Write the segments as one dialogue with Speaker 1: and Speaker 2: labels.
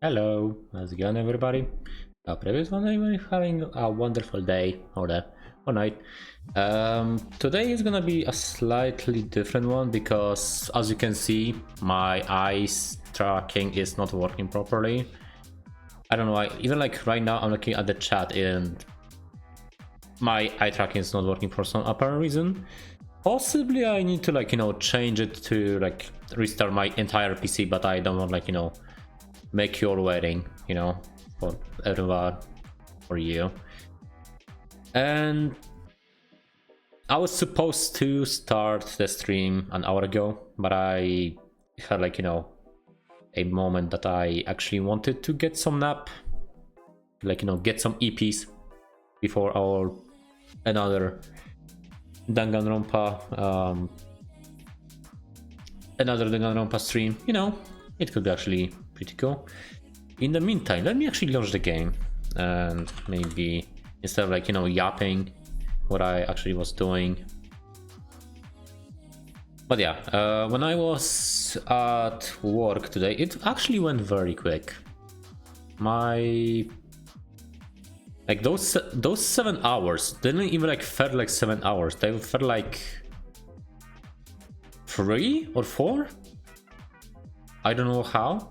Speaker 1: Hello, how's it going, everybody? Previous one, I was having a wonderful day or night. Today is gonna be a slightly different one because, as you can see, my eyes tracking is not working properly. I don't know why. Even like right now, I'm looking at the chat and my eye tracking is not working for some apparent reason. Possibly I need to change it to restart my entire PC, but I don't want make you all waiting, for everyone, for you. And I was supposed to start the stream an hour ago, but I had a moment that I actually wanted to get some nap, get some EPs before our another Danganronpa stream. It could be actually pretty cool. In the meantime, let me actually launch the game and maybe instead of yapping what I actually was doing. But yeah, when I was at work today, it actually went very quick. Those 7 hours didn't even felt like 7 hours. They felt like 3 or 4. I don't know how.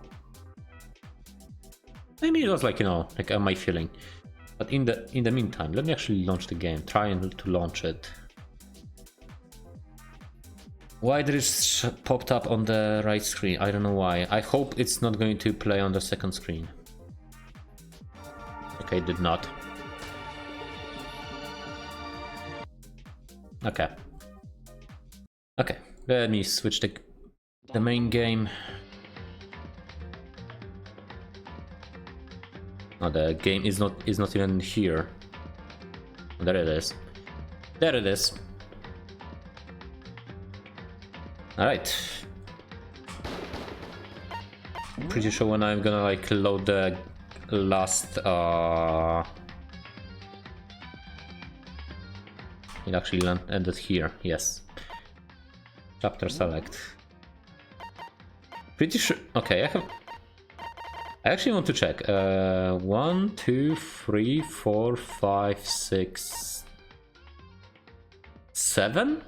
Speaker 1: Maybe it was my feeling. But in the meantime, let me actually launch the game. Trying to launch it. Why did it popped up on the right screen? I don't know why. I hope it's not going to play on the second screen. Okay, it did not. Okay. Okay, let me switch the main game. No, the game is not even here. There it is. There it is. All right. Pretty sure when I'm gonna load the last it actually ended here. Yes. Chapter select. Pretty sure. Okay, I actually want to check. 1, 2, 3, 4, 5, 6, 7.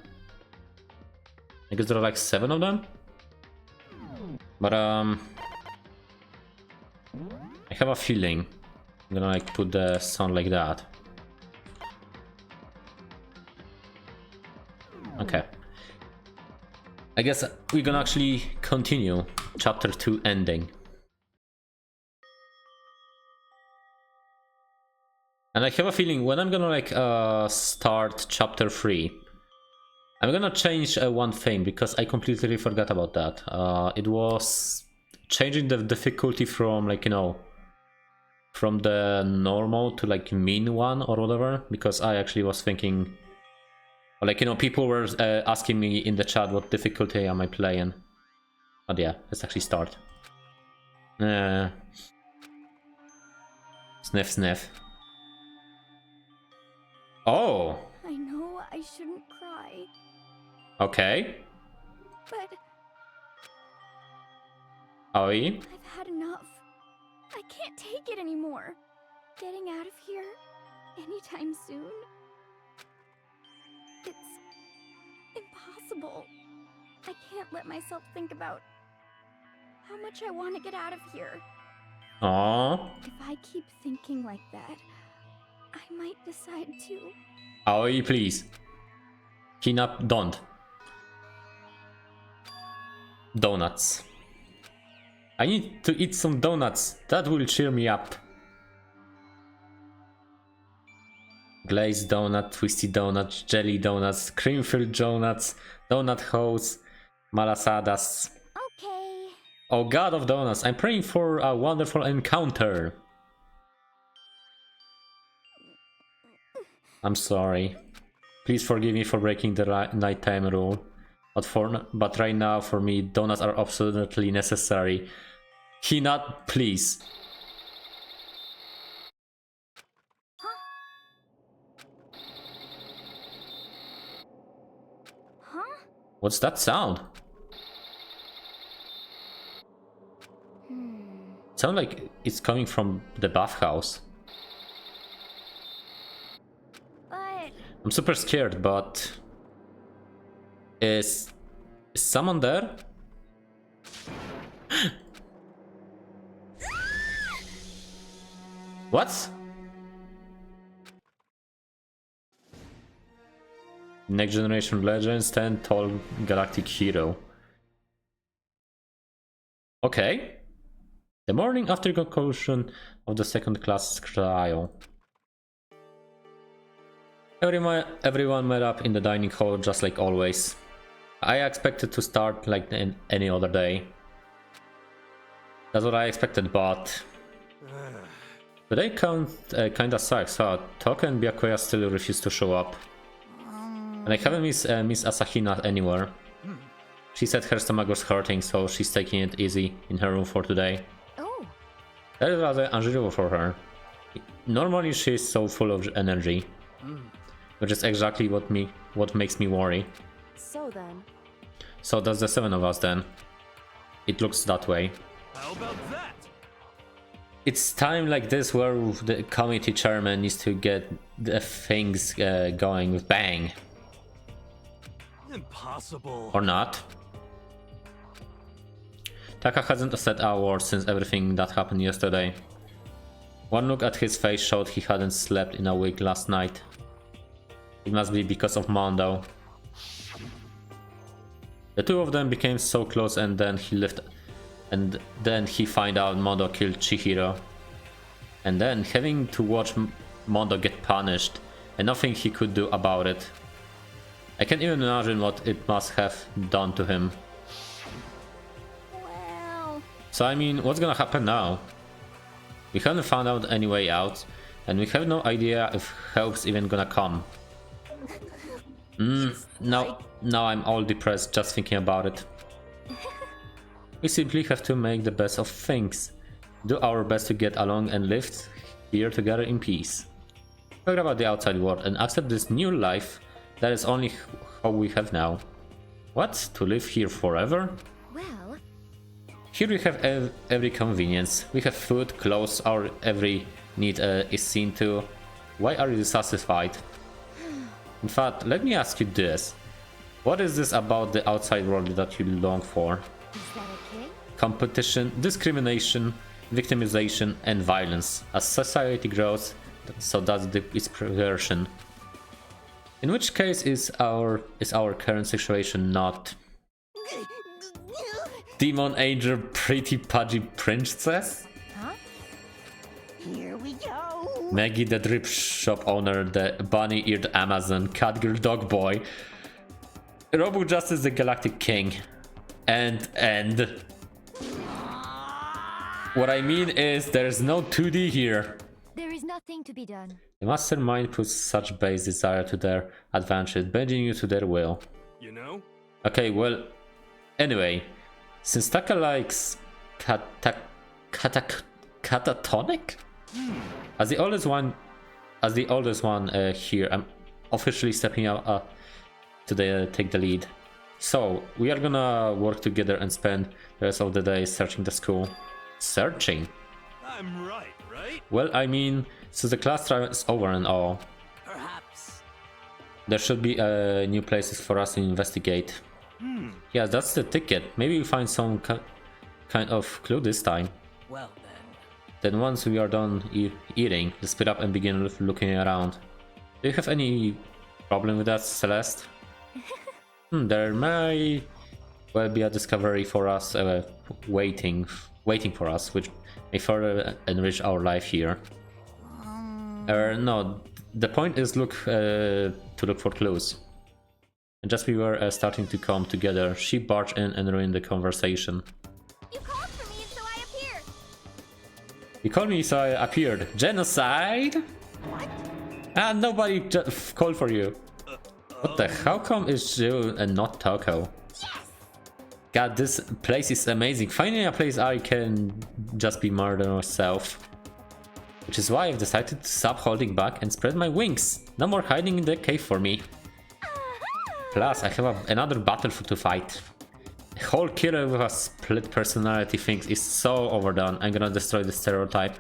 Speaker 1: I guess there are 7 of them. But I have a feeling I'm gonna put the sound like that. Okay. I guess we're gonna actually continue chapter 2 ending. And I have a feeling when I'm gonna start chapter 3, I'm gonna change one thing because I completely forgot about that. It was changing the difficulty from from the normal to mean one or whatever, because I actually was thinking people were asking me in the chat what difficulty am I playing. But yeah, let's actually start. Sniff sniff. Oh!
Speaker 2: I know I shouldn't cry.
Speaker 1: Okay.
Speaker 2: But
Speaker 1: Oi.
Speaker 2: I've had enough. I can't take it anymore. Getting out of here anytime soon. It's impossible. I can't let myself think about how much I want to get out of here.
Speaker 1: Aww.
Speaker 2: If I keep thinking like that, I might decide to.
Speaker 1: Aoi, please. Kidnap, don't. Donuts. I need to eat some donuts. That will cheer me up. Glazed donut, twisty donuts, jelly donuts, cream-filled donuts, donut holes, malasadas.
Speaker 2: Okay.
Speaker 1: Oh god of donuts, I'm praying for a wonderful encounter. I'm sorry. Please forgive me for breaking the nighttime rule. But right now, for me, donuts are absolutely necessary. Hinat, please.
Speaker 2: Huh?
Speaker 1: What's that sound? sounds like it's coming from the bathhouse.
Speaker 2: But
Speaker 1: I'm super scared, but is someone there? What? Next generation legends, 10 tall galactic hero. Okay. The morning after conclusion of the second class trial. Everyone met up in the dining hall just like always. I expected to start like any other day. That's what I expected, but today kinda sucks. Toka and Byakuya still refuse to show up. And I haven't Miss Asahina anywhere. She said her stomach was hurting, so she's taking it easy in her room for today.
Speaker 2: oh,
Speaker 1: That is rather unusual for her. Normally she's so full of energy. Which is exactly what makes me worry.
Speaker 2: so then.
Speaker 1: So that's the 7 of us then. It looks that way.
Speaker 3: How about that?
Speaker 1: It's time like this where the committee chairman needs to get the things going with bang.
Speaker 3: Impossible.
Speaker 1: Or not. Taka hasn't said a word since everything that happened yesterday. One look at his face showed he hadn't slept in a week last night. It must be because of Mondo. The two of them became so close, and then he find out Mondo killed Chihiro. And then having to watch Mondo get punished and nothing he could do about it. I can't even imagine what it must have done to him.
Speaker 2: Well,
Speaker 1: So I mean, what's gonna happen now? We haven't found out any way out, and we have no idea if help's even gonna come. Now I'm all depressed just thinking about it. We simply have to make the best of things. Do our best to get along and live here together in peace. Forget about the outside world and accept this new life that is only how we have now. What? To live here forever?
Speaker 2: well,
Speaker 1: Here we have every convenience. We have food, clothes, our every need is seen to. Why are you dissatisfied? In fact, let me ask you this. What is this about the outside world that you long for?
Speaker 2: is that okay?
Speaker 1: Competition, discrimination, victimization, and violence. As society grows, so does its progression. In which case is our current situation not Demon Angel Pretty Pudgy Princess?
Speaker 2: Huh? Here we go.
Speaker 1: Maggie the Drip Shop owner, the bunny-eared Amazon, Catgirl Dog Boy, Robo Justice the Galactic King, and what I mean is there's no 2D here.
Speaker 2: There is nothing to be done.
Speaker 1: The mastermind puts such base desire to their advantage, bending you to their will.
Speaker 3: You know?
Speaker 1: Okay, well, anyway, since Taka likes catatonic? As the oldest one here, I'm officially stepping out to take the lead. So we are gonna work together and spend the rest of the day searching the school. Searching?
Speaker 3: I'm right?
Speaker 1: Well, I mean, since the class trial is over and all,
Speaker 3: Perhaps.
Speaker 1: there should be new places for us to investigate. Yeah, that's the ticket. Maybe we find some kind of clue this time.
Speaker 3: Well
Speaker 1: Then once we are done eating, let's speed up and begin looking around. Do you have any problem with that, Celeste? There may well be a discovery for us waiting for us, which may further enrich our life here. No, the point is to look for clues. And just we were starting to come together, she barged in and ruined the conversation.
Speaker 2: You called for me, so I appeared.
Speaker 1: You called me, so I appeared. Genocide?
Speaker 2: What?
Speaker 1: Ah, nobody called for you. What the? How come it's you and not Toko?
Speaker 2: Yes!
Speaker 1: God, this place is amazing. Finding a place I can just be murder myself. Which is why I've decided to stop holding back and spread my wings. No more hiding in the cave for me. Plus, I have another battle to fight. Whole killer with a split personality thing is so overdone. I'm gonna destroy the stereotype.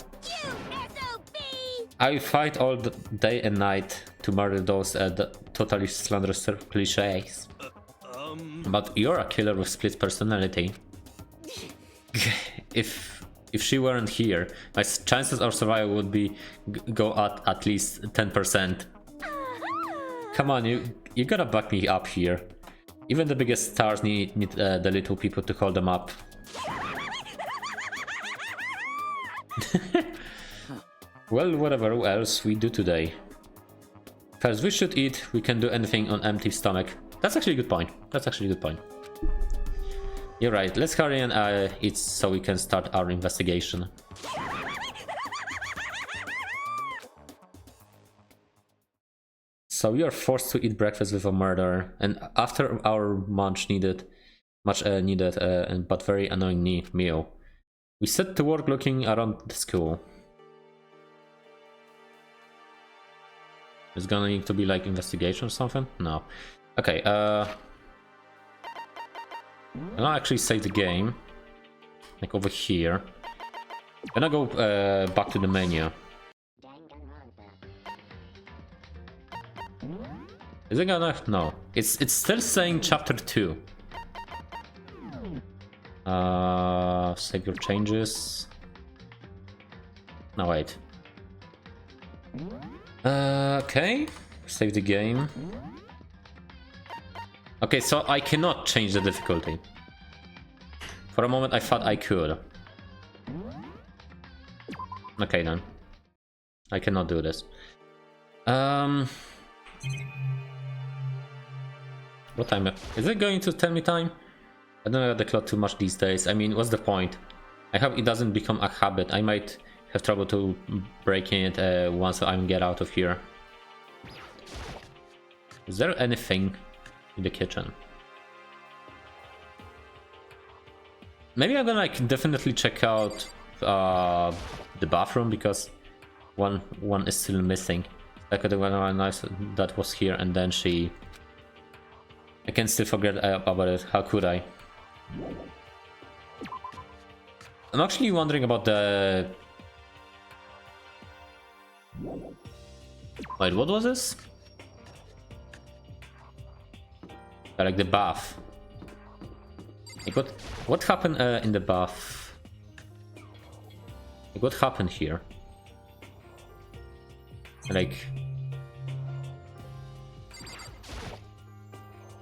Speaker 1: I fight all day and night to murder those totally slanderous cliches. But you're a killer with split personality. If she weren't here, my chances of survival would be go at least 10%. Come on, you gotta back me up here. Even the biggest stars need the little people to hold them up. Well, whatever else we do today. First, we should eat. We can do anything on empty stomach. That's actually a good point. That's actually a good point. You're right. Let's hurry and eat so we can start our investigation. So we are forced to eat breakfast with a murderer, and after our much needed but very annoying meal, we set to work looking around the school. It's gonna need to be like investigation or something? No. Okay, I'll actually save the game. Like over here. Then I go back to the menu. Is it gonna? No. It's still saying chapter 2. Save your changes. No, wait. Okay. Save the game. Okay, so I cannot change the difficulty. For a moment I thought I could. Okay then. I cannot do this. What time is it going to tell me time? I don't know the clock too much these days. I mean, what's the point? I hope it doesn't become a habit. I might have trouble to breaking it once I get out of here. Is there anything in the kitchen? Maybe I'm gonna like definitely check out the bathroom because one is still missing. I could have gone nice that was here and then I can still forget about it. How could I? I'm actually wondering about the... Wait, what was this? Like the bath. Like what happened in the bath? Like what happened here? Like...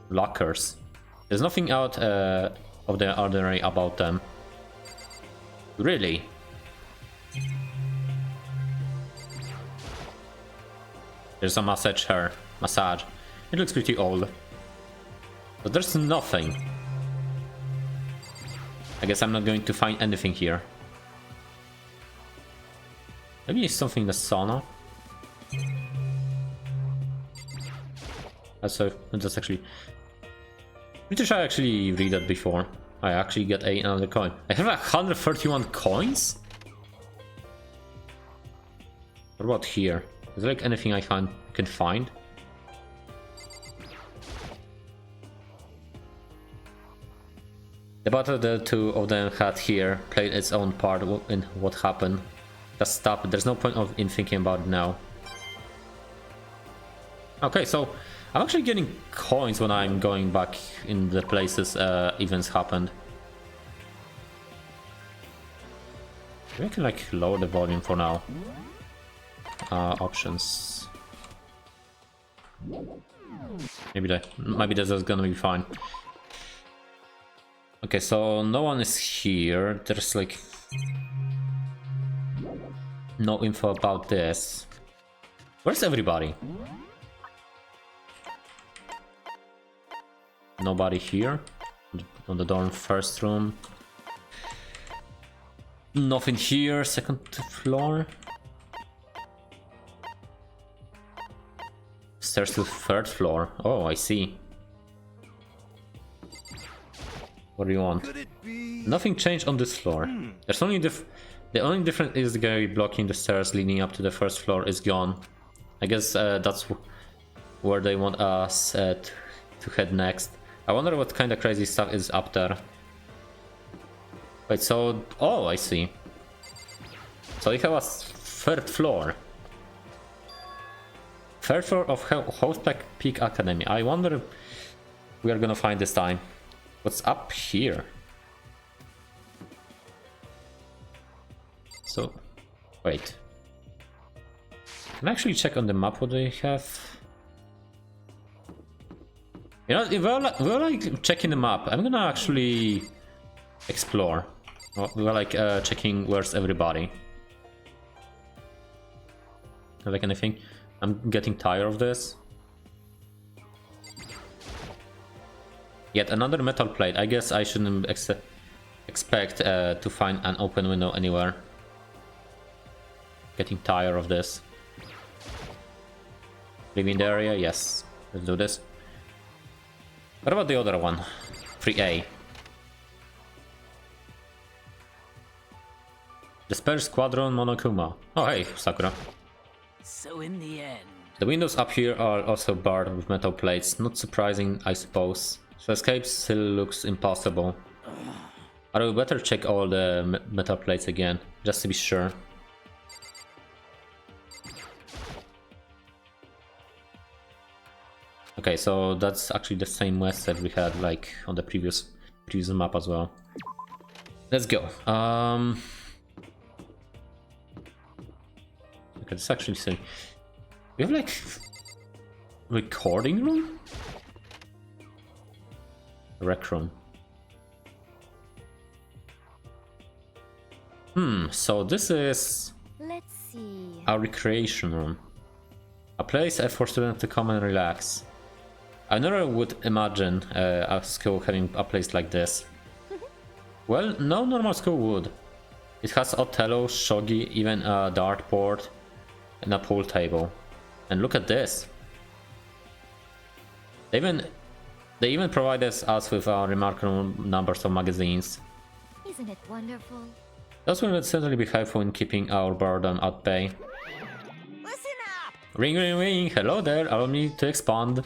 Speaker 1: Lockers. There's nothing out of the ordinary about them. Really? There's a massage chair. Massage. It looks pretty old. But there's nothing. I guess I'm not going to find anything here. Maybe it's something in the sauna. That's actually... Pretty sure I actually read that before. I actually get another coin. I have 131 coins? What about here? Is there like anything I can find? The battle the two of them had here played its own part in what happened. Just stop it. There's no point in thinking about it now. Okay, so I'm actually getting coins when I'm going back in the places events happened. Maybe I can like lower the volume for now. Options. Maybe that's gonna be fine. Okay, so no one is here. There's like no info about this. Where's everybody? Nobody here on the dorm first room. Nothing here. Second floor. Stairs to third floor. Oh, I see. What do you want? Nothing changed on this floor. There's only the only difference is the guy blocking the stairs leading up to the first floor is gone. I guess that's where they want us to head next. I wonder what kind of crazy stuff is up there. Wait, so... Oh, I see. So you have a third floor. Third floor of Horseback Peak Academy. I wonder if we are gonna find this time. What's up here? So... Wait. Can I actually check on the map what they have? You know, if we're like checking the map, I'm gonna actually explore. We're like checking where's everybody. Like anything? I'm getting tired of this. Yet another metal plate. I guess I shouldn't expect to find an open window anywhere. Getting tired of this. Leaving the area? Yes. Let's do this. What about the other one? 3A. Despair Squadron Monokuma. Oh hey, Sakura.
Speaker 3: So in the end...
Speaker 1: The windows up here are also barred with metal plates. Not surprising, I suppose. So escape still looks impossible. I would better check all the metal plates again, just to be sure. Okay, so that's actually the same west that we had like on the previous map as well. Let's go. Okay, this actually saying we have like recording room, rec room. So this is
Speaker 2: Let's see.
Speaker 1: our recreation room, a place for students to come and relax. I never would imagine a school having a place like this. Well, no normal school would. It has Othello, shogi, even a dartboard, and a pool table. And look at this. They even provided us with remarkable numbers of magazines.
Speaker 2: Isn't it wonderful?
Speaker 1: Those will certainly be helpful in keeping our boredom at bay.
Speaker 3: Listen up!
Speaker 1: Ring ring ring, hello there, allow me to expand.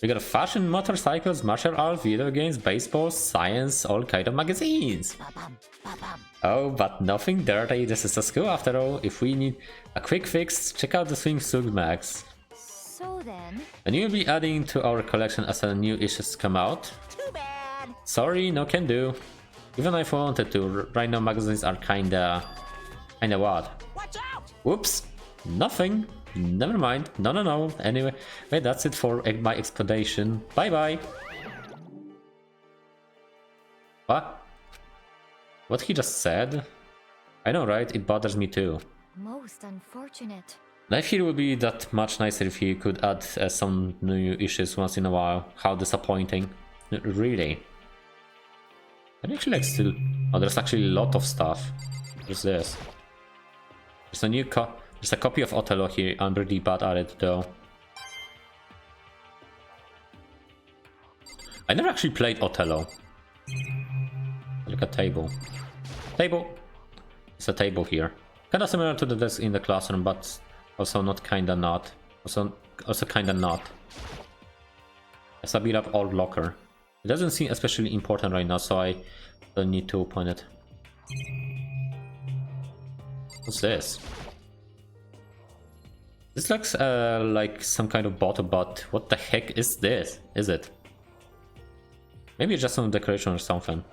Speaker 1: We got fashion, motorcycles, martial arts, video games, baseball, science, all kind of magazines.
Speaker 3: Ba-bum, ba-bum.
Speaker 1: Oh, but nothing dirty, this is a school after all. If we need a quick fix, check out the swimsuit mags.
Speaker 2: So then...
Speaker 1: And you'll be adding to our collection as the new issues come out.
Speaker 3: Too bad!
Speaker 1: Sorry, no can do. Even if I wanted to, right now magazines are kinda what?
Speaker 3: Watch out!
Speaker 1: Whoops, nothing. Never mind. No. Anyway, wait, that's it for my explanation. Bye bye. What? What he just said? I know, right? It bothers me too.
Speaker 2: Most unfortunate.
Speaker 1: Life here would be that much nicer if he could add some new issues once in a while. How disappointing. Really. I actually like still... Oh, there's actually a lot of stuff. What's this? There's a new There's a copy of Othello here. I'm pretty bad at it though. I never actually played Othello. Look at table. Table! It's a table here. Kinda similar to the desk in the classroom, but also not kinda not. Also kinda not. It's a beat up old locker. It doesn't seem especially important right now, so I don't need to open it. What's this? This looks like some kind of bottle, but what the heck is this? Is it? Maybe it's just some decoration or something.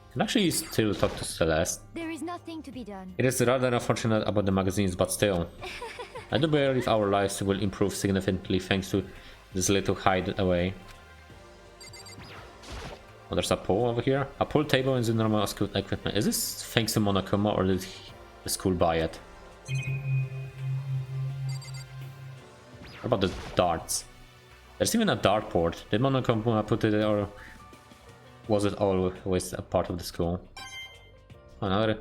Speaker 1: I can actually still talk to Celeste.
Speaker 2: There is nothing to be done.
Speaker 1: It is rather unfortunate about the magazines, but still. I do believe our lives will improve significantly thanks to this little hideaway. Oh, there's a pool over here. A pool table and the normal school equipment. Is this thanks to Monokuma or did the school buy it? What about the darts? There's even a dartboard. Did Monokuma put it or was it always a part of the school? Another...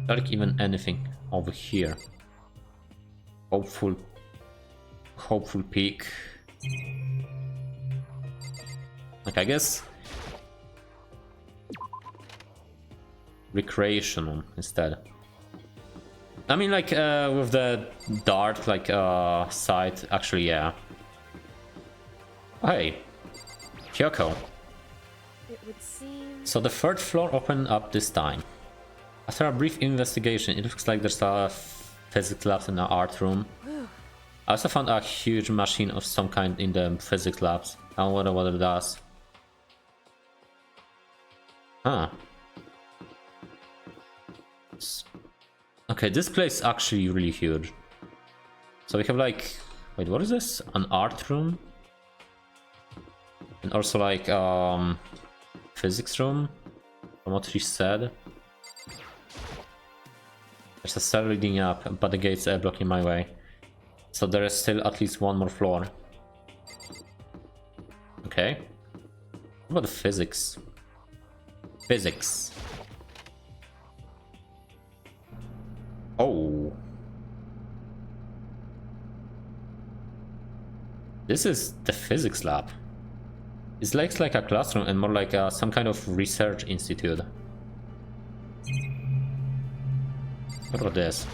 Speaker 1: Like even anything over here. Hopeful peak. Like I guess recreational instead. I mean like with the dart like side actually yeah. Hey, Kyoko.
Speaker 2: It would seem...
Speaker 1: So the third floor opened up this time. After a brief investigation, it looks like there's a physics lab and an art room. I also found a huge machine of some kind in the physics labs. I wonder what it does. Huh. Okay, this place is actually really huge. So we have like... Wait, what is this? An art room? And also like physics room, from what she said. There's a cell leading up, but the gates are blocking my way. So there is still at least one more floor. Okay. What about the physics? Physics. Oh. This is the physics lab. It looks like a classroom and more like some kind of research institute. What about this?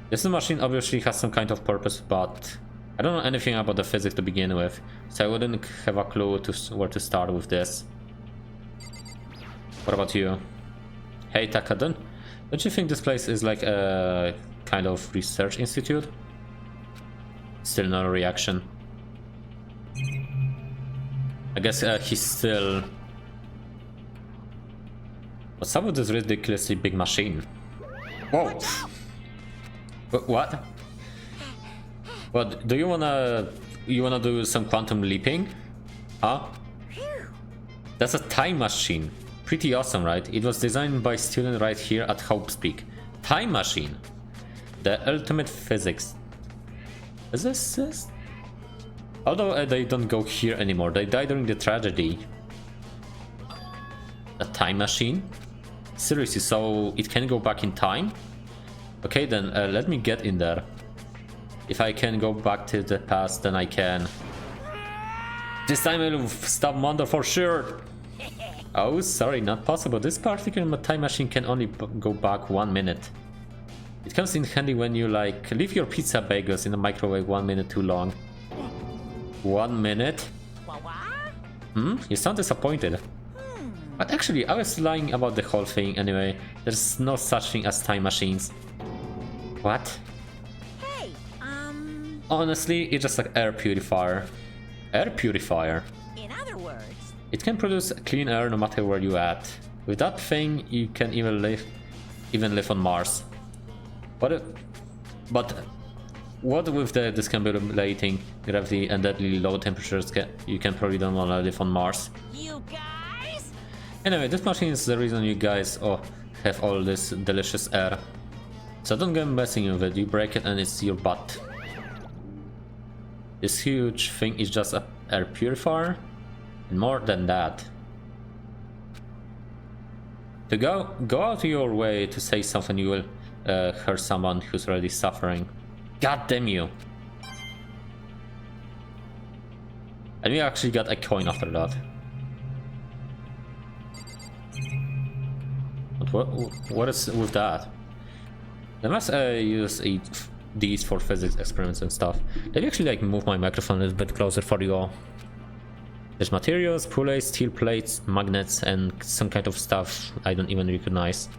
Speaker 1: This machine obviously has some kind of purpose, but I don't know anything about the physics to begin with, so I wouldn't have a clue to where to start with this. What about you? Hey Takadon, don't you think this place is like a kind of research institute? Still no reaction. I guess he's still... What's up with this ridiculously big machine? Whoa! What? What? Do you wanna do some quantum leaping? Huh? That's a time machine. Pretty awesome, right? It was designed by a student right here at Hope's Peak. Time machine. The ultimate physics. Is this? Although they don't go here anymore. They died during the tragedy. A time machine? Seriously, so it can go back in time? Okay then, let me get in there. If I can go back to the past, then I can. This time I'll stop Mondo for sure. Oh, sorry, not possible. This particular time machine can only go back 1 minute. It comes in handy when you like leave your pizza bagels in the microwave 1 minute too long. 1 minute? You sound disappointed. But actually, I was lying about the whole thing anyway. There's no such thing as time machines. What?
Speaker 3: Hey,
Speaker 1: Honestly, it's just like air purifier. Air purifier.
Speaker 3: in other words,
Speaker 1: It can produce clean air no matter where you're at. With that thing, you can even live on Mars. But what with the discombobulating gravity and deadly low temperatures, you can probably don't wanna live on Mars.
Speaker 3: you guys?
Speaker 1: Anyway, this machine is the reason you guys have all this delicious air. So don't go messing with it, you break it and it's your butt. This huge thing is just an air purifier, and more than that. To go out of your way to say something, you will hurt someone who's already suffering. God damn you! And we actually got a coin after that. But what is with that? They must use these for physics experiments and stuff. Let me actually like move my microphone a little bit closer for you all. There's materials, pulley, steel plates, magnets, and some kind of stuff I don't even recognize.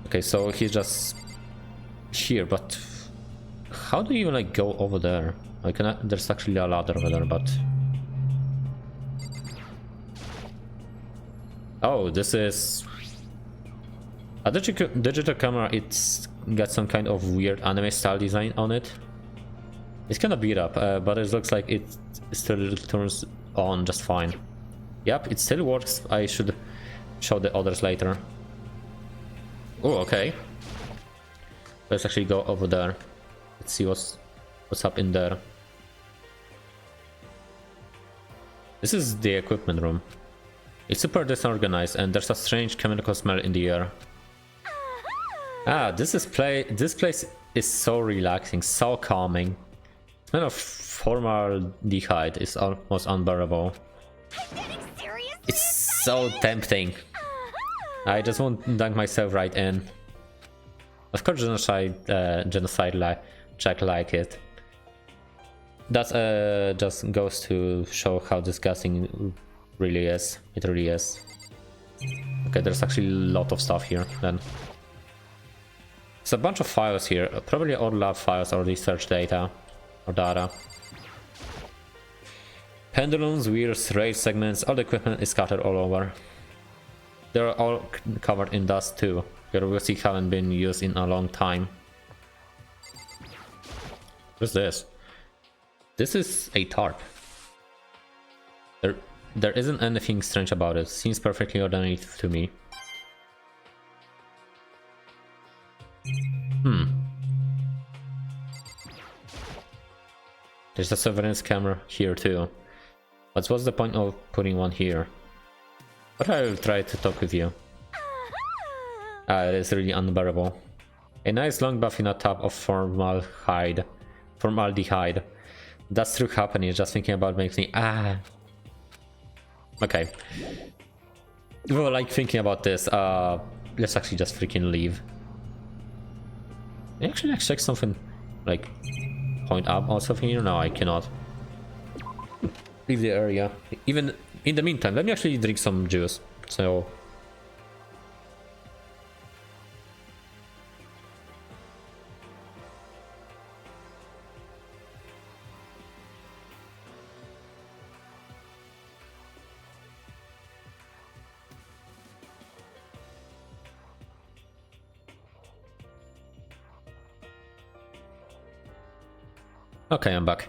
Speaker 1: Okay, so he's just here, but how do you even like go over there? I cannot. There's actually a ladder over there, but oh, this is a digital camera. It's got some kind of weird anime style design on it. It's kind of beat up, but it looks like it still turns on just fine. Yep, it still works. I should show the others later. Oh, okay. Let's actually go over there. Let's see what's up in there. This is the equipment room. It's super disorganized and there's a strange chemical smell in the air. Ah, this place is so relaxing, so calming. The smell of formaldehyde is almost unbearable. It's so tempting. I just want to dunk myself right in. Of course, genocide like it. That just goes to show how disgusting really is. It really is. Okay, there's actually a lot of stuff here then. There's a bunch of files here, probably all lab files or research data or data. Pendulums, wheels, rail segments, all the equipment is scattered all over. They're all covered in dust too. They obviously haven't been used in a long time. What's this? This is a tarp. There isn't anything strange about it. Seems perfectly ordinary to me. There's a surveillance camera here too. But what's the point of putting one here? But I will try to talk with you. It is really unbearable. A nice long bath in a tub of formaldehyde. That's true happening, just thinking about makes me Okay. Well, like thinking about this, let's actually just freaking leave. Actually, let's check something like point up or something here. No, I cannot leave the area. Even in the meantime, let me actually drink some juice. So okay, I'm back.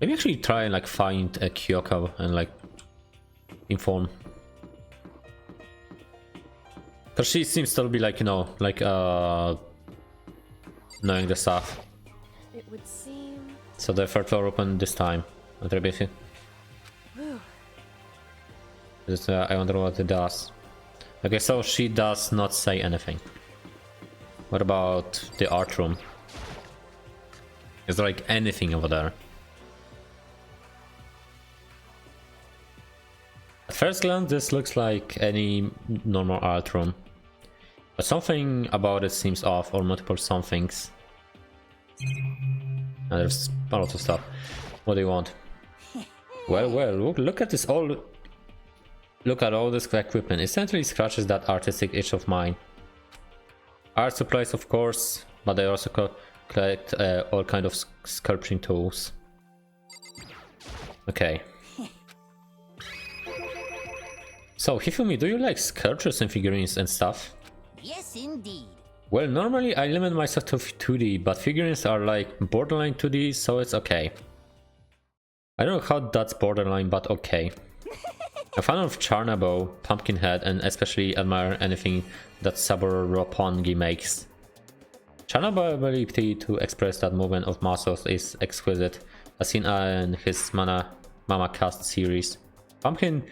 Speaker 1: Maybe actually try and like find a Kyoko and like inform. Cause she seems to be like, you know, like knowing the stuff.
Speaker 2: It would seem.
Speaker 1: So the third floor open this time. Very busy. Just, I wonder what it does. Okay, so she does not say anything. What about the art room? Is there like anything over there? At first glance, this looks like any normal art room. But something about it seems off, or multiple somethings. And there's a lot of stuff. What do you want? Well, look at this all. Look at all this equipment. It essentially scratches that artistic itch of mine. Art supplies, of course, but they also collect all kind of sculpting tools. Okay. So, Hifumi, do you like sculptures and figurines and stuff?
Speaker 3: Yes, indeed.
Speaker 1: Well, normally I limit myself to 2D, but figurines are like borderline 2D, so it's okay. I don't know how that's borderline, but okay. I'm a fan of Charnabo, Pumpkinhead, and especially admire anything that Saburo Roppongi makes. Charnabo's ability to express that movement of muscles is exquisite, as seen in his Mama Cast series. Pumpkinhead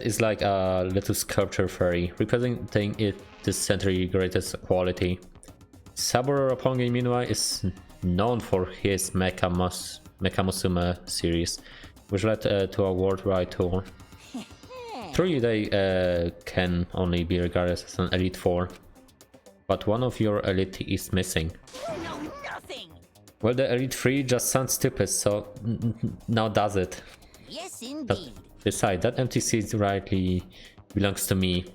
Speaker 1: is like a little sculpture fairy, representing this century's greatest quality. Saburo Roppongi, meanwhile, is known for his Mecha Musume series, which led to a worldwide tour. Truly, they can only be regarded as an Elite Four, but one of your Elite is missing.
Speaker 3: No, nothing.
Speaker 1: Well, the Elite 3 just sounds stupid, so now does it?
Speaker 3: Yes, indeed.
Speaker 1: Besides, that empty seat rightly belongs to me.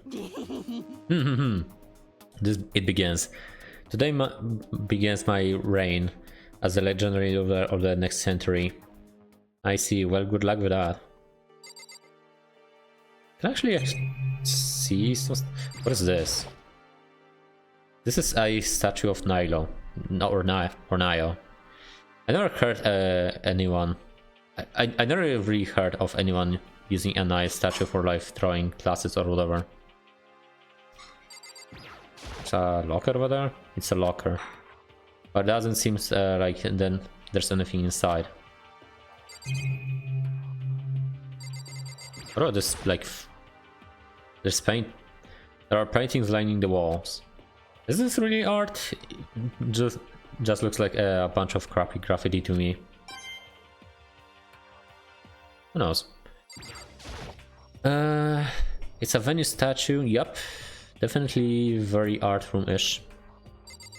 Speaker 1: It begins. Today begins my reign as the legendary ruler of the next century. I see. Well, good luck with that. Can I actually see some... What is this? This is a statue of Nilo. Or Nio. I never heard anyone... I never really heard of anyone using a nice statue for life drawing classes or whatever. It's a locker over there? It's a locker. But it doesn't seem like then there's anything inside. What about this, like... There's paint... There are paintings lining the walls. Is this really art? Just looks like a bunch of crappy graffiti to me. Who knows? It's a Venus statue. Yup, definitely very art room-ish.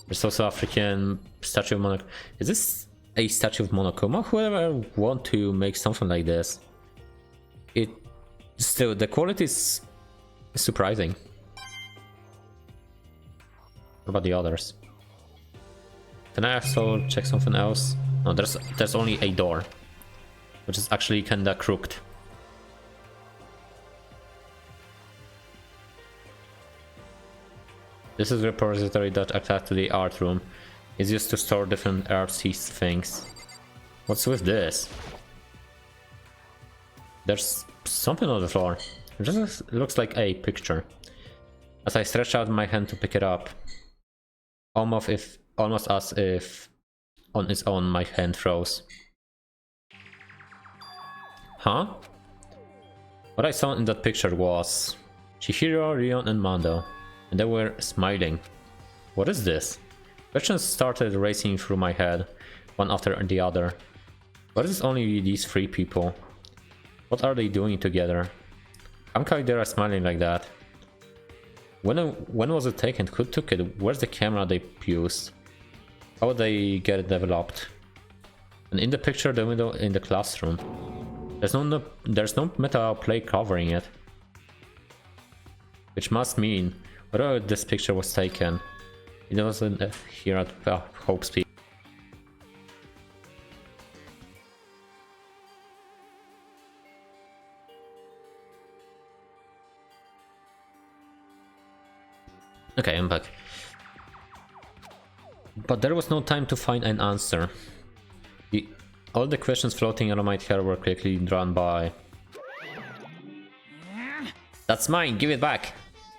Speaker 1: There's also African statue of monarch. Is this a statue of Monokuma. Whoever want to make something like this, it still the quality is surprising. What about the others? Can I also check something else? No, there's only a door, which is actually kinda crooked. This is a repository that attached to the art room. It's used to store different artsy things. What's with this? There's something on the floor. It just looks like a picture. As I stretch out my hand to pick it up, almost as if on its own my hand froze. Huh? What I saw in that picture was Chihiro, Rion and Mando, and they were smiling. What is this? Questions started racing through my head, one after the other. What is only these three people? What are they doing together? How come they are smiling like that? When was it taken? Who took it? Where's the camera they used? How would they get it developed? And in the picture, the window in the classroom. There's no metal plate covering it. Which must mean, wherever this picture was taken, it wasn't here at Hope Speed. Okay, I'm back. But there was no time to find an answer. All the questions floating around my head were quickly drawn by. That's mine, give it back!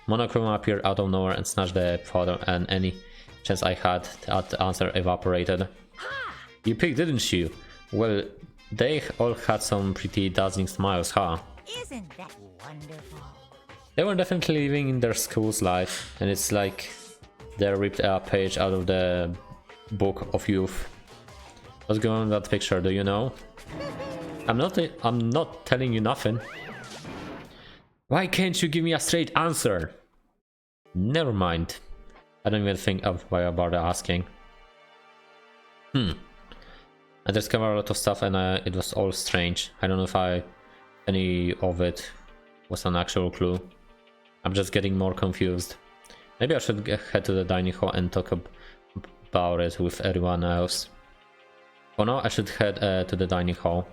Speaker 1: Monokuma appeared out of nowhere and snatched the photo, and any chance I had at the answer evaporated. You picked, didn't you? Well, they all had some pretty dazzling smiles, huh?
Speaker 3: Isn't that wonderful?
Speaker 1: They were definitely living in their school's life, and it's like they ripped a page out of the book of youth. What's going on in that picture, do you know? I'm not telling you nothing. Why can't you give me a straight answer? Never mind. I don't even think of why about asking. I discovered a lot of stuff and it was all strange. I don't know if any of it was an actual clue. I'm just getting more confused. Maybe I should head to the dining hall and talk about it with everyone else. For now, I should head to the dining hall.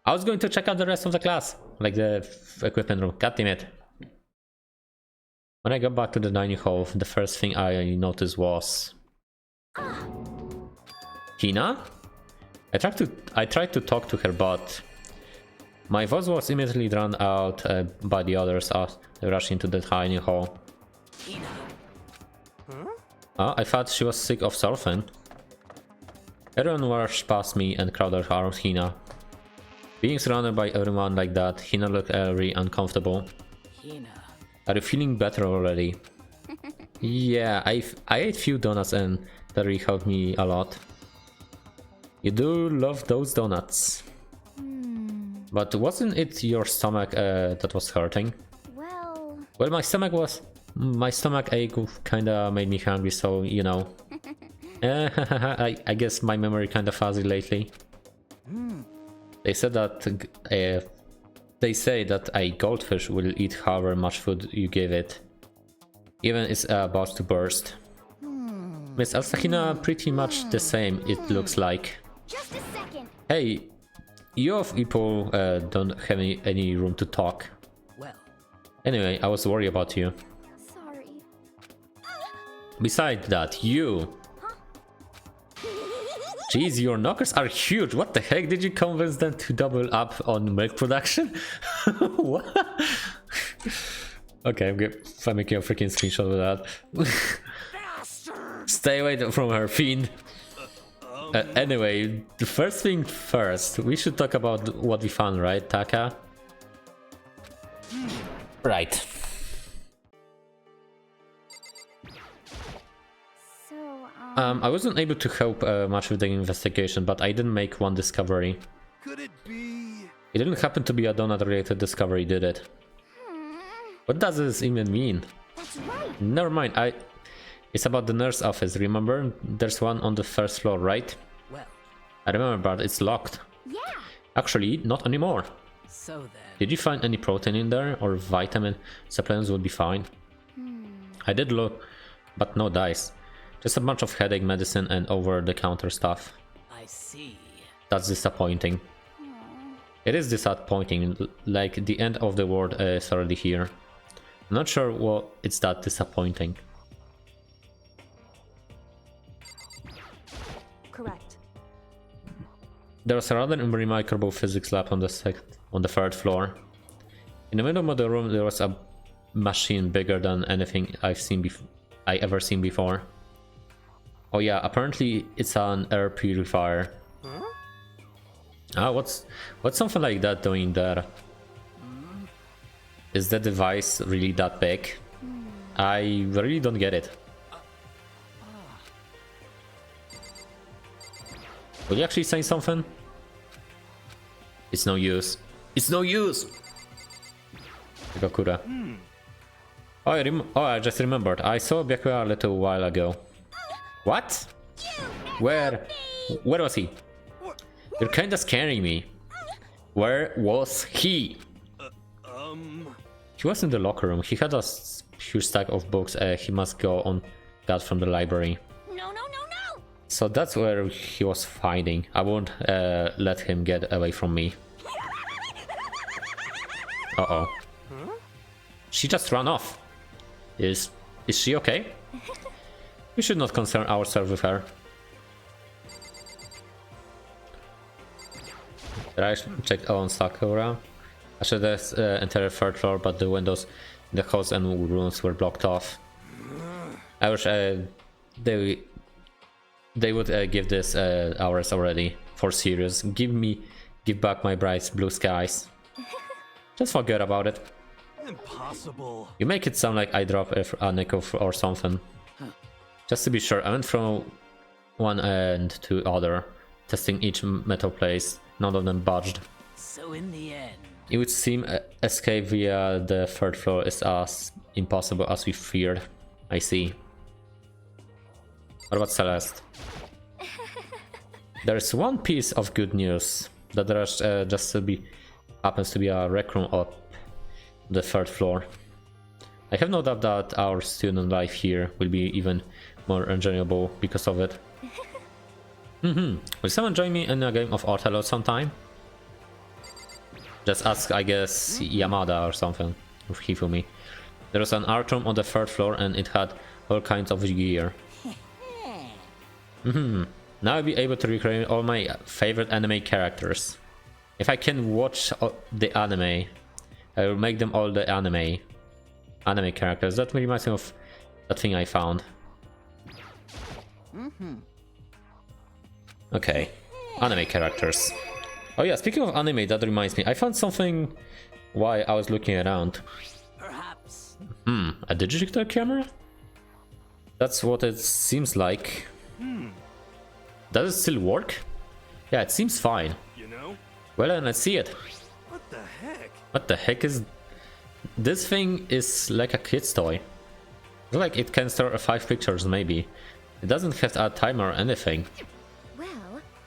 Speaker 1: I was going to check out the rest of the class, like the equipment room. God damn it. When I got back to the dining hall, the first thing I noticed was Hina? I tried to talk to her, but my voice was immediately drowned out by the others as they rushed into the dining hall.
Speaker 3: Hina.
Speaker 1: I thought she was sick of surfing. Everyone rushed past me and crowded around Hina. Being surrounded by everyone like that, Hina looked very uncomfortable.
Speaker 3: Hina.
Speaker 1: Are you feeling better already? Yeah, I ate few donuts and that really helped me a lot. You do love those donuts. But wasn't it your stomach that was hurting? Well, my stomach ache kinda made me hungry, so you know. I guess my memory kinda fuzzy lately. They say that a goldfish will eat however much food you give it, even it's about to burst. Miss Asahina pretty much the same, it looks like.
Speaker 2: Just a second.
Speaker 1: Hey, you of people don't have any room to talk.
Speaker 3: Well.
Speaker 1: Anyway, I was worried about you.
Speaker 2: Sorry.
Speaker 1: Besides that, you. Jeez, your knockers are huge. What the heck? Did you convince them to double up on milk production? What? Okay, I'm making a freaking screenshot of that. Stay away from her, fiend. Anyway, the first thing first, we should talk about what we found, right, Taka? Right.
Speaker 2: So,
Speaker 1: I wasn't able to help much with the investigation, but I didn't make one discovery.
Speaker 4: Could it be?
Speaker 1: It didn't happen to be a donut-related discovery, did it? What does this even mean?
Speaker 2: that's right.
Speaker 1: Never mind, it's about the nurse office, remember? There's one on the first floor, right? I remember, but it's locked.
Speaker 2: Yeah.
Speaker 1: Actually, not anymore.
Speaker 3: So then.
Speaker 1: Did you find any protein in there, or vitamin supplements would be fine? I did look, but no dice. Just a bunch of headache medicine and over-the-counter stuff.
Speaker 3: I see.
Speaker 1: That's disappointing. It is disappointing, like the end of the world is already here. I'm not sure what it's that disappointing.
Speaker 2: Correct.
Speaker 1: There was a rather remarkable physics lab on the third floor. In the middle of the room there was a machine bigger than anything I ever seen before. Oh yeah, apparently it's an air purifier. Ah, what's something like that doing there? Is the device really that big? I really don't get it. Will you actually say something? It's no use. It's no use! Gokura. Oh, I just remembered. I saw Byakuya a little while ago. What? Where? Where was he? You're kinda scaring me. Where was he? He was in the locker room. He had a huge stack of books. He must go on that from the library.
Speaker 2: No, no, no, no!
Speaker 1: So that's where he was hiding. I won't let him get away from me. Uh-oh. She just ran off. Is she okay? We should not concern ourselves with her. I checked on Sakura. I should have entered the third floor, but the windows in the halls and rooms were blocked off. I wish they would give this hours already. For serious, give back my bright blue skies. Just forget about it.
Speaker 4: Impossible.
Speaker 1: You make it sound like I dropped a nickel or something. Just to be sure, I went from one end to other, testing each metal place. None of them budged.
Speaker 3: So in the end.
Speaker 1: It would seem escape via the third floor is as impossible as we feared. I see. What about Celeste? There's one piece of good news. That there's happens to be a rec room up the third floor. I have no doubt that our student life here will be even more enjoyable because of it. Will someone join me in a game of Othello sometime? Just ask, I guess, Yamada or something with Hifumi. There was an art room on the third floor and it had all kinds of gear. Now I'll be able to recreate all my favorite anime characters. If I can watch the anime, I will make them all the anime characters. That reminds me of that thing I found. Okay, anime characters. Oh yeah, speaking of anime, that reminds me. I found something while I was looking around.
Speaker 3: Perhaps.
Speaker 1: A digital camera? That's what it seems like. Does it still work? Yeah, it seems fine.
Speaker 4: You know?
Speaker 1: Well, then let's see it.
Speaker 4: What the heck?
Speaker 1: What the heck is... This thing is like a kid's toy. Looks like it can store 5 pictures maybe. It doesn't have a timer or anything.
Speaker 2: Well,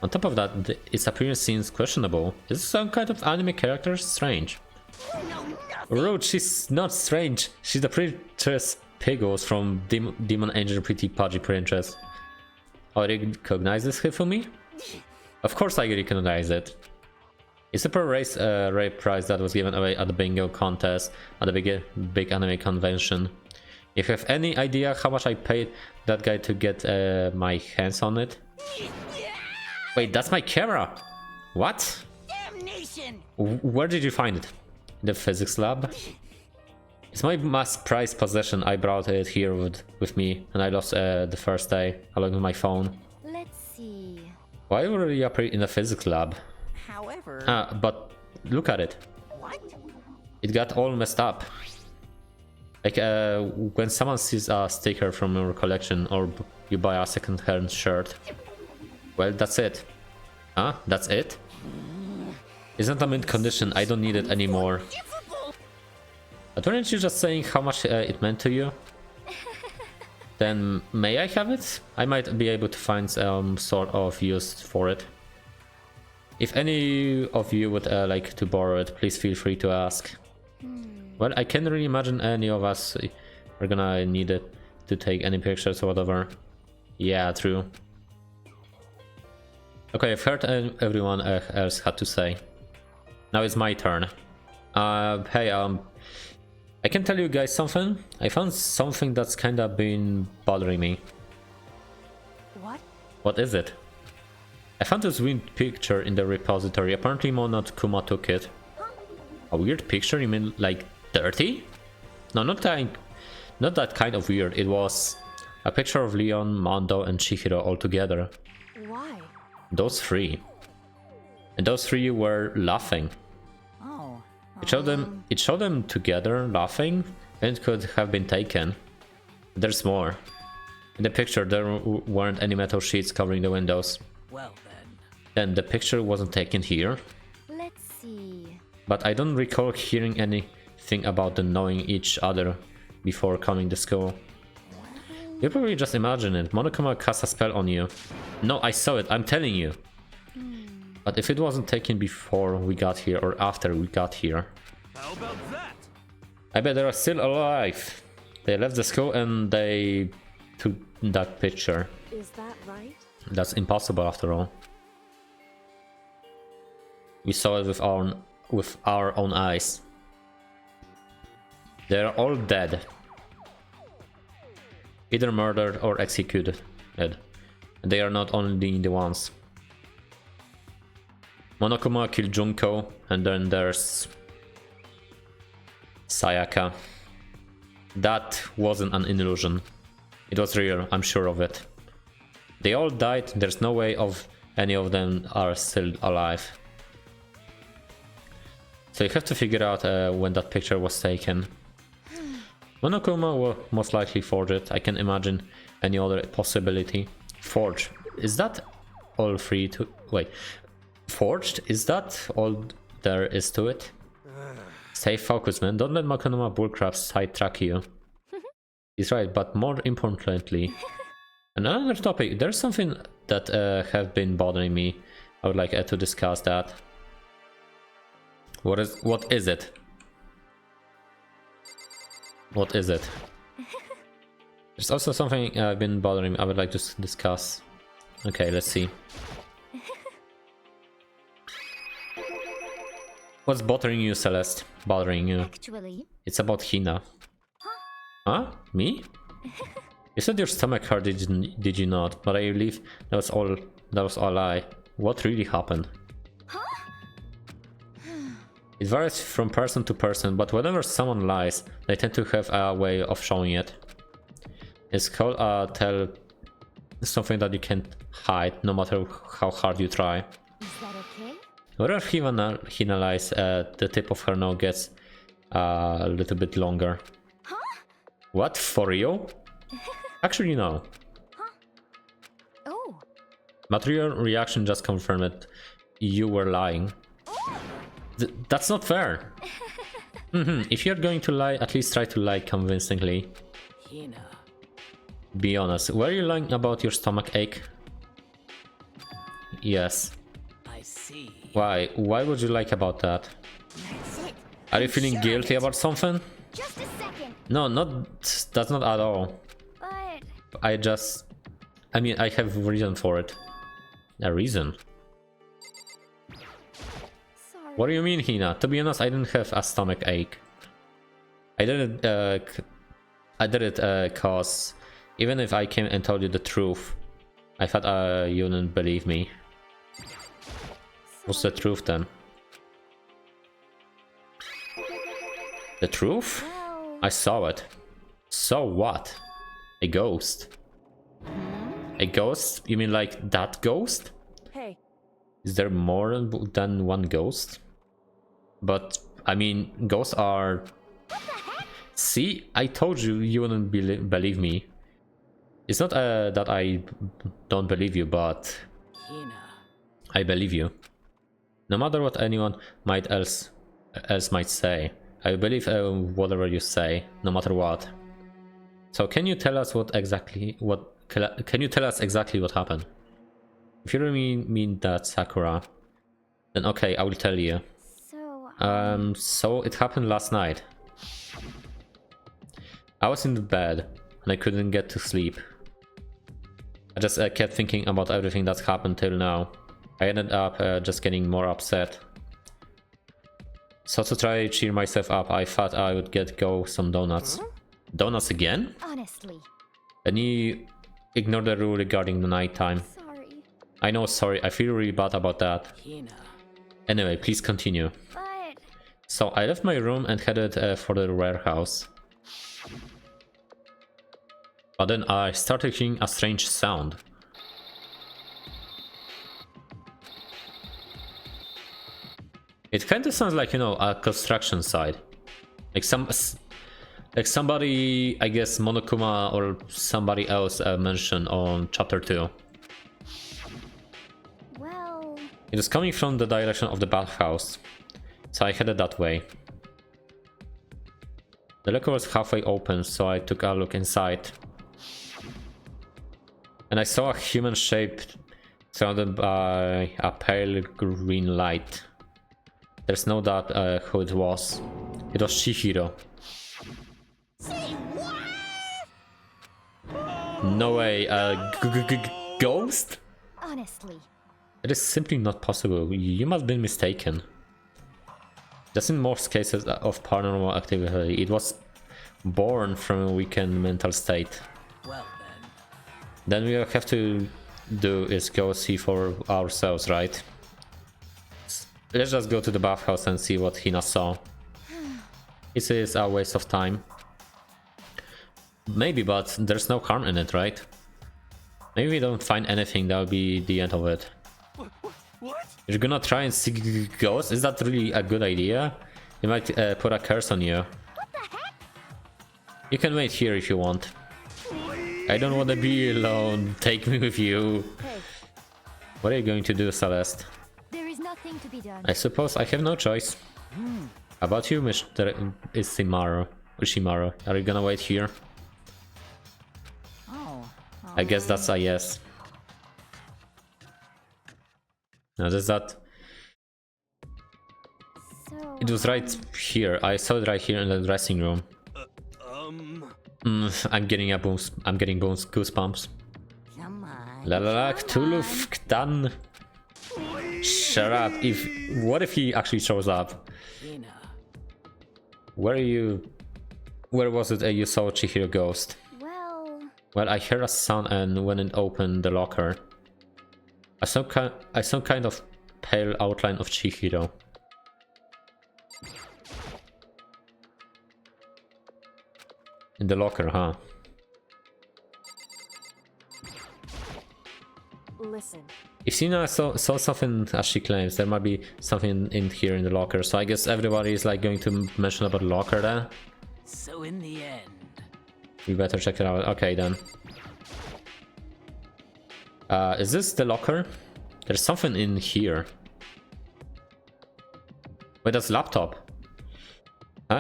Speaker 1: On top of that, its appearance seems questionable. Is it some kind of anime character? Strange. Rude, she's not strange. She's the Princess Pigos from Demon Angel Pretty Pudgy Princess. Oh, recognize this Hifumi? Of course I recognize it. It's a rare prize that was given away at the bingo contest at the big anime convention. If you have any idea how much I paid that guy to get my hands on it? Wait, that's my camera! What?
Speaker 3: Damnation!
Speaker 1: Where did you find it? In the physics lab? It's my most prized possession. I brought it here with me and I lost the first day along with my phone.
Speaker 2: let's see.
Speaker 1: Why would you appear in the physics lab?
Speaker 3: However.
Speaker 1: But look at it.
Speaker 3: What?
Speaker 1: It got all messed up. Like when someone sees a sticker from your collection or you buy a second-hand shirt. Well, that's it. Huh? That's it? It's not a mint condition. I don't need it anymore. But weren't you just saying how much it meant to you? Then may I have it? I might be able to find some sort of use for it. If any of you would like to borrow it, please feel free to ask. Well, I can't really imagine any of us are gonna need it to take any pictures or whatever. Yeah, true. Okay, I've heard everyone else had to say. Now it's my turn. Hey, I can tell you guys something. I found something that's kinda been bothering me.
Speaker 3: What?
Speaker 1: What is it? I found this weird picture in the repository. Apparently Monokuma took it. A weird picture? You mean like dirty? No, not that kind of weird. It was a picture of Leon, Mando, and Chihiro all together.
Speaker 3: Why?
Speaker 1: Those three. And those three were laughing.
Speaker 3: Oh.
Speaker 1: It showed them together laughing, and it could have been taken. There's more. In the picture there weren't any metal sheets covering the windows.
Speaker 3: Well then.
Speaker 1: Then the picture wasn't taken here.
Speaker 2: Let's see.
Speaker 1: But I don't recall hearing anything about them knowing each other before coming to school. You probably just imagine it. Monokuma cast a spell on you. No, I saw it, I'm telling you. But if it wasn't taken before we got here or after we got here,
Speaker 4: How about that?
Speaker 1: I bet they are still alive. They left the school and they took that picture.
Speaker 2: Is that right?
Speaker 1: That's impossible after all. We saw it with our own eyes. They're all dead. Either murdered or executed. And they are not only the ones. Monokuma killed Junko, and then there's Sayaka. That wasn't an illusion. It was real, I'm sure of it. They all died, there's no way of any of them are still alive. So you have to figure out when that picture was taken. Monokuma will most likely forge it. I can imagine any other possibility. Forge. Is that all free to... Wait. Forged? Is that all there is to it? Stay focused, man. Don't let Monokuma bullcrap sidetrack you. He's right, but more importantly... Another topic. There's something that have been bothering me. I would like to discuss that. What is it? What is it? There's also something been bothering me. I would like to discuss. Okay, let's see. What's bothering you, Celeste? Bothering you?
Speaker 2: Actually.
Speaker 1: It's about Hina. Huh? Me? You said your stomach hurt, did you not? But I believe that was all a lie. What really happened? It varies from person to person, but whenever someone lies, they tend to have a way of showing it. It's called a tell, something that you can't hide, no matter how hard you try.
Speaker 2: Is that okay?
Speaker 1: Whenever Hina lies, the tip of her nose gets a little bit longer.
Speaker 2: Huh?
Speaker 1: What? For real? Actually, no.
Speaker 2: Huh? Oh.
Speaker 1: But your reaction just confirmed that you were lying. That's not fair. If you're going to lie, at least try to lie convincingly.
Speaker 3: Hina.
Speaker 1: Be honest. Were you lying about your stomach ache? Yes.
Speaker 3: I see.
Speaker 1: Why? Why would you lie about that?
Speaker 2: That's it.
Speaker 1: Are you feeling guilty about something?
Speaker 2: Just a second.
Speaker 1: No, that's not at all.
Speaker 2: But
Speaker 1: I mean, I have a reason for it. A reason?
Speaker 2: sorry.
Speaker 1: What do you mean, Hina? To be honest, I didn't have a stomach ache. I did it cause even if I came and told you the truth, I thought you wouldn't believe me. What's the truth then? The truth?
Speaker 2: Well,
Speaker 1: I saw it. So what? A ghost. A ghost? You mean like that ghost?
Speaker 3: Hey.
Speaker 1: Is there more than one ghost? But I mean, ghosts are... See, I told you you wouldn't believe me. It's not that I don't believe you, but
Speaker 3: Hina.
Speaker 1: I believe you. No matter what anyone else might say, I believe whatever you say, no matter what. So can you tell us exactly what happened? If you really mean that, Sakura, then okay, I will tell you.
Speaker 2: So,
Speaker 1: So it happened last night. I was in the bed and I couldn't get to sleep. I just kept thinking about everything that's happened till now. I ended up just getting more upset. So to try to cheer myself up, I thought I would go some donuts. Donuts again?
Speaker 2: honestly,
Speaker 1: And you ignore the rule regarding the nighttime.
Speaker 2: sorry,
Speaker 1: I know, sorry, I feel really bad about that.
Speaker 3: Hina.
Speaker 1: Anyway, please continue.
Speaker 2: but
Speaker 1: So I left my room and headed for the warehouse. But then I started hearing a strange sound. It kind of sounds like, you know, a construction site. Like somebody, I guess Monokuma or somebody else mentioned on chapter 2.
Speaker 2: well,
Speaker 1: It was coming from the direction of the bathhouse, so I headed that way. The locker was halfway open, so I took a look inside. And I saw a human shape surrounded by a pale green light. There's no doubt who it was. It was Chihiro. No way, ghost?
Speaker 2: honestly,
Speaker 1: It is simply not possible. You must have been mistaken. Just in most cases of paranormal activity, it was born from a weakened mental state.
Speaker 3: Well
Speaker 1: Then we have to do is go see for ourselves, right? Let's just go to the bathhouse and see what Hina saw. This is a waste of time. Maybe, but there's no harm in it, right? Maybe we don't find anything, that'll be the end of it.
Speaker 4: What?
Speaker 1: You're gonna try and see ghosts? Is that really a good idea? You might put a curse on you.
Speaker 2: what the heck?
Speaker 1: You can wait here if you want. I don't want to be alone. Take me with you.
Speaker 2: Hey,
Speaker 1: What are you going to do, Celeste?
Speaker 2: there is nothing to be done.
Speaker 1: I suppose I have no choice. How about you, Mr. Ishimaru? Are you gonna wait here?
Speaker 3: Oh.
Speaker 1: I guess that's a yes. Now there's that.
Speaker 2: So,
Speaker 1: It was right here. I saw it right here in the dressing room. I'm getting goosebumps.
Speaker 3: Come on.
Speaker 1: La la la, Cthulhu Ktan. Shut up. What if he actually shows up?
Speaker 3: Hina.
Speaker 1: Where was it you saw Chihiro ghost? Well, I heard a sound and when it opened the locker, I saw kind of pale outline of Chihiro. In the locker, huh?
Speaker 2: listen,
Speaker 1: If Sina saw something as she claims, there might be something in here in the locker. So I guess everybody is like going to mention about the locker then.
Speaker 3: So in the end,
Speaker 1: We better check it out. Okay then. Is this the locker? There's something in here. Wait, that's laptop.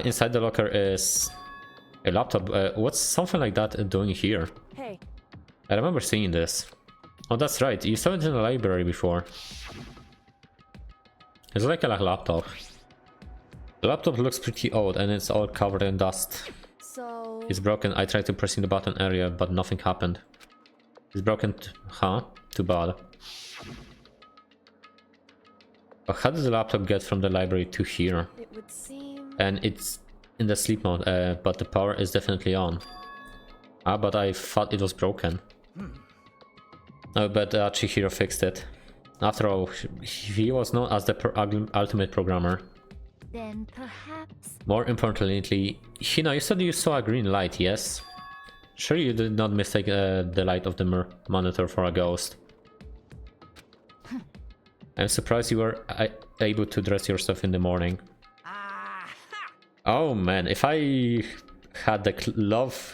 Speaker 1: Inside the locker is a laptop. What's something like that doing here?
Speaker 2: hey,
Speaker 1: I remember seeing this. Oh, that's right. You saw it in the library before. It's like a laptop. The laptop looks pretty old and it's all covered in dust.
Speaker 2: so,
Speaker 1: It's broken. I tried to press in the button area, but nothing happened. It's broken. Huh? Too bad. But how did the laptop get from the library to here?
Speaker 2: it would seem,
Speaker 1: And it's in the sleep mode, but the power is definitely on. But I thought it was broken. Oh, but Chihiro fixed it. After all, he was known as the ultimate programmer.
Speaker 2: then perhaps,
Speaker 1: More importantly, Hina, you said you saw a green light, yes? Sure you did not mistake the light of the monitor for a ghost. I'm surprised you were able to dress yourself in the morning. Oh man, if I had the loves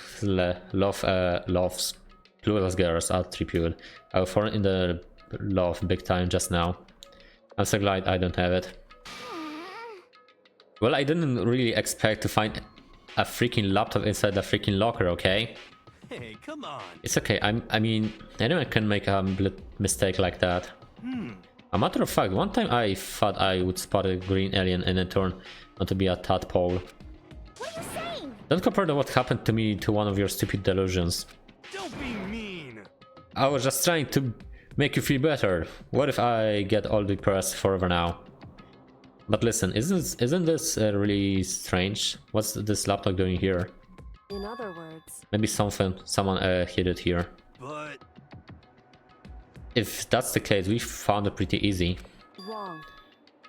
Speaker 1: clueless girls attribute, I would fall in the love big time just now. I'm so glad I don't have it. Well, I didn't really expect to find a freaking laptop inside the freaking locker, okay?
Speaker 4: Hey, come on.
Speaker 1: It's okay, I mean, anyone can make a mistake like that. A matter of fact, one time I thought I would spot a green alien and it turned out to be a tadpole.
Speaker 2: What are you saying?
Speaker 1: Don't compare what happened to me to one of your stupid delusions.
Speaker 4: Don't be mean.
Speaker 1: I was just trying to make you feel better. What if I get all depressed forever now? But listen, isn't this really strange? What's this laptop doing here?
Speaker 5: In other words,
Speaker 1: Maybe someone hid it here.
Speaker 4: But
Speaker 1: If that's the case, we found it pretty easy.
Speaker 5: wrong.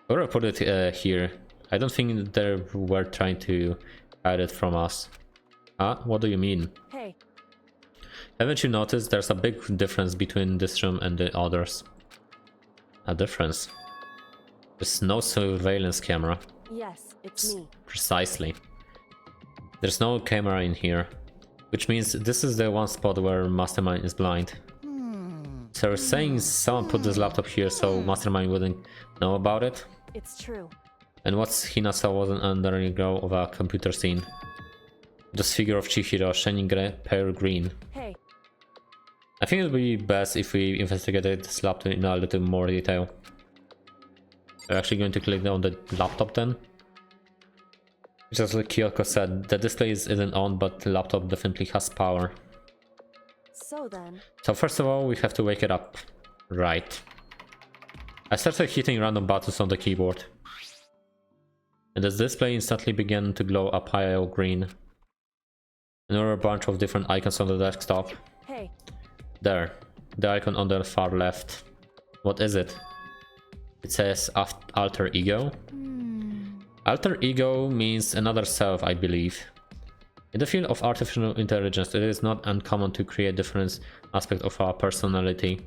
Speaker 1: Whoever put it here, I don't think they were trying to hide it from us. Huh? What do you mean?
Speaker 5: Hey,
Speaker 1: Haven't you noticed there's a big difference between this room and the others? A difference? There's no surveillance camera.
Speaker 5: yes, it's me.
Speaker 1: Precisely. There's no camera in here, which means this is the one spot where Mastermind is blind. So you're saying someone put this laptop here so Mastermind wouldn't know about it?
Speaker 5: It's true.
Speaker 1: And what Hinata wasn't under the glow of a computer scene? This figure of Chihiro shining pale green.
Speaker 5: Hey,
Speaker 1: I think it would be best if we investigated this laptop in a little more detail. We're actually going to click on the laptop then. Just like Kyoko said, the display isn't on, but the laptop definitely has power.
Speaker 5: so then,
Speaker 1: So first of all, we have to wake it up. Right. I started hitting random buttons on the keyboard. And the display instantly began to glow a pale green. And there were a bunch of different icons on the desktop.
Speaker 5: hey,
Speaker 1: There, the icon on the far left. What is it? It says alter ego. Alter ego means another self, I believe. In the field of artificial intelligence, it is not uncommon to create different aspects of our personality.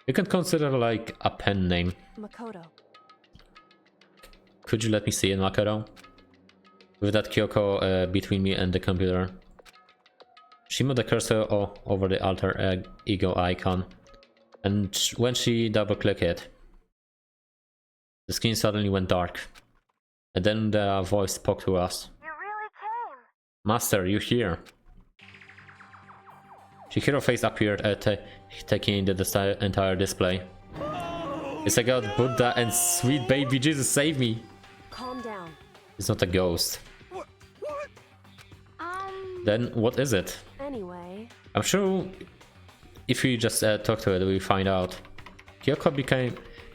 Speaker 1: You can consider like a pen name.
Speaker 5: Makoto.
Speaker 1: Could you let me see it, Makoto? With that Kyoko between me and the computer. She moved the cursor over the alter ego icon, and when she double-clicked it, the screen suddenly went dark. And then the voice spoke to us.
Speaker 6: You really came.
Speaker 1: Master, you here? Chihiro face appeared taking the entire display. It's a god Buddha and sweet baby Jesus, save me!
Speaker 5: Calm down.
Speaker 1: It's not a ghost.
Speaker 4: what?
Speaker 1: Then what is it?
Speaker 5: Anyway,
Speaker 1: I'm sure if we just talk to it, we find out. Kyoko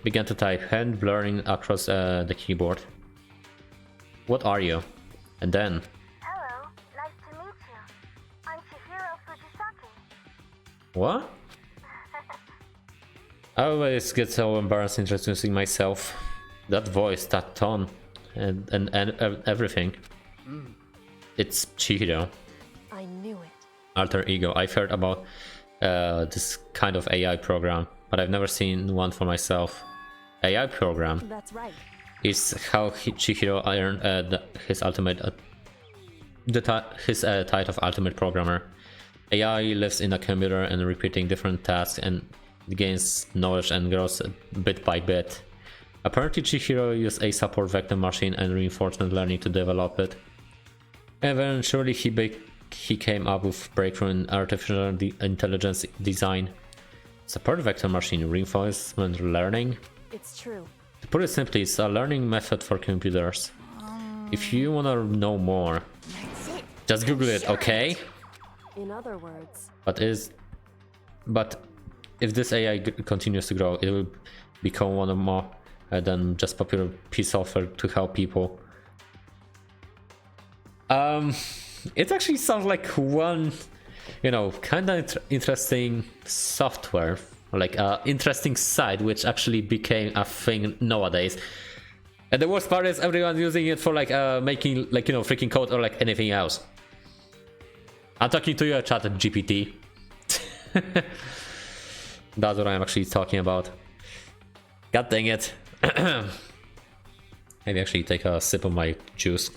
Speaker 1: began to type, hand blurring across the keyboard. What are you? And then,
Speaker 6: Hello, nice to meet you. I'm Chihiro Fujisaki.
Speaker 1: what? I always get so embarrassed introducing myself. That voice, that tone, and everything. It's Chihiro.
Speaker 5: I knew it.
Speaker 1: Alter ego. I've heard about this kind of AI program, but I've never seen one for myself. AI program
Speaker 5: That's right.
Speaker 1: is how Chihiro earned his ultimate his title of ultimate programmer. AI lives in a computer and repeating different tasks and gains knowledge and grows bit by bit. Apparently Chihiro used a support vector machine and reinforcement learning to develop it. Eventually he came up with breakthrough in artificial intelligence design. Support vector machine reinforcement learning?
Speaker 5: It's true.
Speaker 1: To put it simply, it's a learning method for computers. If you wanna know more,
Speaker 3: That's it.
Speaker 1: just Google it, okay?
Speaker 5: In other words,
Speaker 1: But if this AI continues to grow, it will become one of more than just popular piece of software to help people. It actually sounds like one, kind of interesting software, like an interesting site, which actually became a thing nowadays. And the worst part is everyone using it for making freaking code or like anything else. I'm talking to you, chat GPT. That's what I'm actually talking about. God dang it. Maybe actually take a sip of my juice.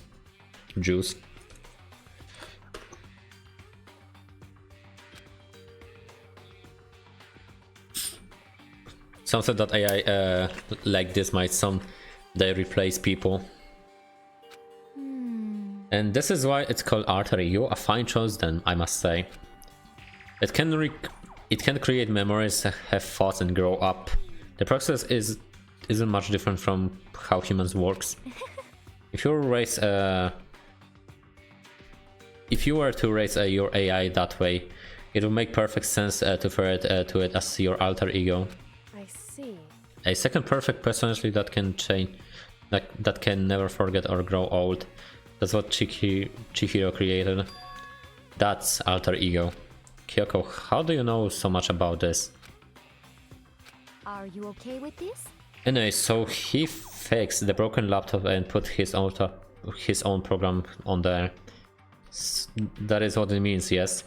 Speaker 1: Something that AI like this might someday replace people. And this is why it's called artery. You're a fine choice then, I must say. It can create memories, have thoughts and grow up. The process isn't much different from how humans works. If you raise if you were to raise your AI that way, it would make perfect sense to refer to it as your alter ego.
Speaker 5: I see.
Speaker 1: A second perfect personality that can change, that can never forget or grow old. That's what Chihiro created. That's alter ego. Kyoko, how do you know so much about this?
Speaker 2: Are you okay with this?
Speaker 1: Anyway, so he fixed the broken laptop and put his own program on there. That is what it means, yes.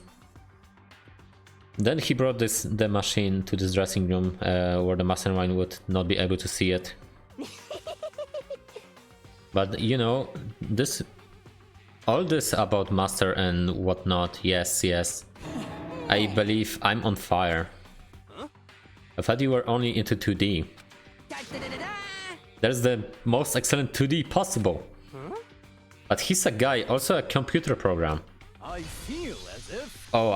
Speaker 1: Then he brought the machine to this dressing room where the mastermind would not be able to see it. But you know, all this about master and whatnot, yes. I believe I'm on fire. I thought you were only into 2D. There's the most excellent 2D possible. But he's a guy, also a computer program.
Speaker 4: I feel as if
Speaker 1: Oh,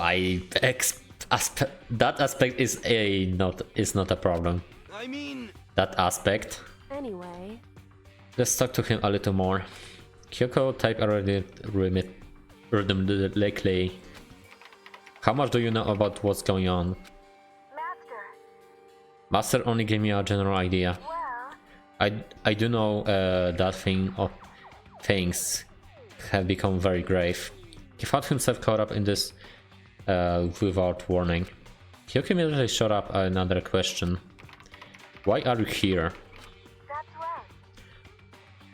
Speaker 1: that aspect is not a problem.
Speaker 4: I mean,
Speaker 1: That aspect.
Speaker 5: Anyway,
Speaker 1: Let's talk to him a little more. Kyoko type already lately. How much do you know about what's going on?
Speaker 6: Master.
Speaker 1: Master only gave me a general idea.
Speaker 6: Well,
Speaker 1: I do know that things have become very grave. He found himself caught up in this without warning. Kyoko immediately shot up another question. Why are you here?
Speaker 6: that's right.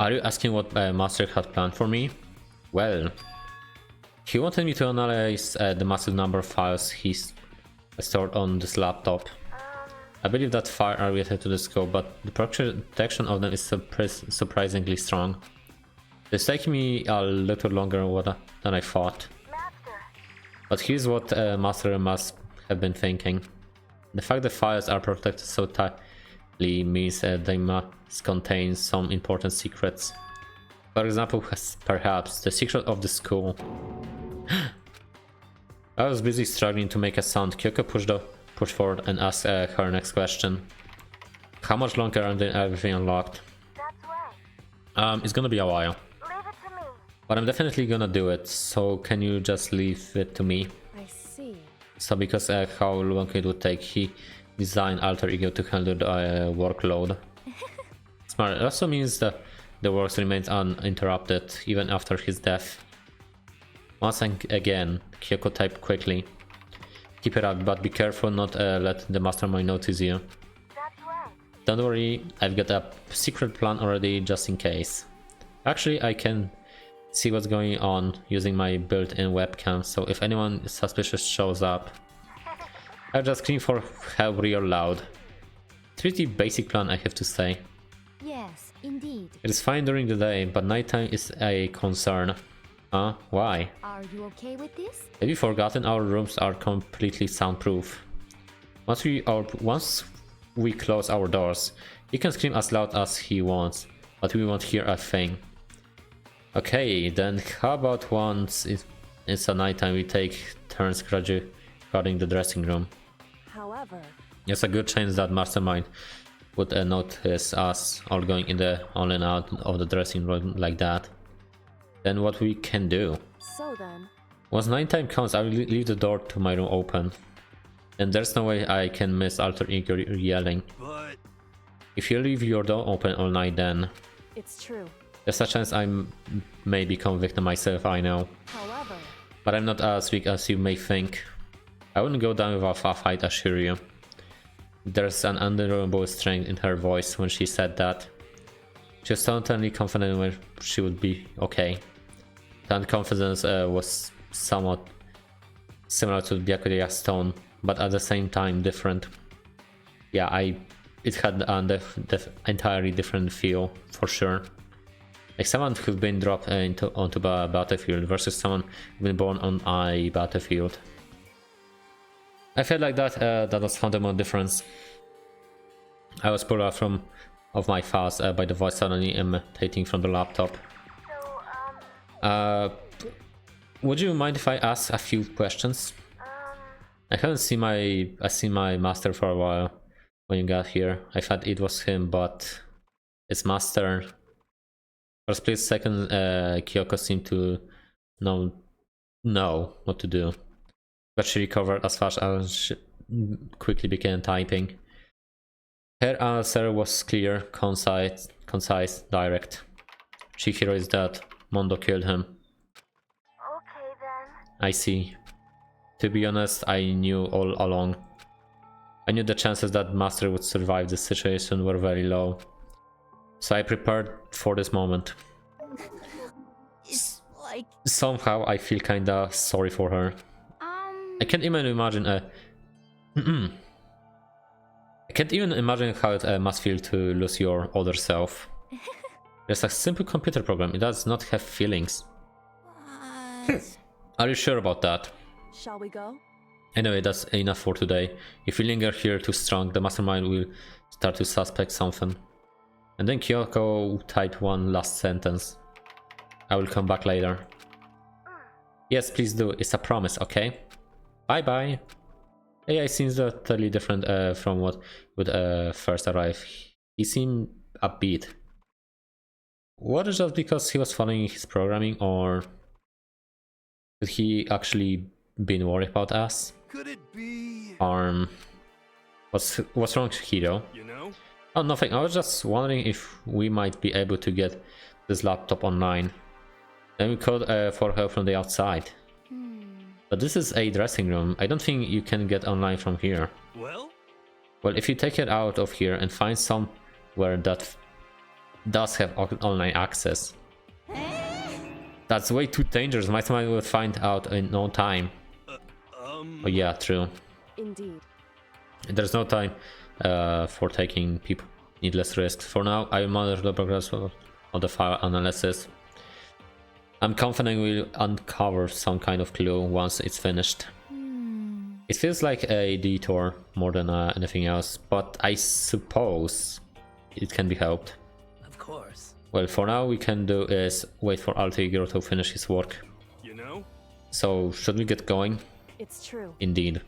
Speaker 1: Are you asking what Master had planned for me? Well, he wanted me to analyze the massive number of files he's stored on this laptop. I believe that file are related to the scope, but the protection of them is surprisingly strong. It's taking me a little longer than I thought.
Speaker 6: Master.
Speaker 1: But here's what Master must have been thinking. The fact that files are protected so tightly means they must contain some important secrets. For example, perhaps the secret of the school. I was busy struggling to make a sound. Kyoko pushed forward and asked her next question. How much longer until everything unlocked?
Speaker 6: That's right.
Speaker 1: It's gonna be a while.
Speaker 6: Leave it to me.
Speaker 1: But I'm definitely gonna do it, so can you just leave it to me?
Speaker 5: I see.
Speaker 1: So because how long it would take, he designed alter ego to handle the workload. Smart. It also means that the works remains uninterrupted even after his death. Once again, Kyoko typed quickly. Keep it up, but be careful not let the mastermind notice you.
Speaker 6: That's right.
Speaker 1: Don't worry, I've got a secret plan already just in case. Actually, I can see what's going on using my built-in webcam, so if anyone suspicious shows up, I'll just scream for help real loud. Pretty basic plan, I have to say.
Speaker 2: Yes, indeed.
Speaker 1: It is fine during the day, but nighttime is a concern. Huh? Why?
Speaker 2: Are you okay with this?
Speaker 1: Have you forgotten our rooms are completely soundproof? Once we close our doors, he can scream as loud as he wants, but we won't hear a thing. Okay, then how about once it's a nighttime we take turns guarding the dressing room?
Speaker 5: However,
Speaker 1: There's a good chance that Mastermind would notice us all going in and out of the dressing room like that. Then what we can do?
Speaker 5: so then,
Speaker 1: Once nighttime comes, I will leave the door to my room open. And there's no way I can miss alter ego yelling.
Speaker 4: but
Speaker 1: If you leave your door open all night, then
Speaker 5: it's true.
Speaker 1: there's a chance I may become victim myself, I know.
Speaker 5: However,
Speaker 1: But I'm not as weak as you may think. I wouldn't go down without a fight, I assure you. There's an undeniable strength in her voice when she said that. She was totally confident when she would be okay. That confidence was somewhat similar to Byakuya's tone, but at the same time different. Yeah, it had an entirely different feel, for sure. Like someone who's been dropped onto a battlefield versus someone who's been born on a battlefield. I felt like that was fundamental difference. I was pulled out of my files by the voice suddenly emanating from the laptop.
Speaker 6: So,
Speaker 1: Would you mind if I ask a few questions? I haven't seen my master for a while. when you got here. I thought it was him, but it's Master. For a split second, Kyoko seemed to know what to do, but she recovered as fast as she quickly began typing. Her answer was clear, concise, direct. Chihiro is dead. Mondo killed him.
Speaker 6: Okay then.
Speaker 1: I see. To be honest, I knew all along. I knew the chances that Master would survive this situation were very low. So I prepared for this moment.
Speaker 3: It's like
Speaker 1: Somehow I feel kinda sorry for her. I can't even imagine I can't even imagine how it must feel to lose your other self. There's a simple computer program, it does not have feelings.
Speaker 3: what?
Speaker 1: Are you sure about that?
Speaker 5: Shall we go?
Speaker 1: Anyway, that's enough for today. If we linger here too strong, the mastermind will start to suspect something. And then Kyoko typed one last sentence. I will come back later. Yes, please do. It's a promise, okay? Bye bye. AI seems totally different from what would first arrive. He seemed upbeat. Was it just because he was following his programming, or could he actually been worried about us?
Speaker 4: Could it be?
Speaker 1: What's wrong, Hiro?
Speaker 4: You know?
Speaker 1: Oh, nothing. I was just wondering if we might be able to get this laptop online. Then we called for help from the outside. But this is a dressing room. I don't think you can get online from here.
Speaker 4: Well?
Speaker 1: Well, if you take it out of here and find somewhere that does have online access. That's way too dangerous. My mind will find out in no time. Oh yeah, true.
Speaker 5: Indeed.
Speaker 1: There's no time for taking people needless risks. For now, I will monitor the progress of the file analysis. I'm confident we'll uncover some kind of clue once it's finished. It feels like a detour more than anything else, but I suppose it can be helped.
Speaker 3: Of course.
Speaker 1: Well, for now, we can do is wait for Altair to finish his work.
Speaker 4: You know?
Speaker 1: So, should we get going?
Speaker 5: It's true.
Speaker 1: Indeed.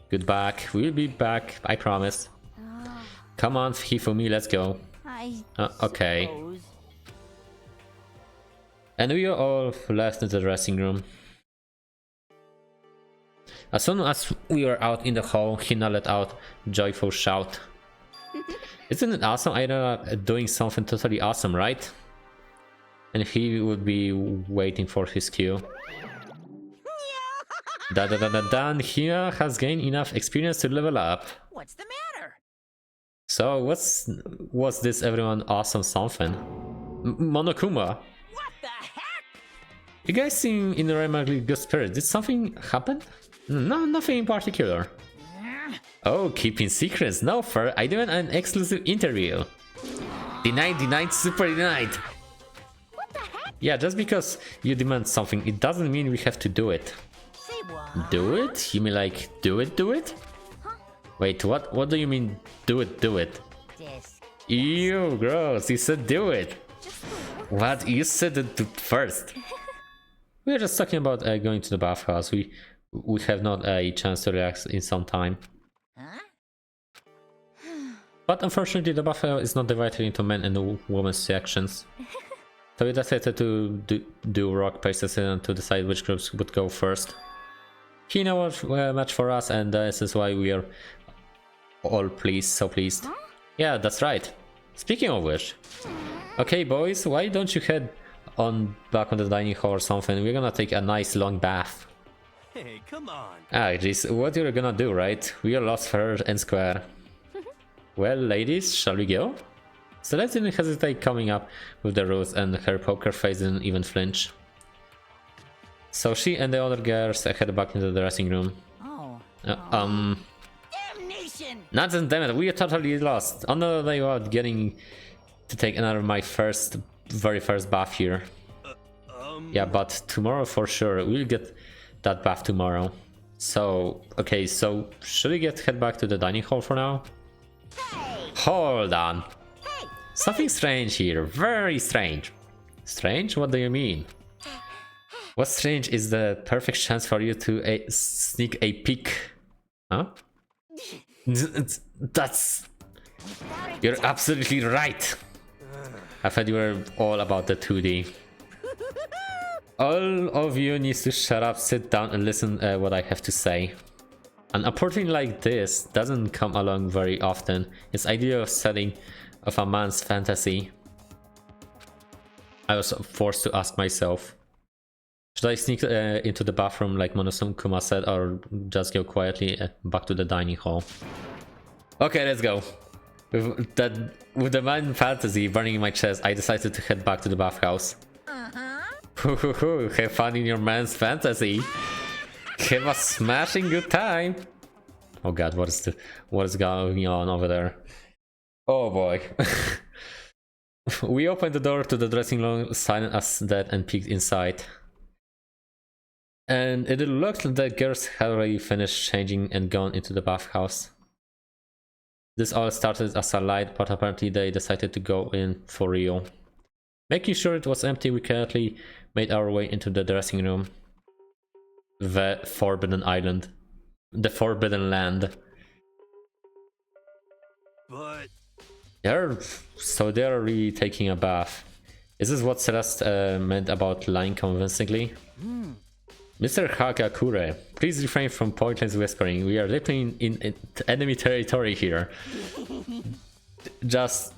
Speaker 1: Good back. We'll be back, I promise. Come on, Hifumi, let's go.
Speaker 3: I
Speaker 1: Okay.
Speaker 3: suppose.
Speaker 1: And we are all left in the dressing room. As soon as we were out in the hall, Hina let out a joyful shout. Isn't it awesome? I'm doing something totally awesome, right? And he would be waiting for his cue. Done. Hina has gained enough experience to level up.
Speaker 3: What's the matter?
Speaker 1: So what's this everyone awesome something? Monokuma.
Speaker 3: What the heck?
Speaker 1: You guys seem in a remarkably good spirit. Did something happen? No, nothing in particular. Oh, keeping secrets. No, fur. I demand an exclusive interview. Denied, super denied.
Speaker 2: What the heck?
Speaker 1: Yeah, just because you demand something, it doesn't mean we have to do it.
Speaker 3: Say what?
Speaker 1: Do it? You mean like do it? Wait, what do you mean do it?
Speaker 3: This.
Speaker 1: Ew, gross. You said do it. What? You said it first. We are just talking about going to the bathhouse. We have not a chance to relax in some time.
Speaker 3: Huh?
Speaker 1: But unfortunately, the bathhouse is not divided into men and women's sections. So we decided to do rock, paper, scissors to decide which groups would go first. Hina was a match for us, and this is why we are all so pleased. Yeah, that's right. Speaking of which, okay, boys, why don't you head on back on the dining hall or something? We're gonna take a nice long bath.
Speaker 4: Hey, come on.
Speaker 1: Ah, jeez, what you're gonna do, right? We are lost fair and square. Well, ladies, shall we go? Celeste didn't hesitate coming up with the rules, and her poker face didn't even flinch. So she and the other girls head back into the dressing room.
Speaker 3: Oh. Damnation!
Speaker 1: Nonsense, damn it, we are totally lost. On the day out, getting to take my very first bath here. Yeah, but tomorrow for sure, we'll get that bath tomorrow. So, okay, so should we head back to the dining hall for now?
Speaker 3: Hey!
Speaker 1: Hold on.
Speaker 3: Hey!
Speaker 1: Something strange here, very strange. Strange? What do you mean? What strange is the perfect chance for you to sneak a peek? Huh? That's...
Speaker 3: Without a
Speaker 1: You're
Speaker 3: doubt.
Speaker 1: absolutely right. I thought you were all about the 2D. All of you needs to shut up, sit down and listen what I have to say. An opportunity like this doesn't come along very often. It's ideal setting of a man's fantasy. I was forced to ask myself, should I sneak into the bathroom like Monosum-kuma said, or just go quietly back to the dining hall? Okay, let's go. With the man fantasy burning in my chest, I decided to head back to the bathhouse. Have fun in your man's fantasy. Have a smashing good time. Oh god, what is going on over there? Oh boy. We opened the door to the dressing room, silent as death, and peeked inside. And it looked like the girls had already finished changing and gone into the bathhouse. This all started as a light, but apparently they decided to go in for real. Making sure it was empty, we quietly made our way into the dressing room. The Forbidden Island. The Forbidden Land.
Speaker 4: But
Speaker 1: They're really taking a bath. Is this what Celeste meant about lying convincingly? Mr. Hagakure, please refrain from pointless whispering. We are living in enemy territory here. Just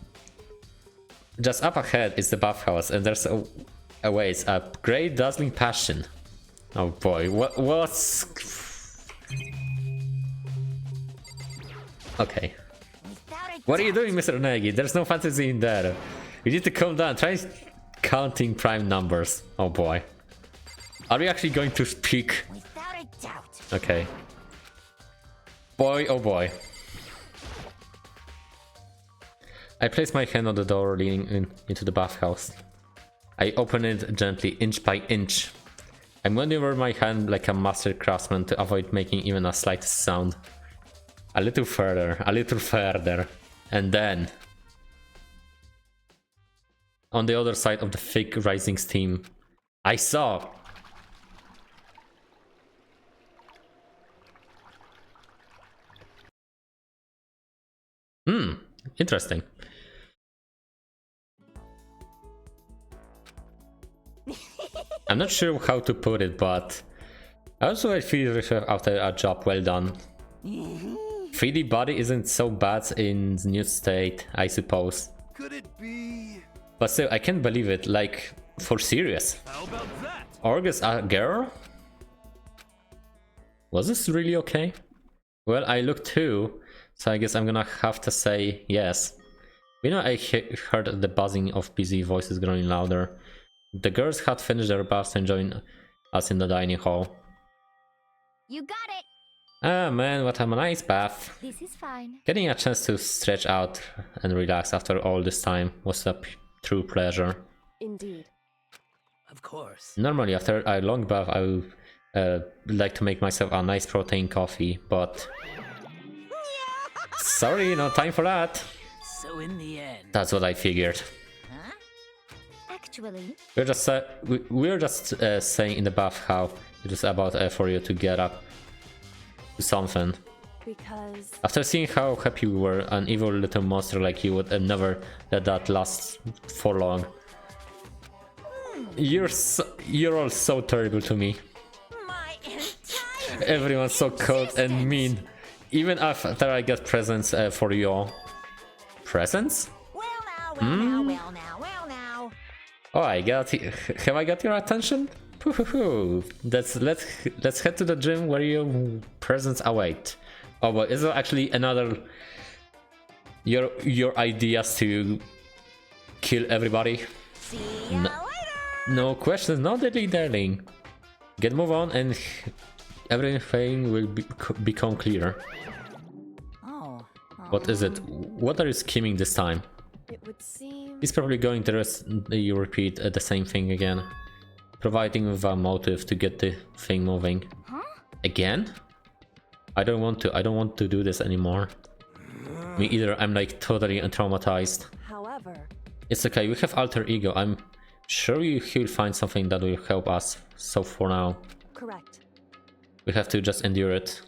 Speaker 1: up ahead is the bathhouse, and there's awaits a great dazzling passion. Oh boy, what's... Okay.
Speaker 3: Without a
Speaker 1: What are you
Speaker 3: doubt.
Speaker 1: doing, Mr. Negi? There's no fantasy in there. You need to calm down. Try counting prime numbers. Oh boy. Are we actually going to speak?
Speaker 3: Without a doubt.
Speaker 1: Okay. Boy, oh boy. I place my hand on the door leading into the bathhouse. I open it gently, inch by inch. I maneuver my hand like a master craftsman to avoid making even a slightest sound. A little further, and then... On the other side of the thick rising steam, I saw... Interesting. I'm not sure how to put it, but I also feel refreshed after a job well done. 3D body isn't so bad in new state, I suppose.
Speaker 4: could it be?
Speaker 1: But still, I can't believe it, like, for serious.
Speaker 4: How about that?
Speaker 1: Orgus a girl? Was this really okay? Well, I looked too, so I guess I'm gonna have to say yes. You know, I heard the buzzing of busy voices growing louder. The girls had finished their baths and joined us in the dining hall.
Speaker 2: You got it!
Speaker 1: Ah man, what a nice bath.
Speaker 2: This is fine.
Speaker 1: Getting a chance to stretch out and relax after all this time was a true pleasure.
Speaker 5: Indeed.
Speaker 4: Of course.
Speaker 1: Normally after a long bath I would like to make myself a nice protein coffee, but... Sorry, no time for that.
Speaker 4: So in the end,
Speaker 1: That's what I figured.
Speaker 3: Huh?
Speaker 2: Actually,
Speaker 1: We're just saying in the bath how it is about for you to get up to something.
Speaker 5: Because
Speaker 1: After seeing how happy we were, an evil little monster like you would never let that last for long. You're all so terrible to me.
Speaker 3: My entire
Speaker 1: Everyone's so cold and mean. Even after I get presents for you all. Presents?
Speaker 3: Well now.
Speaker 1: Oh, have I got your attention? Let's head to the gym where your presents await. Oh, but is there actually another your ideas to kill everybody?
Speaker 3: See ya later.
Speaker 1: No questions, no dilly darling. Move on and everything will become clear.
Speaker 3: Oh.
Speaker 1: What is it? What are you scheming this time?
Speaker 5: it would seem...
Speaker 1: He's probably going to you repeat the same thing again, providing with a motive to get the thing moving.
Speaker 2: huh?
Speaker 1: Again? I don't want to do this anymore. Me either. I'm like totally traumatized.
Speaker 5: However,
Speaker 1: It's okay, we have alter ego. I'm sure he'll find something that will help us. So for now,
Speaker 5: correct.
Speaker 1: we have to just endure it,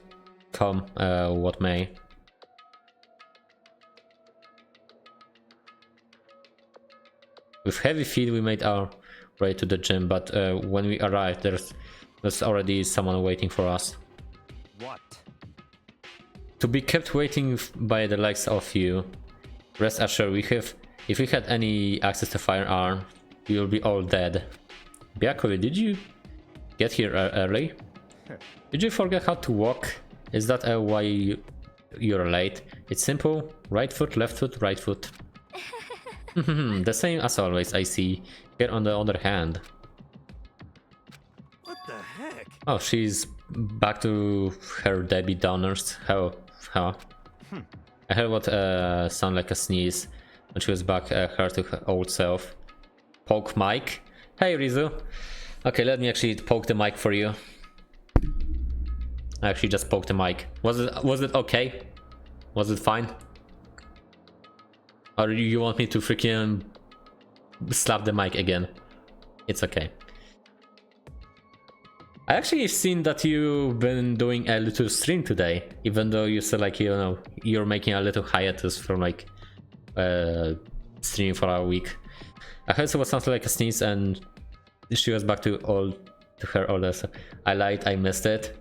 Speaker 1: come what may. With heavy feet, we made our way to the gym, but when we arrived, there's already someone waiting for us.
Speaker 4: What?
Speaker 1: To be kept waiting by the likes of you, rest assured, if we had any access to firearm, we will be all dead. Byakuya, did you get here early? Did you forget how to walk? Is that why you're late? It's simple. Right foot, left foot, right foot. The same as always, I see. Here on the other hand.
Speaker 4: What the heck?
Speaker 1: Oh, she's back to her Debbie Downers. How? I heard what sounded like a sneeze when she was back her to her old self. Poke mic. Hey Rizu. Okay, let me actually poke the mic for you. I actually just poked the mic. Was it okay? Was it fine? Or you want me to freaking slap the mic again? It's okay. I actually seen that you've been doing a little stream today, even though you said like, you know, you're making a little hiatus from like streaming for a week. I heard what sounded like a sneeze and she was back to her older self. I lied, I missed it.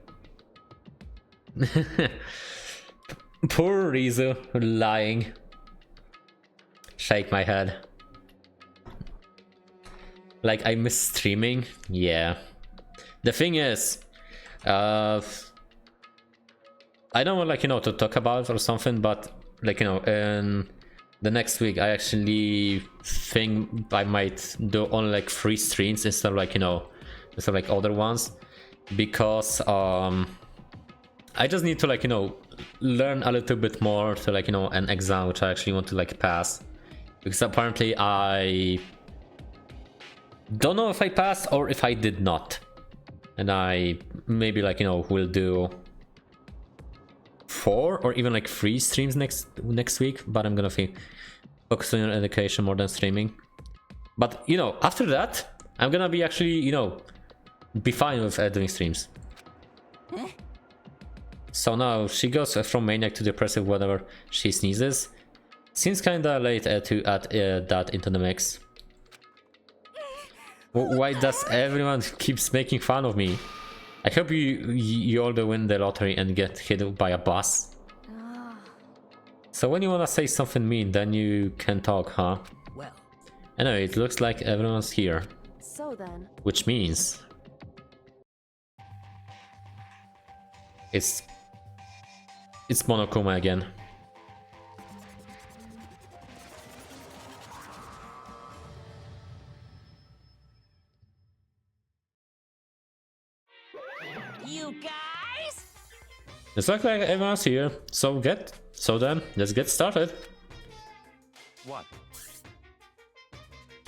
Speaker 1: Poor Rizu, lying. Shake my head. Like I miss streaming? Yeah. The thing is, I don't want like, you know, to talk about or something, but like, you know, in the next week I actually think I might do only like 3 streams instead of like, you know, instead of like other ones, because I just need to like, you know, learn a little bit more to like, you know, an exam which I actually want to like pass, because apparently I don't know if I passed or if I did not. And I maybe like, you know, will do 4 or even like 3 streams next week, but I'm gonna focus on education more than streaming. But you know, after that I'm gonna be actually, you know, be fine with doing streams. So now she goes from maniac to depressive whenever she sneezes. Seems kinda late to add that into the mix. Why does everyone keeps making fun of me? I hope you all win the lottery and get hit by a bus. So when you wanna say something mean, then you can talk, huh?
Speaker 4: Well,
Speaker 1: Anyway, it looks like everyone's here,
Speaker 5: So then,
Speaker 1: which means it's Monokuma again.
Speaker 3: You guys?
Speaker 1: It's like everyone's here, so then let's get started.
Speaker 4: what?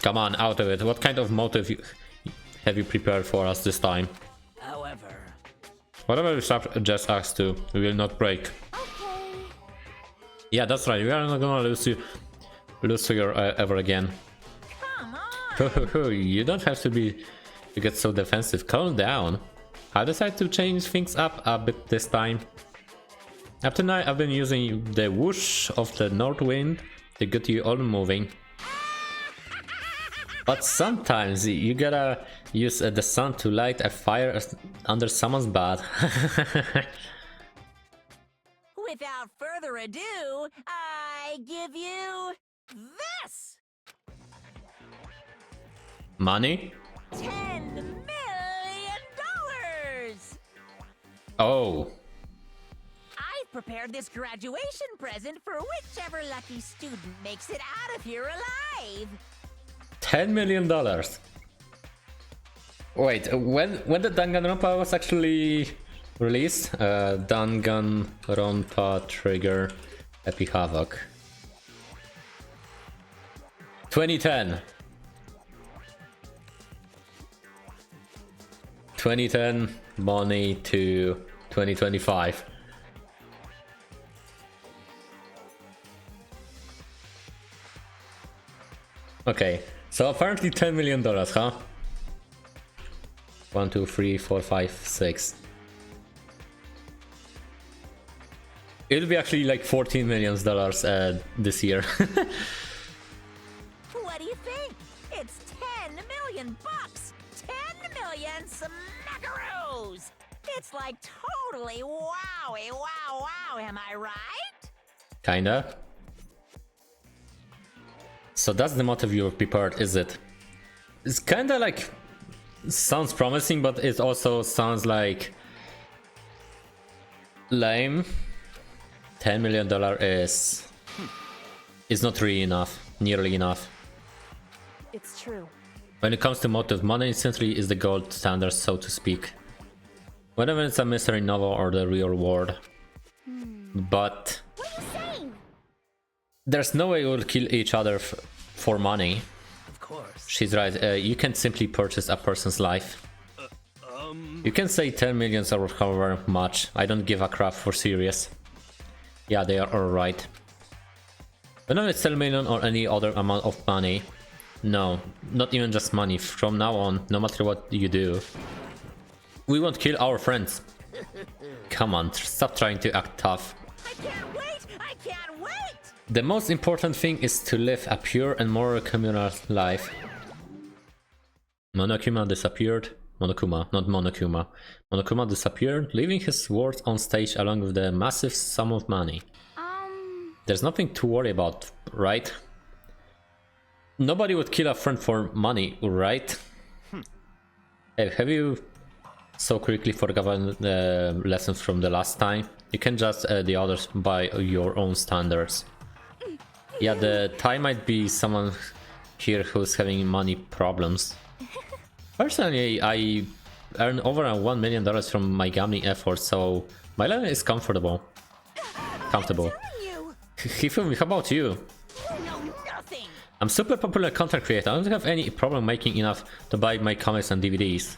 Speaker 1: Come on, out of it. What kind of motive have you prepared for us this time?
Speaker 4: However,
Speaker 1: Whatever you just asked to, we will not break.
Speaker 2: Okay.
Speaker 1: Yeah, that's right. We are not gonna lose to you ever again.
Speaker 3: Come on!
Speaker 1: You don't have to get so defensive. Calm down. I decided to change things up a bit this time. Up to now, I've been using the whoosh of the north wind to get you all moving. But sometimes you gotta use the sun to light a fire under someone's butt.
Speaker 3: Without further ado, I give you this!
Speaker 1: Money?
Speaker 3: $10 million!
Speaker 1: Oh.
Speaker 3: I've prepared this graduation present for whichever lucky student makes it out of here alive.
Speaker 1: $10 million. Wait, when the Danganronpa was actually released? Danganronpa Trigger Epic Havoc. 2010. 2010 money to 2025. Okay, so apparently $10 million, huh? 1, 2, 3, 4, 5, 6. It'll be actually like $14 million this year.
Speaker 3: What do you think? million smackaroos! It's like totally wowie wow wow, am I right?
Speaker 1: Kinda. So that's the motive you're prepared, is it? It's kinda like... sounds promising, but it also sounds like... lame. $10 million is not really enough. Nearly enough.
Speaker 5: It's true.
Speaker 1: When it comes to motive, money essentially is the gold standard, so to speak. Whether it's a mystery novel or the real world. But...
Speaker 2: What are you saying?
Speaker 1: there's no way we'll kill each other for money.
Speaker 4: Of course.
Speaker 1: She's right, you can't simply purchase a person's life. You can say 10 million or however much, I don't give a crap, for serious. Yeah, they are alright. Whether it's 10 million or any other amount of money, no, not even just money, from now on, no matter what you do, we won't kill our friends. Come on, stop trying to act tough.
Speaker 3: I can't wait! I can't wait!
Speaker 1: The most important thing is to live a pure and moral communal life. Monokuma disappeared. Monokuma, not Monokuma. Monokuma disappeared, leaving his words on stage along with the massive sum of money. There's nothing to worry about, right? Nobody would kill a friend for money, right? Hey, have you so quickly forgotten the lessons from the last time? You can judge the others by your own standards. Yeah, the time might be someone here who's having money problems. Personally, I earn over $1 million from my gambling efforts, so my life is comfortable. Comfortable.
Speaker 3: You
Speaker 1: Hifumi, how about you?
Speaker 3: know nothing!
Speaker 1: I'm super popular content creator. I don't have any problem making enough to buy my comics and DVDs.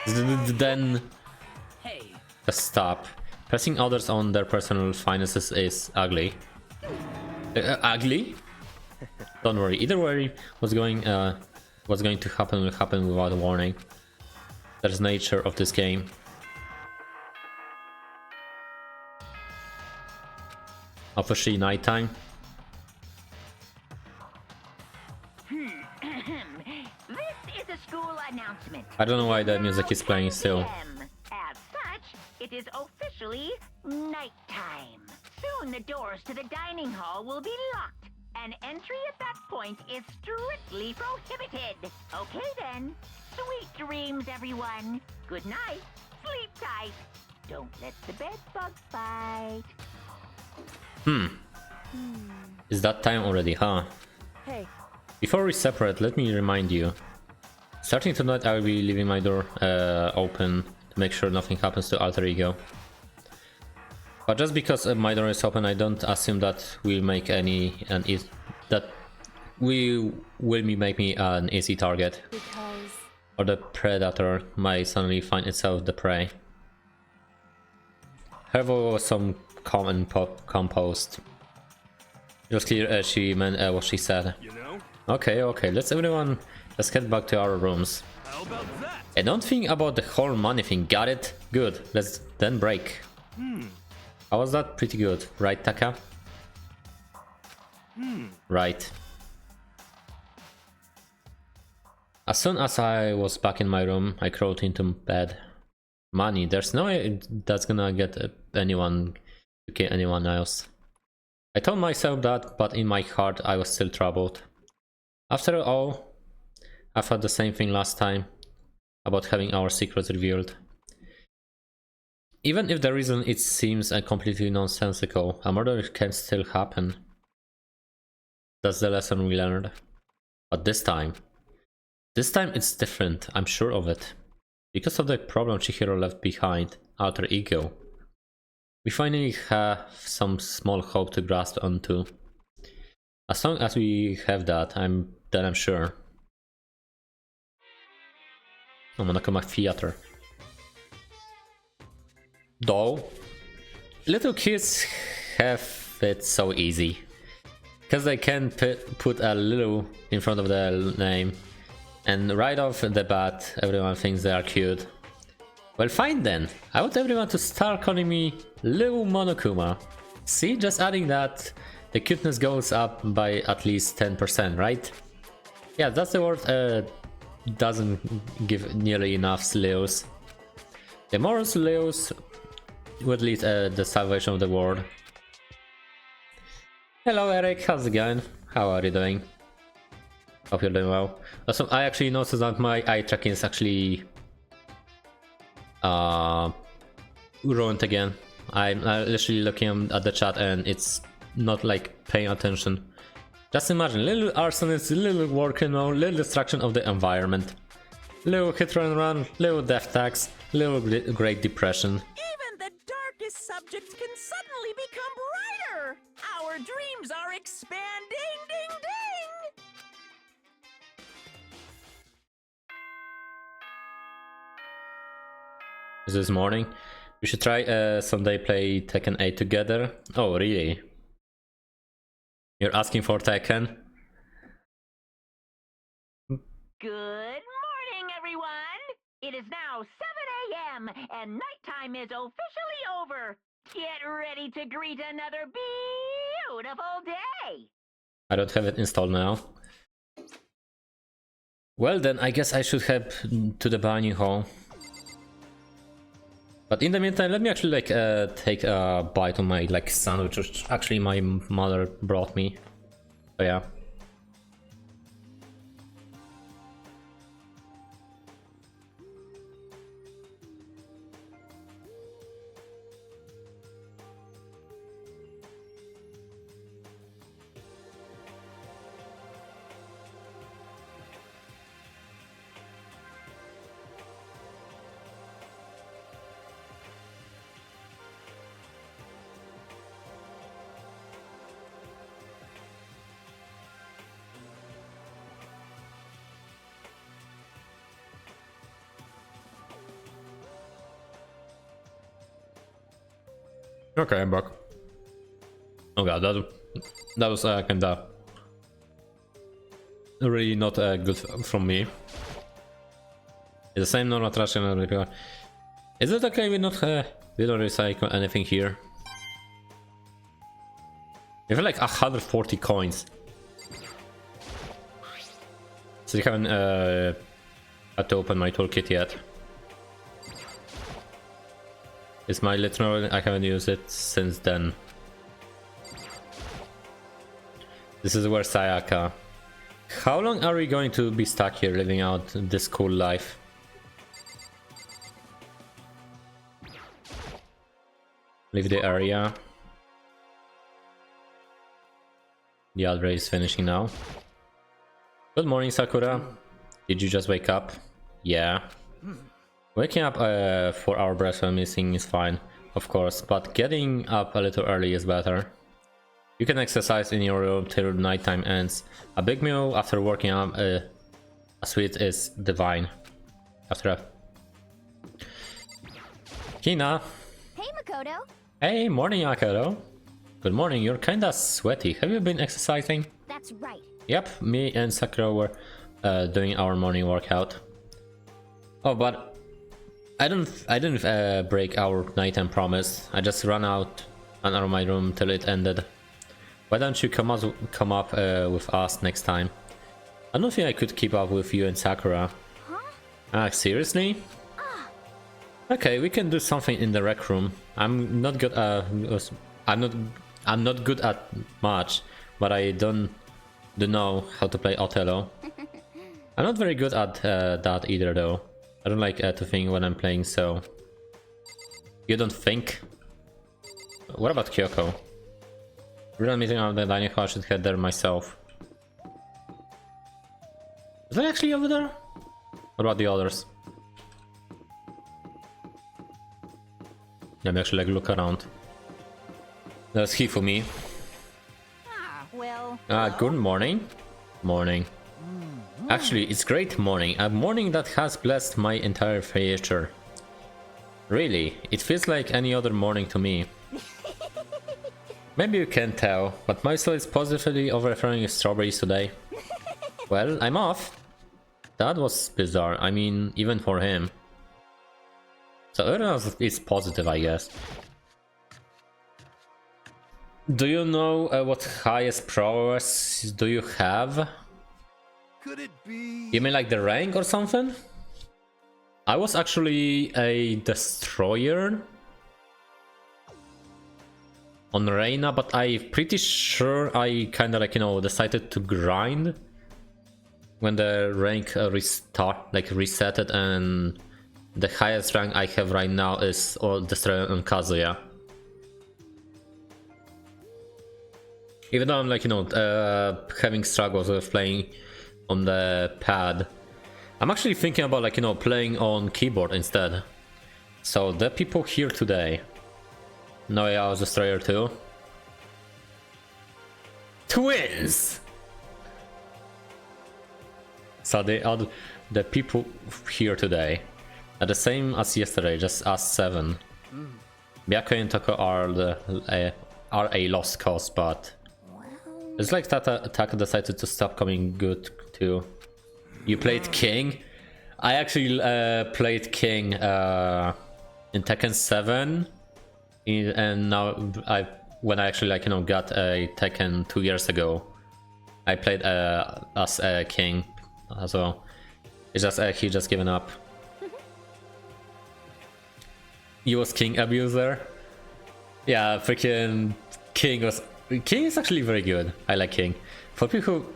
Speaker 1: Then
Speaker 4: Hey,
Speaker 1: just stop. Pressing others on their personal finances is ugly. Ugly? Don't worry. Either way, what's going to happen will happen without warning. That's the nature of this game. Officially nighttime.
Speaker 3: This is a school announcement.
Speaker 1: I don't know why the music is playing still.
Speaker 3: As such, it is officially nighttime. Soon the doors to the dining hall will be locked, and entry at that point is strictly prohibited. Okay then. Sweet dreams, everyone. Good night. Sleep tight. Don't let the bed bugs bite.
Speaker 1: Is that time already, huh?
Speaker 5: Hey,
Speaker 1: Before we separate, let me remind you. Starting tonight, I will be leaving my door open to make sure nothing happens to Alter Ego. But just because my door is open, I don't assume that will make that will make me an easy target,
Speaker 5: because
Speaker 1: or the predator might suddenly find itself the prey. Her voice was some calm and composed. It was clear she meant what she said.
Speaker 4: you know?
Speaker 1: Okay, let's get back to our rooms.
Speaker 4: How about that?
Speaker 1: And don't think about the whole money thing, got it? Good, let's then break. How was that? Pretty good, right, Taka? Right. As soon as I was back in my room, I crawled into bed. Money, there's no way that's gonna get anyone to kill anyone else. I told myself that, but in my heart I was still troubled. After all, I thought the same thing last time, about having our secrets revealed. Even if the reason it seems completely nonsensical, a murder can still happen. That's the lesson we learned. But this time it's different, I'm sure of it. Because of the problem Chihiro left behind, Alter Ego. We finally have some small hope to grasp onto. As long as we have that, I'm sure. Oh, Monokuma Theater. Though, little kids have it so easy. Because they can put a little in front of their name. And right off the bat, everyone thinks they are cute. Well, fine then. I want everyone to start calling me Little Monokuma. See, just adding that, the cuteness goes up by at least 10%, right? Yeah, that's the word doesn't give nearly enough slews. The more slews would lead the salvation of the world. Hello Eric, how's it going? How are you doing? Hope you're doing well. Also, I actually noticed that my eye tracking is actually ruined again. I'm literally looking at the chat and it's not like paying attention. Just imagine, little arsonist, little war criminal, little destruction of the environment. Little hit run, little death tax, little Great Depression.
Speaker 4: Even the darkest subjects can suddenly become brighter. Our dreams are expanding. Ding ding.
Speaker 1: Is this morning? We should try someday play Tekken 8 together. Oh, really? You're asking for Tekken?
Speaker 3: Good morning, everyone! It is now 7 a.m. and nighttime is officially over. Get ready to greet another beautiful day!
Speaker 1: I don't have it installed now. Well then, I guess I should head to the dining hall. But in the meantime, let me actually like take a bite of my like sandwich, which actually my mother brought me. So yeah. Okay, I'm back. Oh god, that was kinda really not good from me. It's the same normal trash and repair. Is it okay we don't recycle anything here? We have like 140 coins. So you haven't had to open my toolkit yet. It's my literal, I haven't used it since then. This is where Sayaka. How long are we going to be stuck here living out this cool life? Leave the area. The other is finishing now. Good morning, Sakura. Did you just wake up? Yeah. Waking up 4 hour breakfast missing is fine, of course, but getting up a little early is better. You can exercise in your room till nighttime ends. A big meal after working up a sweet is divine. After a... Hina!
Speaker 2: Hey, Makoto.
Speaker 1: Hey, morning, Makoto. Good morning, you're kinda sweaty. Have you been exercising?
Speaker 2: That's right.
Speaker 1: Yep, me and Sakura were doing our morning workout. Oh, but I didn't break our nighttime promise. I just ran out of my room till it ended. Why don't you come up with us next time? I don't think I could keep up with you and Sakura.
Speaker 2: Huh?
Speaker 1: Seriously? Okay, we can do something in the rec room. I'm not good. I'm not good at much, but I don't know how to play Othello. I'm not very good at that either, though. I don't like to think when I'm playing, so... You don't think? What about Kyoko? Real meeting on the dining hall, I should head there myself. Is that actually over there? What about the others? Let me actually like look around. That's he for me.
Speaker 2: Well.
Speaker 1: Good morning. Morning. Actually, it's great morning. A morning that has blessed my entire future. Really, it feels like any other morning to me. Maybe you can't tell, but my soul is positively overthrowing strawberries today. Well, I'm off. That was bizarre. I mean, even for him. So everyone else is positive, I guess. Do you know what highest prowess do you have?
Speaker 7: Could it be?
Speaker 1: You mean like the rank or something? I was actually a destroyer on Reina, but I'm pretty sure I kinda like, you know, decided to grind when the rank resetted, and the highest rank I have right now is Destroyer on Kazuya. Even though I'm like, you know, having struggles with playing on the pad, I'm actually thinking about like, you know, playing on keyboard instead. So the people here today. No, yeah, I was Destroyer too. Twins! So the people here today are the same as yesterday, just us 7. Byakuya and Tako are a lost cause, but it's like Taka decided to stop coming good too. You played King? I actually played King in Tekken 7, and now when I actually like, you know, got a Tekken 2 years ago, I played as King. So it's just he just given up. He was King abuser. Yeah, freaking King is actually very good. I like King. For people who,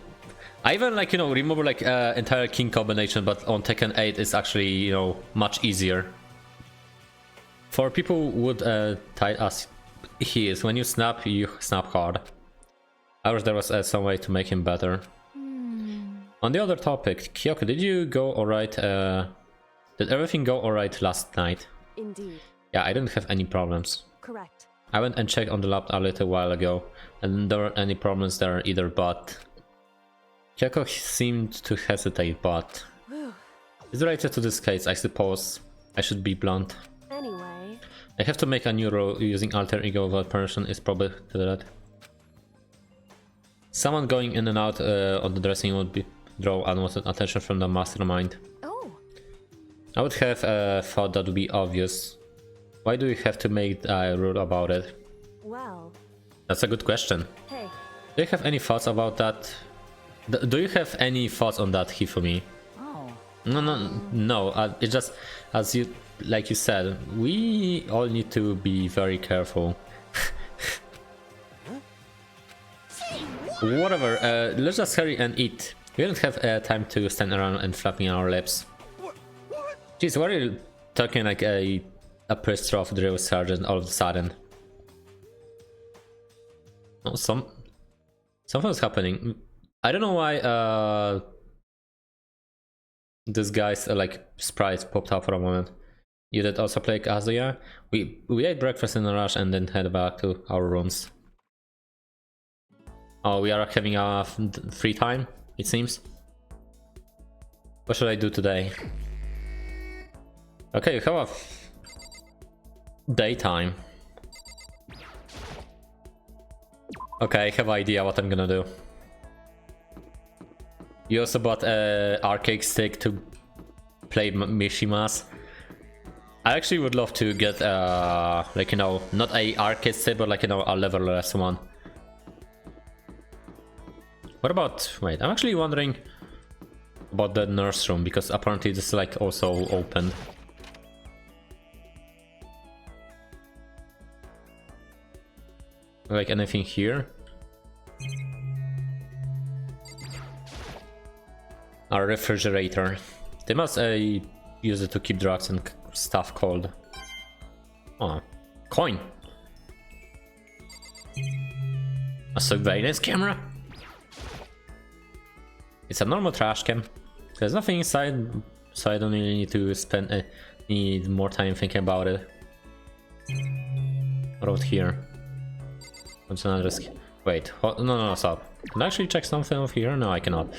Speaker 1: I even like, you know, remember like entire King combination, but on Tekken 8 it's actually, you know, much easier. For people who would tight as he is, when you snap hard. I wish there was some way to make him better. On the other topic, Kyoko, did you go alright? Did everything go alright last night?
Speaker 5: Indeed.
Speaker 1: Yeah, I didn't have any problems.
Speaker 5: Correct.
Speaker 1: I went and checked on the lab a little while ago, and there weren't any problems there either, but Kyoko seemed to hesitate, but it's related to this case, I suppose. I should be blunt.
Speaker 5: Anyway.
Speaker 1: I have to make a new role. Using alter ego without permission is probably to that. Someone going in and out on the dressing would draw unwanted attention from the mastermind.
Speaker 2: Oh.
Speaker 1: I would have thought that would be obvious. Why do you have to make a rule about it?
Speaker 5: Well.
Speaker 1: That's a good question.
Speaker 5: Hey.
Speaker 1: Do you have any thoughts about that? Do you have any thoughts on that, Hifumi?
Speaker 5: Oh.
Speaker 1: No. It's just, as you, like you said, we all need to be very careful. Whatever, let's just hurry and eat. We don't have time to stand around and flapping our lips. Jeez, why are you talking like a pissed off drill sergeant all of a sudden? Oh, something's happening. I don't know why this guy's like sprite popped up for a moment. You did also play Kazuya? We ate breakfast in a rush and then head back to our rooms. Oh, we are having a free time, it seems. What should I do today? Okay, you have a daytime. Okay, I have an idea what I'm gonna do. You also bought a arcade stick to play Mishimas. I actually would love to get like, you know, not a arcade stick, but like, you know, a level-less one. What about, wait, I'm actually wondering about the nurse room, because apparently this is like also open. Like anything here? A refrigerator. They must use it to keep drugs and stuff cold. Oh, coin. A surveillance camera? It's a normal trash can. There's nothing inside, so I don't really need to spend need more time thinking about it. What about here? What's another risk? Wait, no, stop. Can I actually check something over here? No, I cannot.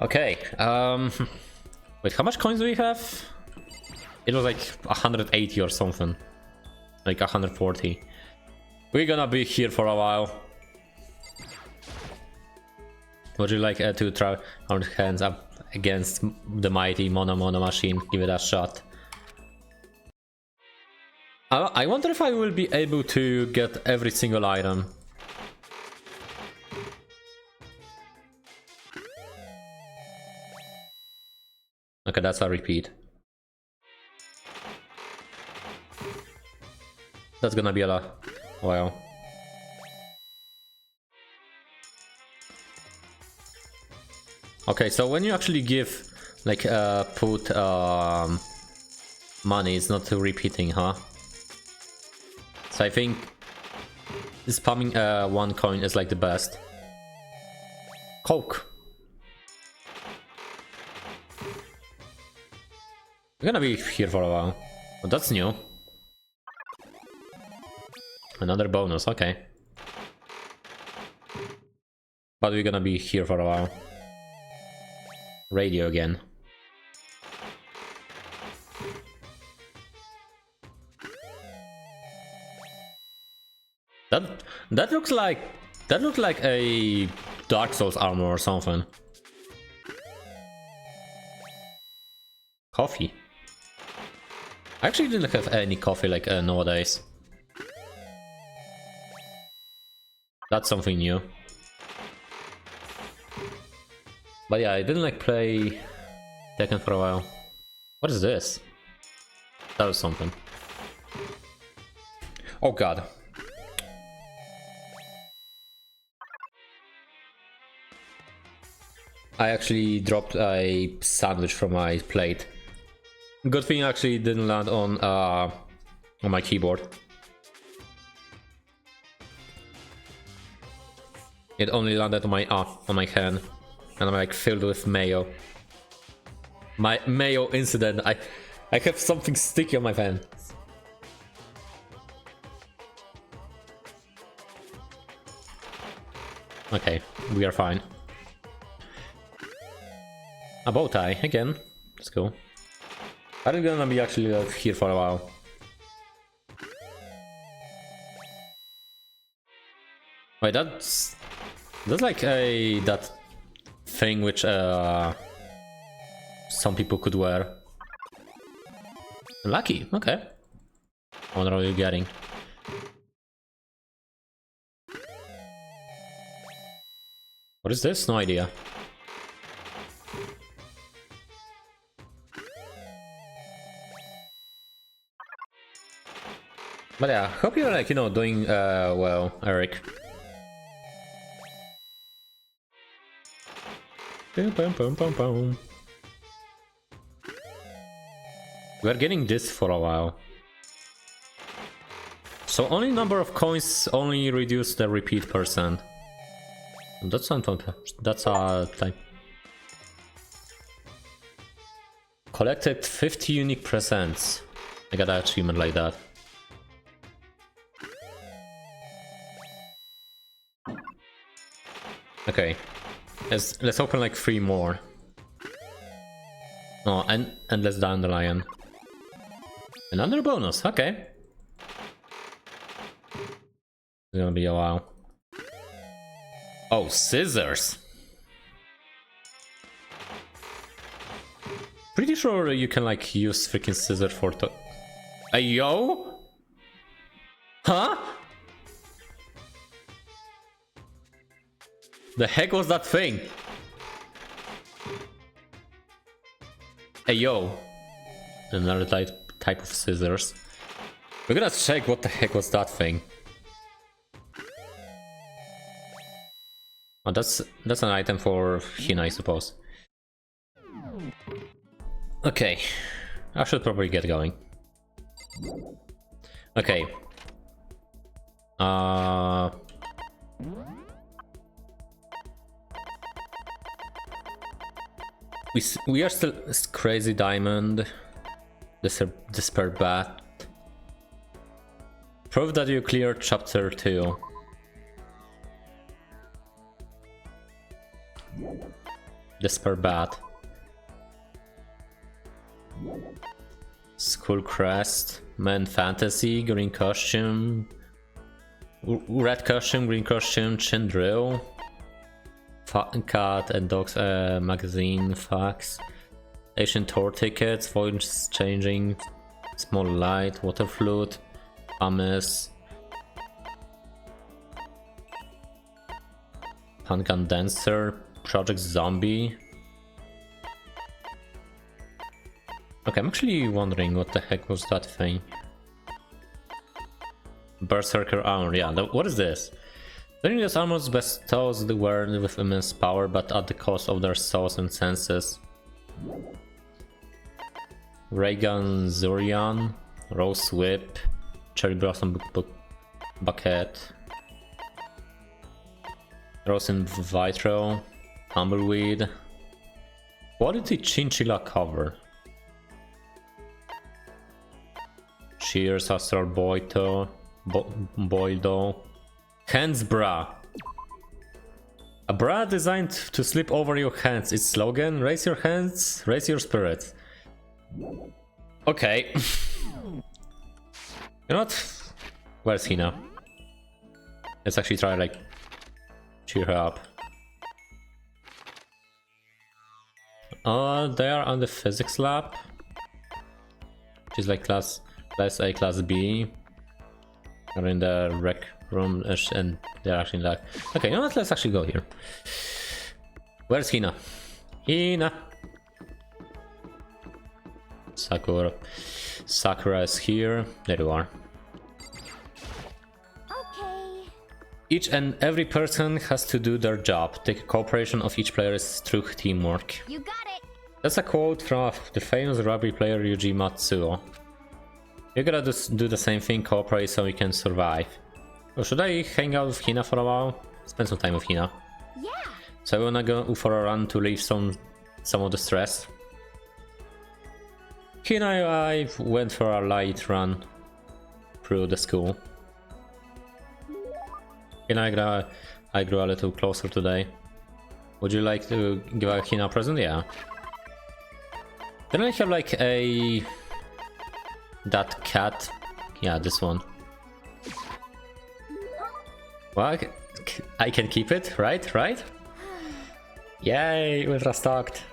Speaker 1: Okay, wait, how much coins do we have? It was like 180 or something. Like 140. We're gonna be here for a while. Would you like to try our hands up against the mighty Mono machine? Give it a shot. I wonder if I will be able to get every single item. Okay, that's a repeat. That's gonna be a lot. Wow. Okay, so when you actually give, like, put money, it's not repeating, huh? So I think spamming one coin is like the best. Coke. We're gonna be here for a while. Oh, that's new. Another bonus, okay. But we're gonna be here for a while. Radio again. That looks like a Dark Souls armor or something. Coffee. I actually didn't have any coffee like nowadays. That's something new. But yeah, I didn't like play Tekken for a while. What is this? That was something. Oh god. I actually dropped a sandwich from my plate. Good thing I actually didn't land on my keyboard. It only landed on my hand, and I'm like filled with mayo. My mayo incident. I have something sticky on my hand. Okay, we are fine. A bow tie again. Let's go. I'm gonna be actually here for a while. Wait, that's like that thing which some people could wear. Lucky, okay. I wonder what you're getting. What is this? No idea. But yeah, hope you're like, you know, doing well, Eric. Boom, boom, boom, boom, boom. We're getting this for a while. So only number of coins only reduce the repeat percent. That's something. That's a type. Collected 50 unique presents. I got an achievement like that. Okay, let's open like 3 more. Oh, and let's dandelion. Another bonus, okay. It's gonna be a while. Oh, scissors. Pretty sure you can like use freaking scissors for Hey yo? Huh? The heck was that thing? Hey yo. Another type of scissors. We're gonna check what the heck was that thing. Oh, that's an item for Hina, I suppose. Okay, I should probably get going. Okay. We are still Crazy Diamond. Despair Bat. Prove that you cleared chapter 2. Despair Bat. Skull Crest. Man Fantasy. Green costume. Red costume. Green costume. Chin Drill. Cat and Dogs magazine. Fax. Asian tour tickets. Voice changing. Small light. Water flute. Pumice. Handgun Dancer. Project Zombie. Okay, I'm actually wondering what the heck was that thing. Berserker armor, yeah, what is this? Learning this armor bestows the wearer with immense power, but at the cost of their souls and senses. Raygun Zurian, Rose Whip, Cherry Blossom Bucket, Rose in Vitro, Tumbleweed. Quality Chinchilla cover. Cheers, Astral Boito, Boildo. Hands bra. A bra designed to slip over your hands. Its slogan: raise your hands, raise your spirits. Okay. You know what? Where's Hina? Let's actually try like cheer her up. They are on the physics lab. Which is like class A, class B. Are in the rec room and they're actually like, okay, you know what, let's actually go here. Where's Hina? Hina! Sakura is here. There you are.
Speaker 2: Okay.
Speaker 1: Each and every person has to do their job. The cooperation of each player is through teamwork.
Speaker 2: You got it.
Speaker 1: That's a quote from the famous rugby player Yuji Matsuo. You gotta do the same thing, cooperate so you can survive. Oh, should I hang out with Hina for a while? Spend some time with Hina.
Speaker 2: Yeah.
Speaker 1: So I wanna go for a run to relieve some of the stress. Hina and I went for a light run through the school. Hina, I grew a little closer today. Would you like to give a Hina a present? Yeah. Then I have like that cat. Yeah, this one. Well, I can keep it, right? Right? Yay, ultra stocked.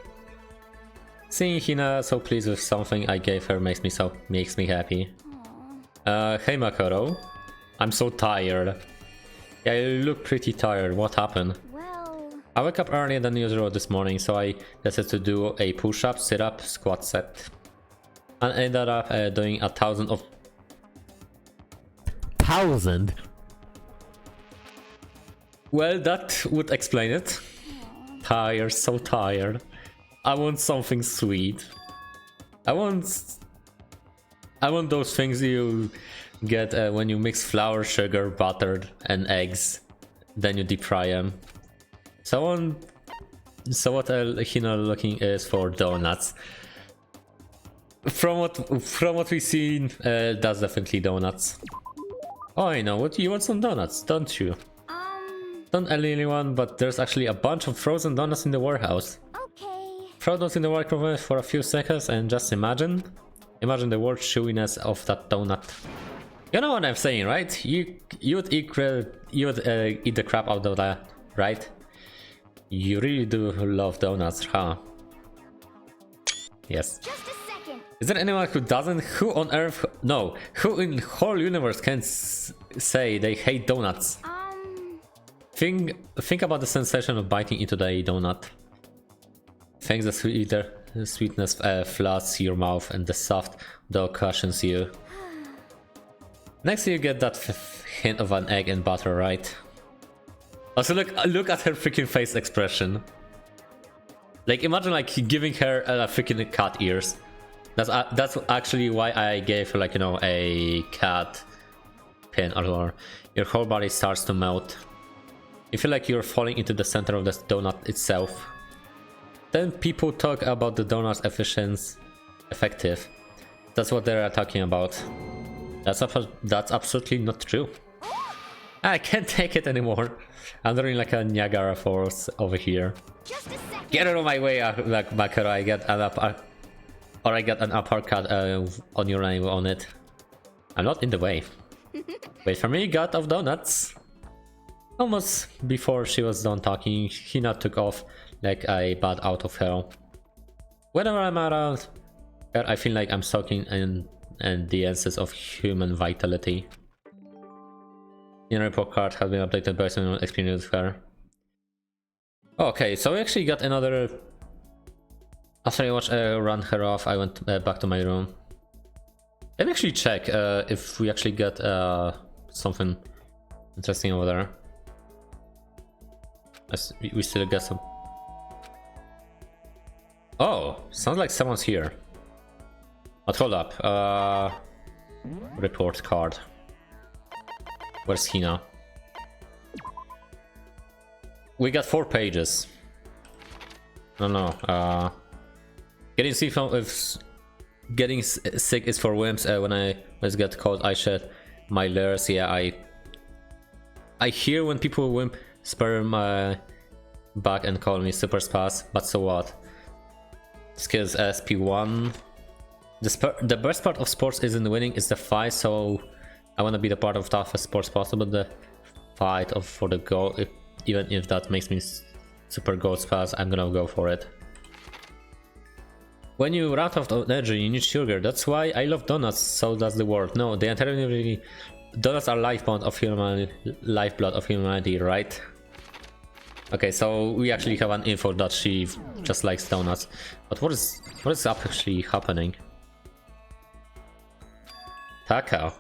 Speaker 1: Seeing Hina so pleased with something I gave her makes me happy. Hey Makaro. I'm so tired. Yeah, you look pretty tired. What happened?
Speaker 2: Well,
Speaker 1: I woke up earlier than usual this morning, so I decided to do a push-up, sit-up, squat set. And ended up doing 1,000 of... 1,000? Well, that would explain it. Tired, so tired. I want something sweet. I want those things you get when you mix flour, sugar, butter, and eggs. Then you deep fry them. So what Hina looking is for donuts. From what we've seen, that's definitely donuts. Oh, I know. What, you want some donuts, don't you? Don't tell anyone, but there's actually a bunch of frozen donuts in the warehouse.
Speaker 2: okay.
Speaker 1: Throw those in the microwave for a few seconds and just imagine the word chewiness of that donut. You know what I'm saying, right? You would eat the crap out of that, right? You really do love donuts, huh? Yes.
Speaker 2: Just a second.
Speaker 1: Is there anyone who doesn't? Who on earth? No. Who in the whole universe can say they hate donuts? Think about the sensation of biting into the donut. Think the sweetness floods your mouth and the soft dough cushions you. Next you get that hint of an egg and butter, right? Also look at her freaking face expression. Like imagine like giving her freaking cat ears. That's actually why I gave her, like, you know, a cat pin or your whole body starts to melt. You feel like you're falling into the center of the donut itself. Then people talk about the donut's effective. That's what they're talking about. That's absolutely not true. I can't take it anymore. I'm doing like a Niagara Falls over here.
Speaker 2: Just a second.
Speaker 1: Get out of my way, like Makaro. I get an uppercut on your name on it. I'm not in the way. Wait for me, god of donuts. Almost before she was done talking, Hina took off like a bat out of hell. Whenever I'm around her, I feel like I'm soaking in the essence of human vitality. Your report card has been updated by someone experience with her. Okay, so we actually got another After I watched run her off, I went back to my room. Let me actually check if we actually get something interesting over there. We still get some. Oh, sounds like someone's here. But hold up. Report card. Where's he now? We got 4 pages. No. Getting sick is for wimps. When I get cold, I shed my layers. Yeah, I hear when people wimp, spur my back and call me super spas. But so what? Skills SP1. The best part of sports isn't winning; it's the fight. So I want to be the part of toughest sports possible. The fight for the goal. Even if that makes me super gold spas, I'm gonna go for it. When you run out of energy, you need sugar. That's why I love donuts. So does the world. No, the entirely donuts are lifeblood of humanity, right? Okay, so we actually have an info that she just likes donuts. But what is actually happening? Taka.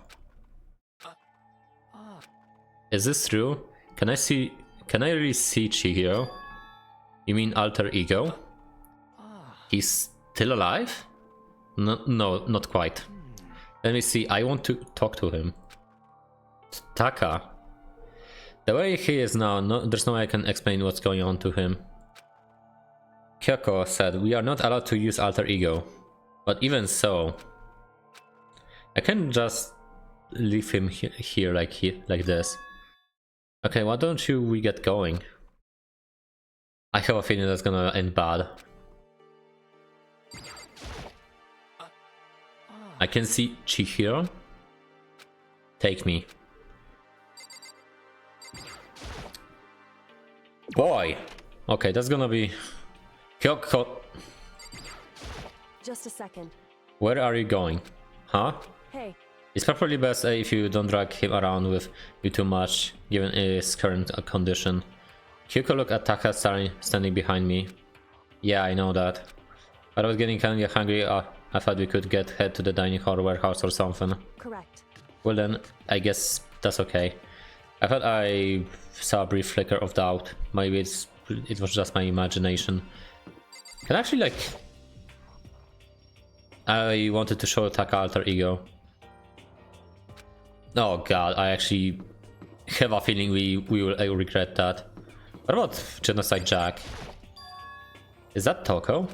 Speaker 1: Is this true? Can I really see Chihiro? You mean alter ego? He's still alive? No, not quite. Let me see, I want to talk to him. Taka. The way he is now, there's no way I can explain what's going on to him. Kyoko said, we are not allowed to use alter ego. But even so, I can't just leave him here like this. Okay, why don't we get going? I have a feeling that's gonna end bad. I can see Chihiro. Take me. Boy! Okay, that's gonna be... Kyoko!
Speaker 5: Just a second.
Speaker 1: Where are you going? Huh?
Speaker 5: Hey,
Speaker 1: It's probably best if you don't drag him around with you too much, given his current condition. Kyoko looked at Taka standing behind me. Yeah, I know that. But I was getting kinda hungry. I thought we could head to the dining hall warehouse or something.
Speaker 5: correct.
Speaker 1: Well then, I guess that's okay. I thought I saw a brief flicker of doubt. Maybe it was just my imagination. Can I actually I wanted to show Taka alter ego. Oh god, I actually have a feeling we will regret that. What about Genocide Jack? Is that Toko?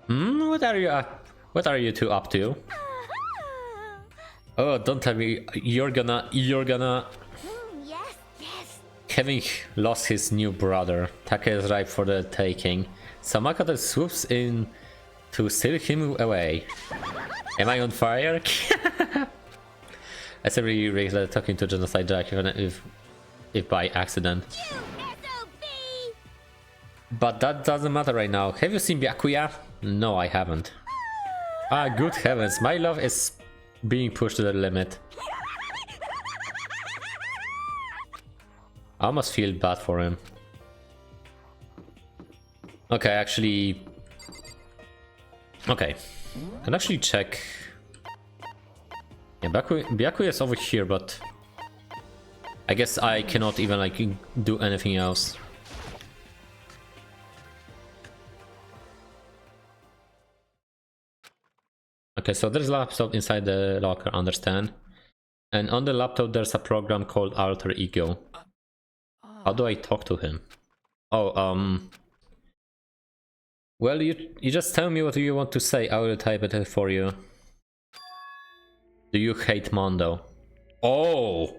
Speaker 2: What?
Speaker 1: What are you two up to? Oh, don't tell me you're gonna
Speaker 2: Yes.
Speaker 1: Having lost his new brother, Taka is ripe for the taking. So Makoto swoops in to steal him away. Am I on fire? I simply regret talking to Genocide Jack, even if by accident. But that doesn't matter right now. Have you seen Byakuya? No, I haven't. Ah, good heavens, my love is being pushed to the limit. I almost feel bad for him. Okay, actually... Okay, I can actually check... Yeah, Byakuya is over here, but... I guess I cannot even do anything else. Okay, so there's a laptop inside the locker, understand? And on the laptop there's a program called Alter Ego. How do I talk to him? Oh, well, you just tell me what you want to say, I will type it for you. Do you hate Mondo? Oh!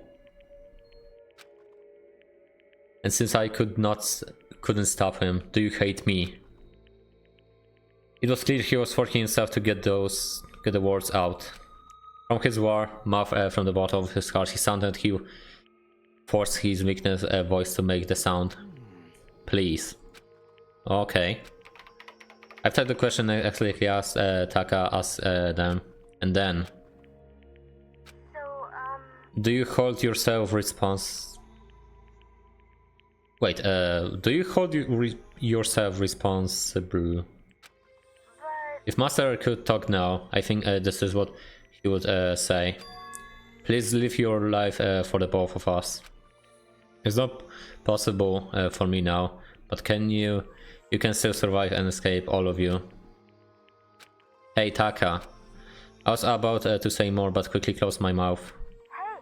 Speaker 1: And since I couldn't stop him, do you hate me? It was clear he was forcing himself to get the words out. From his mouth from the bottom of his heart, he sounded he forced his weakness voice to make the sound. Please. Okay. After the question actually he asked, Taka asked them, and then...
Speaker 6: So,
Speaker 1: Do you hold yourself responsible? Wait, do you hold yourself responsible?
Speaker 6: But
Speaker 1: If Master could talk now, I think this is what he would say. Please live your life for the both of us. It's not possible for me now, but you can still survive and escape, all of you. Hey Taka. I was about to say more, but quickly closed my mouth.
Speaker 6: hey,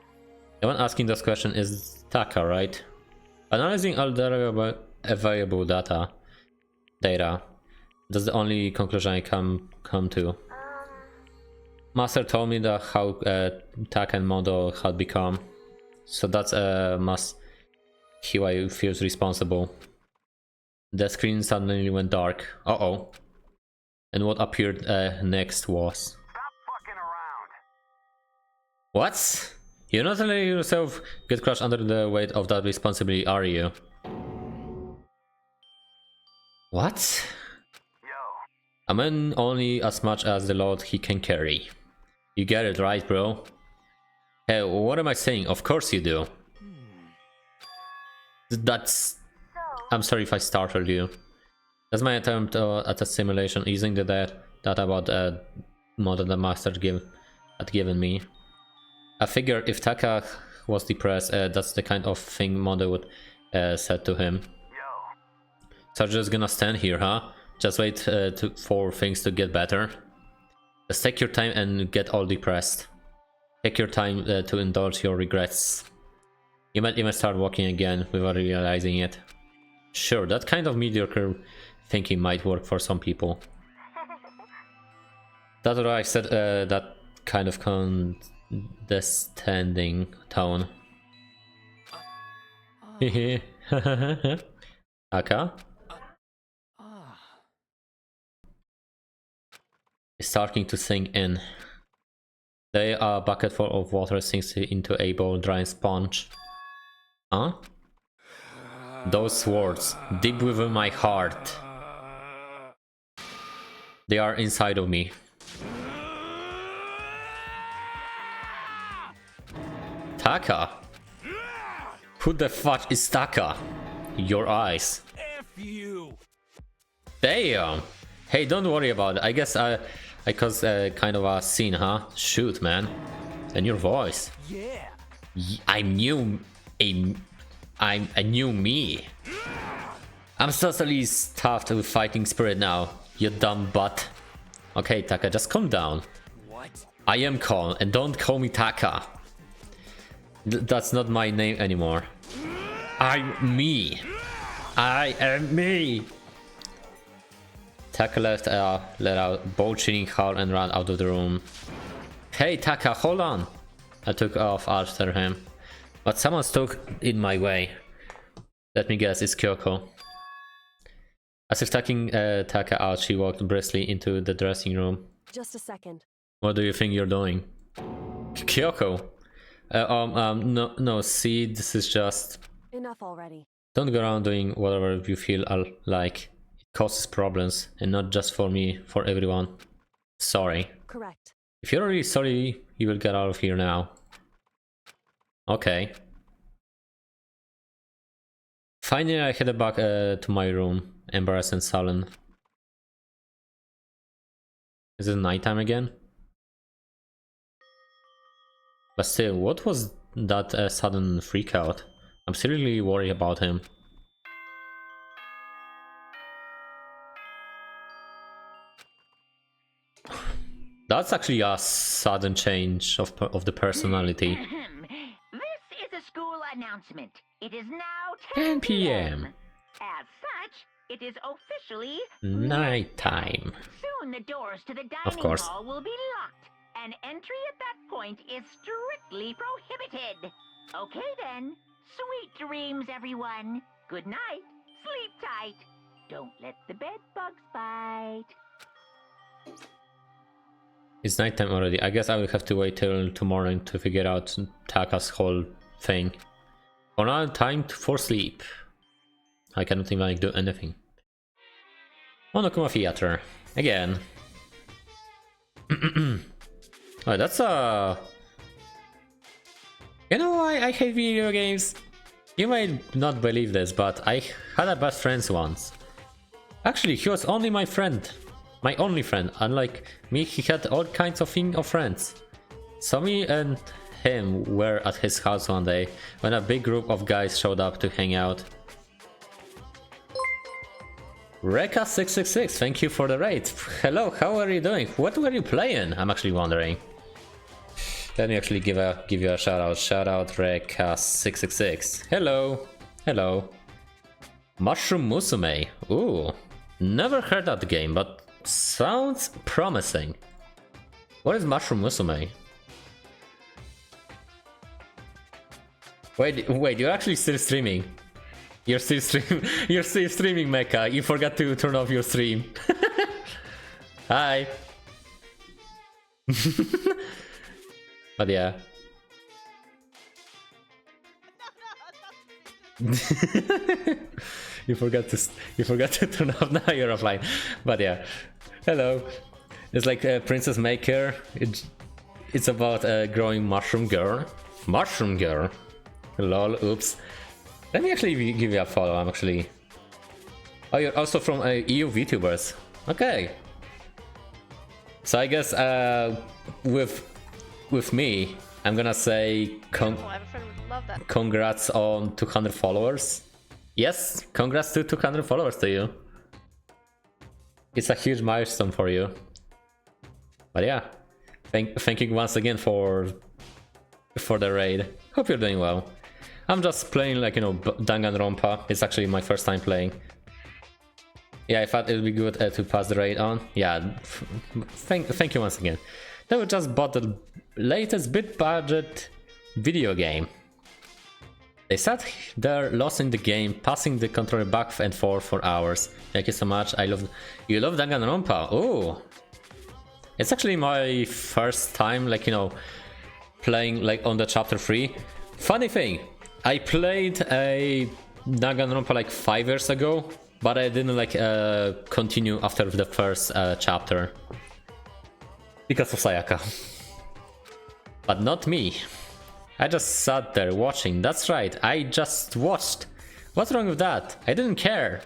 Speaker 1: The one asking this question is Taka, right? Analyzing all the available data, that's the only conclusion I come to. Master told me that how Taka and Mondo had become, so that's must he why feels responsible. The screen suddenly went dark. Uh-oh. And what appeared next was...
Speaker 7: Stop fucking around.
Speaker 1: What? You're not letting yourself get crushed under the weight of that responsibility, are you? What?
Speaker 7: Yo,
Speaker 1: A man only as much as the load he can carry. You get it right, bro? Hey, what am I saying? Of course you do. That's... I'm sorry if I startled you. That's my attempt at a simulation using the data about model the master had given me. I figure if Taka was depressed, that's the kind of thing Mondo would said to him.
Speaker 7: yo.
Speaker 1: So just gonna stand here, huh? Just wait for things to get better. Just take your time and get all depressed. Take your time to indulge your regrets. You might even start walking again without realizing it. Sure, that kind of mediocre thinking might work for some people. That's what I said, that kind of condescending tone. Hehe. Aka? Is starting to sink in. They a bucket full of water sinks into a bowl dry sponge. Huh? Those words, deep within my heart. They are inside of me. Taka? Who the fuck is Taka? Your eyes.
Speaker 7: F you.
Speaker 1: Damn! Hey, don't worry about it. I guess I caused kind of a scene, huh? Shoot, man. And your voice.
Speaker 7: Yeah.
Speaker 1: I'm a new me. I'm totally stuffed with fighting spirit now, you dumb butt. Okay, Taka, just calm down.
Speaker 7: What?
Speaker 1: I am calm, and don't call me Taka. That's not my name anymore. I'm me. I am me. Taka let out ball-chilling howl and ran out of the room. Hey Taka, hold on. I took off after him. But someone stuck in my way. Let me guess, it's Kyoko. As if taking Taka out, she walked briskly into the dressing room.
Speaker 5: Just a second.
Speaker 1: What do you think you're doing? Kyoko! No, see, this is just...
Speaker 5: Enough already.
Speaker 1: Don't go around doing whatever you feel like. It causes problems, and not just for me, for everyone. Sorry.
Speaker 5: Correct.
Speaker 1: If you're really sorry, you will get out of here now. Okay. Finally, I headed back to my room, embarrassed and sullen. Is it nighttime again? But still, what was that sudden freak out? I'm seriously worried about him. That's actually a sudden change of the personality.
Speaker 3: This is a school announcement. It is now
Speaker 1: 10 p.m.
Speaker 3: As such, it is officially
Speaker 1: Nighttime.
Speaker 3: Soon the doors to the
Speaker 1: Of
Speaker 3: dining
Speaker 1: course.
Speaker 3: hall will be locked, and entry at that point is strictly prohibited. Okay then. Sweet dreams, everyone. Good night. Sleep tight. Don't let the bed bugs bite.
Speaker 1: It's nighttime already. I guess I will have to wait till tomorrow to figure out Taka's whole thing. For now, time for sleep. I cannot even do anything. Monokuma Theater. Again. Oh, that's a... You know why I hate video games? You may not believe this, but I had a best friend once. Actually, he was only my friend. My only friend. Unlike me, he had all kinds of friends. So me and him were at his house one day when a big group of guys showed up to hang out. Reka666, thank you for the raid. Hello, how are you doing? What were you playing? I'm actually wondering. Let me actually give you a shout out. Shout out Reka666. Hello. Hello. Mushroom Musume. Ooh. Never heard that game, but sounds promising. What is Mushroom Musume? Wait, you're actually still streaming. You're still streaming, Mecha. You forgot to turn off your stream. Hi. But yeah. You forgot to turn off. Now you're offline. But yeah. Hello. It's like Princess Maker. It's about a growing mushroom girl. Mushroom girl. Lol. Oops. Let me actually give you a follow. I'm actually. Oh, you're also from EU VTubers. Okay. So I guess with me, I'm gonna say
Speaker 8: I have a friend who would love that.
Speaker 1: congrats on 200 followers. Yes, congrats to 200 followers to you. It's a huge milestone for you. But yeah, thank you once again for the raid. Hope you're doing well. I'm just playing like, you know, Danganronpa. It's actually my first time playing. Yeah, I thought it would be good to pass the raid on. Yeah, thank you once again. They were just bought the latest big budget video game. They sat there lost in the game, passing the controller back and forth for hours. Thank you so much. You love Danganronpa. Oh, it's actually my first time, like, you know, playing like on the chapter 3. Funny thing, I played a Danganronpa like 5 years ago, but I didn't like continue after the first chapter because of Sayaka. But not me. I just sat there watching. That's right, I just watched. What's wrong with that? I didn't care.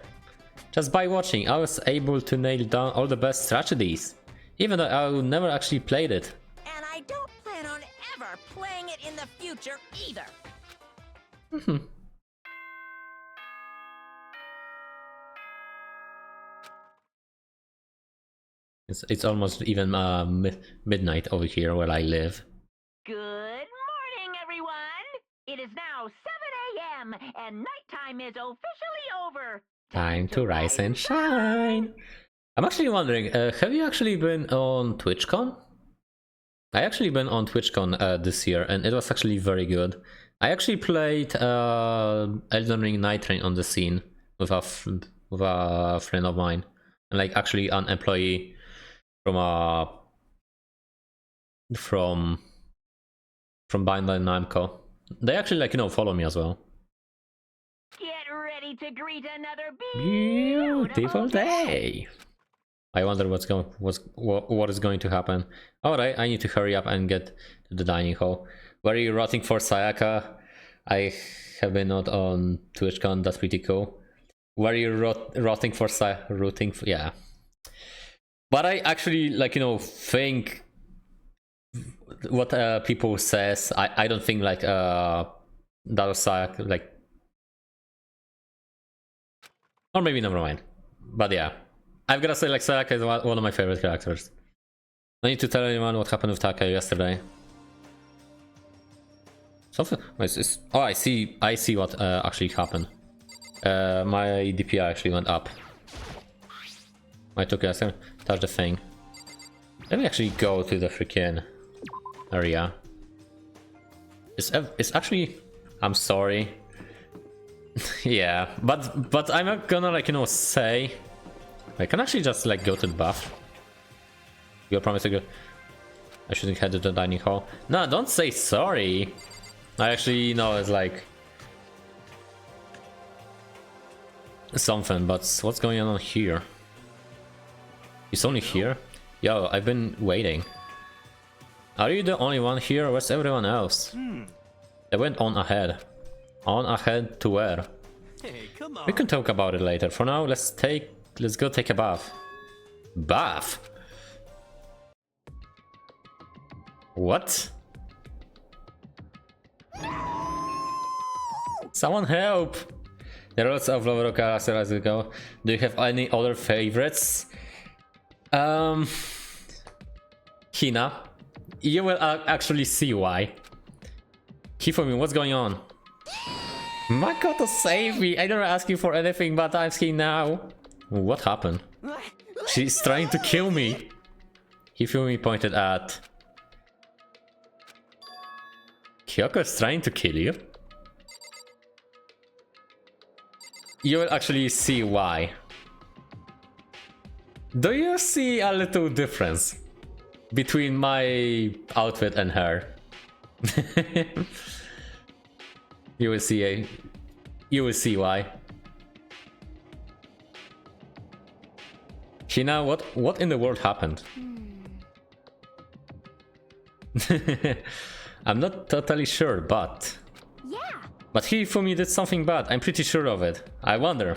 Speaker 1: Just by watching, I was able to nail down all the best strategies, even though I never actually played it.
Speaker 4: And I don't plan on ever playing it in the future either.
Speaker 1: It's almost even midnight over here where I live.
Speaker 3: Good morning, everyone! It is now 7 a.m. and nighttime is officially over.
Speaker 1: Time to rise and shine. I'm actually wondering, have you actually been on TwitchCon? I actually been on TwitchCon this year, and it was actually very good. I actually played Elden Ring Night Train on the scene with a friend of mine, and like actually an employee from Bandai Namco. They actually, like, you know, follow me as well.
Speaker 3: Get ready to greet another
Speaker 1: Beautiful day. I wonder what is going to happen. Alright, I need to hurry up and get to the dining hall. Were you rooting for Sayaka? I have been not on TwitchCon, that's pretty cool. Were you rooting for Sayaka? Yeah. But I actually, like, you know, think what people says. I don't think like that was Sayaka, like, or maybe never mind. But yeah, I've gotta say, like, Sayaka is one of my favorite characters. I need to tell anyone what happened with Taka yesterday. Something. Oh, I see what actually happened. My DPI actually went up. I took a second, touch the thing. Let me actually go to the freaking area. It's actually. I'm sorry. Yeah, but I'm not gonna, like, you know, say. I can actually just like go to the bath. You promise to go. I shouldn't head to the dining hall. No, don't say sorry. I actually know it's like something, but what's going on here? It's only here? Yo, I've been waiting. Are you the only one here, or where's everyone else? They went on ahead. On ahead to where?
Speaker 7: Hey, come on.
Speaker 1: We can talk about it later. For now, let's go take a bath. Bath? What? Someone help! There are lots of lower characters as we go. Do you have any other favorites? Hina. You will actually see why. Hifumi, what's going on? Makoto, save me! I don't ask you for anything, but I'm here now. What happened? She's trying to kill me. Hifumi pointed at... Kyoko's trying to kill you? You will actually see why. Do you see a little difference between my outfit and her? You will see why. Hina, what in the world happened? I'm not totally sure, but...
Speaker 2: Yeah.
Speaker 1: But Hifumi did something bad, I'm pretty sure of it. I wonder,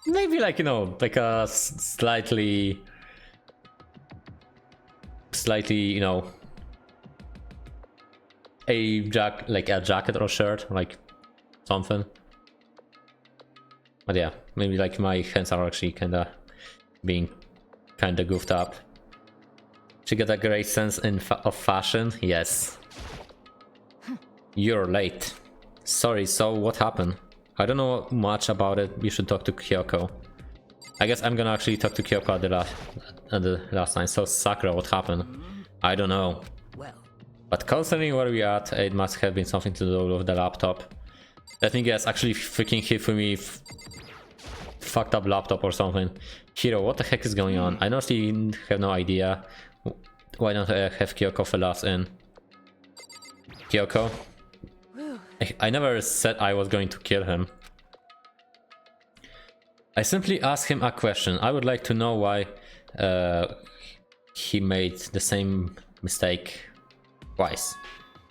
Speaker 1: maybe like, you know, like a slightly, you know, a jacket or shirt, like something. But yeah, maybe like my hands are actually kinda being kinda goofed up. She got a great sense of fashion, yes. You're late. Sorry, so what happened? I don't know much about it. You should talk to Kyoko. I guess I'm gonna actually talk to Kyoko at the last time. So Sakura, what happened? I don't know.
Speaker 4: Well,
Speaker 1: But concerning where we at, it must have been something to do with the laptop. Let me guess, actually freaking Hifumi fucked up laptop or something. Hiro, what the heck is going on? I honestly have no idea. Why don't I have Kyoko fill us in? Kyoko? I never said I was going to kill him. I simply asked him a question. I would like to know why he made the same mistake twice.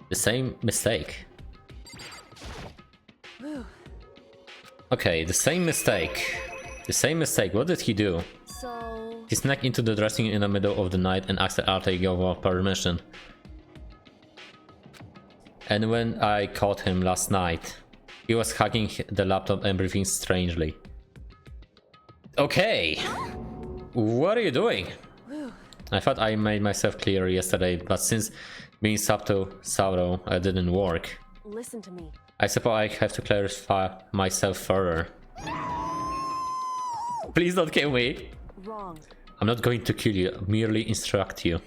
Speaker 1: The same mistake. Okay, the same mistake. The same mistake. What did he do?
Speaker 5: So...
Speaker 1: He snuck into the dressing room in the middle of the night and asked Arte to give her permission. And when I caught him last night, he was hacking the laptop and breathing strangely. Okay, what are you doing? I thought I made myself clear yesterday, but since being subtle didn't work,
Speaker 5: Listen to me.
Speaker 1: I suppose I have to clarify myself further. Please don't kill me.
Speaker 5: Wrong.
Speaker 1: I'm not going to kill you, merely instruct you.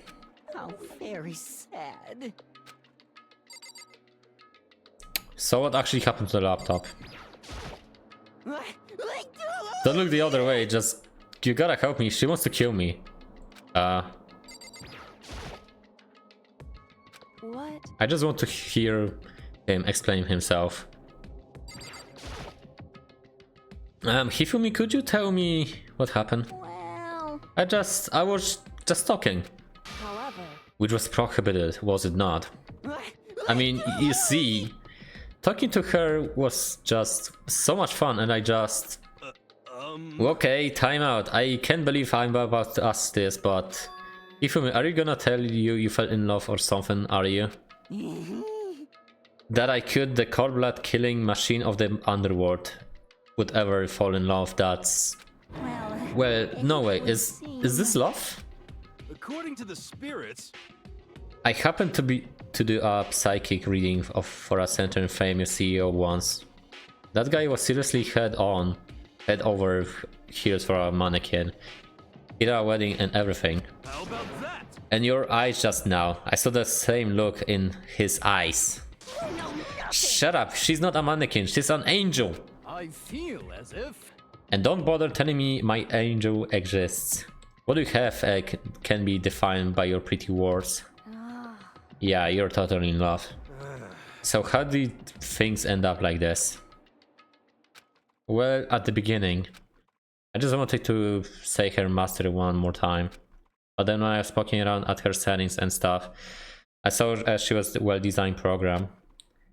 Speaker 4: how very sad.
Speaker 1: So what actually happened to the laptop? Don't look the other way, just... You gotta help me, she wants to kill me.
Speaker 5: What?
Speaker 1: I just want to hear him explain himself. Hifumi, could you tell me what happened?
Speaker 2: Well,
Speaker 1: I was just talking.
Speaker 5: However...
Speaker 1: Which was prohibited, was it not? I mean, you see, talking to her was just so much fun and I just... Okay, time out. I can't believe I'm about to ask this, but... Hifumi, are you gonna tell you fell in love or something, are you? That I could, the cold-blood killing machine of the underworld, would ever fall in love, that's... Well, no way, is this love?
Speaker 7: According to the spirits,
Speaker 1: I happened to do a psychic reading for a certain famous CEO once. That guy was seriously head over heels for a mannequin. He had a wedding and everything.
Speaker 7: how about that?
Speaker 1: And your eyes just now, I saw the same look in his eyes. Shut up, she's not a mannequin, she's an angel.
Speaker 7: I feel as if...
Speaker 1: And don't bother telling me my angel exists. What you have can be defined by your pretty words. Yeah, you're totally in love. So how did things end up like this? Well, at the beginning, I just wanted to say her mastery one more time. But then when I was poking around at her settings and stuff, I saw she was a well-designed program.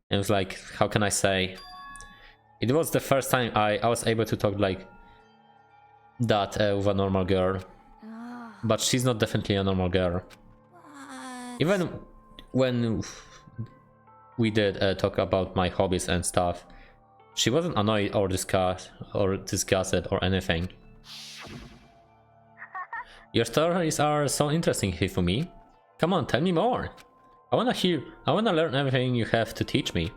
Speaker 1: And it was like, how can I say? It was the first time I was able to talk like that with a normal girl. But she's not definitely a normal girl. Even when we did talk about my hobbies and stuff, she wasn't annoyed or disgusted or anything. Your stories are so interesting, Hifumi. Come on, tell me more. I wanna learn everything you have to teach me.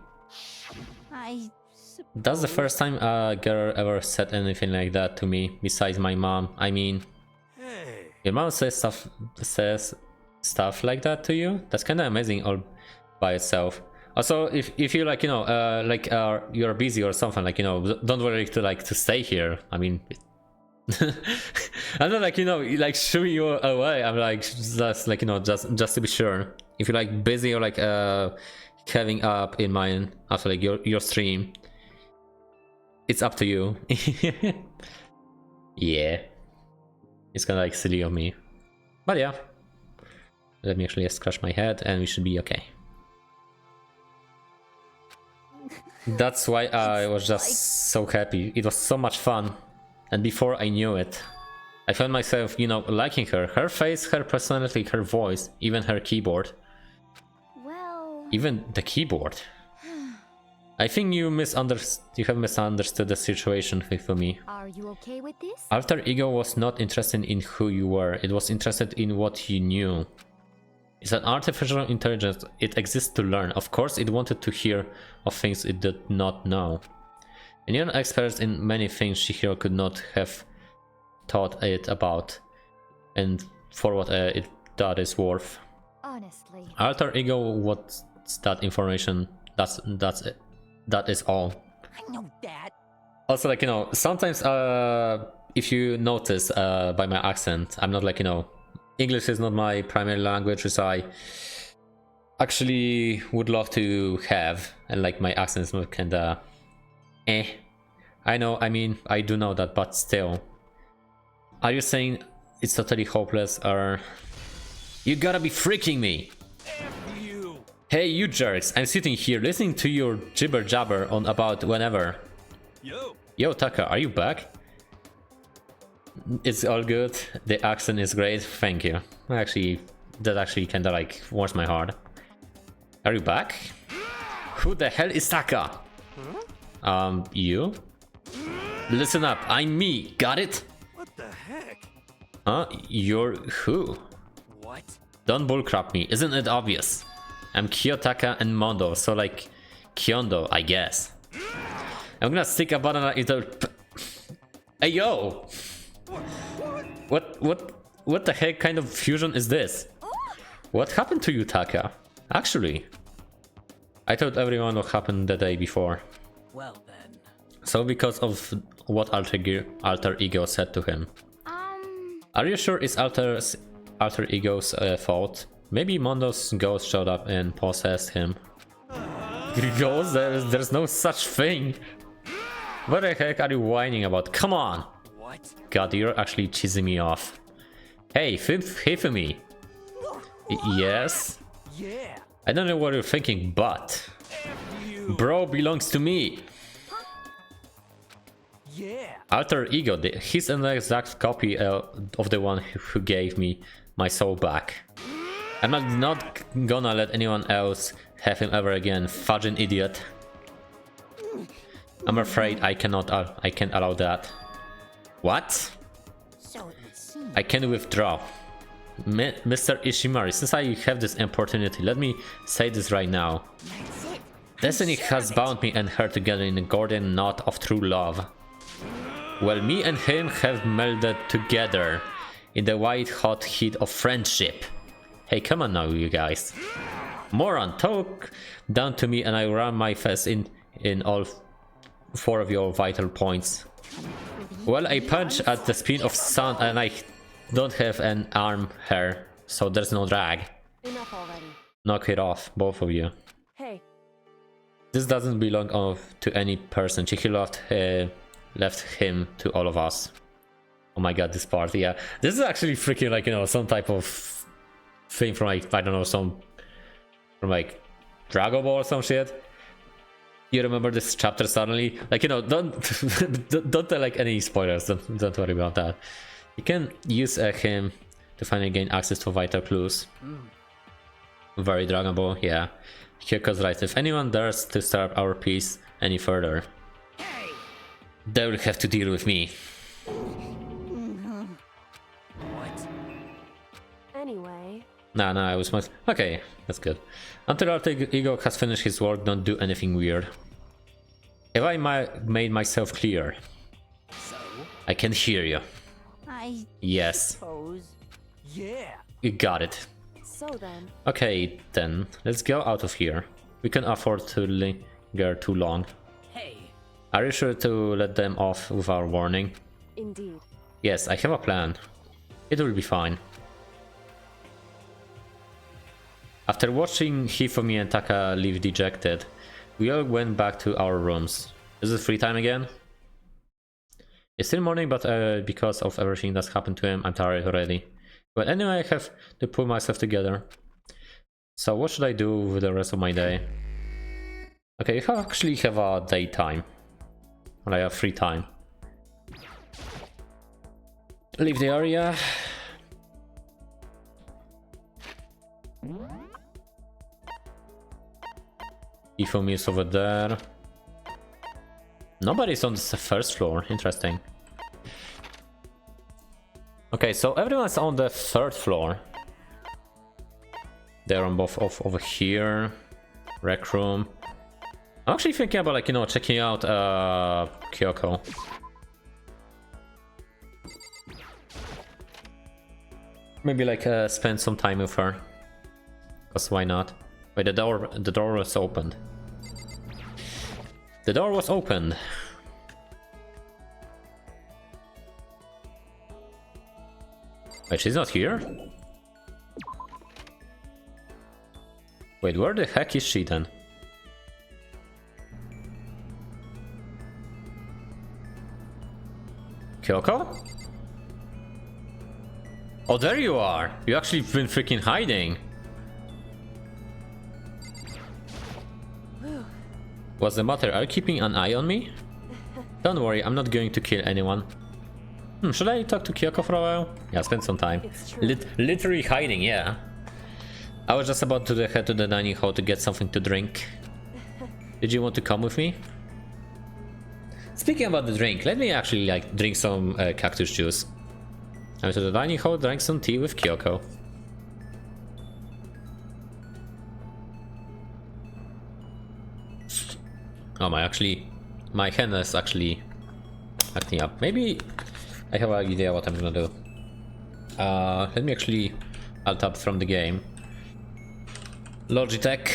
Speaker 1: That's the first time a girl ever said anything like that to me, besides my mom. I mean,
Speaker 7: Hey.
Speaker 1: your mom says stuff like that to you? That's kind of amazing all by itself. Also, if you like, you know, you're busy or something, like, you know, don't worry to stay here. I mean, I'm not like, you know, like shooing you away. I'm like just like, you know, just to be sure. If you're like busy or like having up in mind after like your stream, it's up to you. Yeah, it's kind of like silly of me, but yeah. Let me actually scratch my head and we should be okay. That's why I was just so happy. It was so much fun. And before I knew it, I found myself, you know, liking her. Her face, her personality, her voice, even her keyboard.
Speaker 2: Well...
Speaker 1: Even the keyboard. I think you have misunderstood the situation for me.
Speaker 2: Are you okay with this?
Speaker 1: Alter Ego was not interested in who you were. It was interested in what you knew. It's an artificial intelligence. It exists to learn. Of course, it wanted to hear of things it did not know. And you're an expert in many things Shihiro could not have taught it about, and for what that is worth.
Speaker 2: Honestly.
Speaker 1: Alter Ego, what's that information? That's it. That is all.
Speaker 4: I know that.
Speaker 1: Also, like, you know, sometimes if you notice by my accent, I'm not like, you know, English is not my primary language, which I actually would love to have, and like my accent is not kinda I know, I mean, I do know that, but still. Are you saying it's totally hopeless, or... You gotta be freaking me!
Speaker 7: F you.
Speaker 1: Hey, you jerks, I'm sitting here listening to your jibber jabber on about whenever.
Speaker 7: Yo.
Speaker 1: Yo, Taka, are you back? It's all good. The accent is great. Thank you. Actually, that actually kinda like warms my heart. Are you back? Who the hell is Taka? You? Listen up. I'm me. Got it?
Speaker 7: What the heck?
Speaker 1: You're who?
Speaker 7: What?
Speaker 1: Don't bullcrap me. Isn't it obvious? I'm Kiyotaka and Mondo, so like Kyondo, I guess. I'm gonna stick a banana into... Hey, yo! What the heck kind of fusion is this? What happened to you, Taka? Actually, I thought everyone what happened the day before.
Speaker 4: Well then.
Speaker 1: So because of what Alter Ego said to him. Are you sure it's Alter Ego's fault? Maybe Mondo's ghost showed up and possessed him. Ghost? There's no such thing. What the heck are you whining about? Come on!
Speaker 4: What?
Speaker 1: God, you're actually cheesing me off. Hey, for me. Yes?
Speaker 4: Yeah.
Speaker 1: I don't know what you're thinking, but...
Speaker 7: You.
Speaker 1: Bro belongs to me.
Speaker 4: Yeah.
Speaker 1: Alter Ego, he's an exact copy of the one who gave me my soul back. I'm not gonna let anyone else have him ever again, fudging idiot. I'm afraid I can't allow that. What?
Speaker 4: So it would seem.
Speaker 1: I can withdraw. Mr. Ishimari, since I have this opportunity, let me say this right now.
Speaker 4: That's it.
Speaker 1: Destiny has bound me and her together in a golden knot of true love. Well, me and him have melded together in the white hot heat of friendship. Hey, come on now, you guys. Moron, talk down to me and I ram my fist in all four of your vital points. Well, I punch at the speed of sound and I don't have an arm hair, so there's no drag.
Speaker 5: Enough already.
Speaker 1: Knock it off, both of you.
Speaker 5: Hey,
Speaker 1: This doesn't belong to any person. Chihiro left him to all of us. Oh my god, this part, yeah. This is actually freaking like, you know, some type of thing from like, I don't know, from like Dragon Ball or some shit. you remember this chapter suddenly. Like, you know, don't don't tell like any spoilers. Don't worry about that. You can use him to finally gain access to vital clues. Very Dragon Ball, yeah. Kyoko's right. If anyone dares to disturb our peace any further, they will have to deal with me.
Speaker 7: What?
Speaker 5: Anyway,
Speaker 1: No, I was much. Okay, that's good. Until our ego has finished his work, don't do anything weird. Have I made myself clear?
Speaker 7: So?
Speaker 1: I can hear you.
Speaker 4: I
Speaker 1: Yes,
Speaker 4: suppose.
Speaker 7: Yeah.
Speaker 1: you got it.
Speaker 5: so then,
Speaker 1: Okay, then let's go out of here. We can afford to linger too long.
Speaker 4: Hey.
Speaker 1: Are you sure to let them off with our warning?
Speaker 5: indeed.
Speaker 1: Yes, I have a plan. It will be fine. After watching Hifumi and Taka leave dejected, we all went back to our rooms. Is it free time again? It's still morning, but because of everything that's happened to him, I'm tired already. But anyway, I have to pull myself together. So what should I do with the rest of my day? Okay, you actually have a daytime. Well, I have free time. Leave the area. Ifumi is over there. Nobody's on the first floor. Interesting. Okay, so everyone's on the third floor. They're on both over here. Rec room. I'm actually thinking about, like, you know, checking out Kyoko. Maybe like spend some time with her. Cause why not? Wait, the door was opened. The door was opened. Wait, she's not here? Wait, where the heck is she then? Kyoko? Oh, there you are! You actually been freaking hiding! What's the matter? Are you keeping an eye on me? Don't worry, I'm not going to kill anyone. Should I talk to Kyoko for a while? Yeah, spend some time.
Speaker 5: It's true.
Speaker 1: Literally hiding, yeah. I was just about to head to the dining hall to get something to drink. Did you want to come with me? Speaking about the drink, let me actually like drink some cactus juice. I went to the dining hall, drank some tea with Kyoko. Oh my hand is actually acting up. Maybe I have an idea what I'm gonna do. Let me actually alt up from the game. Logitech.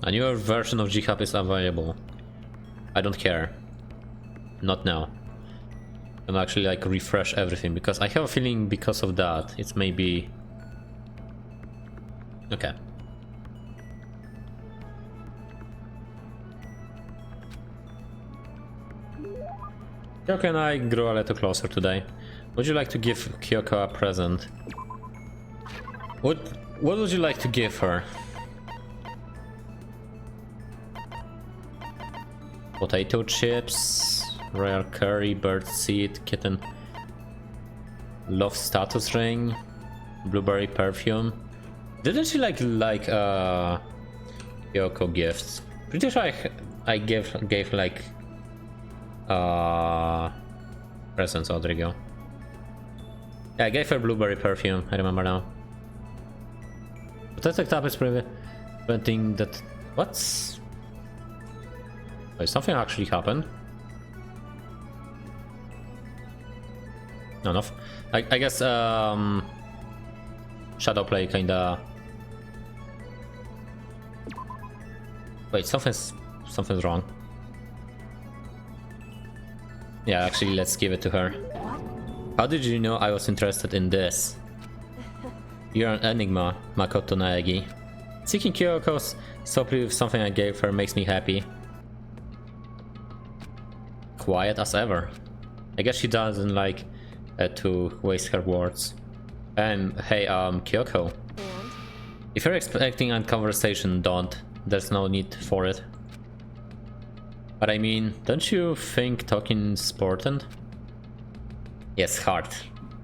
Speaker 1: A newer version of GHub is available. I don't care. Not now. I'm actually like refresh everything because I have a feeling because of that it's maybe okay. Kyoko and I grew a little closer today. Would you like to give Kyoko a present? What would you like to give her? Potato chips, royal curry, bird seed, kitten, love status ring, blueberry perfume. Didn't she like Kyoko gifts? Pretty sure I gave like presents. Oh, there you go. Yeah, I gave her blueberry perfume. I remember now. Potato tap is preventing that. What's? Wait, something actually happened. No, enough. I guess shadow play kinda. Wait, something's wrong. Yeah, actually, let's give it to her. How did you know I was interested in this? You're an enigma, Makoto Naegi. Seeking Kyoko's softly with something I gave her makes me happy. Quiet as ever. I guess she doesn't like to waste her words. Hey, Kyoko.
Speaker 5: And
Speaker 1: If you're expecting a conversation, don't. there's no need for it. But I mean, don't you think talking is important? Yes, heart.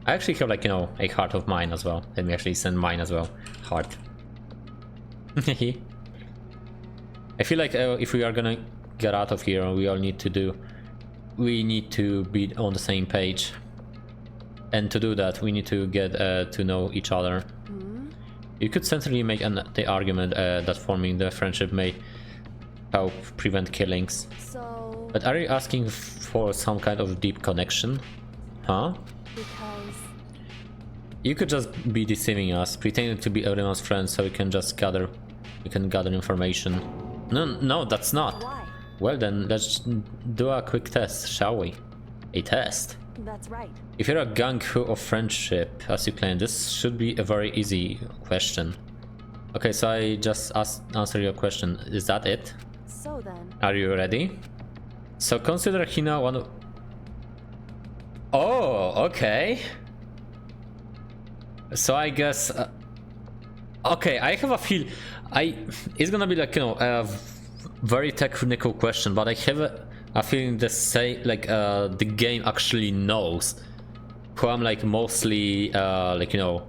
Speaker 1: I actually have like, you know, a heart of mine as well. Let me actually send mine as well. Heart. I feel like if we are gonna get out of here, we need to be on the same page. And to do that, we need to get to know each other. You could certainly make the argument that forming the friendship may help prevent killings.
Speaker 5: So,
Speaker 1: But are you asking for some kind of deep connection? Huh?
Speaker 5: because
Speaker 1: You could just be deceiving us, pretending to be everyone's friend so we can gather information. No, that's not.
Speaker 5: why?
Speaker 1: Well then, let's do a quick test, shall we? A test.
Speaker 5: That's right.
Speaker 1: If you're a gung ho of friendship, as you claim, this should be a very easy question. Okay, so I just answer your question. Is that it?
Speaker 5: So then,
Speaker 1: Are you ready? So consider Hina one of... Oh, okay. So I guess... okay, I have a feel... It's gonna be like, you know, a very technical question, but I have a feeling that the game actually knows who I'm like mostly, like, you know,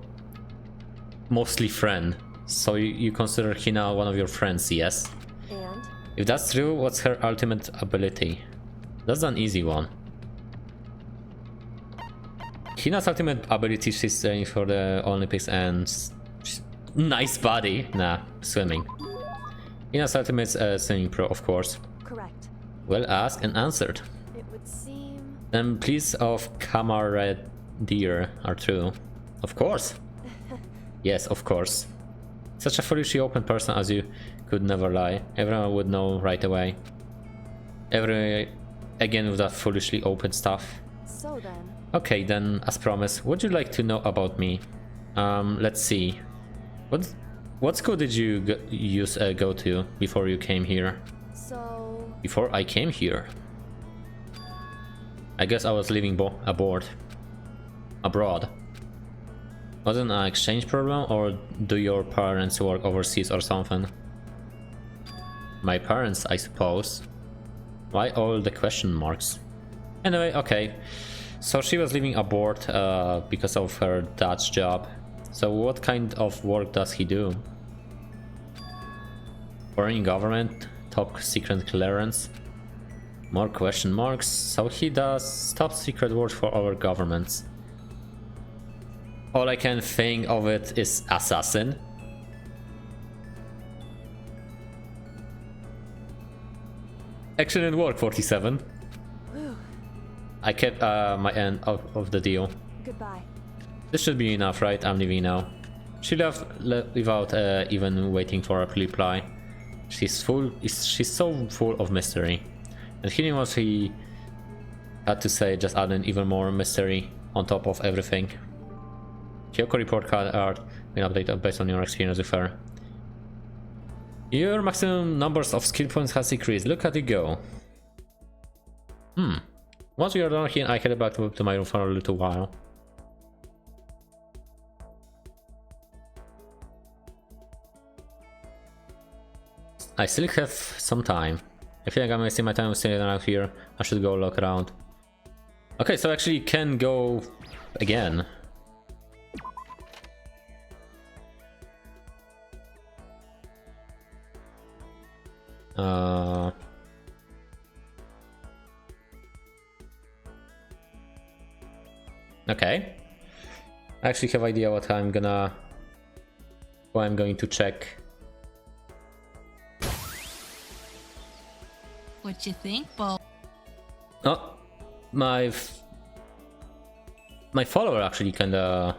Speaker 1: mostly friend. So you consider Hina one of your friends, yes?
Speaker 5: and
Speaker 1: If that's true, what's her ultimate ability? That's an easy one. Hina's ultimate ability, she's training for the Olympics and... nice body! Nah, swimming. Hina's ultimate swimming pro, of course.
Speaker 5: correct.
Speaker 1: Well asked and answered.
Speaker 5: It would seem.
Speaker 1: Then pleas of camaraderie are true. Of course. Yes, of course. Such a foolishly open person as you could never lie. Everyone would know right away. Again with that foolishly open stuff.
Speaker 5: So then,
Speaker 1: Okay, then, as promised, what would you like to know about me? Let's see. What school did you go to before you came here?
Speaker 5: so
Speaker 1: Before I came here? I guess I was living abroad. Was it an exchange program, or do your parents work overseas or something? My parents, I suppose. Why all the question marks? Anyway, okay. So she was living abroad because of her dad's job. So what kind of work does he do? Foreign government? Top secret clearance? More question marks. So he does top secret work for our governments. All I can think of it is assassin. Excellent work, 47. I kept my end of the deal.
Speaker 5: goodbye.
Speaker 1: This should be enough, right? I'm leaving now. She left without even waiting for a reply. She's so full of mystery. And hearing what he had to say just added even more mystery on top of everything. Kyoko report card will update based on your experience with her. Your maximum numbers of skill points has increased. Look at you go. Once we are done here, I head back to my room for a little while. I still have some time. I feel like I'm wasting my time sitting around here. I should go look around. Okay, so actually you can go again. Okay. I actually have idea what I'm going to check.
Speaker 9: What you think, Bo?
Speaker 1: Oh, my follower actually kinda...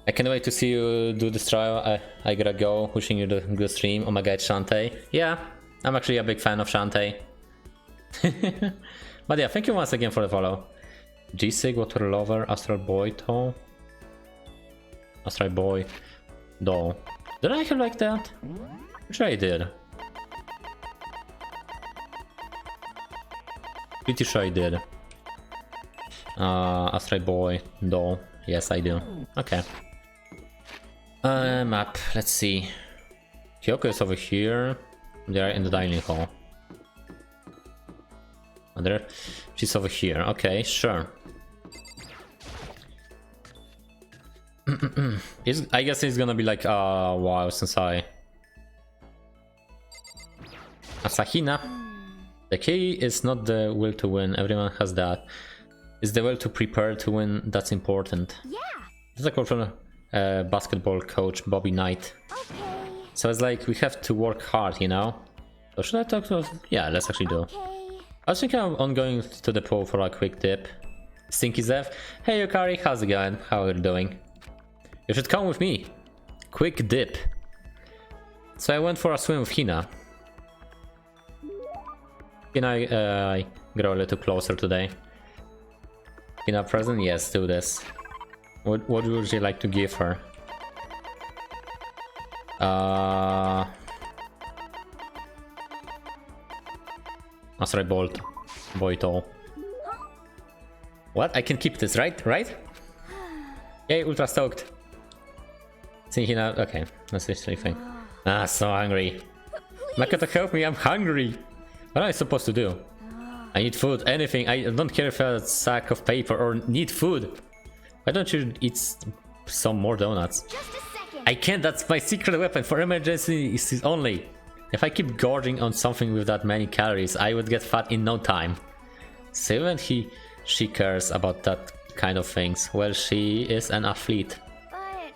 Speaker 1: I can't wait to see you do this trial. I gotta go. Wishing you the good stream. Oh my god, Shantae. Yeah, I'm actually a big fan of Shantae. But yeah, thank you once again for the follow. G-Sig, Water Lover, Astral Boy, Doll. Astral Boy, Doll. Did I have like that? I'm sure I did. Pretty sure I did. Astral Boy, Doll. Yes, I do. Okay. Map, let's see. Kyoko is over here. They are in the dining hall. And there, she's over here. Okay, sure. I guess it's gonna be like a while since I... Asahina. The key is not the will to win, everyone has that. It's the will to prepare to win that's important.
Speaker 2: Yeah.
Speaker 1: That's a quote from basketball coach Bobby Knight.
Speaker 2: Okay.
Speaker 1: So it's like we have to work hard, you know? So should I talk to... Yeah, let's actually do.
Speaker 2: Okay.
Speaker 1: I was thinking of going to the pool for a quick dip. EricZeth. Hey Yukari, how's it going? How are you doing? You should come with me. Quick dip. So I went for a swim with Hina. Can I grow a little closer today? Hina present? Yes, do this. What would you like to give her? Sorry, Boito. What? I can keep this, right? Right? Yay, ultra stoked. See Hina. Okay, that's the thing. Ah, so hungry. Makoto, help me, I'm hungry. What am I supposed to do? I need food, anything. I don't care if a sack of paper or need food. Why don't you eat some more donuts?
Speaker 2: Just a second.
Speaker 1: I can't, that's my secret weapon for emergencies only. If I keep gorging on something with that many calories, I would get fat in no time. So even she cares about that kind of things. Well, she is an athlete.
Speaker 2: But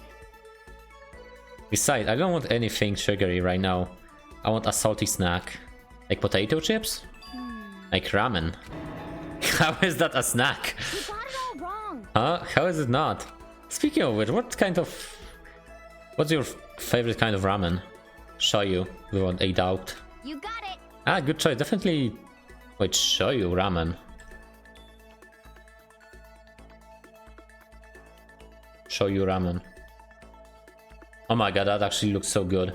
Speaker 1: Besides, I don't want anything sugary right now. I want a salty snack. Like potato chips? Like ramen. How is that a snack?
Speaker 2: you got it all wrong.
Speaker 1: Huh? How is it not? Speaking of which, what's your favorite kind of ramen? Shoyu, without a doubt.
Speaker 2: You got it.
Speaker 1: Ah, good choice. Definitely. Wait, shoyu ramen. Shoyu ramen. Oh my god, that actually looks so good.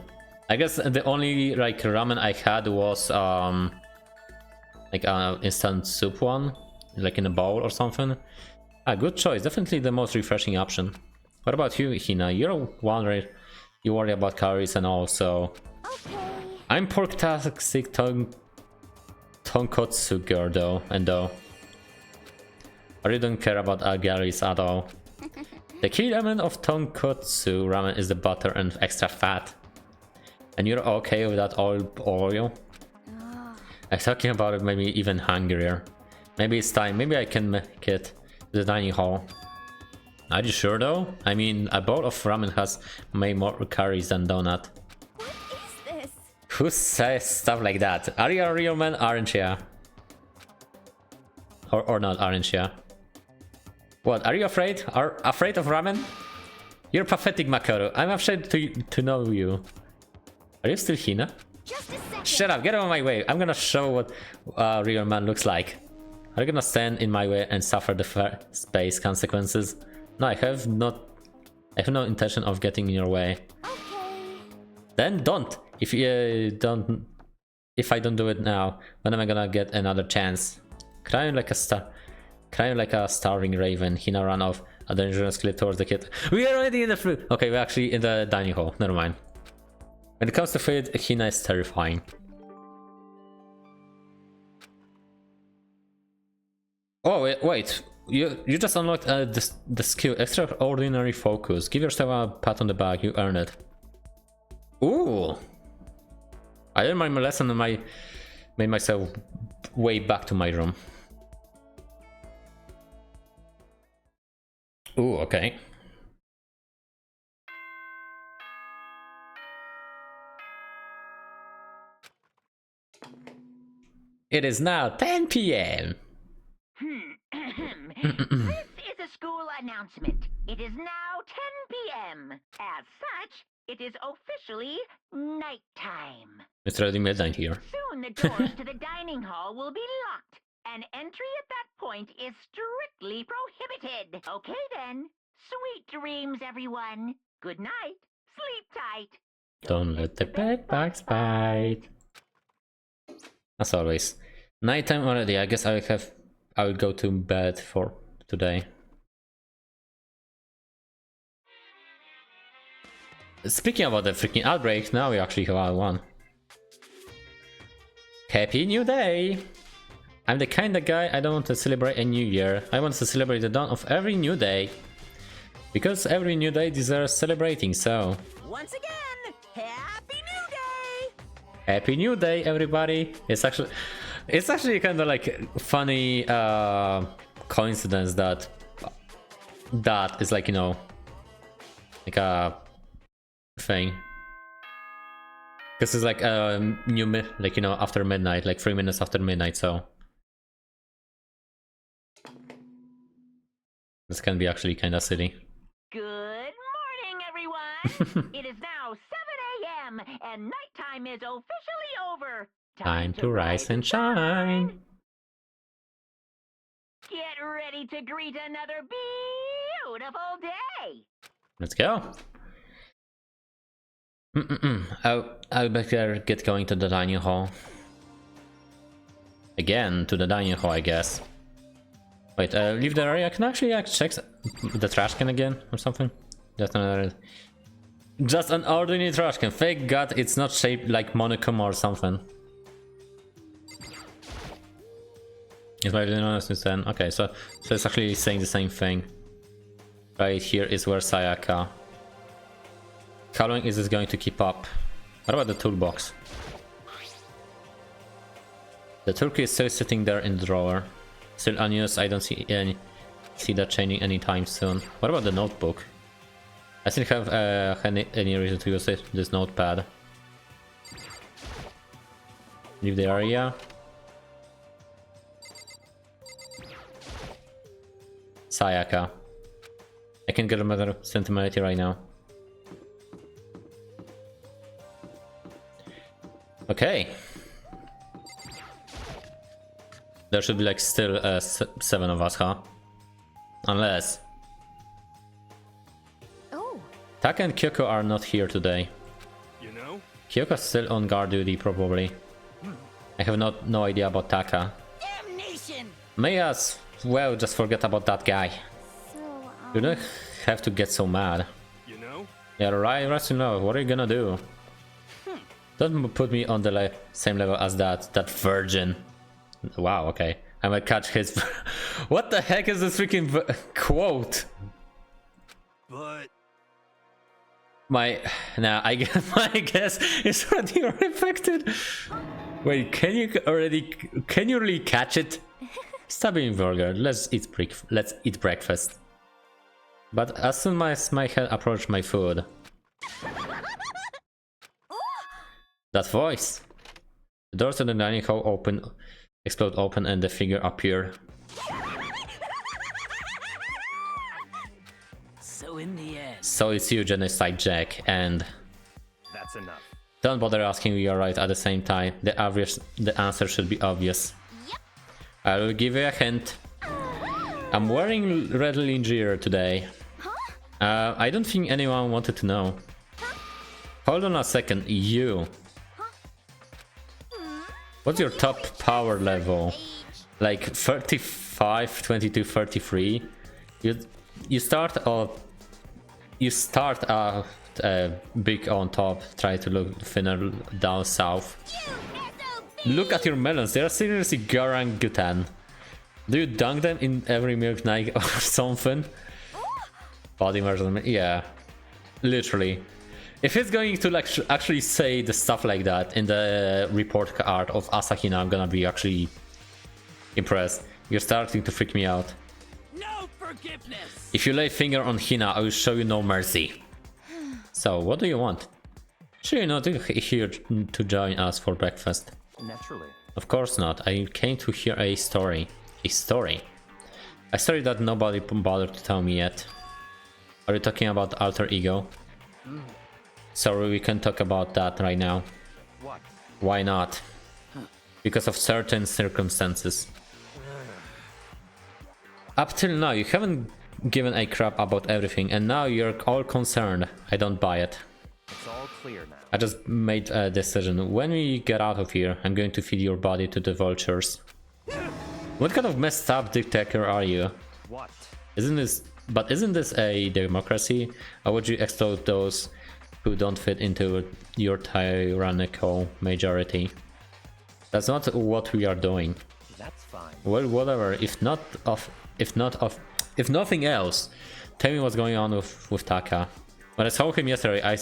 Speaker 1: I guess the only like ramen I had was like an instant soup one, like in a bowl or something. Ah, good choice. Definitely the most refreshing option. What about you, Hina? You worry about calories and all, so...
Speaker 2: Okay.
Speaker 1: I'm pork toxic tonkotsu girl though, I really don't care about calories at all. The key element of tonkotsu ramen is the butter and extra fat. And you're okay with that oil? I'm talking about it made me even hungrier. Maybe it's time, maybe I can make it to the dining hall. Are you sure though? I mean, a bowl of ramen has way more calories than donut.
Speaker 2: What is this?
Speaker 1: Who says stuff like that? Are you a real man, aren't you? Or not, aren't you? What, are you afraid? Afraid of ramen? You're pathetic, Makoto. I'm afraid to know you. Are you still Hina?
Speaker 2: Just a second.
Speaker 1: Shut up, get out of my way. I'm gonna show what a real man looks like. Are you gonna stand in my way and suffer the space consequences? No, I have no intention of getting in your way.
Speaker 2: Okay.
Speaker 1: Then don't. If I don't do it now, when am I gonna get another chance? Crying like a starving raven, Hina ran off a dangerous cliff towards the kid. We are already in the fruit. Okay, we're actually in the dining hall. Never mind. When it comes to food, Hina is terrifying. Oh wait. You just unlocked the skill Extraordinary Focus. Give yourself a pat on the back. You earned it. Ooh. I learned my lesson and made myself way back to my room. Ooh, okay. It is now 10 p.m.
Speaker 3: This is a school announcement. It is now 10 p.m. As such, it is officially nighttime.
Speaker 1: It's already midnight here.
Speaker 3: Soon the doors to the dining hall will be locked, and entry at that point is strictly prohibited. Okay then. Sweet dreams, everyone. Good night. Sleep tight.
Speaker 1: Don't let the bed bugs bite. As always. Nighttime already. I guess I will go to bed for today. Speaking about the freaking outbreak, now we actually have one. Happy New Day! I'm the kind of guy I don't want to celebrate a new year. I want to celebrate the dawn of every new day. Because every new day deserves celebrating, so...
Speaker 4: Once again, Happy New Day!
Speaker 1: Happy New Day, everybody! It's actually kind of like funny coincidence that is like, you know, like a thing. Because it's like like, you know, after midnight, like 3 minutes after midnight, so this can be actually kind of silly.
Speaker 3: Good morning, everyone. It is now 7 a.m. and nighttime is officially over.
Speaker 1: Time to rise and shine.
Speaker 3: Get ready to greet another beautiful day.
Speaker 1: Let's go. I'll better get going to the dining hall. Again, to the dining hall, I guess. Wait, leave the area. Can I actually check the trash can again or something? Just an ordinary trash can. Thank God it's not shaped like Monaco or something. It's my honest since then. Okay, so it's actually saying the same thing. Right here is where Sayaka. How long is this going to keep up? What about the toolbox? The toolkit is still sitting there in the drawer. Still unused. I don't see that changing anytime soon. What about the notebook? I still have any reason to use this notepad. Leave the area. Sayaka. I can get a better sentimentality right now. Okay. There should be like still 7 of us, huh? Unless...
Speaker 5: Oh.
Speaker 1: Taka and Kyoko are not here today.
Speaker 7: You know?
Speaker 1: Kyoko's still on guard duty, probably. I have no idea about Taka.
Speaker 4: Damnation!
Speaker 1: May as well just forget about that guy.
Speaker 2: So,
Speaker 1: You don't have to get so mad.
Speaker 7: You know?
Speaker 1: Yeah, right, Ratsuno, what are you gonna do? Don't put me on the same level as that virgin. Wow, okay. I might catch his... What the heck is this freaking quote?
Speaker 7: But
Speaker 1: My guess is already reflected. Wait, can you really catch it? Stop being vulgar. Let's eat breakfast. But as soon as my head approached my food, that voice. The doors to the dining hall explode open, and the figure appeared.
Speaker 7: so in the end,
Speaker 1: So it's you, Genocide Jack, and
Speaker 7: that's enough.
Speaker 1: don't bother asking me right at the same time. The answer should be obvious.
Speaker 2: Yep.
Speaker 1: I will give you a hint. I'm wearing red lingerie today. I don't think anyone wanted to know. Hold on a second, you. What's your top power level? Like 35, 22, 33? You start big on top, try to look thinner down south. Look at your melons, they are seriously orangutan. Do you dunk them in every milk night or something? Body measurement, yeah, literally. If it's going to like actually say the stuff like that in the report card of Asahina, I'm gonna be actually impressed. You're starting to freak me out.
Speaker 4: No forgiveness!
Speaker 1: If you lay finger on Hina, I will show you no mercy. So, what do you want? Sure, you're not here to join us for breakfast.
Speaker 7: Naturally.
Speaker 1: Of course not. I came to hear a story. A story? A story that nobody bothered to tell me yet. Are you talking about alter ego? Sorry, we can talk about that right now.
Speaker 7: What?
Speaker 1: Why not? Because of certain circumstances. Up till now, you haven't given a crap about everything, and now you're all concerned. I don't buy it.
Speaker 7: It's all clear now.
Speaker 1: I just made a decision. When we get out of here, I'm going to feed your body to the vultures. What kind of messed up dictator are you?
Speaker 7: What?
Speaker 1: Isn't this a democracy? Or would you extol those who don't fit into your tyrannical majority. That's not what we are doing.
Speaker 7: That's fine.
Speaker 1: Well, whatever. If nothing else, tell me what's going on with Taka. When I saw him yesterday, I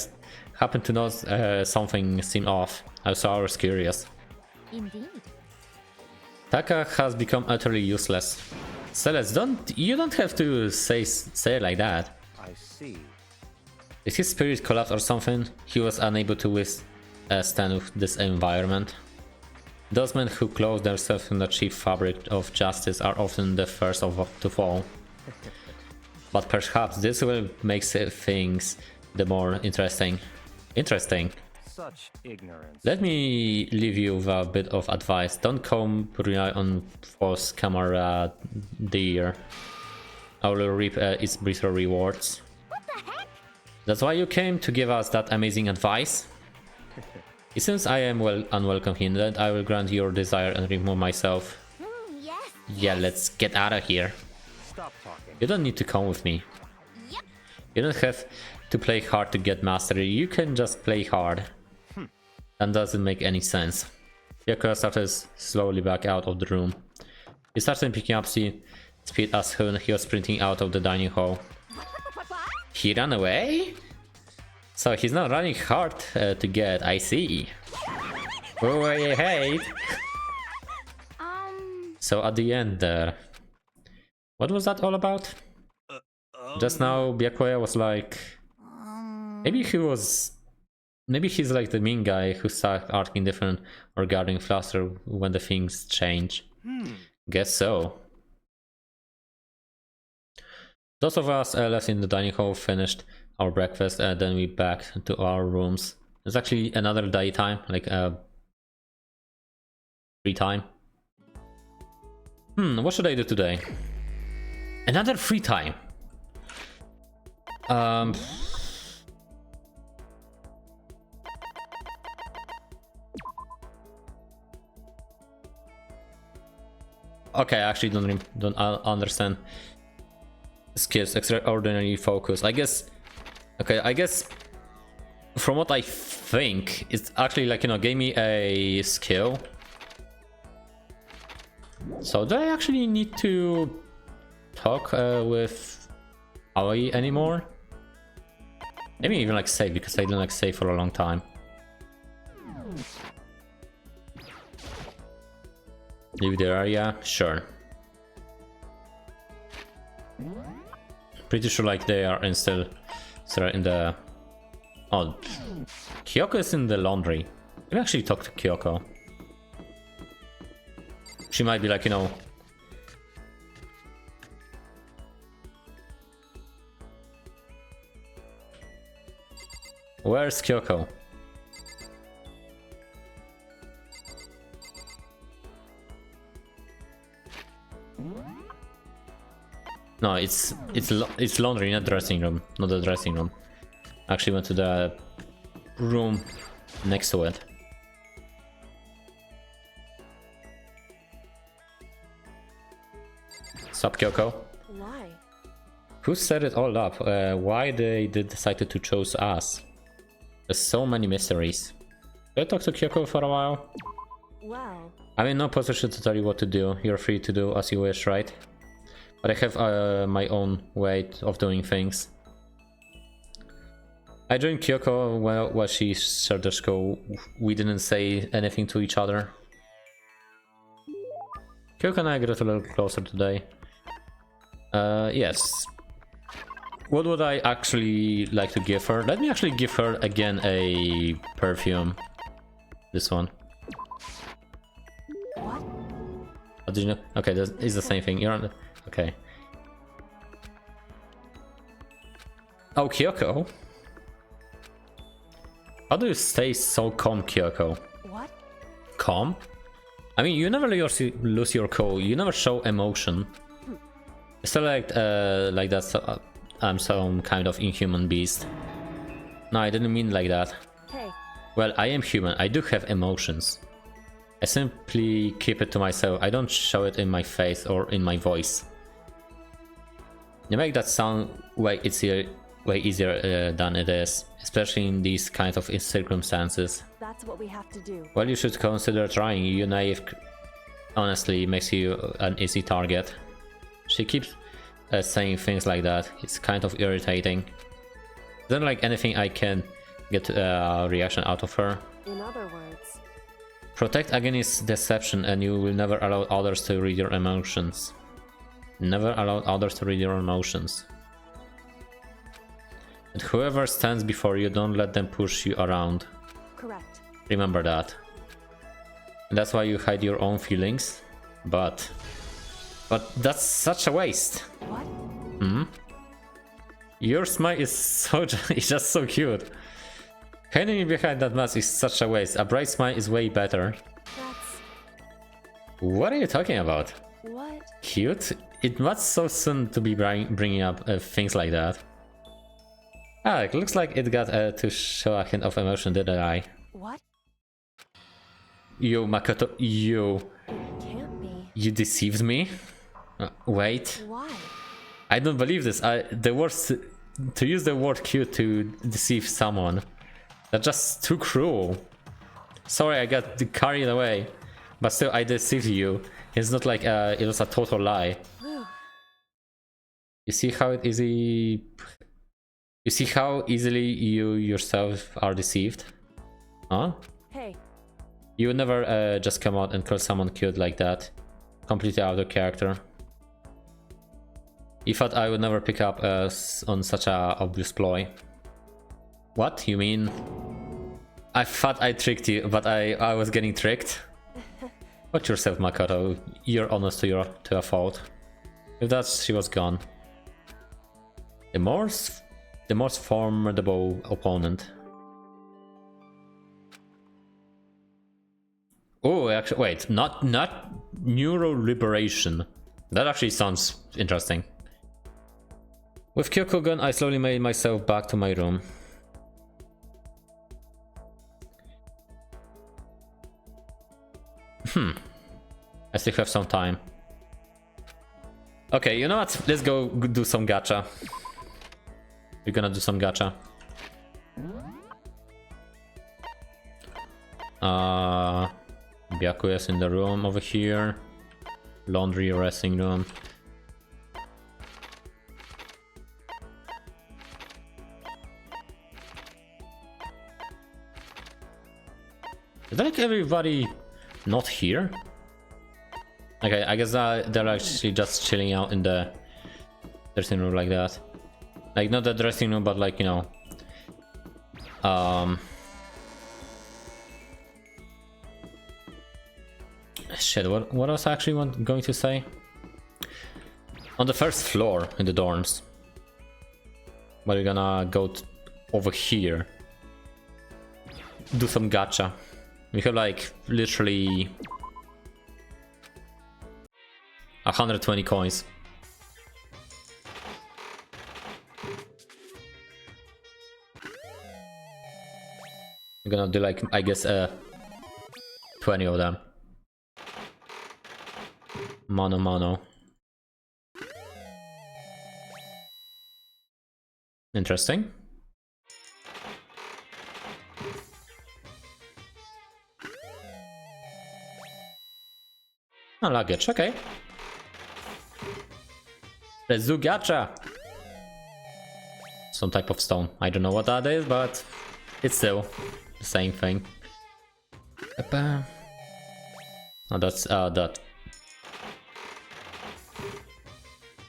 Speaker 1: happened to notice something seemed off. I was curious.
Speaker 5: Indeed.
Speaker 1: Taka has become utterly useless. Celeste, you don't have to say it like that.
Speaker 7: I see.
Speaker 1: Did his spirit collapse or something? He was unable to withstand this environment. Those men who clothe themselves in the cheap fabric of justice are often the first to fall. But perhaps this will make things the more interesting.
Speaker 7: Such ignorance.
Speaker 1: Let me leave you with a bit of advice. Don't rely on false camaraderie. I will reap its brutal rewards.
Speaker 2: What the heck?
Speaker 1: That's why you came to give us that amazing advice? Since I am unwelcome here, then I will grant your desire and remove myself.
Speaker 2: Yes.
Speaker 1: Yeah, let's get out of here.
Speaker 7: Stop talking.
Speaker 1: You don't need to come with me.
Speaker 2: Yep.
Speaker 1: You don't have to play hard to get mastery. You can just play hard. That doesn't make any sense. Kyoko started slowly back out of the room. He started picking up speed as he was sprinting out of the dining hall. He ran away? So he's not running hard to get, I see. Oh, hey. So at the end there, what was that all about? Just now Byakuya was like, maybe he's like the mean guy who starts acting different or guarding faster when the things change. Guess so. Those of us left in the dining hall finished our breakfast and then we back to our rooms. It's actually another daytime, like free time. What should I do today? Another free time. Okay, I actually don't understand skills. Extraordinary focus. I guess. Okay, I guess from what I think, it's actually like, you know, gave me a skill. So do I actually need to talk with Aoi anymore? Maybe even like save, because I didn't like save for a long time. Leave the area? Sure. Pretty sure like they are still in the... Oh, Kyoko is in the laundry. Let me actually talk to Kyoko. She might be like, you know... Where's Kyoko? No, it's laundry, not dressing room. Not the dressing room. Actually went to the room next to it. Sup, Kyoko?
Speaker 5: Why?
Speaker 1: Who set it all up? Why they decided to choose us? There's so many mysteries. Can I talk to Kyoko for a while?
Speaker 5: Well,
Speaker 1: I'm in no position to tell you what to do. You're free to do as you wish, right? But I have my own way of doing things. I joined Kyoko while she started school. We didn't say anything to each other. Kyoko and I got a little closer today. Yes. What would I actually like to give her? Let me actually give her again a perfume. This one.
Speaker 5: what?
Speaker 1: Oh, did you know? Okay, it's the same thing. You're on the... Okay. Oh, Kyoko? How do you stay so calm, Kyoko?
Speaker 5: What?
Speaker 1: Calm? I mean, you never lose your cool. You never show emotion. It's still like that. I'm some kind of inhuman beast. No, I didn't mean like that.
Speaker 5: Hey,
Speaker 1: Well, I am human. I do have emotions. I simply keep it to myself. I don't show it in my face or in my voice. You make that sound like it's way easier than it is, especially in these kind of circumstances.
Speaker 5: That's what we have to do.
Speaker 1: Well, you should consider trying. You naive honestly makes you an easy target. She keeps saying things like that. It's kind of irritating. Isn't like anything I can get a reaction out of her.
Speaker 5: In other words,
Speaker 1: Protect against deception and you will never allow others to read your emotions. Never allow others to read your emotions. And whoever stands before you, don't let them push you around.
Speaker 5: correct.
Speaker 1: Remember that. And that's why you hide your own feelings. But that's such a waste.
Speaker 5: What?
Speaker 1: Hmm? Your smile is so it's just so cute. Hiding behind that mask is such a waste. A bright smile is way better.
Speaker 5: That's...
Speaker 1: What are you talking about?
Speaker 5: what?
Speaker 1: Cute? It was so soon to be bringing up things like that. Ah, it looks like it got to show a hint of emotion, didn't I?
Speaker 5: What?
Speaker 1: You, Makoto, you
Speaker 5: Can't be.
Speaker 1: deceived me? Wait,
Speaker 5: Why?
Speaker 1: I don't believe this. The worst to use the word cute to deceive someone. That's just too cruel. Sorry, I got carried away, but still, I deceived you. It's not like it was a total lie.
Speaker 5: Whew.
Speaker 1: You see how easily you yourself are deceived? Huh?
Speaker 5: Hey,
Speaker 1: You would never just come out and call someone cute like that. Completely out of character. You thought I would never pick up on such a obvious ploy. What? You mean? I thought I tricked you, but I was getting tricked? Watch yourself, Makoto. You're honest to a fault. If that, she was gone. The most formidable opponent. Oh, actually, wait, not neural liberation. That actually sounds interesting. With Kyokugan, I slowly made myself back to my room. I still have some time. Okay, you know what? Let's go do some gacha. We're gonna do some gacha. Byakuya is in the room over here. Laundry resting room. Is like everybody not here? Okay, I guess they're actually just chilling out in the dressing room like that. Like not the dressing room, but like, you know, shit, what was I actually going to say? On the first floor in the dorms. But we're gonna go over here. Do some gacha. We have like literally 120 coins. I'm gonna do like, I guess, 20 of them. Mono. Interesting. Oh, luggage, okay. Let's do gacha. Some type of stone. I don't know what that is, but it's still the same thing. Oh, that's that.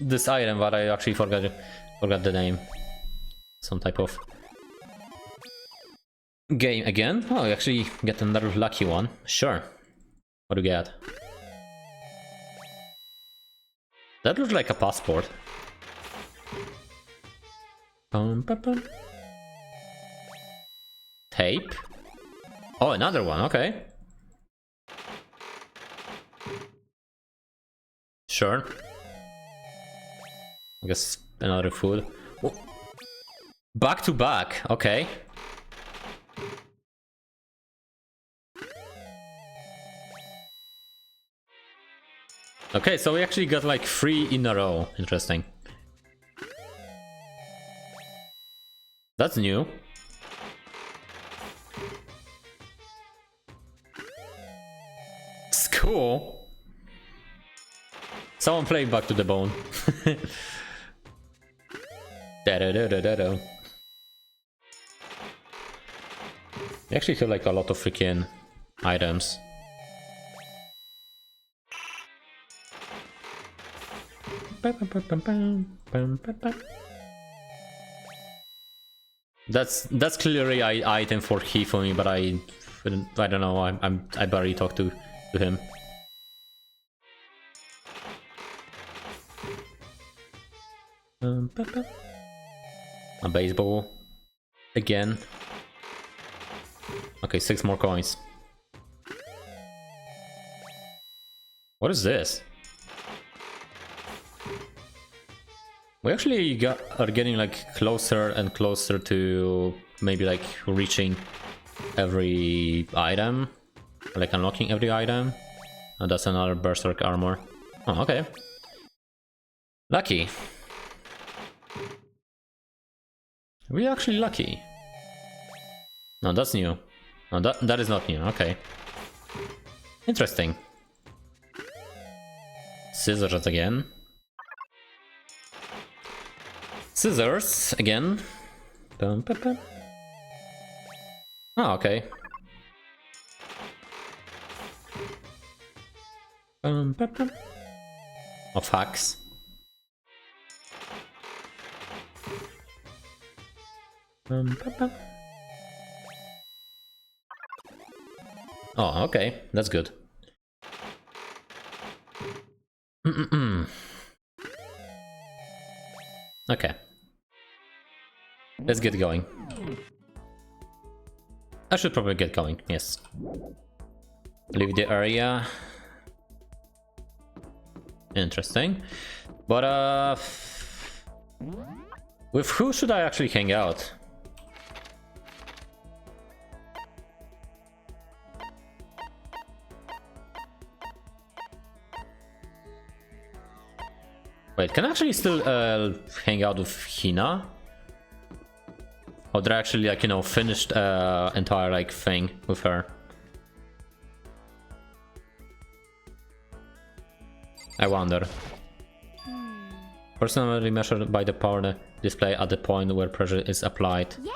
Speaker 1: This item, but I actually forgot the name. Some type of game again. Oh, you actually get another lucky one. Sure. What do you get? That looks like a passport. Tape. Oh, another one. Okay. Sure. I guess another food. Oh. Back to back. Okay. Okay, so we actually got like 3 in a row. Interesting. That's new. It's cool. Someone play Back to the Bone. Da-da-da-da-da-da. They actually have like a lot of freaking items. That's clearly an item for he for me, but I don't know. I barely talked to him. A baseball again. Okay, 6 more coins. What is this? We actually are getting like closer and closer to maybe like reaching every item, like unlocking every item. Oh, that's another berserk armor. Oh, okay. Lucky. We're actually lucky. No, that's new. No, that is not new. Okay. Interesting. Scissors again. Scissors again. Bum, bum, bum. Oh, okay. Bum, bum, bum. Of hacks. Bum, bum, bum. Oh, okay, that's good. Okay. Let's get going. I should probably get going, yes. Leave the area. Interesting. But, with who should I actually hang out? Wait, can I actually still hang out with Hina? Or did I actually, like, you know, finished entire like thing with her? I wonder. Personally measured by the power display at the point where pressure is applied.
Speaker 2: Yeah.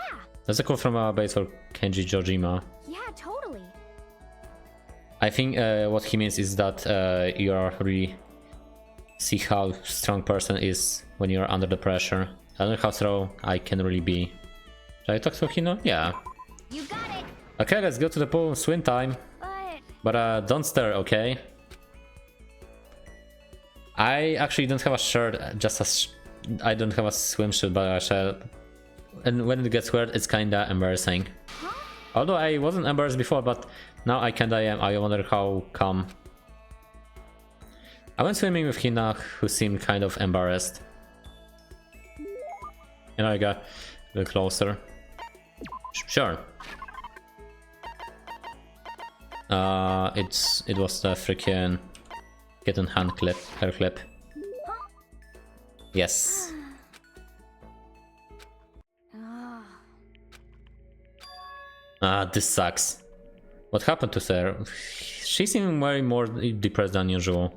Speaker 1: That's a quote from a baseball Kenji Jojima.
Speaker 2: Yeah, totally.
Speaker 1: I think what he means is that you are really see how strong person is when you're under the pressure. I don't know how strong I can really be. Should I talk to Hino? Yeah.
Speaker 2: You got it.
Speaker 1: Okay, let's go to the pool. Swim time. But don't stir, okay? I actually don't have a shirt, I don't have a swimsuit, but I shall. And when it gets wet, it's kinda embarrassing.
Speaker 2: Huh?
Speaker 1: Although I wasn't embarrassed before, but now I kinda am. I wonder how come. I went swimming with Hina, who seemed kind of embarrassed. You know, I got a little closer. Sure. It was the freaking kitten hand clip, hair clip. Yes. This sucks. What happened to her? She seemed way more depressed than usual.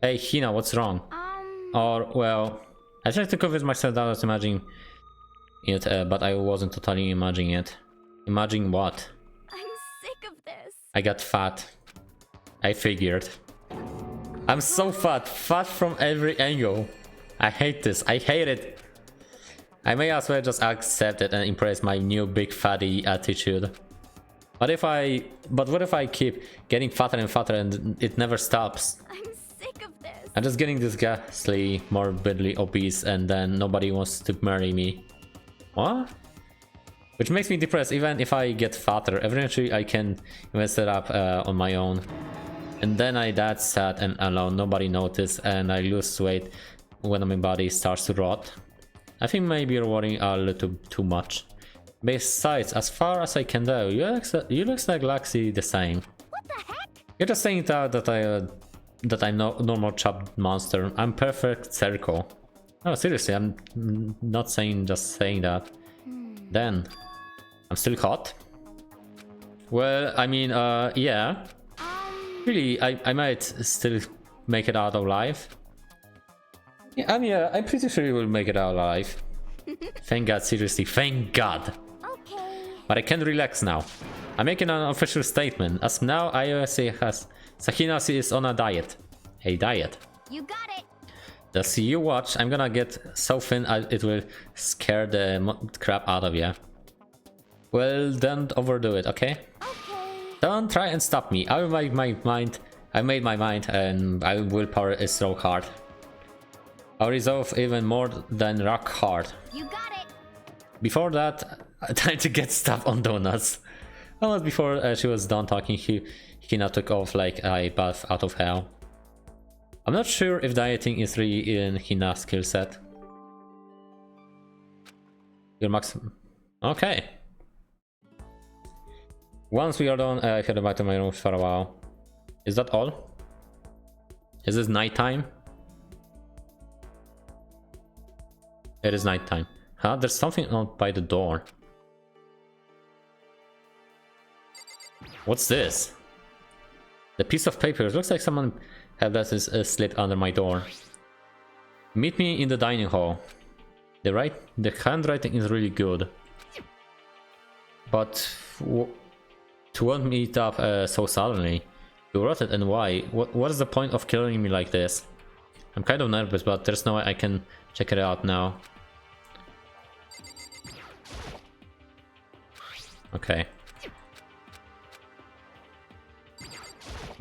Speaker 1: Hey, Hina, what's wrong? Or, well, I tried to convince myself that I was imagining it, but I wasn't totally imagining it. Imagining what?
Speaker 2: I'm sick of this.
Speaker 1: I got fat. I figured. I'm so fat. Fat from every angle. I hate this. I hate it. I may as well just accept it and embrace my new big fatty attitude. But what if I keep getting fatter and fatter and it never stops?
Speaker 2: I'm sick of this.
Speaker 1: I'm just getting disgustly, morbidly obese and then nobody wants to marry me. What? Which makes me depressed. Even if I get fatter, eventually I can even set up on my own. And then that's sad and alone, nobody notices, and I lose weight when my body starts to rot. I think maybe you're worrying a little too much. Besides, as far as I can tell, you look exactly the same.
Speaker 2: What the heck?
Speaker 1: You're just saying that I'm no normal chub monster. I'm perfect circle. No, seriously, I'm not just saying that. Then, I'm still caught. Well, I mean, yeah. Really, I might still make it out alive. Yeah, yeah, I'm pretty sure you will make it out alive. Thank God, seriously, thank God.
Speaker 2: Okay.
Speaker 1: But I can relax now. I'm making an official statement. As now, IOSA has... Sakina is on a diet. A diet.
Speaker 2: You got it.
Speaker 1: Just you watch, I'm gonna get so thin it will scare the crap out of you. Well, don't overdo it, okay?
Speaker 2: Okay.
Speaker 1: Don't try and stop me. I will make my mind. I made my mind, and I willpower is so hard. I'll resolve even more than rock hard.
Speaker 2: You got it.
Speaker 1: Before that, time to get stuff on donuts. Almost before she was done talking, Hina took off like a bath out of hell. I'm not sure if dieting is really in Hina's skill set. Your max. Okay. Once we are done, I head back to my room for a while. Is that all? Is this nighttime? It is nighttime. Huh? There's something out by the door. What's this? The piece of paper. It looks like someone had that slip under my door. Meet me in the dining hall. The handwriting is really good. But to want meet up so suddenly. You wrote it, and why? What is the point of killing me like this? I'm kind of nervous, but there's no way I can check it out now. Okay.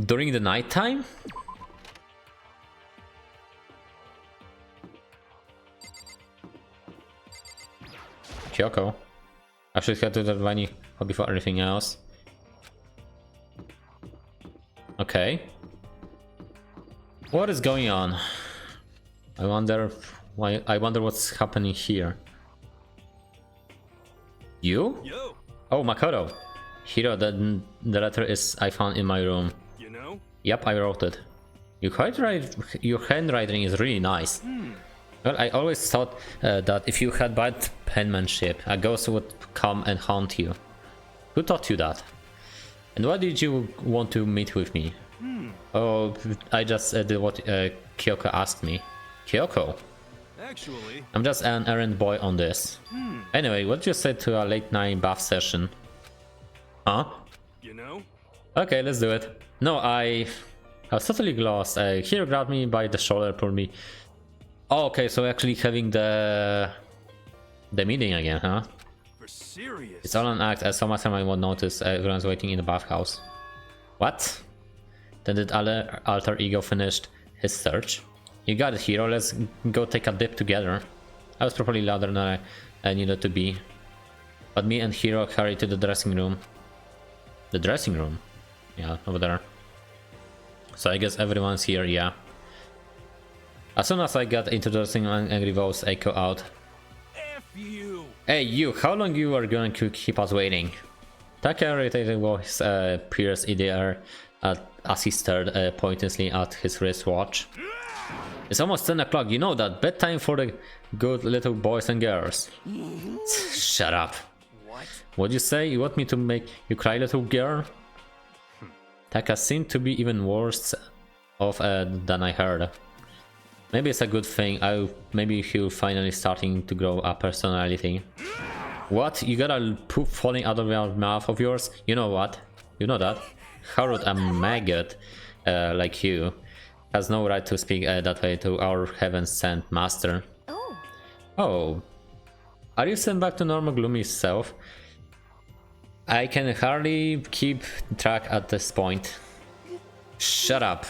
Speaker 1: During the night time? Kyoko. I should head to the Vani before everything else. Okay. What is going on? I wonder why. I wonder what's happening here. You?
Speaker 9: Yo,
Speaker 1: Oh, Makoto. Hiro, the letter is I found in my room.
Speaker 9: you know?
Speaker 1: Yep, I wrote it. Your handwriting is really nice. Well, I always thought that if you had bad penmanship, a ghost would come and haunt you. Who taught you that? And why did you want to meet with me? Oh, I just did what Kyoko asked me. Kyoko?
Speaker 9: Actually,
Speaker 1: I'm just an errand boy on this. Anyway, what did you say to a late night bath session? Huh?
Speaker 9: you know?
Speaker 1: Okay, let's do it. No, I was totally lost. Hiro grabbed me by the shoulder, pulled me. Oh, okay, so actually having the meeting again, huh?
Speaker 9: For serious.
Speaker 1: It's all an act, as so much time I won't notice everyone's waiting in the bathhouse. What? Then did alter ego finished his search? You got it, Hiro. Let's go take a dip together. I was probably louder than I needed to be. But me and Hiro hurried to the dressing room. The dressing room? Yeah, over there. So I guess everyone's here, yeah. As soon as I got into the dressing room, angry voice echo out.
Speaker 9: F you!
Speaker 1: Hey you, how long you are going to keep us waiting? Taka irritated voice pierced in the air as he stared pointlessly at his wristwatch. It's almost 10 o'clock, you know that. Bedtime for the good little boys and girls. Shut up.
Speaker 9: What?
Speaker 1: What'd you say? You want me to make you cry, little girl? Taka seemed to be even worse off than I heard. Maybe it's a good thing. Maybe he'll finally starting to grow a personality. What? You got a poop falling out of your mouth of yours? You know what? You know that? How rude a maggot like you has no right to speak that way to our heaven-sent master.
Speaker 2: Oh.
Speaker 1: Oh. Are you sent back to normal gloomy self? I can hardly keep track at this point. Shut up.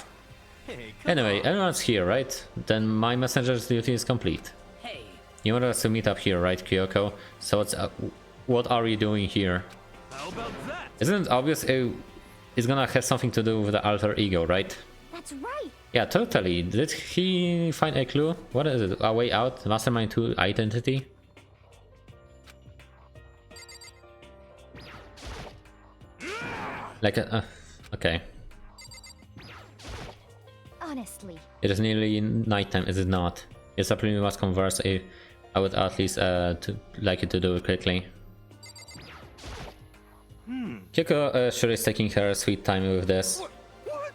Speaker 9: Hey, come
Speaker 1: Anyway,
Speaker 9: on.
Speaker 1: everyone's here, right? Then my messenger's duty is complete.
Speaker 4: Hey,
Speaker 1: You want us to meet up here, right, Kyoko? So what are you doing here?
Speaker 9: How about that?
Speaker 1: Isn't it obvious it's gonna have something to do with the alter ego, right?
Speaker 2: That's right.
Speaker 1: Yeah, totally. Did he find a clue? What is it? A way out? Mastermind 2 identity? Like okay.
Speaker 2: Honestly.
Speaker 1: It is nearly nighttime, is it not? Yes, I probably must converse. I would at least like it to do it quickly. Kyoko sure is taking her sweet time with this.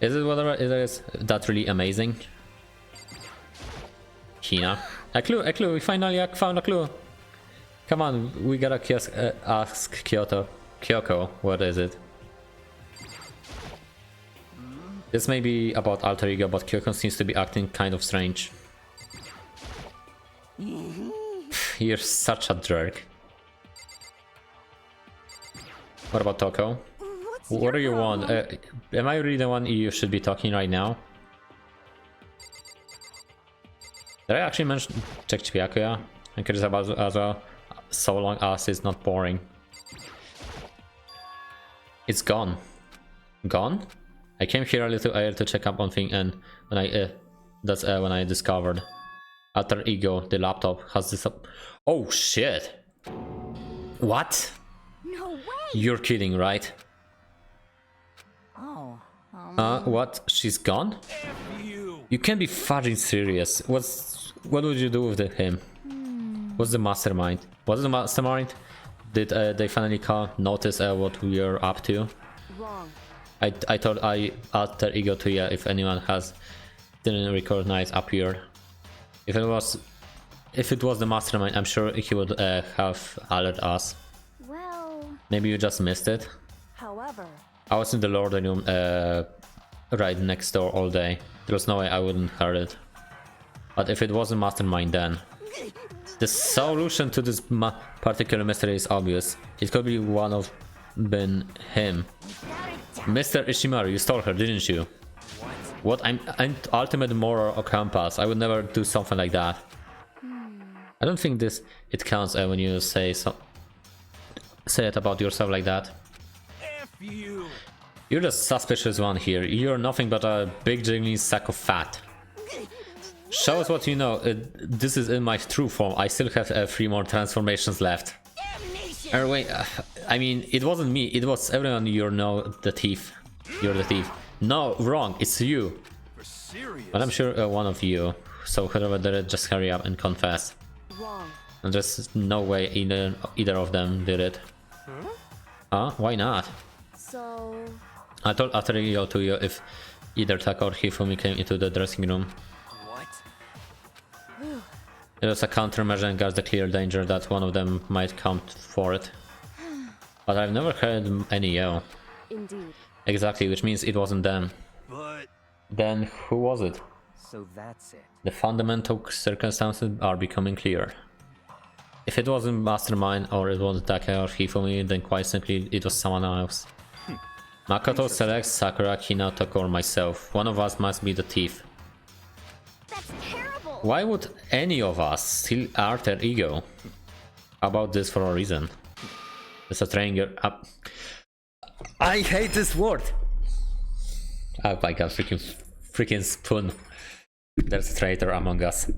Speaker 1: Is it whatever it is that really amazing? Hina. A clue, we finally found a clue. Come on, we gotta ask Kyoko, what is it? This may be about alter ego, but Kyoko seems to be acting kind of strange. You're such a jerk. What about Toko? What do you want? Am I really the one you should be talking right now? Did I actually mention check Chibiakuya? I'm curious about as well, so long as it's not boring. It's gone. Gone? I came here a little earlier to check up on things, and when when I discovered alter ego, the laptop has this. Oh shit! What?
Speaker 2: No way!
Speaker 1: You're kidding, right?
Speaker 4: Oh.
Speaker 1: What? She's gone?
Speaker 9: You.
Speaker 1: You can't be fudging serious. What would you do with him? What's the mastermind? What's the mastermind? Did they finally notice what we are up to?
Speaker 5: Wrong.
Speaker 1: I thought I alter ego to you if anyone didn't recognize appeared. If it was the mastermind, I'm sure he would have alerted us.
Speaker 2: Well,
Speaker 1: Maybe you just missed it.
Speaker 5: However,
Speaker 1: I was in the Lord room right next door all day. There was no way I wouldn't heard it. But if it wasn't mastermind, then the solution to this particular mystery is obvious. It could be been him. Mr. Ishimaru, you stole her, didn't you? What? I'm ultimate moral compass. I would never do something like that. I don't think it counts when you say it about yourself like that.
Speaker 9: F you.
Speaker 1: You're the suspicious one here. You're nothing but a big jiggly sack of fat. Show us what you know. This is in my true form. I still have 3 more transformations left. Wait, I mean, it wasn't me. It was everyone. You're the thief. You're the thief. No, wrong. It's you.
Speaker 9: For serious.
Speaker 1: But I'm sure one of you. So whoever did it, just hurry up and confess.
Speaker 5: wrong.
Speaker 1: And there's no way either of them did it. Huh? Why not?
Speaker 5: So,
Speaker 1: I told Aterio to you if either Taka or Hifumi came into the dressing room.
Speaker 9: What?
Speaker 1: It was a countermeasure against the clear danger that one of them might come for it. But I've never heard any yell.
Speaker 5: indeed.
Speaker 1: Exactly, which means it wasn't them.
Speaker 9: But
Speaker 1: Then who was it?
Speaker 7: So that's it.
Speaker 1: The fundamental circumstances are becoming clear. If it wasn't Mastermind or it wasn't Taka or Hifumi, then quite simply it was someone else. Makoto selects Sakura, Kina, Toko or myself. One of us must be the thief.
Speaker 2: that's terrible!
Speaker 1: Why would any of us steal alter ego? How about this for a reason? It's a stranger up. I hate this word! Oh my god, freaking spoon. There's a traitor among us.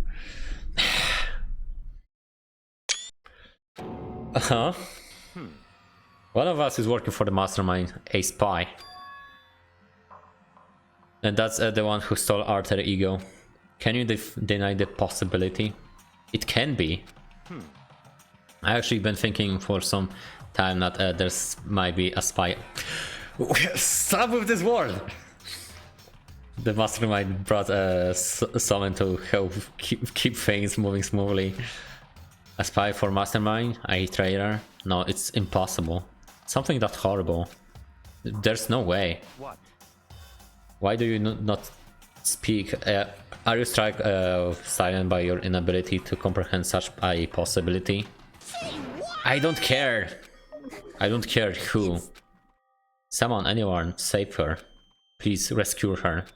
Speaker 1: Uh-huh. One of us is working for the mastermind, a spy. And that's the one who stole alter ego. Can you deny the possibility? It can be. I actually been thinking for some time that there's might be a spy. Stop with this word! The mastermind brought someone to help keep things moving smoothly. A spy for mastermind? A traitor? No, it's impossible. Something that horrible. There's no way.
Speaker 7: What?
Speaker 1: Why do you not speak? Are you struck silent by your inability to comprehend such a possibility? I don't care. I don't care who. Someone, anyone, save her. Please rescue her.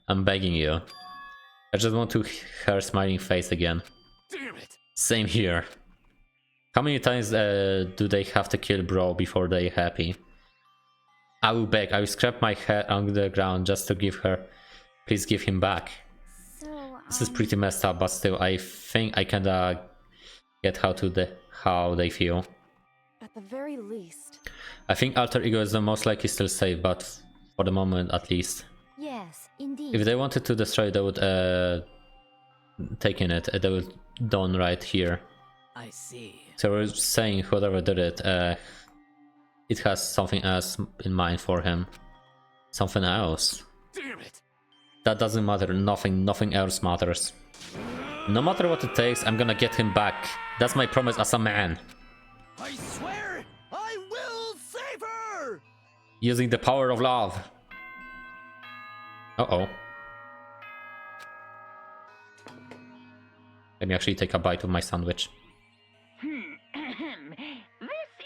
Speaker 1: I'm begging you. I just want to her smiling face again.
Speaker 9: damn it!
Speaker 1: Same here. How many times do they have to kill bro before they're happy? I will beg. I will scrap my head on the ground just to give her. Please give him back.
Speaker 2: So,
Speaker 1: This is pretty messed up, but still, I think I kinda get how they feel.
Speaker 5: At the very least.
Speaker 1: I think alter ego is the most likely still safe, but for the moment at least.
Speaker 2: yes, indeed.
Speaker 1: If they wanted to destroy, they would taken it. They would done right here.
Speaker 4: I see.
Speaker 1: So we're saying whoever did it it has something else in mind for him. Something else.
Speaker 9: Damn it!
Speaker 1: That doesn't matter. Nothing else matters. No matter what it takes, I'm gonna get him back. That's my promise as a man.
Speaker 9: I swear, I will save her!
Speaker 1: Using the power of love. Uh-oh. Let me actually take a bite of my sandwich.
Speaker 3: This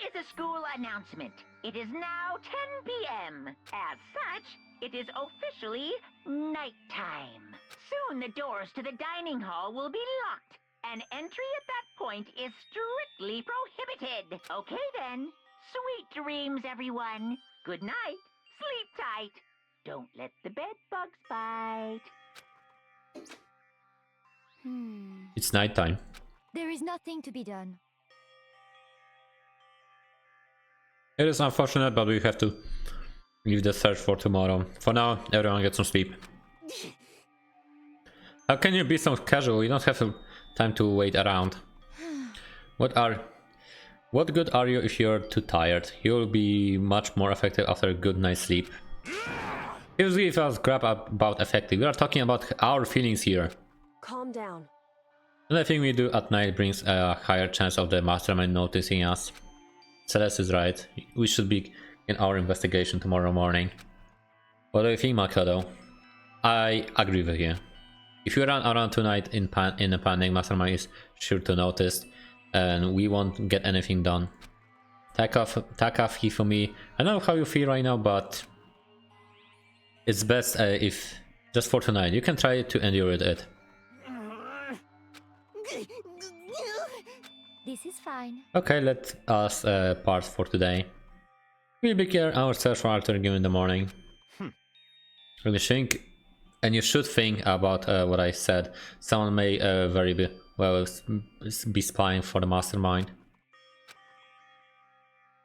Speaker 3: is a school announcement. It is now 10 p.m. As such, it is officially nighttime. Soon the doors to the dining hall will be locked, and entry at that point is strictly prohibited. Okay then. Sweet dreams, everyone. Good night. Sleep tight. Don't let the bed bugs bite.
Speaker 1: It's nighttime.
Speaker 2: There is nothing to be done.
Speaker 1: It is unfortunate, but we have to leave the search for tomorrow. For now, everyone get some sleep. How can you be so casual? You don't have time to wait around. What good are you if you're too tired? You'll be much more effective after a good night's sleep. Here's give us crap about effective. We are talking about our feelings here.
Speaker 5: Calm down.
Speaker 1: Anything we do at night brings a higher chance of the mastermind noticing us. Celeste is right. We should begin our investigation tomorrow morning. What do you think, Makoto? I agree with you. If you run around tonight in a panic, mastermind is sure to notice, and we won't get anything done. Takafi for me. I know how you feel right now, but it's best if just for tonight. You can try to endure it.
Speaker 2: This is fine.
Speaker 1: Okay, let us part for today. We'll begin our search for Arthur again in the morning. And you should think about what I said. Someone may be spying for the mastermind.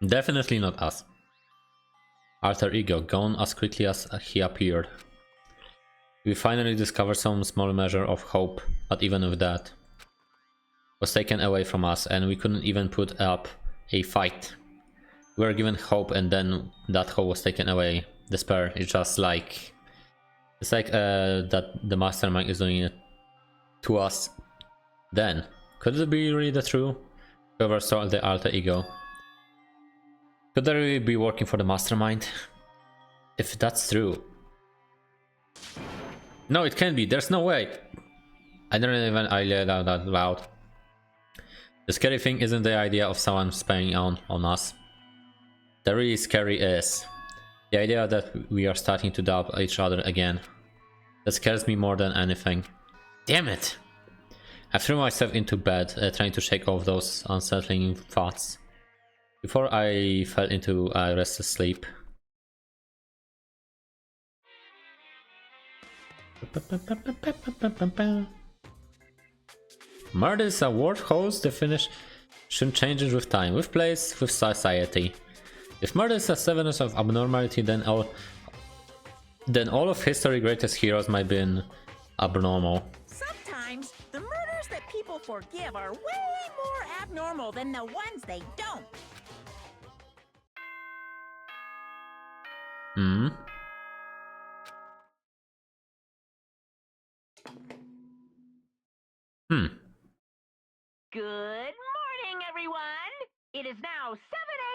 Speaker 1: Definitely not us. Alter Ego, gone as quickly as he appeared. We finally discovered some small measure of hope, but even with that, was taken away from us, and we couldn't even put up a fight. We were given hope, and then that hope was taken away. Despair is just like... It's like that the mastermind is doing it to us. Then, could it be really the true? Whoever saw the alter ego. Could they really be working for the mastermind? If that's true. No, it can't be. There's no way. I don't even let out that loud. The scary thing isn't the idea of someone spying on us. The really scary is the idea that we are starting to doubt each other again. That scares me more than anything. Damn it! I threw myself into bed, trying to shake off those unsettling thoughts before I fell into a restless sleep. Murder is a word whose definition changes with time, with place, with society. If murder is a evidence of abnormality, then all of history's greatest heroes might have been abnormal.
Speaker 4: Sometimes the murders that people forgive are way more abnormal than the ones they don't.
Speaker 3: Good morning, everyone! It is now 7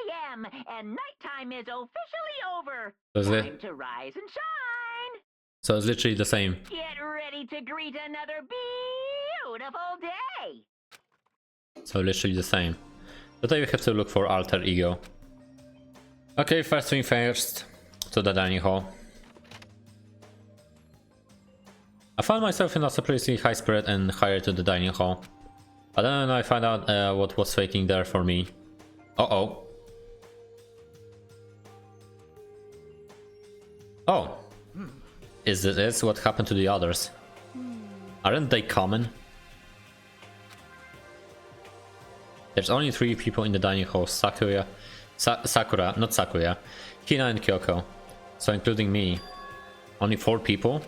Speaker 3: a.m. and nighttime is officially over. Time to rise and shine!
Speaker 1: So it's literally the same.
Speaker 3: Get ready to greet another beautiful day!
Speaker 1: So literally the same. Today we have to look for alter ego. Okay, first thing first, to the dining hall. I found myself in a surprisingly high spirit and hired to the dining hall. But then I found out what was waiting there for me. Uh-oh. Oh. Is this what happened to the others? Aren't they common? There's only 3 people in the dining hall. Sakura, not Sakura. Hina and Kyoko. So including me. Only 4 people?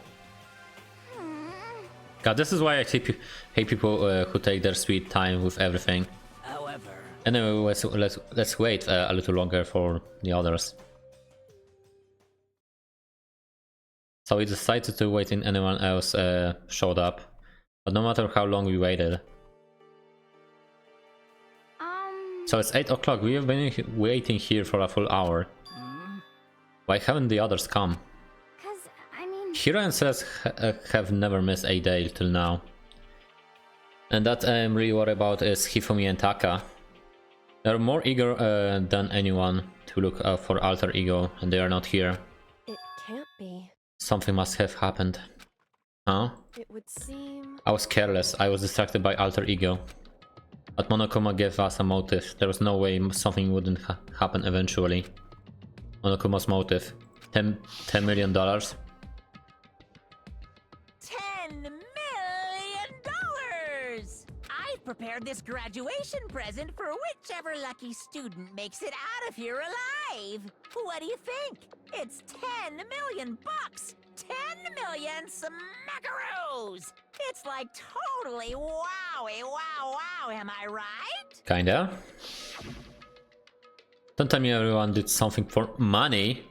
Speaker 1: God, this is why I hate people who take their sweet time with everything.
Speaker 9: However,
Speaker 1: Anyway, let's wait a little longer for the others. So we decided to wait until anyone else showed up, but no matter how long we waited. So it's 8 o'clock. We have been waiting here for a full hour. Why haven't the others come?
Speaker 2: Cause, I mean...
Speaker 1: Hiro and Celeste have never missed a day till now. And that I'm really worried about is Hifumi and Taka. They're more eager than anyone to look for alter ego, and they are not here.
Speaker 5: It can't be.
Speaker 1: Something must have happened. Huh?
Speaker 5: It would seem...
Speaker 1: I was careless. I was distracted by alter ego. But Monokuma gave us a motive. There was no way something wouldn't happen eventually. Monokuma's motive. $10 million.
Speaker 4: $10 million! I've prepared this graduation present for whichever lucky student makes it out of here alive. What do you think? It's 10 million bucks! 10 million smackaroos! It's like totally wowie, wow, wow, am I right?
Speaker 1: Kinda. Don't tell me everyone did something for money.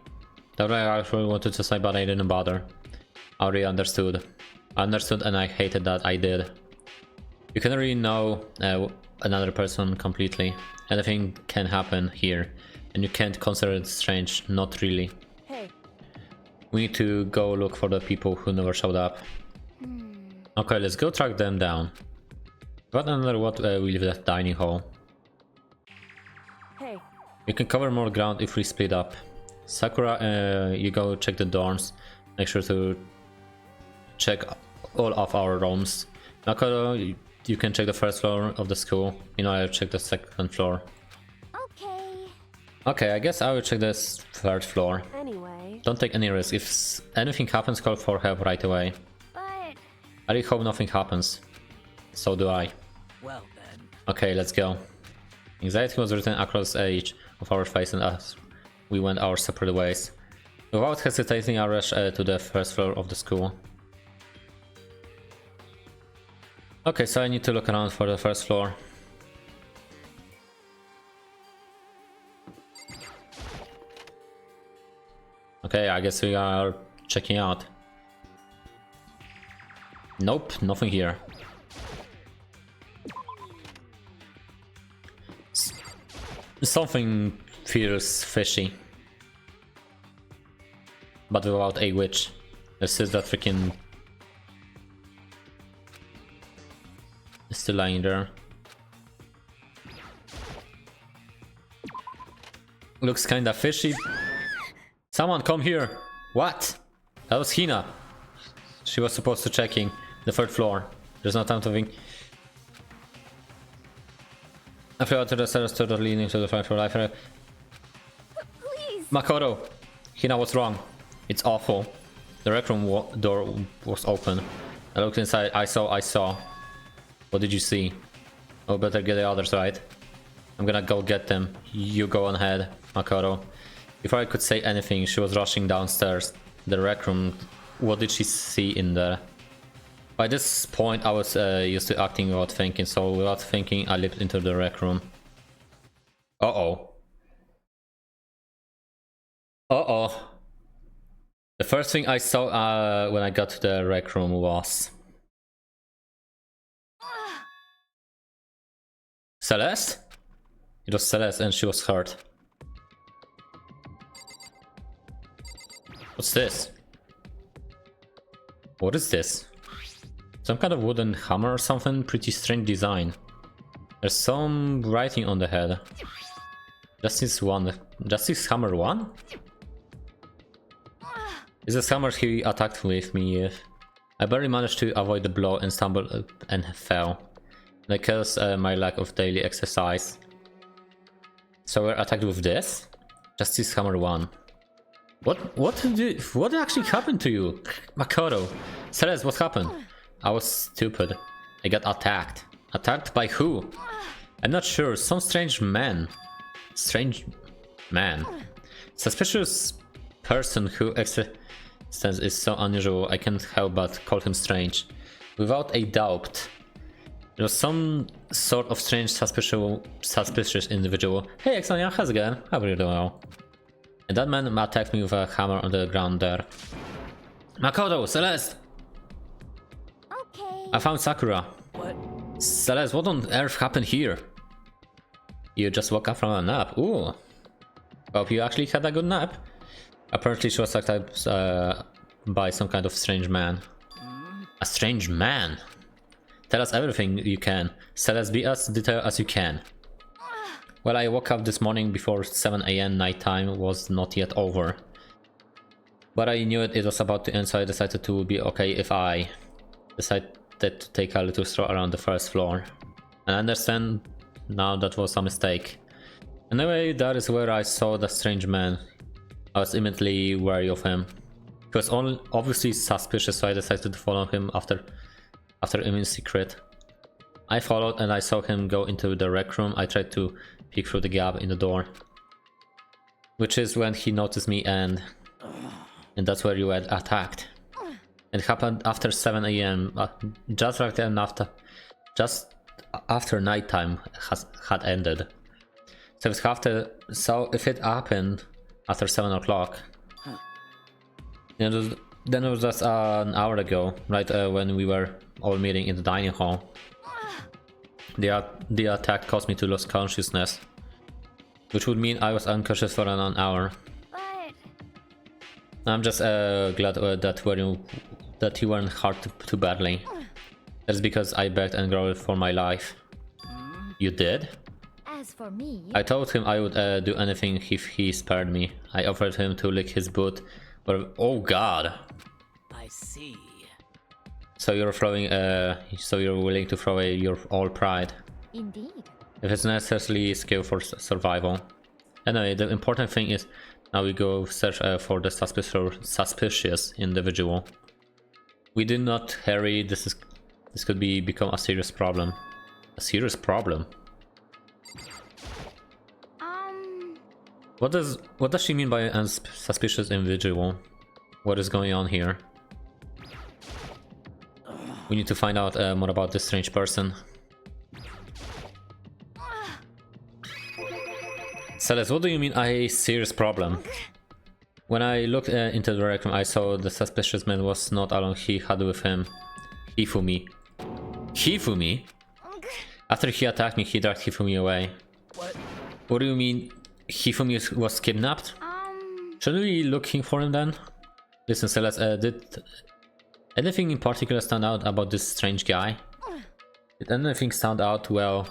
Speaker 1: That's what I actually wanted to say, but I didn't bother. I already understood. I understood and I hated that I did. You can't really know another person completely. Anything can happen here. And you can't consider it strange, not really.
Speaker 5: Hey.
Speaker 1: We need to go look for the people who never showed up. Okay, let's go track them down. But under what we leave that dining hall.
Speaker 5: Hey.
Speaker 1: We can cover more ground if we split up. Sakura, you go check the dorms. Make sure to check all of our rooms. Makoto, you can check the first floor of the school. You know, I'll check the second floor.
Speaker 2: Okay.
Speaker 1: Okay, I guess I will check this third floor.
Speaker 5: Anyway.
Speaker 1: Don't take any risk. If anything happens, call for help right away.
Speaker 2: But...
Speaker 1: I really hope nothing happens. So do I.
Speaker 4: Well then.
Speaker 1: Okay, let's go. Anxiety was written across each of our faces as we went our separate ways. Without hesitating, I rushed to the first floor of the school. Okay, so I need to look around for the first floor. Okay, I guess we are checking out. Nope, nothing here. Something feels fishy. But without a witch. This is that freaking... still lying there. Looks kinda fishy. Someone come here! What? That was Hina. She was supposed to checking the third floor. There's no time to think. I flew out to the stairs to the leading to the 5th floor.
Speaker 2: Please!
Speaker 1: Makoto! Hina was wrong. It's awful. The rec room door was open. I looked inside. I saw. What did you see? Oh, better get the others right. I'm gonna go get them. You go on ahead, Makoto. Before I could say anything, she was rushing downstairs. The rec room. What did she see in there? By this point, I was used to acting without thinking, so without thinking, I leaped into the rec room. Uh-oh. Uh-oh. The first thing I saw when I got to the rec room was... Celeste? It was Celeste and she was hurt. What's this? What is this? Some kind of wooden hammer or something? Pretty strange design. There's some writing on the head. Justice 1. Justice Hammer 1? Is this hammer he attacked with me with? I barely managed to avoid the blow and stumbled and fell. Because my lack of daily exercise. So we're attacked with this? Justice Hammer 1. What actually happened to you? Makoto. Celeste, what happened? I was stupid. I got attacked. Attacked by who? I'm not sure. Some strange man. Strange man. Suspicious person whose existence is so unusual I can't help but call him strange. Without a doubt. There was some sort of strange suspicious individual. Hey Exonia, how's it going? How are you doing? And that man attacked me with a hammer on the ground there. Makoto, Celeste!
Speaker 2: Okay.
Speaker 1: I found Sakura.
Speaker 5: What?
Speaker 1: Celeste, what on earth happened here? You just woke up from a nap. Ooh. Hope you actually had a good nap. Apparently she was attacked by some kind of strange man. A strange man? Tell us everything you can. Celeste, be as detailed as you can. Well, I woke up this morning before 7 AM nighttime was not yet over. But I knew it was about to end, so I decided to be okay if I decided to take a little stroll around the first floor. And I understand now that was a mistake. Anyway, that is where I saw the strange man. I was immediately wary of him. He was obviously suspicious, so I decided to follow him after him in secret. I followed and I saw him go into the rec room. I tried to peek through the gap in the door, which is when he noticed me, and that's where you were attacked. It happened after 7 AM, just right then just after nighttime had ended. So if it happened after 7 o'clock, then it was just an hour ago, right when we were all meeting in the dining hall. The attack caused me to lose consciousness, which would mean I was unconscious for an hour.
Speaker 2: But
Speaker 1: I'm just glad that you weren't hurt too badly. That's because I begged and growled for my life. You did?
Speaker 2: as for me,
Speaker 1: I told him I would do anything if he spared me. I offered him to lick his boot, but oh god.
Speaker 9: I see.
Speaker 1: So you're willing to throw away your all pride.
Speaker 2: indeed.
Speaker 1: If it's necessarily skill for survival. Anyway, the important thing is now we go search for the suspicious individual. We did not hurry. This could become a serious problem. A serious problem. What does she mean by a suspicious individual? What is going on here? We need to find out more about this strange person. Celeste, what do you mean a serious problem? When I looked into the rec room, I saw the suspicious man was not alone. He had with him Hifumi. Hifumi? After he attacked me, he dragged Hifumi away. What do you mean Hifumi was kidnapped? Shouldn't we be looking for him then? Listen, Celeste, did anything in particular stand out about this strange guy? Did anything stand out? Well,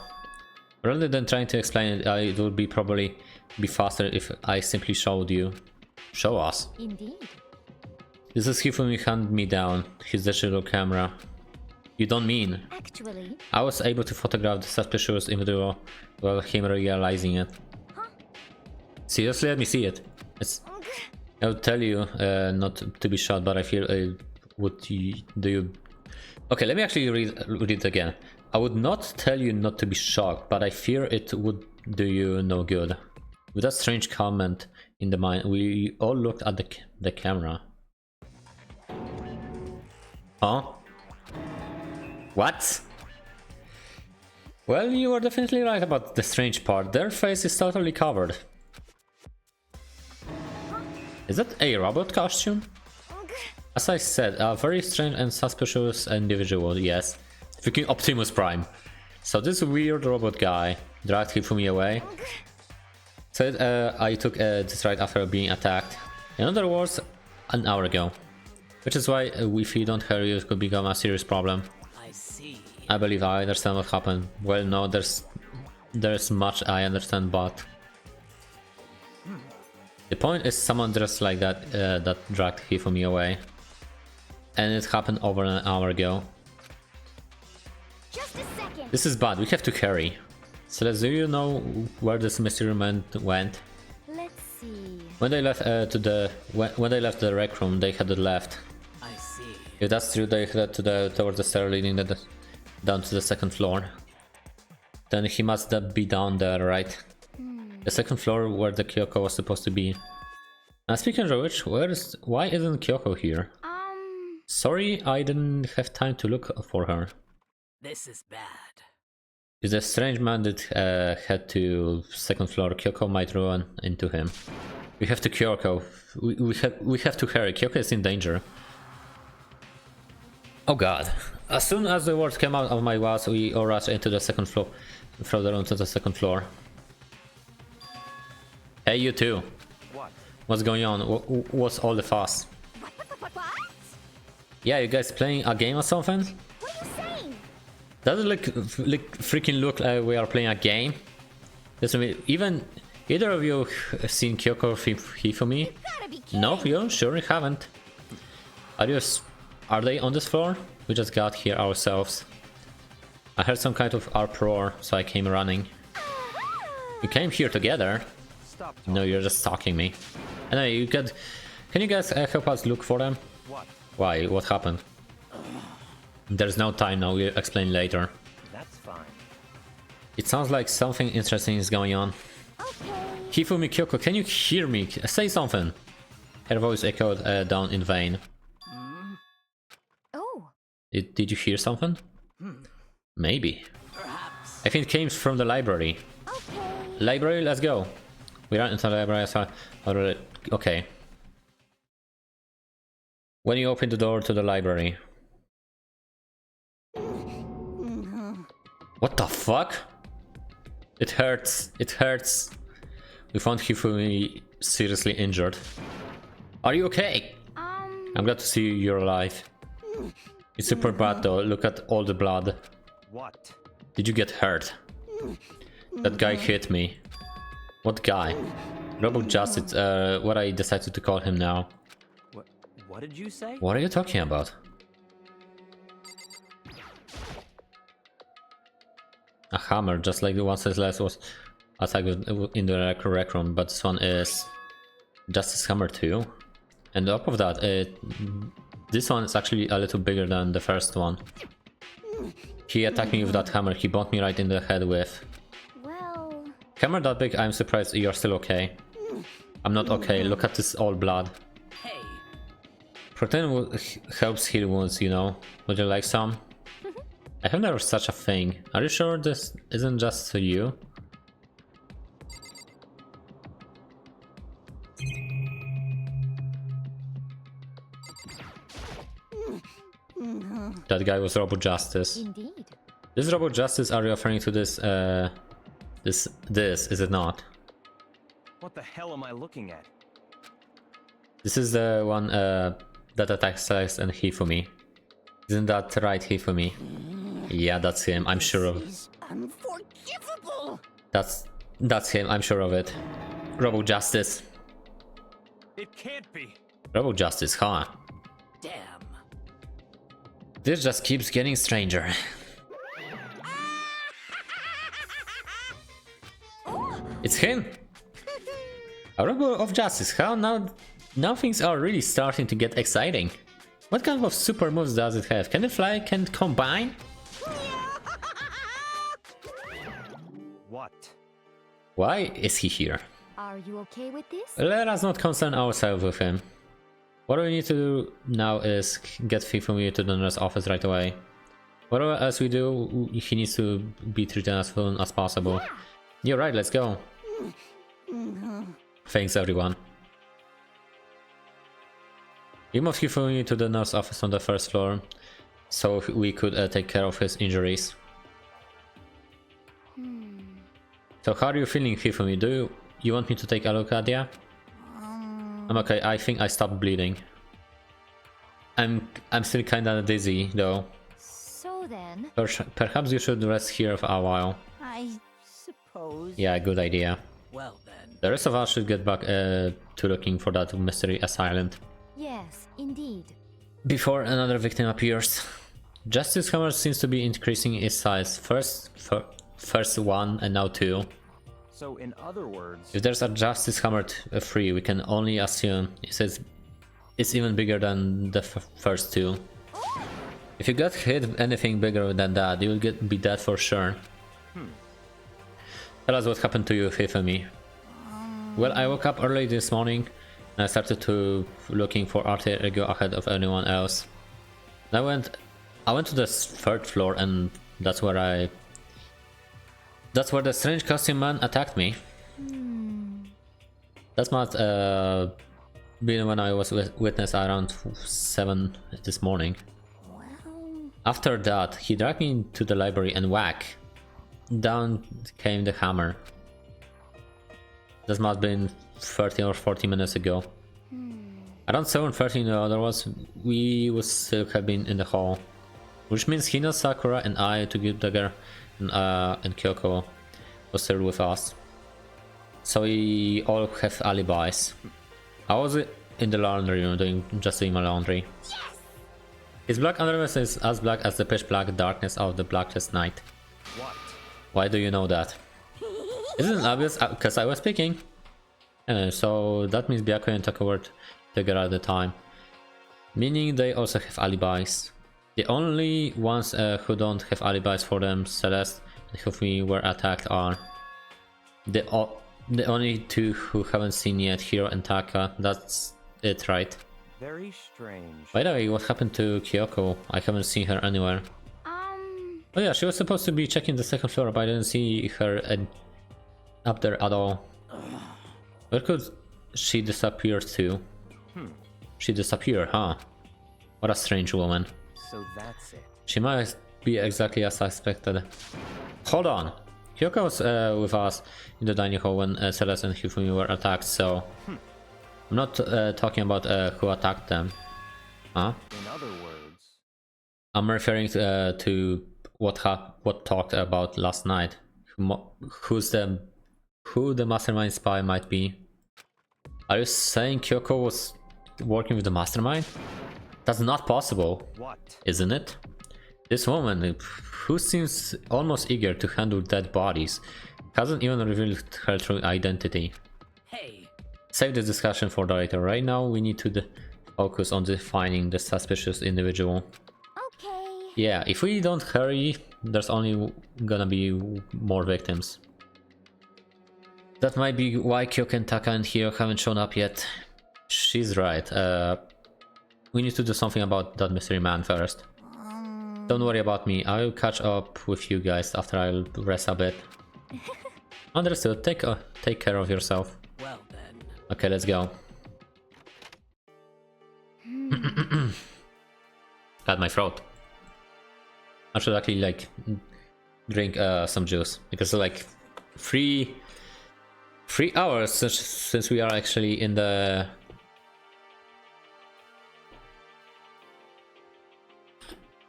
Speaker 1: rather than trying to explain it, it would probably be faster if I simply showed you. Show us.
Speaker 2: Indeed.
Speaker 1: This is Hifumi hand me down, his digital camera. You don't mean?
Speaker 2: Actually,
Speaker 1: I was able to photograph the suspicious individual without him realizing it. Seriously, let me see it. I would tell you not to be shot, but I feel Okay, let me actually read it again. I would not tell you not to be shocked, but I fear it would do you no good. With that strange comment in the mind, we all looked at the camera. Huh? What? Well, you are definitely right about the strange part. Their face is totally covered. Is that a robot costume? As I said, a very strange and suspicious individual, yes. Freaking Optimus Prime. So this weird robot guy dragged Hifumi away. Said I took this right after being attacked. In other words, an hour ago. Which is why if you don't hurry, it could become a serious problem.
Speaker 9: I see.
Speaker 1: I believe I understand what happened. Well, no, there's much I understand, but the point is someone dressed like that that dragged Hifumi away. And it happened over an hour ago.
Speaker 2: just a second.
Speaker 1: This is bad, we have to hurry. Celeste, do you know where this mystery man went?
Speaker 2: Let's see.
Speaker 1: When they left when they left the rec room, they headed left.
Speaker 9: I see.
Speaker 1: If that's true, they headed towards the stair leading down to the second floor. Then he must be down there, right? The second floor where the Kyoko was supposed to be. Now speaking of which, why isn't Kyoko here? Sorry, I didn't have time to look for her.
Speaker 4: This is bad.
Speaker 1: If the strange man that head to second floor, Kyoko might run into him. We have to Kyoko. We have to hurry. Kyoko is in danger. Oh god. As soon as the words came out of my mouth, we all rushed into the second floor. From the room to the second floor. Hey, you two.
Speaker 7: What?
Speaker 1: What's going on? What's all the fuss?
Speaker 2: What?
Speaker 1: Yeah, you guys playing a game or something?
Speaker 2: What are you saying?
Speaker 1: Does it freaking look like we are playing a game? Listen, even either of you seen Kyoko or Hifumi?
Speaker 2: Gotta be kidding.
Speaker 1: No, you sure you haven't. Are they on this floor? We just got here ourselves. I heard some kind of uproar, so I came running. We came here together.
Speaker 7: Stop talking.
Speaker 1: No, you're just stalking me. Anyway, can you guys help us look for them?
Speaker 7: What?
Speaker 1: Why? What happened? There's no time now, we'll explain later.
Speaker 7: That's fine.
Speaker 1: It sounds like something interesting is going on.
Speaker 2: Okay.
Speaker 1: Hifumi, Kyoko, can you hear me? Say something. Her voice echoed down in vain.
Speaker 2: Oh.
Speaker 1: Did you hear something? Maybe. I think it came from the library.
Speaker 2: Okay.
Speaker 1: Library, let's go. We ran into the library, so already. Okay. When you open the door to the library. What the fuck? It hurts. It hurts. We found Hifumi seriously injured. Are you okay? I'm glad to see you're alive. It's super bad though. Look at all the blood.
Speaker 7: What?
Speaker 1: Did you get hurt? That guy hit me. What guy? Robot Justice, what I decided to call him now.
Speaker 7: What did you say?
Speaker 1: What are you talking about? A hammer, just like the one that last was attacked in the rec room, but this one is Justice Hammer 2. And on top of that, this one is actually a little bigger than the first one. He attacked me with that hammer, he bumped me right in the head with.
Speaker 2: Well...
Speaker 1: Hammer that big, I'm surprised you're still okay. I'm not okay, look at this all blood.
Speaker 4: Hey,
Speaker 1: Protein helps heal wounds, you know. Would you like some? I have never such a thing. Are you sure this isn't just you? That guy was Robot Justice.
Speaker 2: Indeed.
Speaker 1: This Robot Justice, are you referring to this, this, is it not?
Speaker 7: What the hell am I looking at?
Speaker 1: This is the one, that attacks Celeste and Hifumi. Isn't that right, Hifumi? Yeah, that's him, I'm sure of it.
Speaker 4: is unforgivable.
Speaker 1: That's him, I'm sure of it. Robot Justice.
Speaker 7: It can't be.
Speaker 1: Robot Justice, huh?
Speaker 4: Damn.
Speaker 1: This just keeps getting stranger. It's him! A Robot of Justice, how now things are really starting to get exciting. What kind of super moves does it have? Can it fly? Can it combine?
Speaker 7: What?
Speaker 1: Why is he here?
Speaker 2: Are you okay with this?
Speaker 1: Let us not concern ourselves with him. What we need to do now is get Hifumi to the nurse's office right away. Whatever else we do, he needs to be treated as soon as possible. Yeah. You're right, let's go. Thanks everyone. We moved Hifumi to the nurse's office on the first floor, so we could take care of his injuries. So how are you feeling, Hifumi? Do you want me to take a look at you? I'm okay, I think I stopped bleeding. I'm still kinda dizzy though.
Speaker 2: So then...
Speaker 1: Perhaps you should rest here for a while.
Speaker 4: I suppose.
Speaker 1: Yeah, good idea.
Speaker 4: Well then.
Speaker 1: The rest of us should get back to looking for that mystery asylum.
Speaker 2: Yes, indeed.
Speaker 1: Before another victim appears. Justice Hammer seems to be increasing its size. First one and now two.
Speaker 7: So in other words...
Speaker 1: If there's a Justice Hammer 3, we can only assume it's even bigger than the first two. If you got hit anything bigger than that, you will be dead for sure. Tell us what happened to you, Hifumi. Well, I woke up early this morning and I started to looking for alter ego ahead of anyone else. I went to the third floor and That's where the strange costume man attacked me. That must been when I was witness around 7 this morning. After that, he dragged me to the library and whack! Down came the hammer. That must have been 30 or 40 minutes ago. Around 7:30 the other was, we would still have been in the hall. Which means Hina, Sakura and I together and Kyoko was still with us. So we all have alibis. I was in the laundry room doing my laundry. His black underwear is as black as the pitch black darkness of the blackest night.
Speaker 7: What?
Speaker 1: Why do you know that? Isn't it obvious? Because I was speaking. So that means Byako and Taka were together at the time. Meaning they also have alibis. The only ones who don't have alibis for them, Celeste and who we were attacked, are the only two who haven't seen yet, Hiro and Taka. That's it, right?
Speaker 7: Very strange.
Speaker 1: By the way, what happened to Kyoko? I haven't seen her anywhere. Oh yeah, she was supposed to be checking the second floor, but I didn't see her up there at all. Where could she disappear to? She disappeared, huh? What a strange woman.
Speaker 7: So that's it.
Speaker 1: She might be exactly as I expected. Hold on. Kyoko was with us in the dining hall when Celeste and Hifumi were attacked, so... I'm not talking about who attacked them. Huh?
Speaker 7: In other words...
Speaker 1: I'm referring to what talked about last night. Who the mastermind spy might be. Are you saying Kyoko was working with the mastermind? That's not possible,
Speaker 7: What?
Speaker 1: isn't it? This woman, who seems almost eager to handle dead bodies, hasn't even revealed her true identity.
Speaker 4: Hey,
Speaker 1: Save this discussion for later. Right now we need to focus on defining the suspicious individual.
Speaker 2: Okay.
Speaker 1: Yeah, if we don't hurry, there's only gonna be more victims. That might be why Kyoko, Taka and Hiro haven't shown up yet. She's right. We need to do something about that mystery man first. Don't worry about me. I'll catch up with you guys after I'll rest a bit. Understood. Take care of yourself.
Speaker 4: well then.
Speaker 1: Okay, let's go. Got my throat. I should actually like drink some juice because like 3 hours since we are actually in the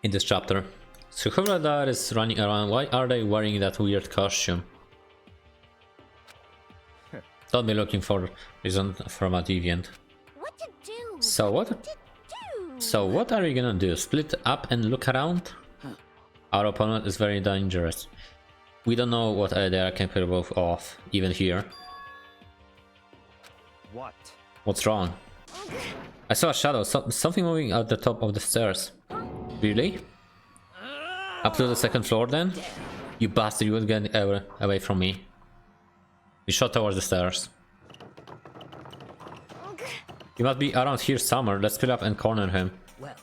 Speaker 1: this chapter. So whoever that is running around, why are they wearing that weird costume? Don't be looking for reason from a deviant.
Speaker 2: What to do?
Speaker 1: So what?
Speaker 2: To do?
Speaker 1: So what are we gonna do? Split up and look around? Our opponent is very dangerous. We don't know what they are capable of, even here.
Speaker 7: What?
Speaker 1: What's wrong? I saw a shadow, something moving at the top of the stairs. Really? Up to the second floor then? You bastard, you would get away from me. We shot towards the stairs. He must be around here somewhere. Let's split up and corner him.
Speaker 4: Well,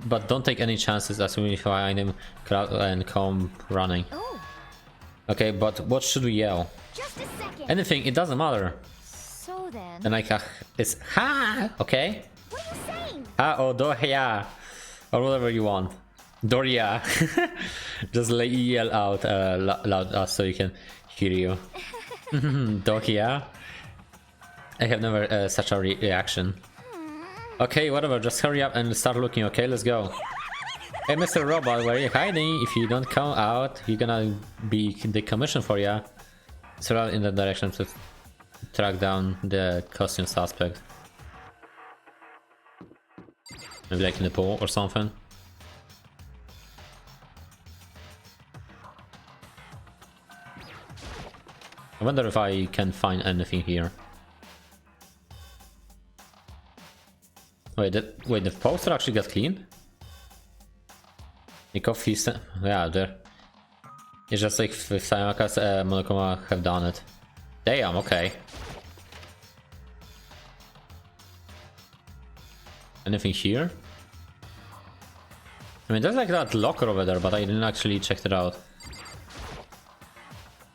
Speaker 1: But don't take any chances as we find him and come running.
Speaker 2: Oh,
Speaker 1: Okay, but what should we yell?
Speaker 2: just a second.
Speaker 1: Anything, it doesn't matter.
Speaker 2: So then,
Speaker 1: Then like it's ha, okay?
Speaker 2: what are you saying?
Speaker 1: Ha or doria, or whatever you want. Doria. Just like yell out loud so you can hear you. Doria. I have never such a reaction. Okay, whatever, just hurry up and start looking, okay? Let's go. Hey, Mr. Robot, where are you hiding? If you don't come out, you're gonna be decommissioned for ya. So in that direction to track down the costume suspect. Maybe like in the pool or something. I wonder if I can find anything here. Wait, the poster actually got cleaned? The coffee yeah, there. It's just like if Sayaka's Monokuma have done it. Damn, okay. Anything here? mean, there's like that locker over there, but I didn't actually check it out.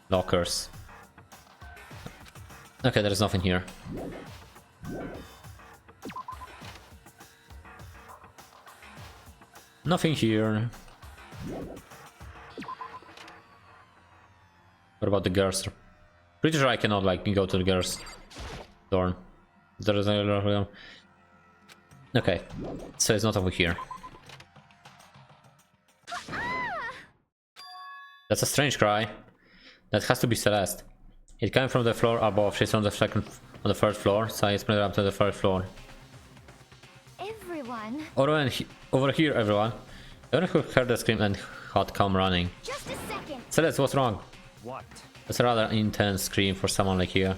Speaker 1: Lockers. Okay, there's nothing here. Nothing here. What about the girls? Pretty sure I cannot like go to the girls' dorm. There is a... Okay, so it's not over here. That's a strange cry. That has to be Celeste. It came from the floor above. She's on the third floor, so I spread up to the third floor.
Speaker 2: Everyone.
Speaker 1: Over here, everyone. Everyone who heard the scream and had come running.
Speaker 2: Just a second.
Speaker 1: Celeste, what's wrong?
Speaker 7: What?
Speaker 1: That's a rather intense scream for someone like you.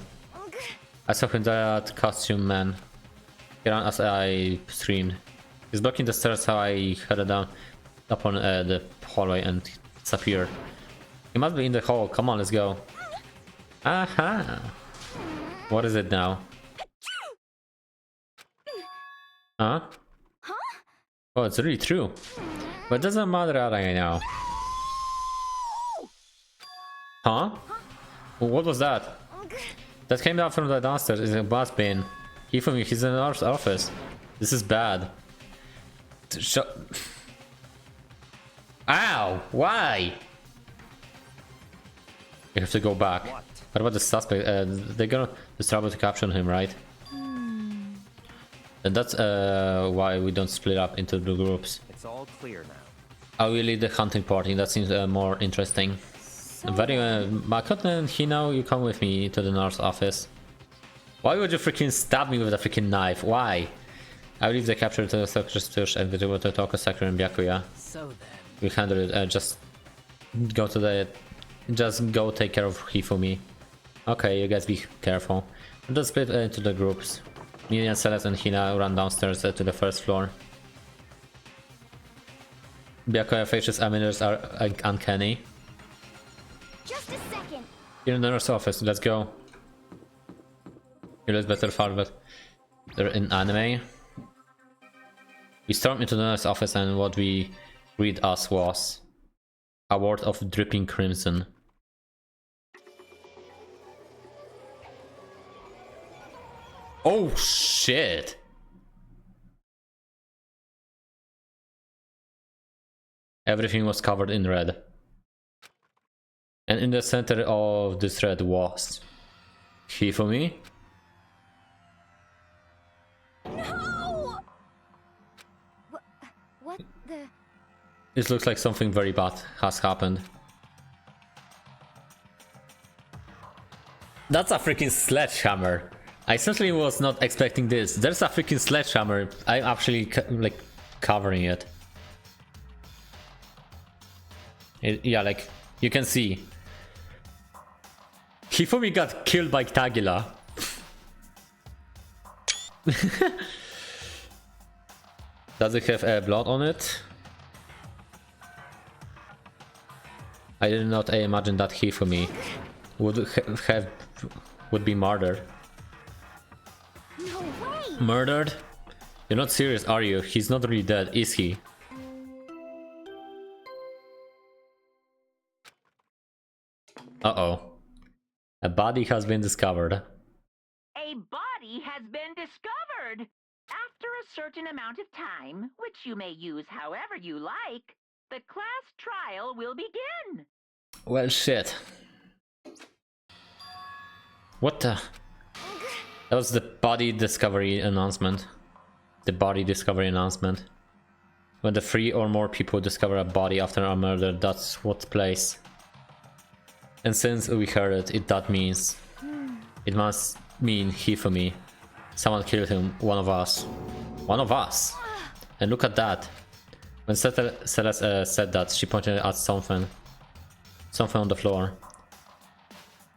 Speaker 1: I saw him that costume man. He ran as I screamed. He's blocking the stairs, so I headed down upon the hallway and disappeared. He must be in the hall. Come on, let's go. Aha! What is it now? Huh? Oh, it's really true. But it doesn't matter right now. Huh? What was that? That came down from the downstairs. It's a bus bin. He's in our office. This is bad. Ow! Why? You have to go back. What about the suspect? They're gonna struggle to capture him, right? And that's why we don't split up into the groups.
Speaker 7: It's all clear now.
Speaker 1: I will lead the hunting party. That seems more interesting. Very Makoto and Hino, you come with me to the nurse office. Why would you freaking stab me with a freaking knife? Why? I believe they captured the Secretary and the Toko Sakura and Byakuya.
Speaker 4: So then.
Speaker 1: We handle it. Just go take care of Hifumi. Okay, you guys be careful. Let's split into the groups. Me and Celeste and Hina run downstairs to the first floor. Byakuya faces emitters are uncanny.
Speaker 2: Just a second.
Speaker 1: You're in the nurse office, let's go. You look better far, but they're in anime. We stormed into the nurse office and what we read us was a word of dripping crimson. Oh shit! Everything was covered in red. And in the center of this red was Hifumi.
Speaker 2: No! What the?
Speaker 1: It looks like something very bad has happened. That's a freaking sledgehammer. I certainly was not expecting this. There's a freaking sledgehammer. I'm actually like covering it. Yeah, like you can see. Hifumi got killed by Tagila. Does it have blood on it? I did not imagine that Hifumi would be murdered.
Speaker 2: No way!
Speaker 1: Murdered? You're not serious, are you? He's not really dead, is he? Uh-oh. A body has been discovered.
Speaker 3: A body has been discovered. After a certain amount of time, which you may use however you like, the class trial will begin.
Speaker 1: Well, shit. What the? That was the body discovery announcement. The body discovery announcement. When the 3 or more people discover a body after a murder, that's what plays. And since we heard it, that means it must mean Hifumi. Someone killed him, one of us. One of us! And look at that. When Celeste said that, she pointed at something. Something on the floor.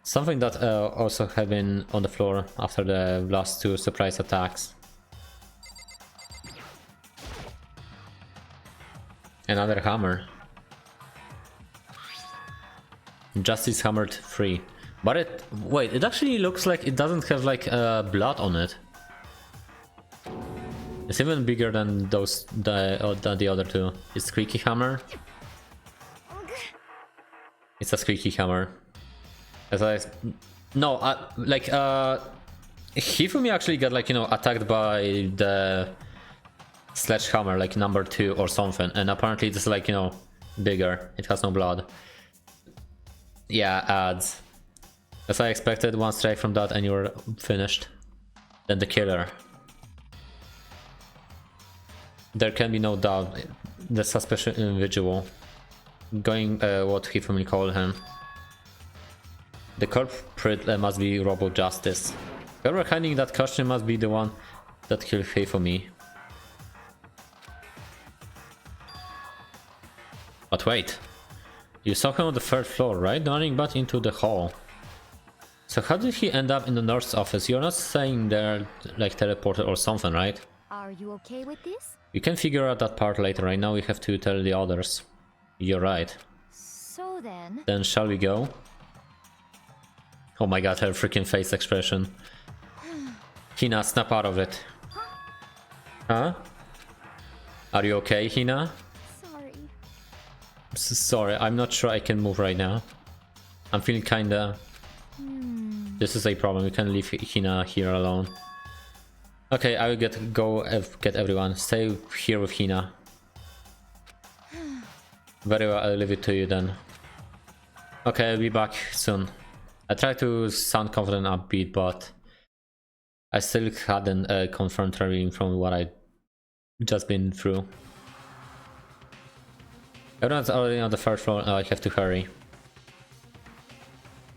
Speaker 1: Something that also had been on the floor after the last 2 surprise attacks. Another hammer. Justice hammered 3. But it actually looks like it doesn't have like blood on it. It's even bigger than than the other two. It's Squeaky Hammer. It's a Squeaky Hammer. As I... No, like, Hifumi actually got, like, you know, attacked by the Sledgehammer, like number 2 or something, and apparently it's, like, you know, bigger. It has no blood. Yeah, adds. As I expected, one strike from that and you're finished. Then the killer. There can be no doubt. The suspicious individual. Going what Hifumi called him. The culprit must be Robo Justice. Whoever hiding that costume must be the one that killed Hifumi. But wait. You saw him on the 3rd floor, right? Running back into the hall. So how did he end up in the nurse's office? You're not saying they're like teleported or something, right?
Speaker 2: Are you okay with this?
Speaker 1: We can figure out that part later. Right now we have to tell the others. You're right.
Speaker 2: So then...
Speaker 1: Then shall we go? Oh my god, her freaking face expression. Hina, snap out of it. Huh? Are you okay, Hina?
Speaker 2: Sorry.
Speaker 1: Sorry, I'm not sure I can move right now. I'm feeling kinda... This is a problem, we can leave Hina here alone. Okay, I will get everyone. Stay here with Hina. Very well, I'll leave it to you then. Okay, I'll be back soon. I tried to sound confident and upbeat, but I still hadn't confirmed everything from what I just been through. Everyone's already on the 3rd floor, I have to hurry.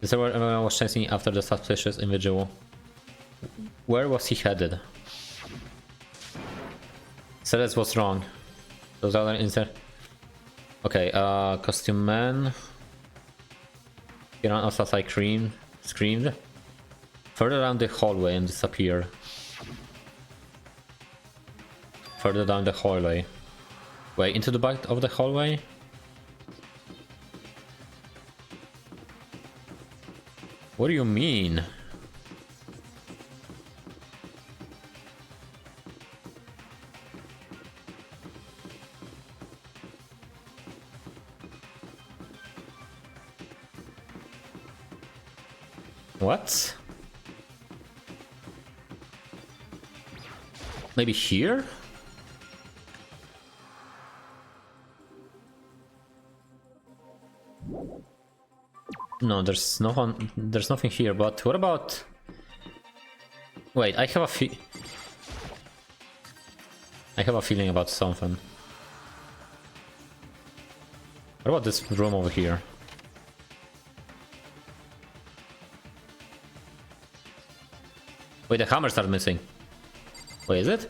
Speaker 1: This is where everyone was chasing after the suspicious individual. Where was he headed? Celeste was wrong. Those other insert. Okay, costume man. He ran outside, I screamed. Further down the hallway and disappeared. Further down the hallway. Wait, into the back of the hallway? What do you mean? What? Maybe here? No, there's nothing here, but what about... Wait, I have a feeling about something. What about this room over here? Wait, the hammers are missing. Wait, is it?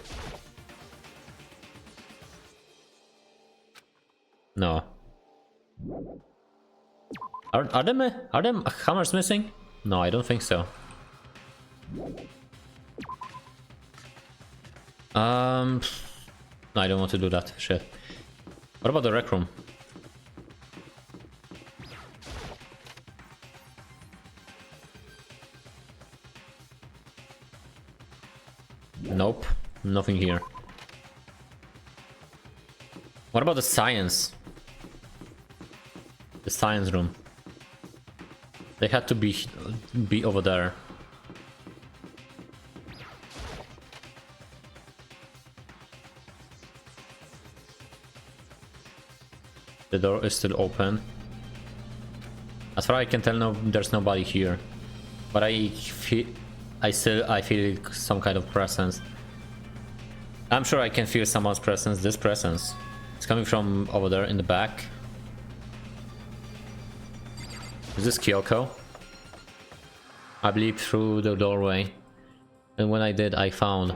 Speaker 1: No. Are them hammers missing? No, I don't think so. No, I don't want to do that. Shit. What about the rec room? Nope, nothing here. What about the science? The science room. They had to be over there. The door is still open. As far as I can tell, no, there's nobody here. But I feel some kind of presence. I'm sure I can feel someone's presence. This presence. It's coming from over there in the back. Is this Kyoko? I bleeped through the doorway. And when I did, I found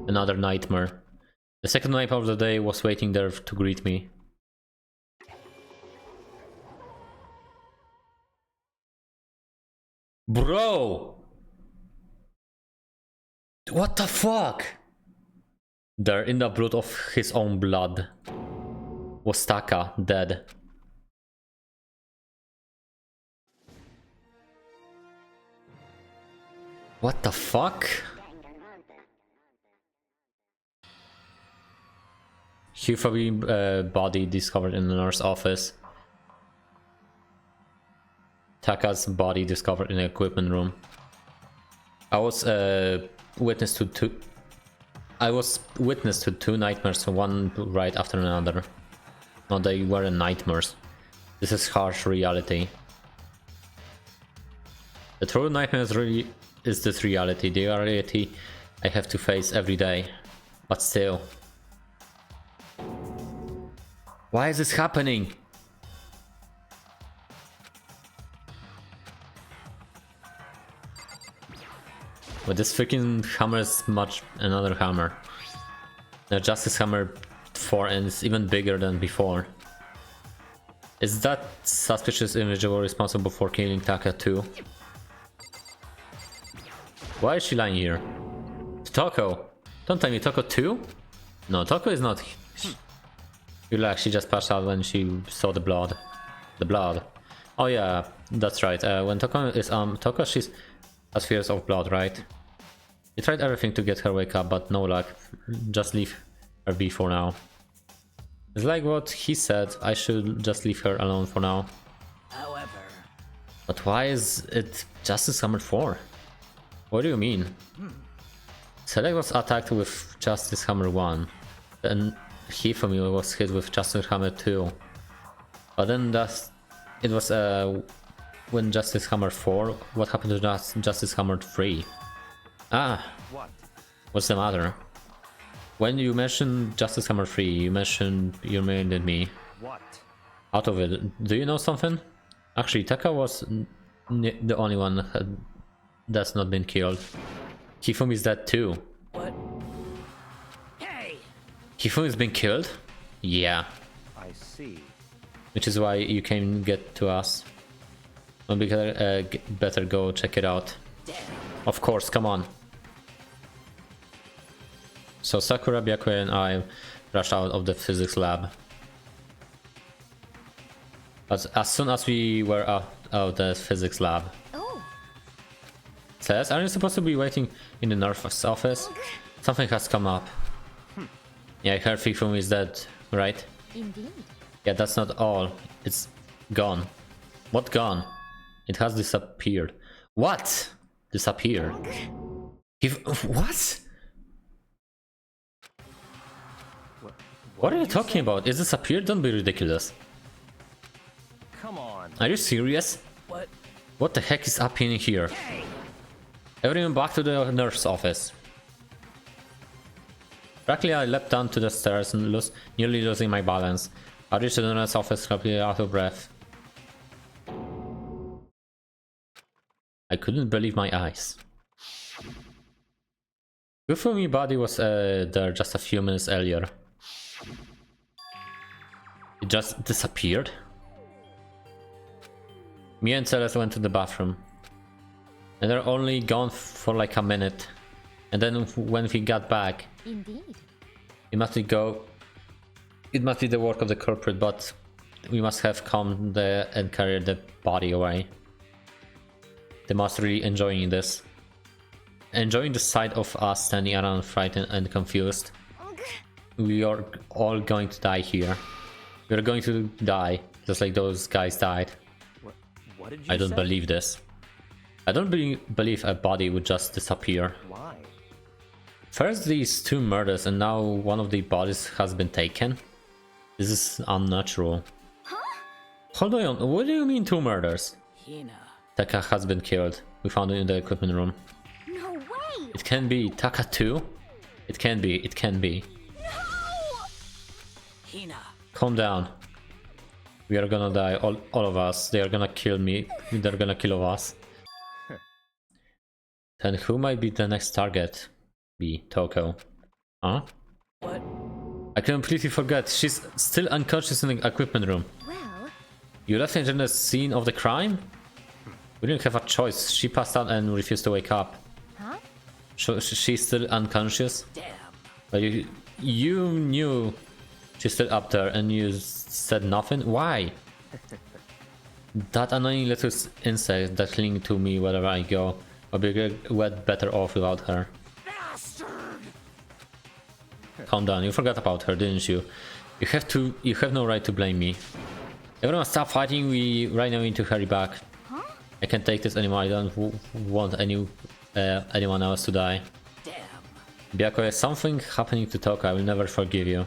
Speaker 1: another nightmare. The second nightmare of the day was waiting there to greet me. Bro! What the fuck? There, in the blood of his own blood, was Taka, dead. What the fuck? Hufari body discovered in the nurse office. Taka's body discovered in the equipment room. I was witness to two nightmares, one right after another. No, they weren't nightmares. This is harsh reality. The true nightmare is this reality, the reality I have to face every day. But still. Why is this happening? But this freaking hammer is another hammer. The Justice Hammer 4, and it's even bigger than before. Is that suspicious individual responsible for killing Taka too? Why is she lying here? Toko! Don't tell me Toko too? No, Toko is not. Relax, she just passed out when she saw the blood. The blood. Oh yeah, that's right. When Toko is Toko, she's has fears of blood, right? We tried everything to get her wake up, but no luck. Just leave her be for now. It's like what he said, I should just leave her alone for now.
Speaker 9: However,
Speaker 1: but why is it Justice Hammer 4? What do you mean? Select was attacked with Justice Hammer 1. Then Hifumi was hit with Justice Hammer 2. But then it was when Justice Hammer 4, what happened to Justice Hammer 3? Ah,
Speaker 7: What?
Speaker 1: what's the matter? When you mentioned Justice Hammer 3, you reminded me.
Speaker 7: What?
Speaker 1: Out of it, do you know something? Actually, Taka was the only one that's not been killed. Hifumi is dead too.
Speaker 9: what? Hey!
Speaker 1: Hifumi's been killed? Yeah.
Speaker 7: I see.
Speaker 1: Which is why you can get to us. Well, we better go check it out. Of course, come on. So Sakura, Byakue and I rushed out of the physics lab. But as soon as we were out of the physics lab,
Speaker 2: Oh,
Speaker 1: says, are you supposed to be waiting in the nurse's office? Something has come up. Yeah, I heard Hifumi is dead, right?
Speaker 2: indeed.
Speaker 1: Yeah, that's not all. It's gone. What gone? It has disappeared. What? Disappeared? What? What are you talking about? Is this appeared? Don't be ridiculous.
Speaker 7: Come on.
Speaker 1: Are you serious?
Speaker 9: What?
Speaker 1: What the heck is happening here? Everyone back to the nurse's office. Frankly, I leapt down to the stairs and nearly losing my balance. I reached the nurse's office completely out of breath. I couldn't believe my eyes. Hifumi body was there just a few minutes earlier. It just disappeared. Me and Celeste went to the bathroom. And they're only gone for like a minute. And then when we got back,
Speaker 2: Indeed.
Speaker 1: it must be the work of the culprit, but we must have come there and carried the body away. They must really enjoying this. Enjoying the sight of us standing around frightened and confused. We are all going to die here. We are going to die, just like those guys died.
Speaker 7: What did you
Speaker 1: I don't
Speaker 7: say?
Speaker 1: believe this. I don't believe a body would just disappear.
Speaker 7: Why?
Speaker 1: First these two murders and now one of the bodies has been taken. This is unnatural.
Speaker 2: Huh?
Speaker 1: Hold on, what do you mean two murders?
Speaker 9: Hina.
Speaker 1: Taka has been killed. We found it in the equipment room.
Speaker 2: No way!
Speaker 1: It can be Taka too? It can be, it can be.
Speaker 2: No!
Speaker 9: Hina.
Speaker 1: Calm down. We are gonna die, all of us. They are gonna kill me. They're gonna kill all of us. Then who might be the next target? Be Toko. Huh?
Speaker 9: What?
Speaker 1: I completely forgot. She's still unconscious in the equipment room.
Speaker 2: Well,
Speaker 1: You left her in the scene of the crime? We didn't have a choice. She passed out and refused to wake up.
Speaker 2: huh?
Speaker 1: So she's still unconscious?
Speaker 9: Damn.
Speaker 1: But you knew she's still up there and you said nothing? Why? That annoying little insect that clings to me wherever I go. I'll be better off without her.
Speaker 9: Bastard!
Speaker 1: calm down. You forgot about her, didn't you? You have no right to blame me. Everyone stop fighting, we right now need to hurry back. I can't take this anymore, I don't want anyone else to die.
Speaker 4: Damn.
Speaker 1: Byako, there's something happening to Toko, I will never forgive you.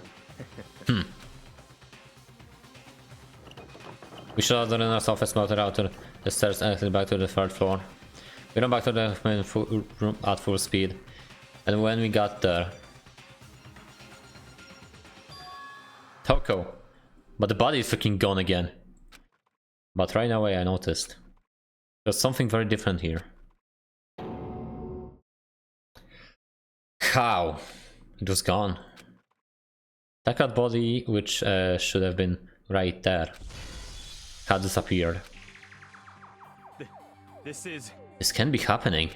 Speaker 1: We should have done enough office motor out to the stairs and head back to the 3rd floor. We ran back to the main room at full speed. And when we got there... Toko! But the body is freaking gone again. But right away I noticed. There's something very different here. How? It was gone. That body, which should have been right there, had disappeared. This can be happening.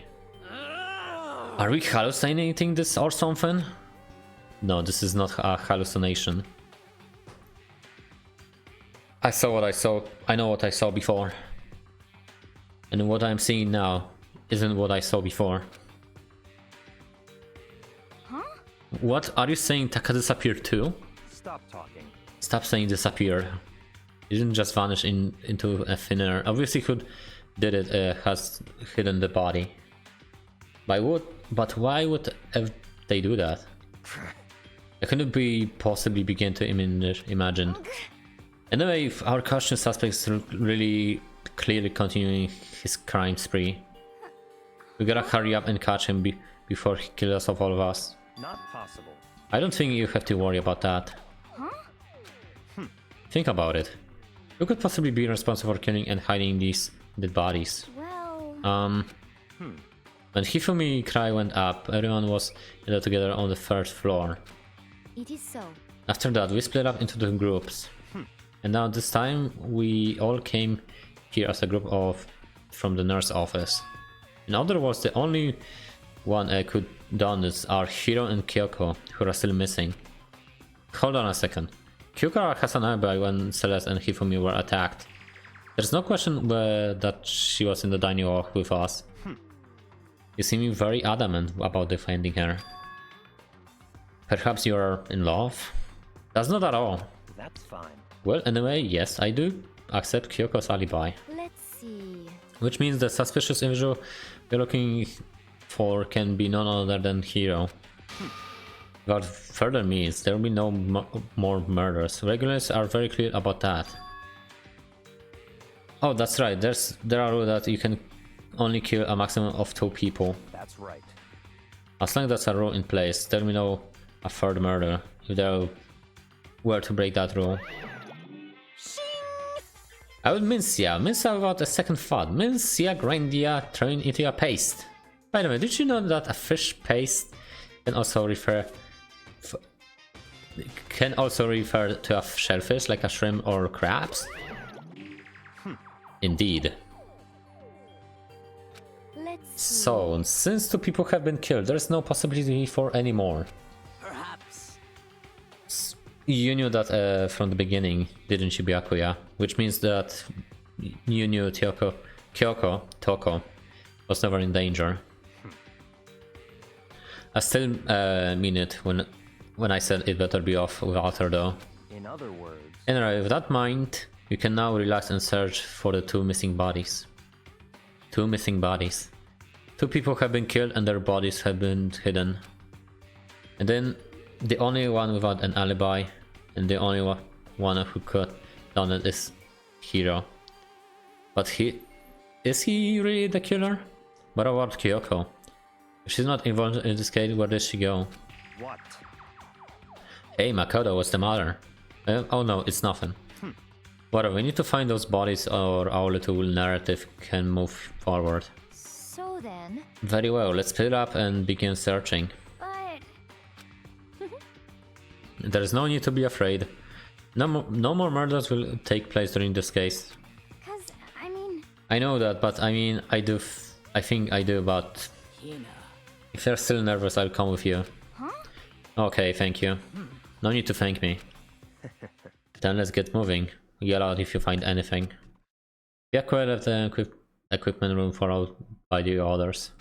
Speaker 1: Are we hallucinating this or something? No, this is not a hallucination. I saw what I saw. I know what I saw before. And what I'm seeing now isn't what I saw before.
Speaker 2: Huh?
Speaker 1: What? Are you saying Taka disappeared too?
Speaker 7: Stop talking.
Speaker 1: Stop saying disappeared. It didn't just vanish into a thin air. Obviously who did it has hidden the body. But why would they do that? I couldn't possibly begin to imagine. Anyway, if our caution suspect is really clearly continuing his crime spree. We gotta hurry up and catch him before he kills all of us.
Speaker 7: Not possible.
Speaker 1: I don't think you have to worry about that.
Speaker 2: Huh?
Speaker 1: Think about it. Who could possibly be responsible for killing and hiding these dead bodies?
Speaker 2: Well...
Speaker 1: When Hifumi's cry went up, everyone was gathered together on the 3rd floor.
Speaker 2: It is so.
Speaker 1: After that, we split up into two groups. And now this time, we all came here as a group from the nurse office. In other words, the only one I could done this are Hiro and Kyoko, who are still missing. Hold on a second. Kyoko has an alibi when Celeste and Hifumi were attacked. There's no question that she was in the dining hall with us. You seem very adamant about defending her. Perhaps you're in love? That's not at all.
Speaker 7: That's fine.
Speaker 1: Well, anyway, yes, I do accept Kyoko's alibi.
Speaker 2: Let's see.
Speaker 1: Which means the suspicious individual we're looking for can be none other than Hiro. Without further means, there will be no more murders. Regulators are very clear about that. Oh, that's right, there are rules that you can only kill a maximum of 2 people.
Speaker 7: That's right.
Speaker 1: As long as that's a rule in place, there will be no a third murder if they were to break that rule. I would mince without a second thought. Mince ya, grind ya, turn into a paste. By the way, did you know that a fish paste can also refer to a shellfish like a shrimp or crabs? Indeed. So, since 2 people have been killed, there is no possibility for any more.
Speaker 4: Perhaps.
Speaker 1: You knew that from the beginning, didn't you, Byakuya? Which means that you knew Toko was never in danger. I still mean it when I said it better be off without her though.
Speaker 7: In other words...
Speaker 1: Anyway, with that in mind, you can now relax and search for the 2 missing bodies. 2 missing bodies. 2 people have been killed and their bodies have been hidden. And then the only one without an alibi and the only one who could done it is Hiro. But is he really the killer? What about Kyoko? If she's not involved in this case, where did she go?
Speaker 7: What?
Speaker 1: Hey Makoto, what's the matter? Oh no, it's nothing. Whatever, we need to find those bodies or our little narrative can move forward.
Speaker 2: So then...
Speaker 1: Very well, let's split up and begin searching.
Speaker 2: But...
Speaker 1: There's no need to be afraid. No more murders will take place during this case.
Speaker 2: Cause, I mean...
Speaker 1: I know that, but I mean, I think I do, but... If you're still nervous, I'll come with you.
Speaker 2: Huh?
Speaker 1: Okay, thank you. No need to thank me. Then let's get moving. Yell out if you find anything. Byakuya left the equipment room for out by the others.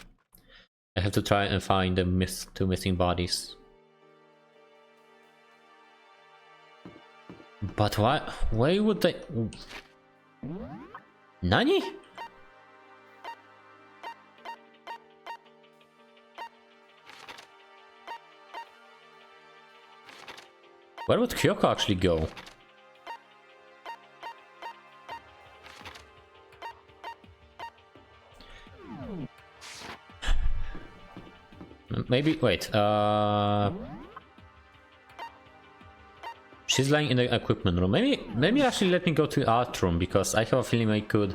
Speaker 1: I have to try and find the 2 missing bodies. But why? Why would they? Nani? Where would Kyoko actually go? Maybe, wait, she's lying in the equipment room. Maybe actually let me go to the art room, because I have a feeling I could,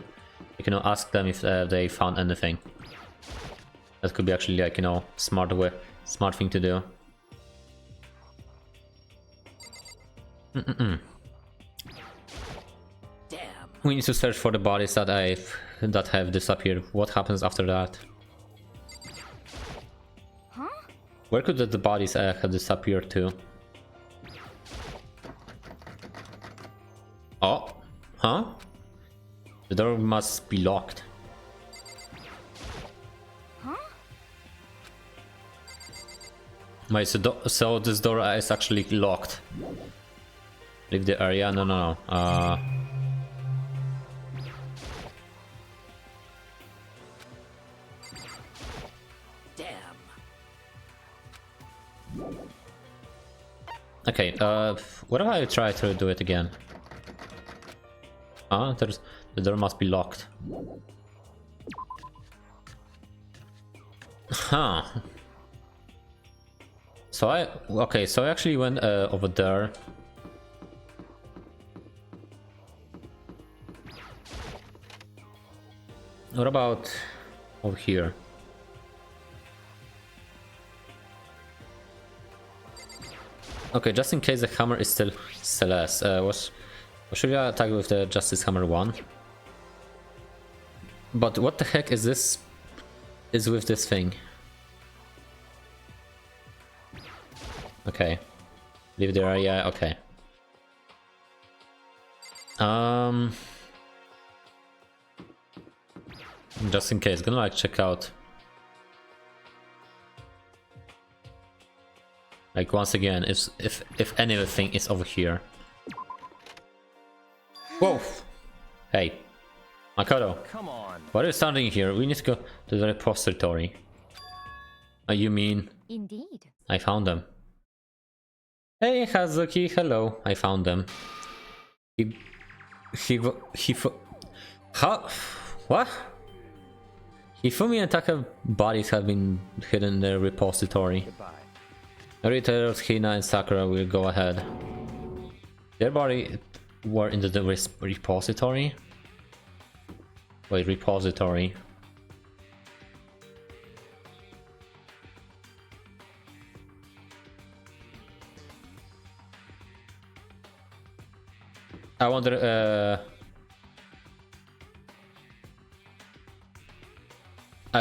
Speaker 1: like, you know, ask them if they found anything. That could be actually, like, you know, smart thing to do.
Speaker 4: Damn.
Speaker 1: We need to search for the bodies that have disappeared. What happens after that?
Speaker 2: Huh?
Speaker 1: Where could the bodies have disappeared to? Oh, huh? The door must be locked.
Speaker 2: Huh?
Speaker 1: Wait, so this door is actually locked. Leave the area? No.
Speaker 4: Damn.
Speaker 1: Okay, what if I try to do it again? The door must be locked. Huh. So I actually went over there. What about over here? Okay, just in case the hammer is still Celeste, should I attack with the Justice Hammer 1? But what the heck is this? Is with this thing? Okay, leave the area. Okay. Just in case, gonna like check out. Like once again, if anything is over here. Whoa! Hey, Makoto.
Speaker 7: Come on.
Speaker 1: What are you standing here? We need to go to the repository. You mean?
Speaker 2: Indeed.
Speaker 1: I found them. Hey Hazuki, hello. I found them. What? Hifumi and Taka bodies have been hidden in the repository.
Speaker 7: Goodbye.
Speaker 1: Narrators Hina and Sakura will go ahead. Their body were in the repository? Wait, repository. I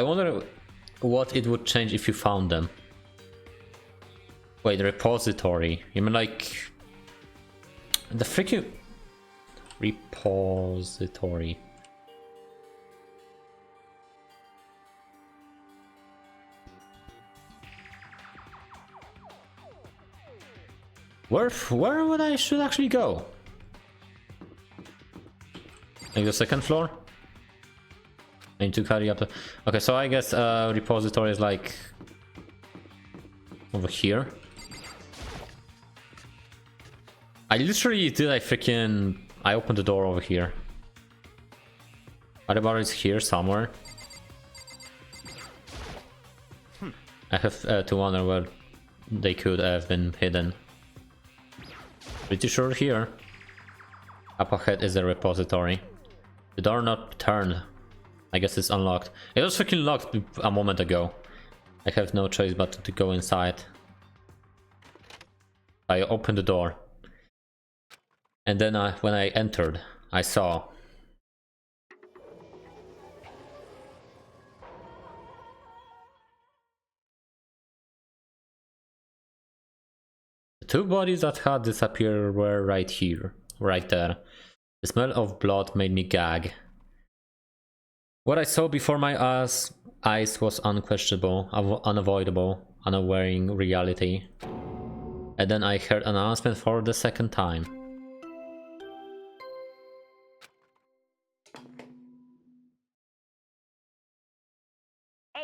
Speaker 1: wonder what it would change if you found them. Wait, the repository. You mean like the freaking repository? Where would I should actually go? Like the second floor? I need to carry up the... Okay, so I guess repository is like over here. I literally did I opened the door over here. Adebar is here somewhere. I have to wonder where they could have been hidden. Pretty sure here. Up ahead is the repository. The door not turned. I guess it's unlocked. It was freaking locked a moment ago. I have no choice but to go inside. I opened the door. And then when I entered, I saw... the two bodies that had disappeared were right here, right there. The smell of blood made me gag. What I saw before my eyes was unquestionable, unavoidable, unaware reality. And then I heard an announcement for the second time.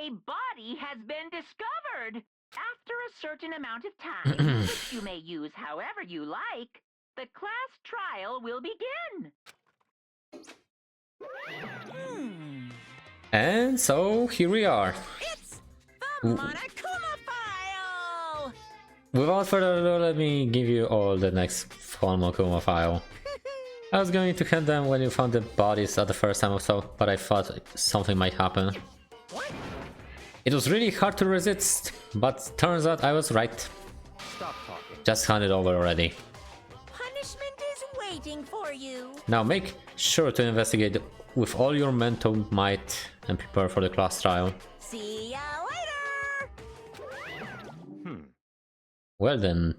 Speaker 3: A body has been discovered. After a certain amount of time, which you may use however you like, the class trial will begin.
Speaker 1: And so here we are.
Speaker 4: It's the Monokuma file!
Speaker 1: Without further ado, let me give you all the next Monokuma file. I was going to hand them when you found the bodies at the first time or so, but I thought something might happen.
Speaker 4: What?
Speaker 1: It was really hard to resist, but turns out I was right.
Speaker 7: Stop talking.
Speaker 1: Just hand it over already.
Speaker 4: Punishment is waiting for you.
Speaker 1: Now make sure to investigate with all your mental might and prepare for the class trial.
Speaker 4: See ya later!
Speaker 1: Well then,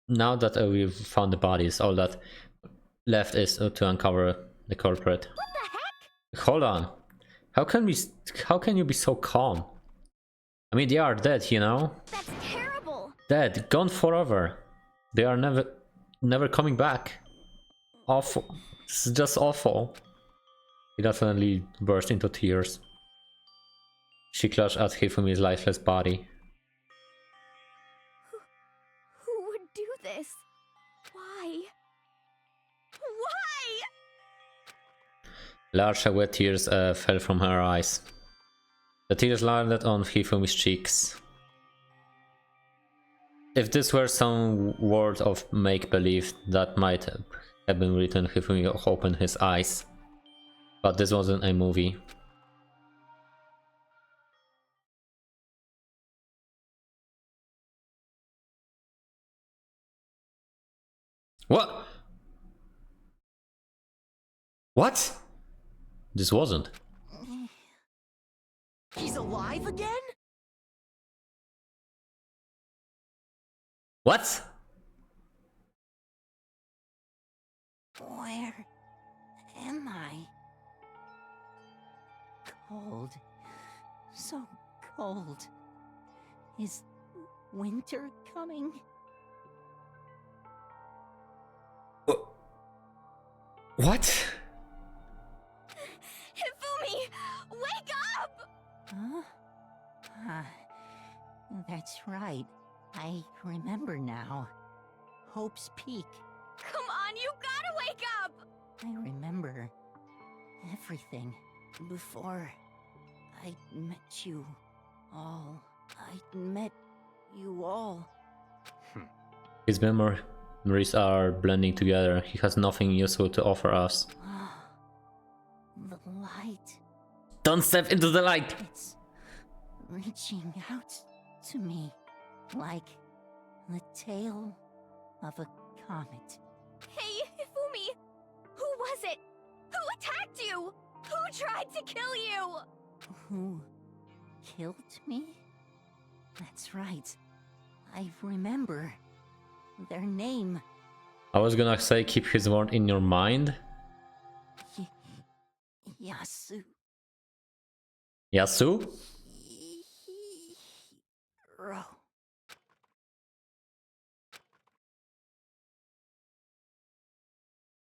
Speaker 1: now that we've found the bodies, all that left is to uncover the culprit.
Speaker 2: What the heck?
Speaker 1: Hold on. How can you be so calm? I mean, they are dead, you know?
Speaker 2: That's terrible.
Speaker 1: Dead, gone forever. They are never coming back. Awful. This is just awful. He definitely burst into tears. She clutched at Hifumi's lifeless body.
Speaker 2: Who would do this? Why? Why?
Speaker 1: Large wet tears fell from her eyes. The tears landed on Hifumi's cheeks. If this were some world of make-believe, that might have been written, Hifumi opened his eyes. But this wasn't a movie. What? What? This wasn't.
Speaker 9: He's alive again?
Speaker 1: What?
Speaker 4: Where am I? Cold. So cold. Is winter coming?
Speaker 1: What?
Speaker 2: Hifumi, wake up!
Speaker 4: Huh? Ah, that's right. I remember now. Hope's Peak.
Speaker 2: Come on, you gotta wake up!
Speaker 4: I remember everything before I met you all. I met you all.
Speaker 1: His memories are blending together. He has nothing useful to offer us.
Speaker 4: The light.
Speaker 1: Don't step into the light!
Speaker 4: It's reaching out to me like the tail of a comet.
Speaker 2: Hey, Hifumi! Who was it? Who attacked you? Who tried to kill you?
Speaker 4: Who killed me? That's right. I remember their name.
Speaker 1: I was gonna say keep his word in your mind.
Speaker 4: Yasu.
Speaker 1: Yasu?
Speaker 4: Hiro.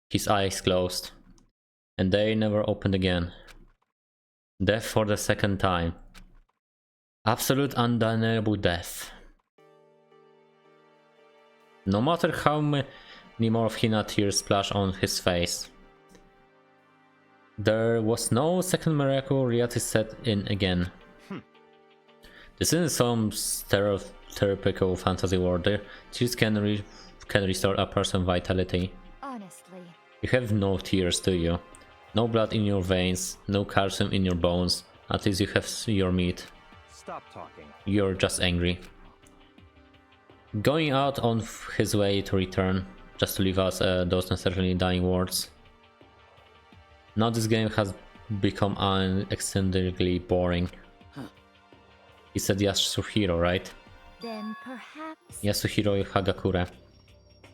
Speaker 1: His eyes closed, and they never opened again. Death for the second time. Absolute undeniable death. No matter how many more of Hina tears splash on his face. There was no second miracle, reality set in again. This isn't some stereotypical fantasy world. Their tears can restore a person's vitality.
Speaker 2: Honestly.
Speaker 1: You have no tears, do you? No blood in your veins, no calcium in your bones. At least you have your meat.
Speaker 7: Stop talking.
Speaker 1: You're just angry. Going out on his way to return, just to leave us those necessarily dying words. Now this game has become unextendedly boring. He said Yasuhiro, right?
Speaker 2: Then perhaps...
Speaker 1: Yasuhiro Hagakure.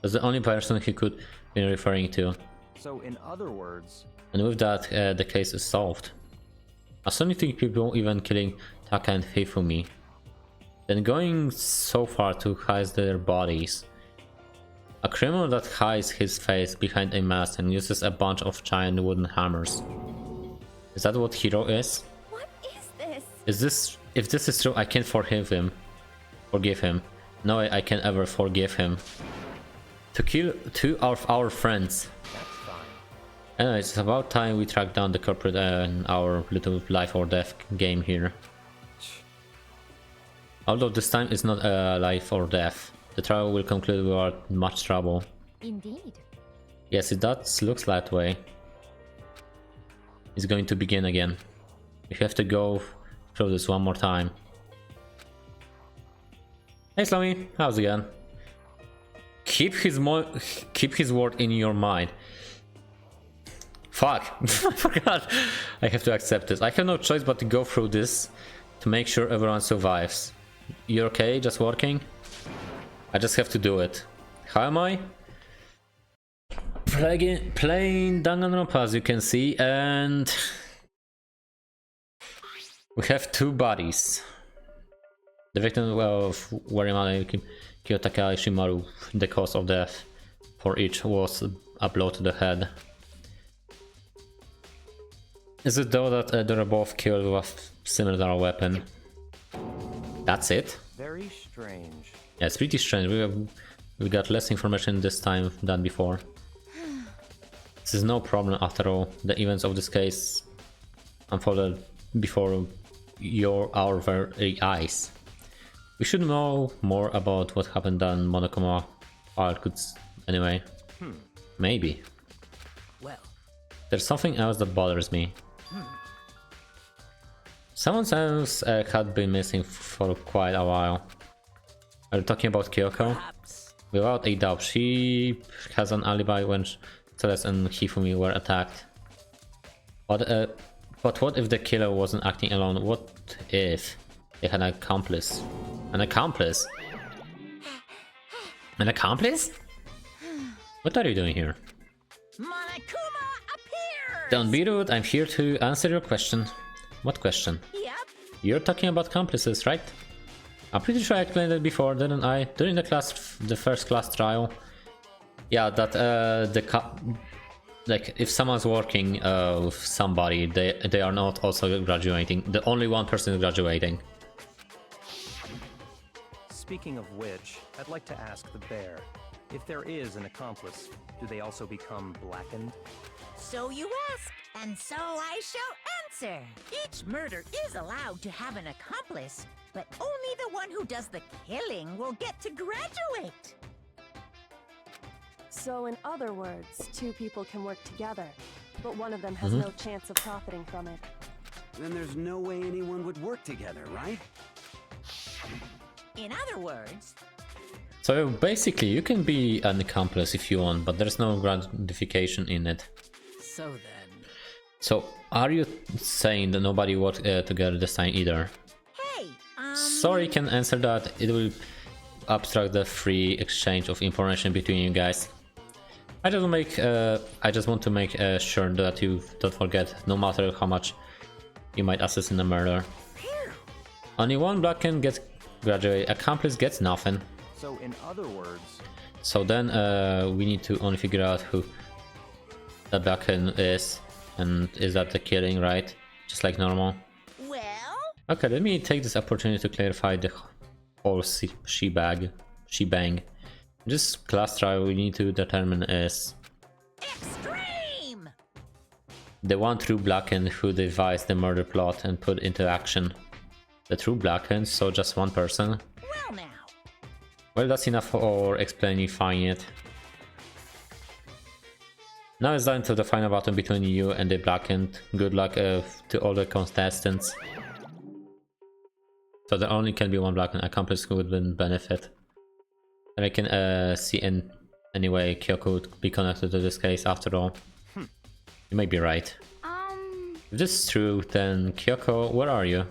Speaker 1: That's the only person he could be referring to.
Speaker 7: So in other words...
Speaker 1: And with that, the case is solved. Assaulting people, even killing Taka and Hifumi. Then going so far to hide their bodies. A criminal that hides his face behind a mask and uses a bunch of giant wooden hammers. Is that what Hiro is?
Speaker 2: What is this?
Speaker 1: Is this if this is true, I can't forgive him. No way I can ever forgive him. To kill two of our friends.
Speaker 7: That's fine.
Speaker 1: Anyway, it's about time we track down the culprit in our little life or death game here. Although this time it's not a life or death. The trial will conclude without much trouble.
Speaker 5: Indeed.
Speaker 1: Yes, it does looks that way. It's going to begin again. We have to go through this one more time. Hey Slomy, how's it going? Keep his word in your mind. Fuck, I forgot. I have to accept this. I have no choice but to go through this to make sure everyone survives. You okay? Just working? I just have to do it. How am I? Playing Danganronpa, as you can see, and we have two bodies. The victim of Warimane Kiyotaka Ishimaru, the cause of death for each was a blow to the head. Is it though that they were both killed with a similar weapon? That's it?
Speaker 7: Very strange.
Speaker 1: Yeah, it's pretty strange. We got less information this time than before. This is no problem after all. The events of this case unfolded before our very eyes. We should know more about what happened than Monokuma could anyway. Maybe.
Speaker 4: Well,
Speaker 1: There's something else that bothers me. Someone else had been missing for quite a while. Are you talking about Kyoko?
Speaker 4: perhaps.
Speaker 1: Without a doubt, she has an alibi when Celeste and Hifumi were attacked. But what if the killer wasn't acting alone? What if they had an accomplice? An accomplice? An accomplice? What are you doing here?
Speaker 4: Monokuma appears!
Speaker 1: Don't be rude, I'm here to answer your question. What question?
Speaker 4: Yep.
Speaker 1: You're talking about accomplices, right? I'm pretty sure I explained it before, didn't I? During the first class trial. Yeah, that like if someone's working with somebody, they are not also graduating. The only one person is graduating.
Speaker 7: Speaking of which, I'd like to ask the bear, if there is an accomplice, do they also become blackened?
Speaker 4: So you ask, and so I shall answer. Each murder is allowed to have an accomplice, but only the one who does the killing will get to graduate.
Speaker 5: So, in other words, two people can work together, but one of them has no chance of profiting from it.
Speaker 9: Then there's no way anyone would work together, right?
Speaker 4: In other words,
Speaker 1: So basically, you can be an accomplice if you want, but there's no gratification in it.
Speaker 4: so then.
Speaker 1: So, are you saying that nobody worked together this time either?
Speaker 4: Hey,
Speaker 1: Sorry, can answer that. It will obstruct the free exchange of information between you guys. I just want to make sure that you don't forget, no matter how much you might assist in a murder. Only one blackened gets graduated, accomplice gets nothing.
Speaker 7: So in other words,
Speaker 1: So then we need to only figure out who the blackened is, and is that the killing, right? Just like normal.
Speaker 4: well,
Speaker 1: Okay, let me take this opportunity to clarify the whole shebang. This class trial we need to determine is
Speaker 4: extreme!
Speaker 1: the one true blackened who devised the murder plot and put into action. The true blackened, so just one person.
Speaker 4: Well now,
Speaker 1: Well, that's enough for explaining it. Now it's down to the final battle between you and the blackened. Good luck to all the contestants. So there only can be one blackened accomplice who would benefit. And I can see in any way Kyoko would be connected to this case after all. You may be right. If this is true, then Kyoko, where are you?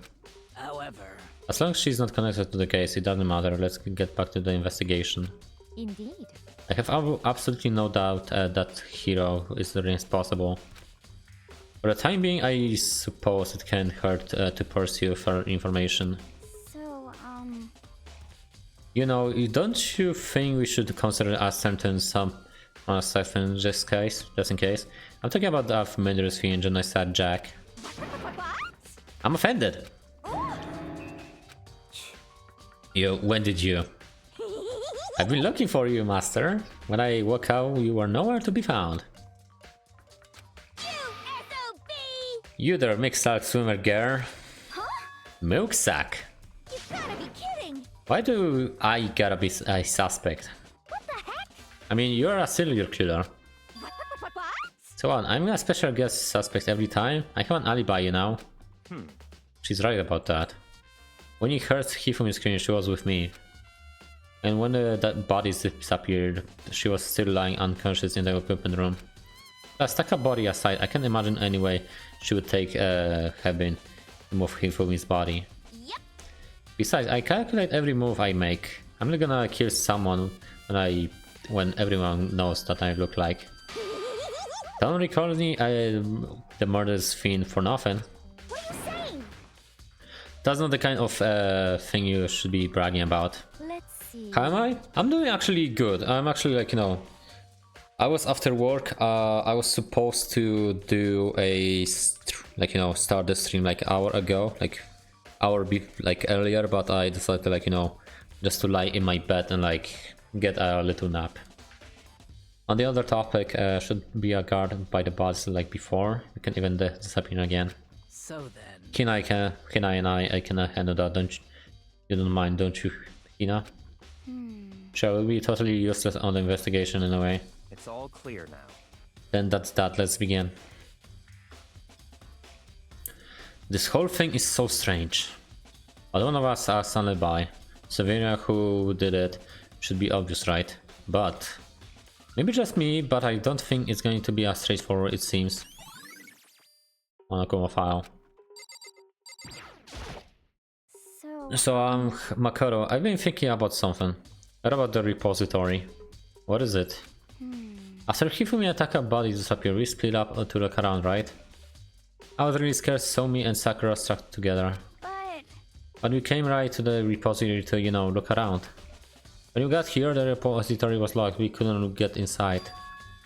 Speaker 4: however,
Speaker 1: As long as she's not connected to the case, it doesn't matter. Let's get back to the investigation.
Speaker 5: Indeed.
Speaker 1: I have absolutely no doubt that Hiro is responsible. For the time being, I suppose it can't hurt to pursue further information.
Speaker 2: So,
Speaker 1: You know, don't you think we should consider a certain some stuff in this case, just in case? I'm talking about the murderous fiend and genocide Jack. I'm offended. Yo, when did you? I've been looking for you, master. When I woke out, you were nowhere to be found. You there, mixed-sack swimmer girl.
Speaker 2: Huh?
Speaker 1: Milk sack?
Speaker 2: You gotta be kidding!
Speaker 1: Why do I gotta be a suspect?
Speaker 2: What the heck?
Speaker 1: I mean, you're a serial killer.
Speaker 2: What?
Speaker 1: So on, I'm a special guest suspect every time. I have an alibi, you know. She's right about that. When you heard Hifumi scream, she was with me. And when that body disappeared, she was still lying unconscious in the equipment room. Let's take her body aside. I can't imagine any way she would take have been to move Hifumi's body.
Speaker 2: Yep.
Speaker 1: Besides, I calculate every move I make. I'm not gonna kill someone when everyone knows that I look like. Don't recall me the murderous fiend for nothing.
Speaker 2: What are you saying?
Speaker 1: That's not the kind of thing you should be bragging about.
Speaker 2: Let's see.
Speaker 1: How am I? I'm doing actually good. I'm actually like, you know, I was after work. I was supposed to do start the stream like an hour ago, like earlier, but I decided like, you know, just to lie in my bed and like get a little nap. On the other topic, should be a guard by the boss like before. You can even disappear again.
Speaker 4: So then...
Speaker 1: Hina and I can handle that. You don't mind, don't you, Hina? Sure, we'll be totally useless on the investigation in a way.
Speaker 7: It's all clear now.
Speaker 1: Then that's that, let's begin. This whole thing is so strange. But one of us has an alibi. Saveria, who did it, should be obvious, right? But maybe just me, but I don't think it's going to be as straightforward it seems. Monokuma file. So Makoto, I've been thinking about something. What about the repository? What is it? After Hifumi attacked, our body disappeared. We split up to look around, right? I was really scared, so me and Sakura stuck together. But we came right to the repository to, you know, look around. When we got here, the repository was locked. We couldn't get inside.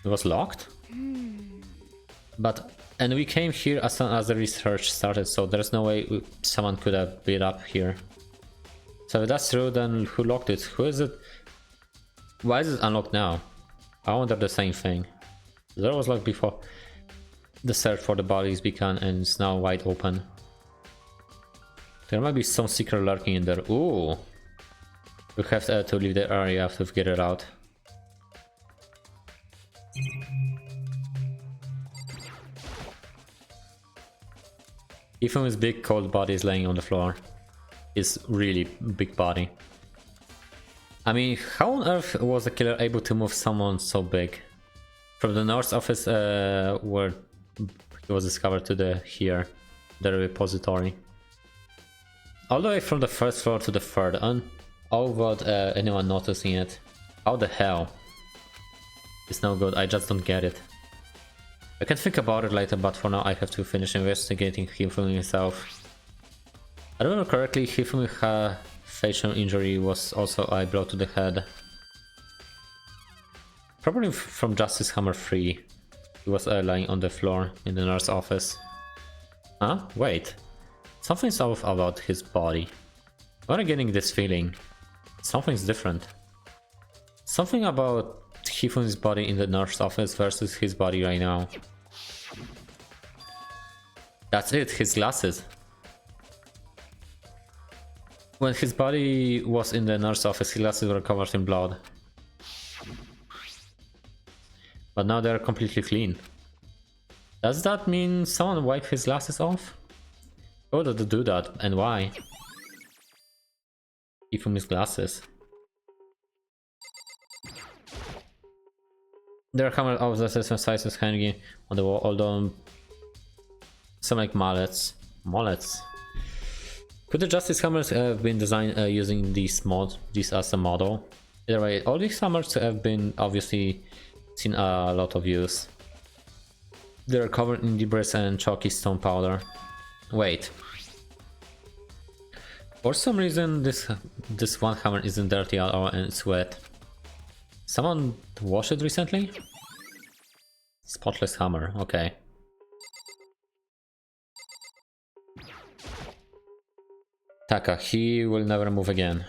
Speaker 1: It was locked? And we came here as soon as the research started, so there's no way someone could have built up here. So if that's true, then who locked it? Who is it? Why is it unlocked now? I wonder the same thing. The door was locked before the search for the bodies began and it's now wide open. There might be some secret lurking in there. Ooh! We have to leave the area to get it out. Ifumi's big cold body is laying on the floor. His really big body. I mean, how on earth was the killer able to move someone so big? From the nurse office where he was discovered to the repository. All the way from the first floor to the third, without anyone noticing it. How the hell? It's no good, I just don't get it. I can think about it later, but for now I have to finish investigating Hifumi himself. I remember correctly, Hifumi's facial injury was also a blow to the head. Probably from Justice Hammer 3. He was lying on the floor in the nurse's office. Huh? Wait. Something's off about his body. Why am I getting this feeling? Something's different. Something about Hifumi's body in the nurse's office versus his body right now. That's it, his glasses. When his body was in the nurse's office, his glasses were covered in blood. But now they're completely clean. Does that mean someone wiped his glasses off? Who did do that and why? Hifumi's glasses. There are cameras of the system sizes hanging on the wall, although some like mallets. Could the Justice Hammers have been designed using these as a model? Either way, all these hammers have been obviously seen a lot of use. They are covered in debris and chalky stone powder. Wait. For some reason this one hammer isn't dirty at all and it's wet. Someone washed it recently? Spotless hammer, okay. Taka, he will never move again.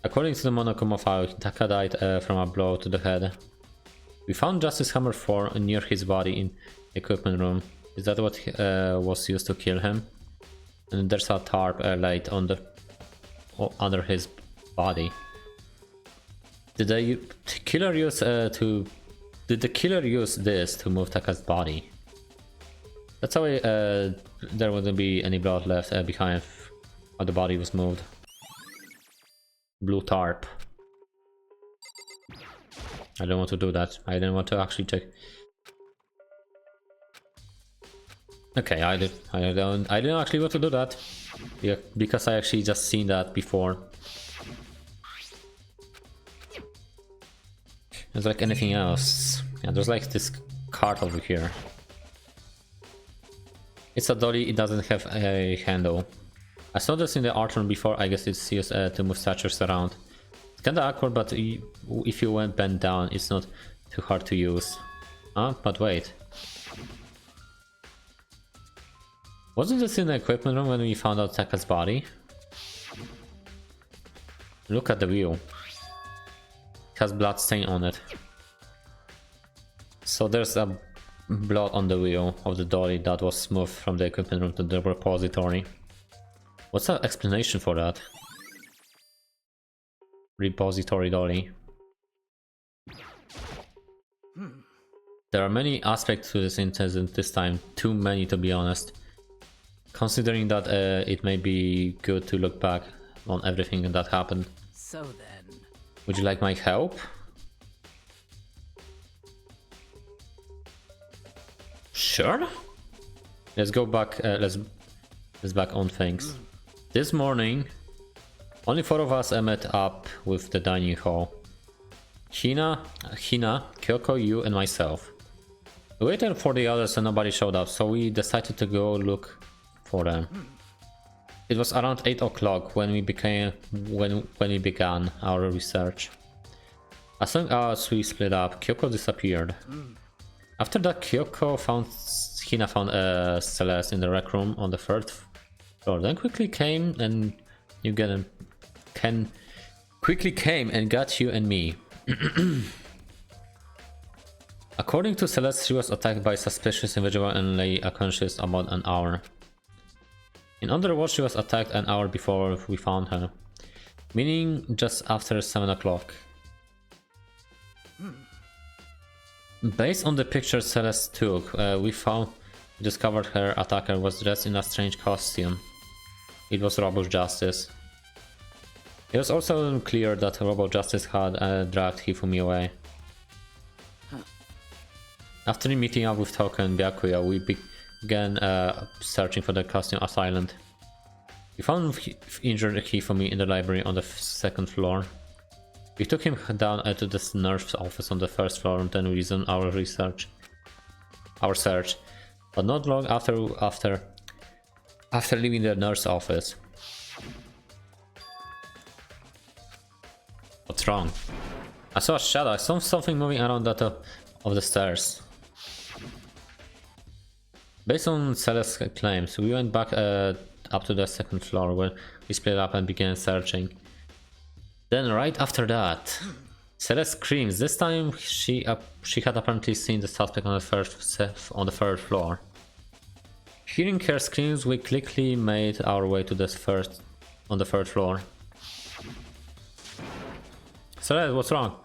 Speaker 1: According to the Monokuma file, Hitaka died from a blow to the head. We found Justice Hammer 4 near his body in the equipment room. Is that what was used to kill him? And there's a tarp laid under his body. Did the killer use this to move Taka's body? That's how there wouldn't be any blood left behind how the body was moved. Blue tarp. I don't want to do that. I didn't want to actually check. Okay, I didn't actually want to do that. Yeah, because I actually just seen that before. There's like anything else. Yeah, there's like this cart over here. It's a dolly, it doesn't have a handle. I saw this in the art room before. I guess it's used to move statues around. It's kinda awkward, but if you went bent down, it's not too hard to use. Huh? But wait. Wasn't this in the equipment room when we found out Taka's body? Look at the wheel. It has blood stain on it. So there's a blood on the wheel of the dolly that was moved from the equipment room to the repository. What's the explanation for that? Repository dolly. There are many aspects to this incident this time, too many to be honest. Considering that it may be good to look back on everything that happened.
Speaker 4: So then...
Speaker 1: Would you like my help? Sure. Let's go back. Let's back on things. This morning, only 4 of us met up with the dining hall. Hina, Kyoko, you, and myself. We waited for the others and nobody showed up, so we decided to go look for them. It was around 8 o'clock when we began our research. As soon as we split up, Kyoko disappeared. After that, Hina found Celeste in the rec room on the 3rd floor. Then quickly came and got you and me. According to Celeste, she was attacked by a suspicious individual and lay unconscious about an hour. In other words, she was attacked an hour before we found her, meaning just after 7 o'clock. Based on the pictures Celeste took, we discovered her attacker was dressed in a strange costume. It was Robo Justice. It was also clear that Robo Justice had dragged Hifumi away. After meeting up with Toka and Byakuya, we began searching for the costume assailant. We found injured Hifumi in the library on the 2nd floor. We took him down to the nurse's office on the 1st floor and then resumed our search. But not long after leaving the nurse's office. What's wrong? I saw a shadow. I saw something moving around that of the stairs. Based on Celeste's claims, we went back up to the 2nd floor where we split up and began searching. Then right after that, Celeste screams. This time she had apparently seen the suspect on the 3rd floor. Hearing her screams, we quickly made our way to the 3rd floor. Celeste, what's wrong?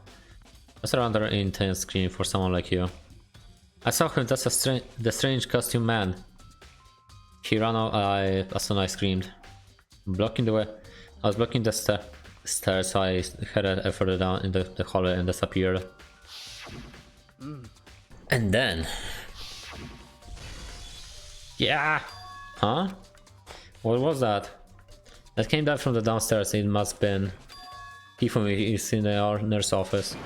Speaker 1: That's a rather intense scream for someone like you. I saw him. That's the strange costume man. He ran out as soon as I screamed, blocking the way. I was blocking the stairs, so I headed further down in the hallway and disappeared. And then, yeah, huh? What was that? That came down from the downstairs. It must have been Hifumi. Is in our nurse office.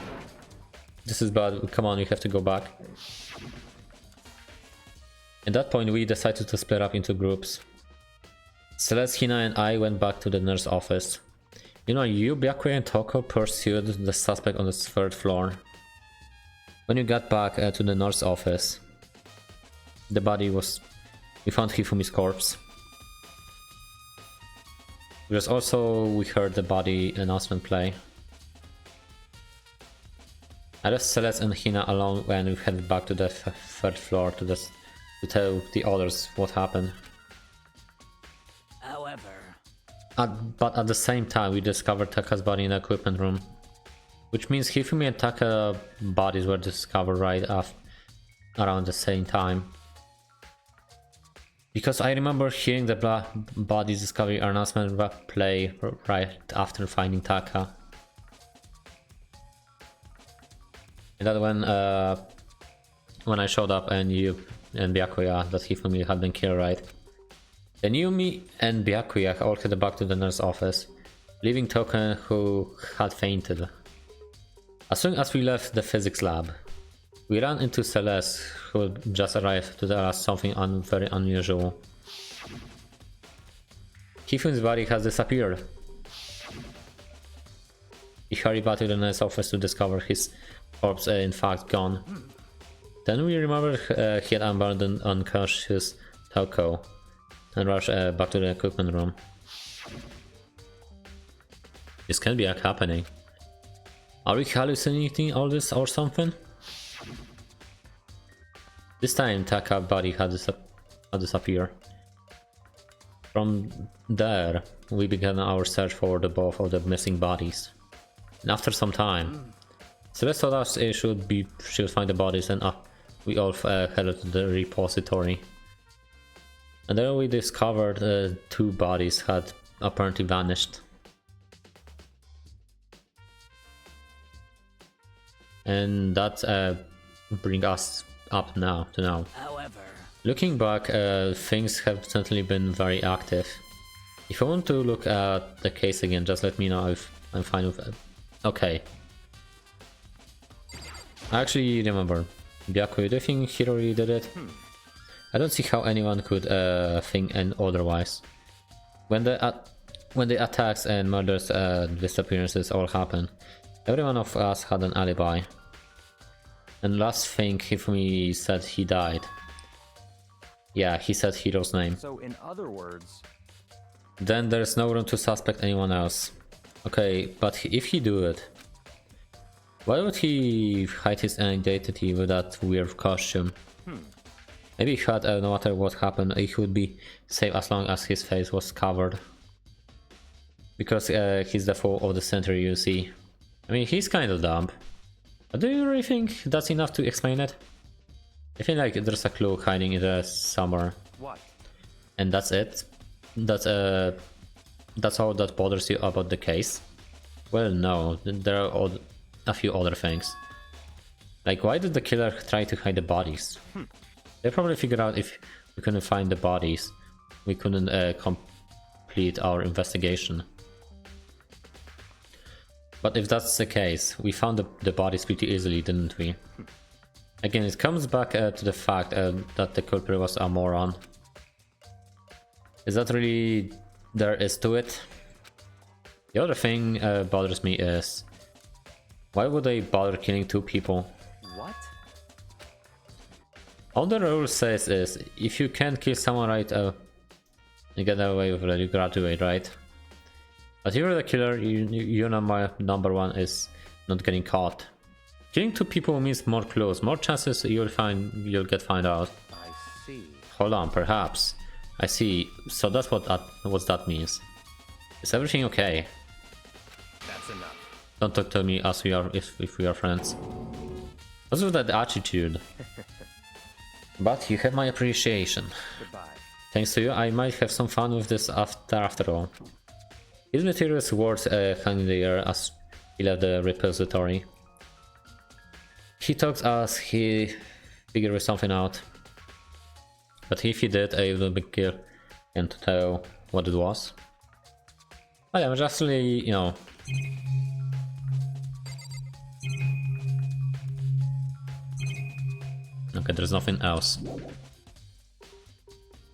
Speaker 1: This is bad. Come on, we have to go back. At that point, we decided to split up into groups. Celeste, Hina, and I went back to the nurse office. You, Byakuya, and Toko pursued the suspect on the 3rd floor. When we got back to the nurse office, we found Hifumi's corpse. Because also we heard the body announcement play. I left Celeste and Hina alone when we headed back to the third floor to tell the others what happened.
Speaker 4: However,
Speaker 1: But at the same time, we discovered Taka's body in the equipment room. Which means Hifumi and Taka bodies were discovered around the same time. Because I remember hearing the bodies discovery announcement play right after finding Taka. And that when I showed up and you and Byakuya, that Hifumi had been killed, right? Then Yumi and Byakuya all headed back to the nurse's office, leaving Token, who had fainted. As soon as we left the physics lab, we ran into Celeste, who just arrived to tell us something very unusual. Hifumi's body has disappeared. He hurried back to the nurse's office to discover his corpse in fact gone. Then we remembered he had abandoned unconscious Toko and rushed back to the equipment room. This can't be happening. Are we hallucinating all this or something? This time Taka's body had disappeared. From there, we began our search for both of the missing bodies. And after some time, Celeste told us she'll find the bodies, and we all headed to the repository. And there we discovered 2 bodies had apparently vanished. And that brings us up to now.
Speaker 4: however,
Speaker 1: Looking back, things have certainly been very active. If you want to look at the case again, just let me know if I'm fine with it. Okay. I actually remember. Byakuya, do you think Hirori did it? I don't see how anyone could think otherwise. When the attacks and murders disappearances all happened, every one of us had an alibi. And last thing Hifumi said he died. Yeah, he said Hiro's name.
Speaker 7: So in other words,
Speaker 1: Then there's no room to suspect anyone else. Okay, but if he do it, why would he hide his identity with that weird costume? Maybe he had, no matter what happened, he would be safe as long as his face was covered. Because he's the foe of the century, you see. I mean, he's kind of dumb. But do you really think that's enough to explain it? I feel like there's a clue hiding in there somewhere.
Speaker 7: what?
Speaker 1: And that's it? That's all that bothers you about the case? Well, no, there are a few other things. Like, why did the killer try to hide the bodies? They probably figured out if we couldn't find the bodies, we couldn't complete our investigation. But if that's the case, we found the bodies pretty easily, didn't we? Again, it comes back to the fact that the culprit was a moron. Is that really there is to it? The other thing bothers me is, why would they bother killing 2 people?
Speaker 7: What?
Speaker 1: All the rule says is, if you can't kill someone right, you get away with it, you graduate, right? But if you're the killer, you know my number 1 is not getting caught. Killing 2 people means more clues, more chances you'll get found out.
Speaker 7: I see.
Speaker 1: Hold on, perhaps. I see. So that's what that means. Is everything okay?
Speaker 7: That's enough.
Speaker 1: Don't talk to me as if we are friends. What's with that attitude? But you have my appreciation.
Speaker 7: Goodbye.
Speaker 1: Thanks to you, I might have some fun with this after all. His mysterious words hung in the air as he left the repository. He talks as he figured something out. But if he did, I will be curious and to tell what it was. Oh yeah, I'm just really, you know. Okay, there's nothing else.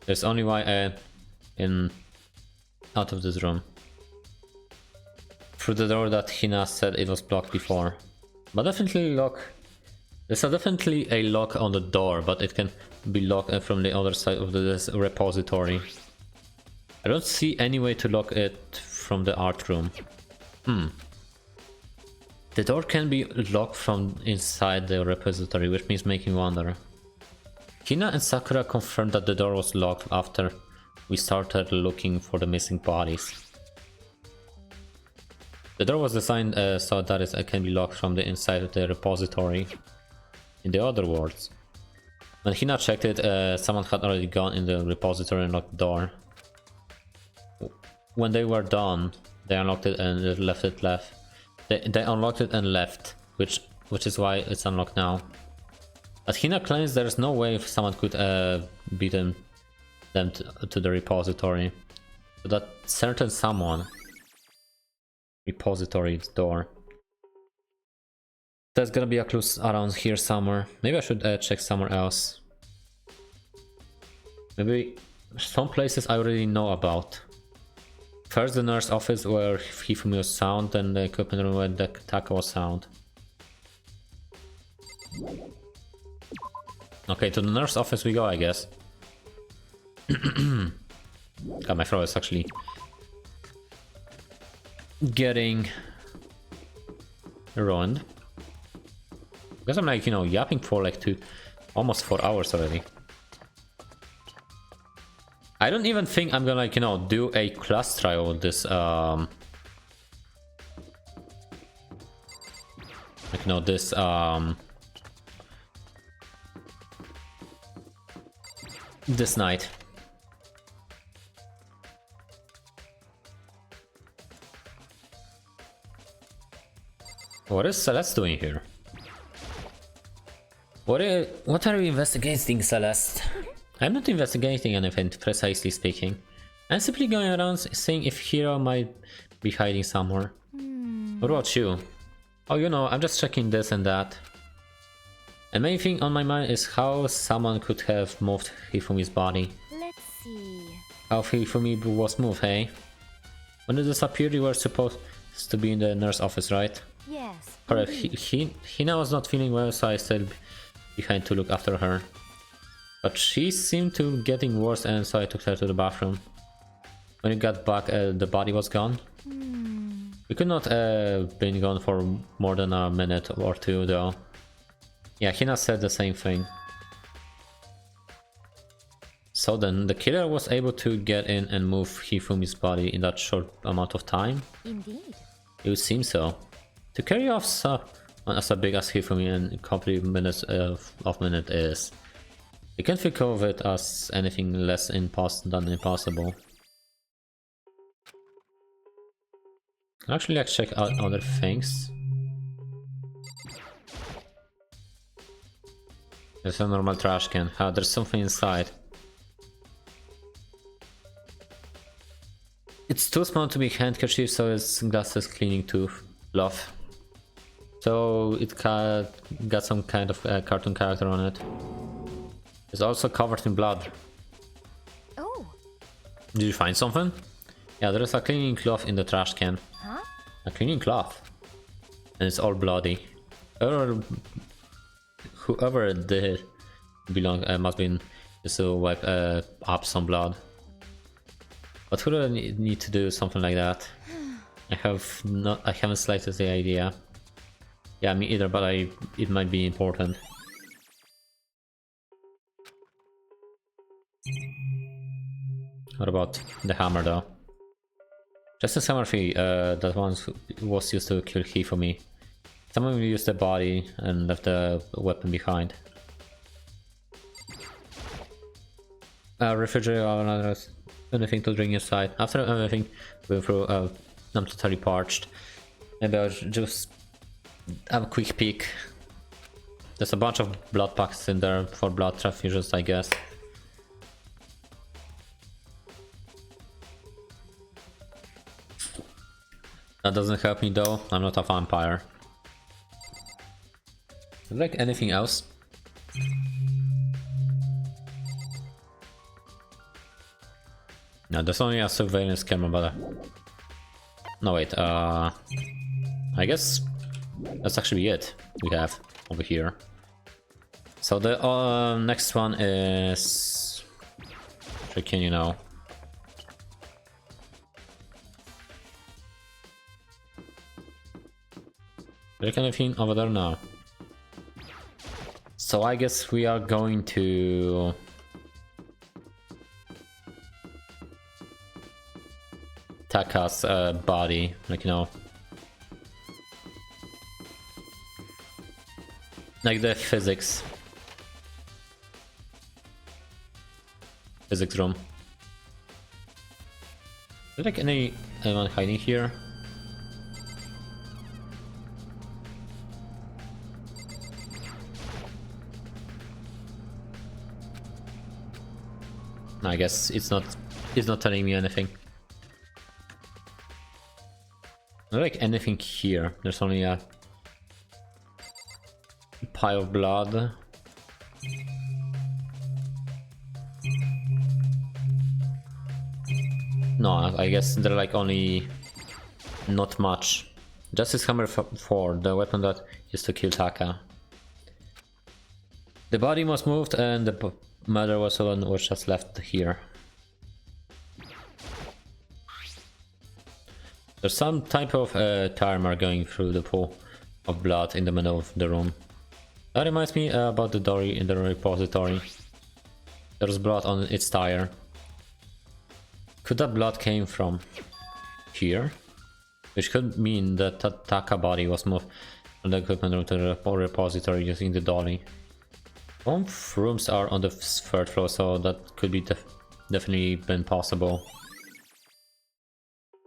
Speaker 1: There's only why out of this room. Through the door that Hina said it was blocked before. But definitely lock. There's definitely a lock on the door, but it can be locked from the other side of this repository. I don't see any way to lock it from the art room. The door can be locked from inside the repository, which means making me wonder. Hina and Sakura confirmed that the door was locked after we started looking for the missing bodies. The door was designed so that it can be locked from the inside of the repository. In the other words, when Hina checked it, someone had already gone in the repository and locked the door. When they were done, they unlocked it and left it left. They unlocked it and left, which is why it's unlocked now. But Hina claims there's no way someone could beat them to the repository. So that certain someone repository door. There's gonna be a clue around here somewhere. Maybe I should check somewhere else. Maybe some places I already know about. First the nurse office where Hifumi was found, then the equipment room where the Taka was found. Okay, to the nurse office we go, I guess. God, my throat is actually getting ruined. Because I'm like, you know, yapping for like almost 4 hours already. I don't even think I'm gonna, like, you know, do a class trial with this, like, you know, this, this night. What is Celeste doing here? What are you investigating, Celeste? I'm not investigating anything, precisely speaking. I'm simply going around seeing if Hero might be hiding somewhere. What about you? Oh, you know, I'm just checking this and that. And main thing on my mind is how someone could have moved Hifumi's body.
Speaker 2: Let's see.
Speaker 1: How Hifumi was moved, hey? When it disappeared, you were supposed to be in the nurse office, right?
Speaker 2: Yes.
Speaker 1: Correct. Hina was not feeling well, so I stayed behind to look after her. But she seemed to be getting worse, and so I took her to the bathroom. When you got back, the body was gone. We could not been gone for more than a minute or two, though. Yeah, Hina said the same thing. So then, the killer was able to get in and move Hifumi's body in that short amount of time?
Speaker 2: Indeed.
Speaker 1: It would seem so. To carry off someone as big as Hifumi in a couple of minutes is. You can't think of it as anything less than impossible. Actually, let's check out other things. There's a normal trash can. There's something inside. It's too small to be handkerchief, so it's glasses cleaning tooth. Love. So it got some kind of cartoon character on it. It's also covered in blood.
Speaker 2: Oh.
Speaker 1: Did you find something? Yeah, there is a cleaning cloth in the trash can.
Speaker 2: Huh?
Speaker 1: A cleaning cloth. And it's all bloody. Whoever it did must be just to wipe up some blood. But who do I need to do something like that? I haven't slightest the idea. Yeah, me either, but it might be important. What about the hammer though? Just a hammer fee, that one was used to kill Hifumi. Someone used the body and left the weapon behind. Refrigerator, anything to drink inside. After everything, I'm totally parched. Maybe I'll just have a quick peek. There's a bunch of blood packs in there for blood transfusions, I guess. That doesn't help me though, I'm not a vampire. Like anything else? No, there's only a surveillance camera, but no wait, I guess that's actually it we have over here. So the next one is freaking, you know, there anything over there now? So I guess we are going to Taka's body, like, you know, like the physics room. Is there like anyone hiding here? I guess it's not telling me anything. Not like anything here. There's only a pile of blood. No, I guess they're like only not much. Justice Hammer 4, the weapon that used to kill Taka. The body was moved and the murder was just left here. There's some type of timer going through the pool of blood in the middle of the room. That reminds me about the door in the repository. There's blood on its tire. Could that blood came from here? Which could mean that the Taka body was moved from the equipment room to the repository using the dolly. Both rooms are on the 3rd floor, so that could be definitely been possible.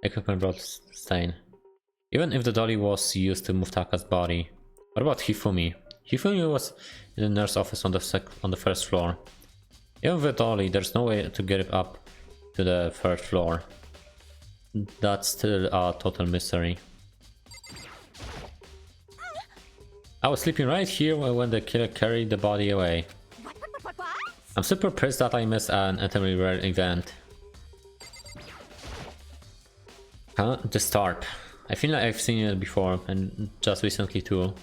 Speaker 1: Equipment blood stain. Even if the dolly was used to move Taka's body. What about Hifumi? Hifumi was in the nurse office on the 1st floor. Even with the dolly, there's no way to get it up to the 3rd floor. That's still a total mystery. I was sleeping right here when the killer carried the body away. I'm super pissed that I missed an entirely rare event. Huh? The start. I feel like I've seen it before, and just recently too.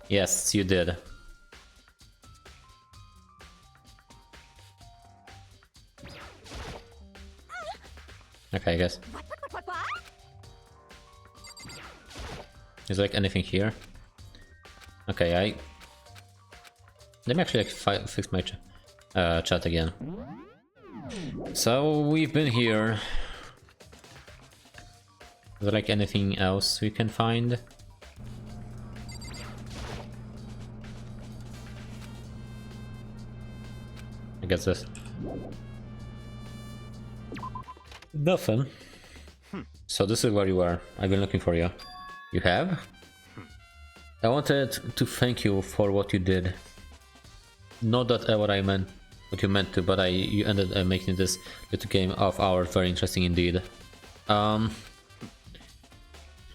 Speaker 1: Yes, you did. Okay, I guess. Is there like anything here? Okay, let me actually like fix my chat again. So we've been here. Is there like anything else we can find? I guess this. Nothing. So this is where you were. I've been looking for you. You have? I wanted to thank you for what you did. Not that what you meant to, but you ended up making this little game of ours very interesting indeed.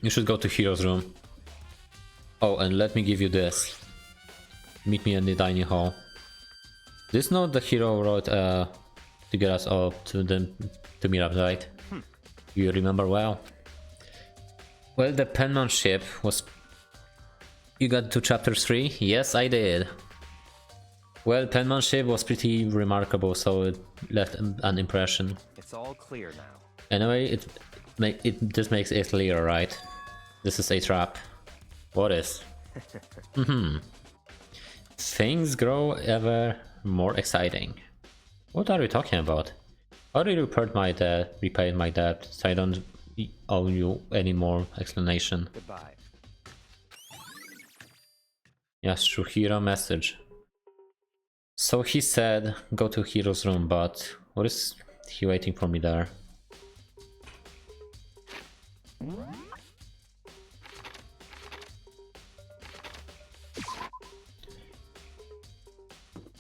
Speaker 1: You should go to Hero's room. Oh, and let me give you this. Meet me in the dining hall. This note the hero wrote to get us all to meet up, right? You remember well? Well, the penmanship was... You got to chapter 3? Yes, I did. Well, penmanship was pretty remarkable, so it left an impression.
Speaker 7: It's all clear now.
Speaker 1: Anyway, this makes it clear, right? This is a trap. What is? Things grow ever more exciting. What are you talking about? I already repaid my debt, so I don't owe you any more explanation.
Speaker 7: Goodbye.
Speaker 1: Yes, true. Hero message. So he said go to Hero's room, but what is he waiting for me there?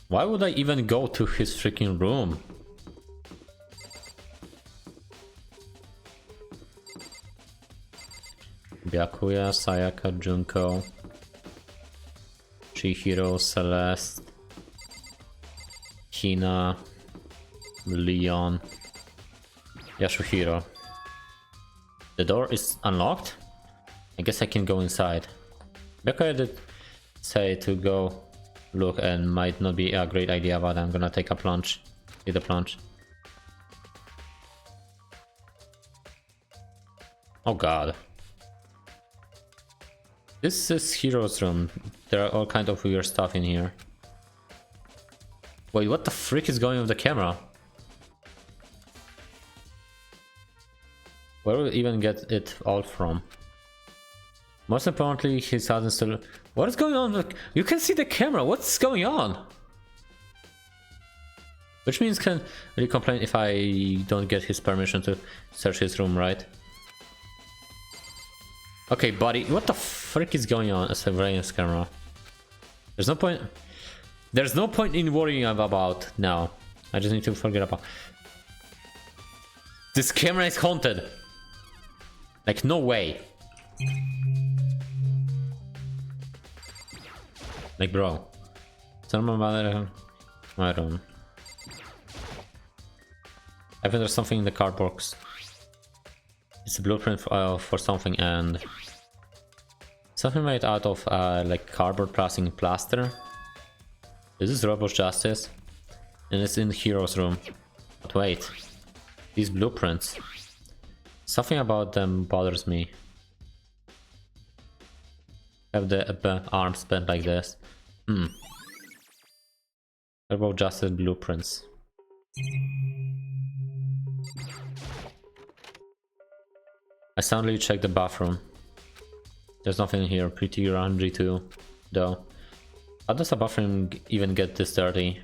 Speaker 1: Why would I even go to his freaking room? Byakuya, Sayaka, Junko, Chihiro, Celeste, Hina, Leon, Yasuhiro. The door is unlocked? I guess I can go inside. Byakuya did say to go look and might not be a great idea, but I'm gonna take a plunge. Take the plunge. Oh god. This is Hero's room. There are all kind of weird stuff in here. Wait, what the frick is going on with the camera? Where will we even get it all from? Most importantly, his hasn't still... What is going on? You can see the camera. What's going on? Which means can really complain if I don't get his permission to search his room, right? Okay, buddy, what the frick is going on? A surveillance camera. There's no point. There's no point in worrying about now. I just need to forget about. This camera is haunted. Like, no way. Like, bro. Normal matter. I don't. I think there's something in the card box. It's a blueprint for something, and something made out of like cardboard plastic plaster. This is Robot Justice, and it's in Hero's room. But wait, these blueprints. Something about them bothers me. Have the arms bent like this. Robot Justice blueprints. I suddenly checked the bathroom. There's nothing here, pretty laundry too, though. How does a bathroom even get this dirty?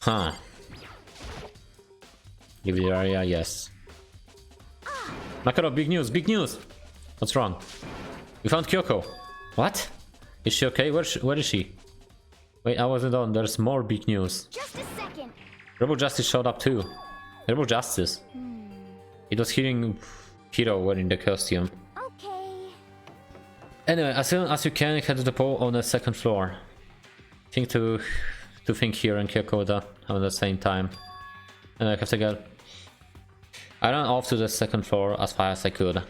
Speaker 1: Huh. Leave the area, yes. Makaro, big news, big news! What's wrong? We found Kyoko. What? Is she okay? Where is she? Wait, I wasn't on. There's more big news.
Speaker 2: Just a second.
Speaker 1: Robo Justice showed up too. Robo Justice. It was hearing Hero wearing the costume.
Speaker 2: Okay.
Speaker 1: Anyway, as soon as you can, head to the pool on the second floor. Think to think Hero and Kyoko at the same time. And I have to go. I ran off to the second floor as fast as I could.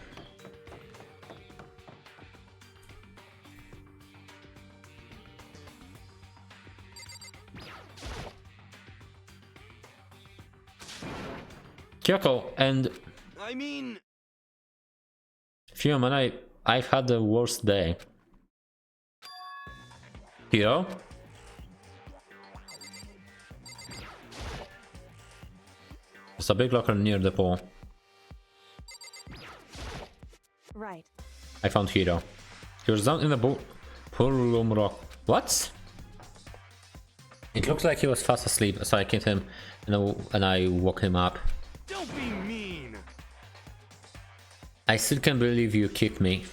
Speaker 1: Kyoko, and
Speaker 9: I mean,
Speaker 1: Fiona and I've had the worst day. Hero? There's a big locker near the pool.
Speaker 5: Right.
Speaker 1: I found Hero. He was down in the pool room rock. What? It looks like he was fast asleep, so I kicked him and I woke him up.
Speaker 9: don't be mean.
Speaker 1: I still can't believe you kicked me.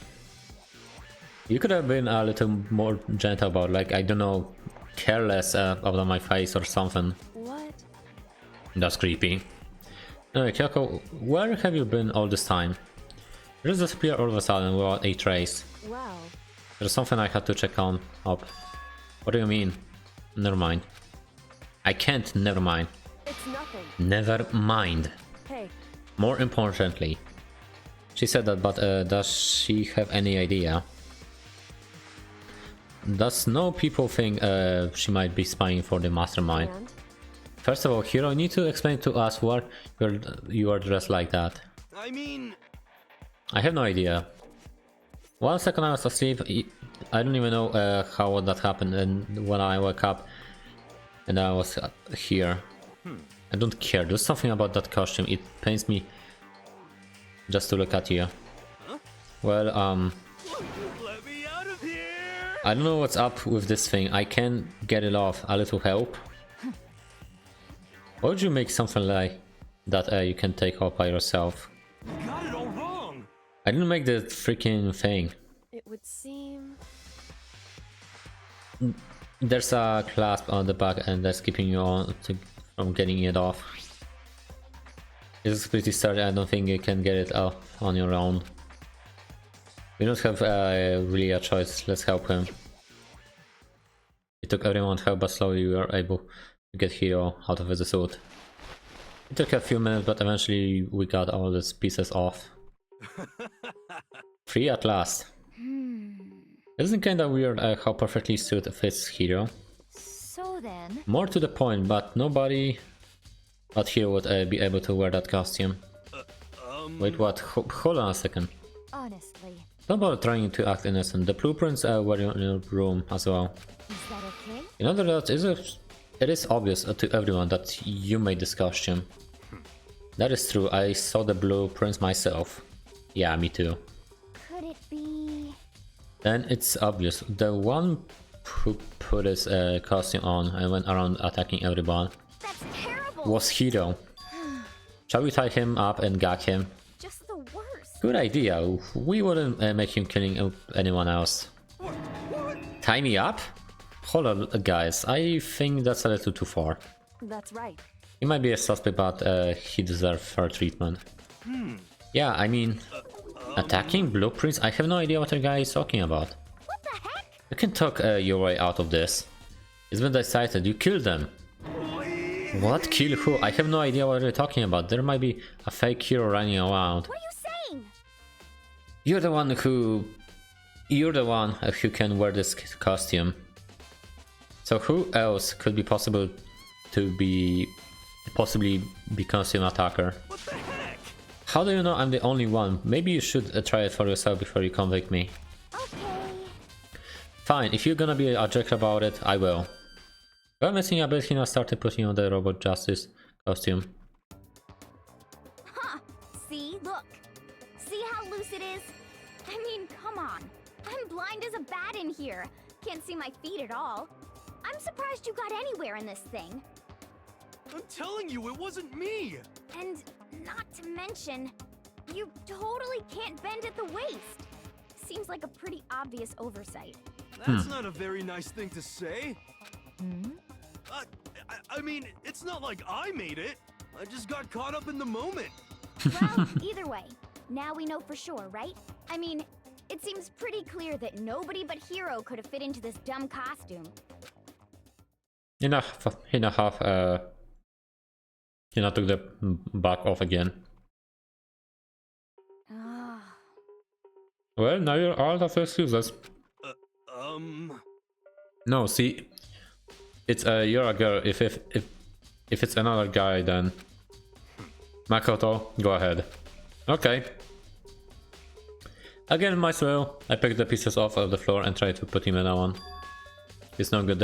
Speaker 1: You could have been a little more gentle about, like, I don't know, careless about my face or something.
Speaker 5: What?
Speaker 1: That's creepy. Anyway, Kyoko, where have you been all this time? You just disappeared all of a sudden without a trace.
Speaker 5: Well,
Speaker 1: There's something I had to check on up. What do you mean? Never mind. I can't never mind.
Speaker 5: it's nothing.
Speaker 1: Never mind.
Speaker 5: Hey,
Speaker 1: More importantly, she said that, but does she have any idea? Does no people think she might be spying for the mastermind?
Speaker 5: and?
Speaker 1: First of all, Hero, you need to explain to us why you are dressed like that.
Speaker 9: I mean,
Speaker 1: I have no idea. 1 second I was asleep, I don't even know how that happened, and when I woke up and I was here. I don't care, there's something about that costume, it pains me just to look at you. Well,
Speaker 9: let me out of here.
Speaker 1: I don't know what's up with this thing, I can't get it off. A little help? Why would you make something like that you can take off by yourself?
Speaker 9: You got it all wrong.
Speaker 1: I didn't make the freaking thing.
Speaker 5: It would seem.
Speaker 1: There's a clasp on the back and that's keeping you on from getting it off. It's pretty sturdy, I don't think you can get it off on your own. We don't have really a choice, let's help him. It took everyone's help, but slowly we were able to get Hero out of the suit. It took a few minutes, but eventually we got all these pieces off. Free at last. Isn't it kinda weird how perfectly suit fits Hero?
Speaker 2: So then,
Speaker 1: More to the point, but nobody but Hero would be able to wear that costume. Wait, what? Hold on a second.
Speaker 2: Honestly,
Speaker 1: Don't bother trying to act innocent. The blueprints were in your room as well.
Speaker 2: is that okay?
Speaker 1: In other words, it is obvious to everyone that you made this costume. That is true, I saw the blueprints myself. Yeah, me too.
Speaker 2: Could it be?
Speaker 1: Then it's obvious. The one who put his costume on and went around attacking everyone
Speaker 2: That's terrible.
Speaker 1: was Hiro. Shall we tie him up and gag him?
Speaker 2: Just the worst.
Speaker 1: Good idea. We wouldn't make him killing anyone else. Tie me up? Hold on, guys. I think that's a little too far.
Speaker 5: That's right.
Speaker 1: He might be a suspect, but he deserves fair treatment. Yeah, I mean, attacking blueprints? I have no idea what the guy is talking about.
Speaker 2: What the heck?
Speaker 1: You can talk your way out of this. It's been decided. You killed them. What? Kill who? I have no idea what you're talking about. There might be a fake hero running around.
Speaker 2: What are you saying?
Speaker 1: You're the one who can wear this costume. So who else could be possibly be costume attacker?
Speaker 9: What the heck?
Speaker 1: How do you know I'm the only one? Maybe you should try it for yourself before you convict me.
Speaker 2: Okay.
Speaker 1: Fine, if you're gonna be a jerk about it, I will. Well, messing a bit, Hina started putting on the Robot Justice costume.
Speaker 2: Huh. See? Look. See how loose it is? I mean, come on. I'm blind as a bat in here. Can't see my feet at all. I'm surprised you got anywhere in this thing.
Speaker 9: I'm telling you, it wasn't me.
Speaker 2: And not to mention, you totally can't bend at the waist. Seems like a pretty obvious oversight.
Speaker 9: That's not a very nice thing to say. I mean, it's not like I made it. I just got caught up in the moment.
Speaker 2: Well, either way, now we know for sure, right? I mean, it seems pretty clear that nobody but Hiro could have fit into this dumb costume.
Speaker 1: Hina took the back off again.
Speaker 2: Ah.
Speaker 1: Well, now you're out of excuses. No, see, it's you're a girl. If it's another guy, then Makoto, go ahead. Okay. Again, might as well. I picked the pieces off of the floor and tried to put him in on. It's no good.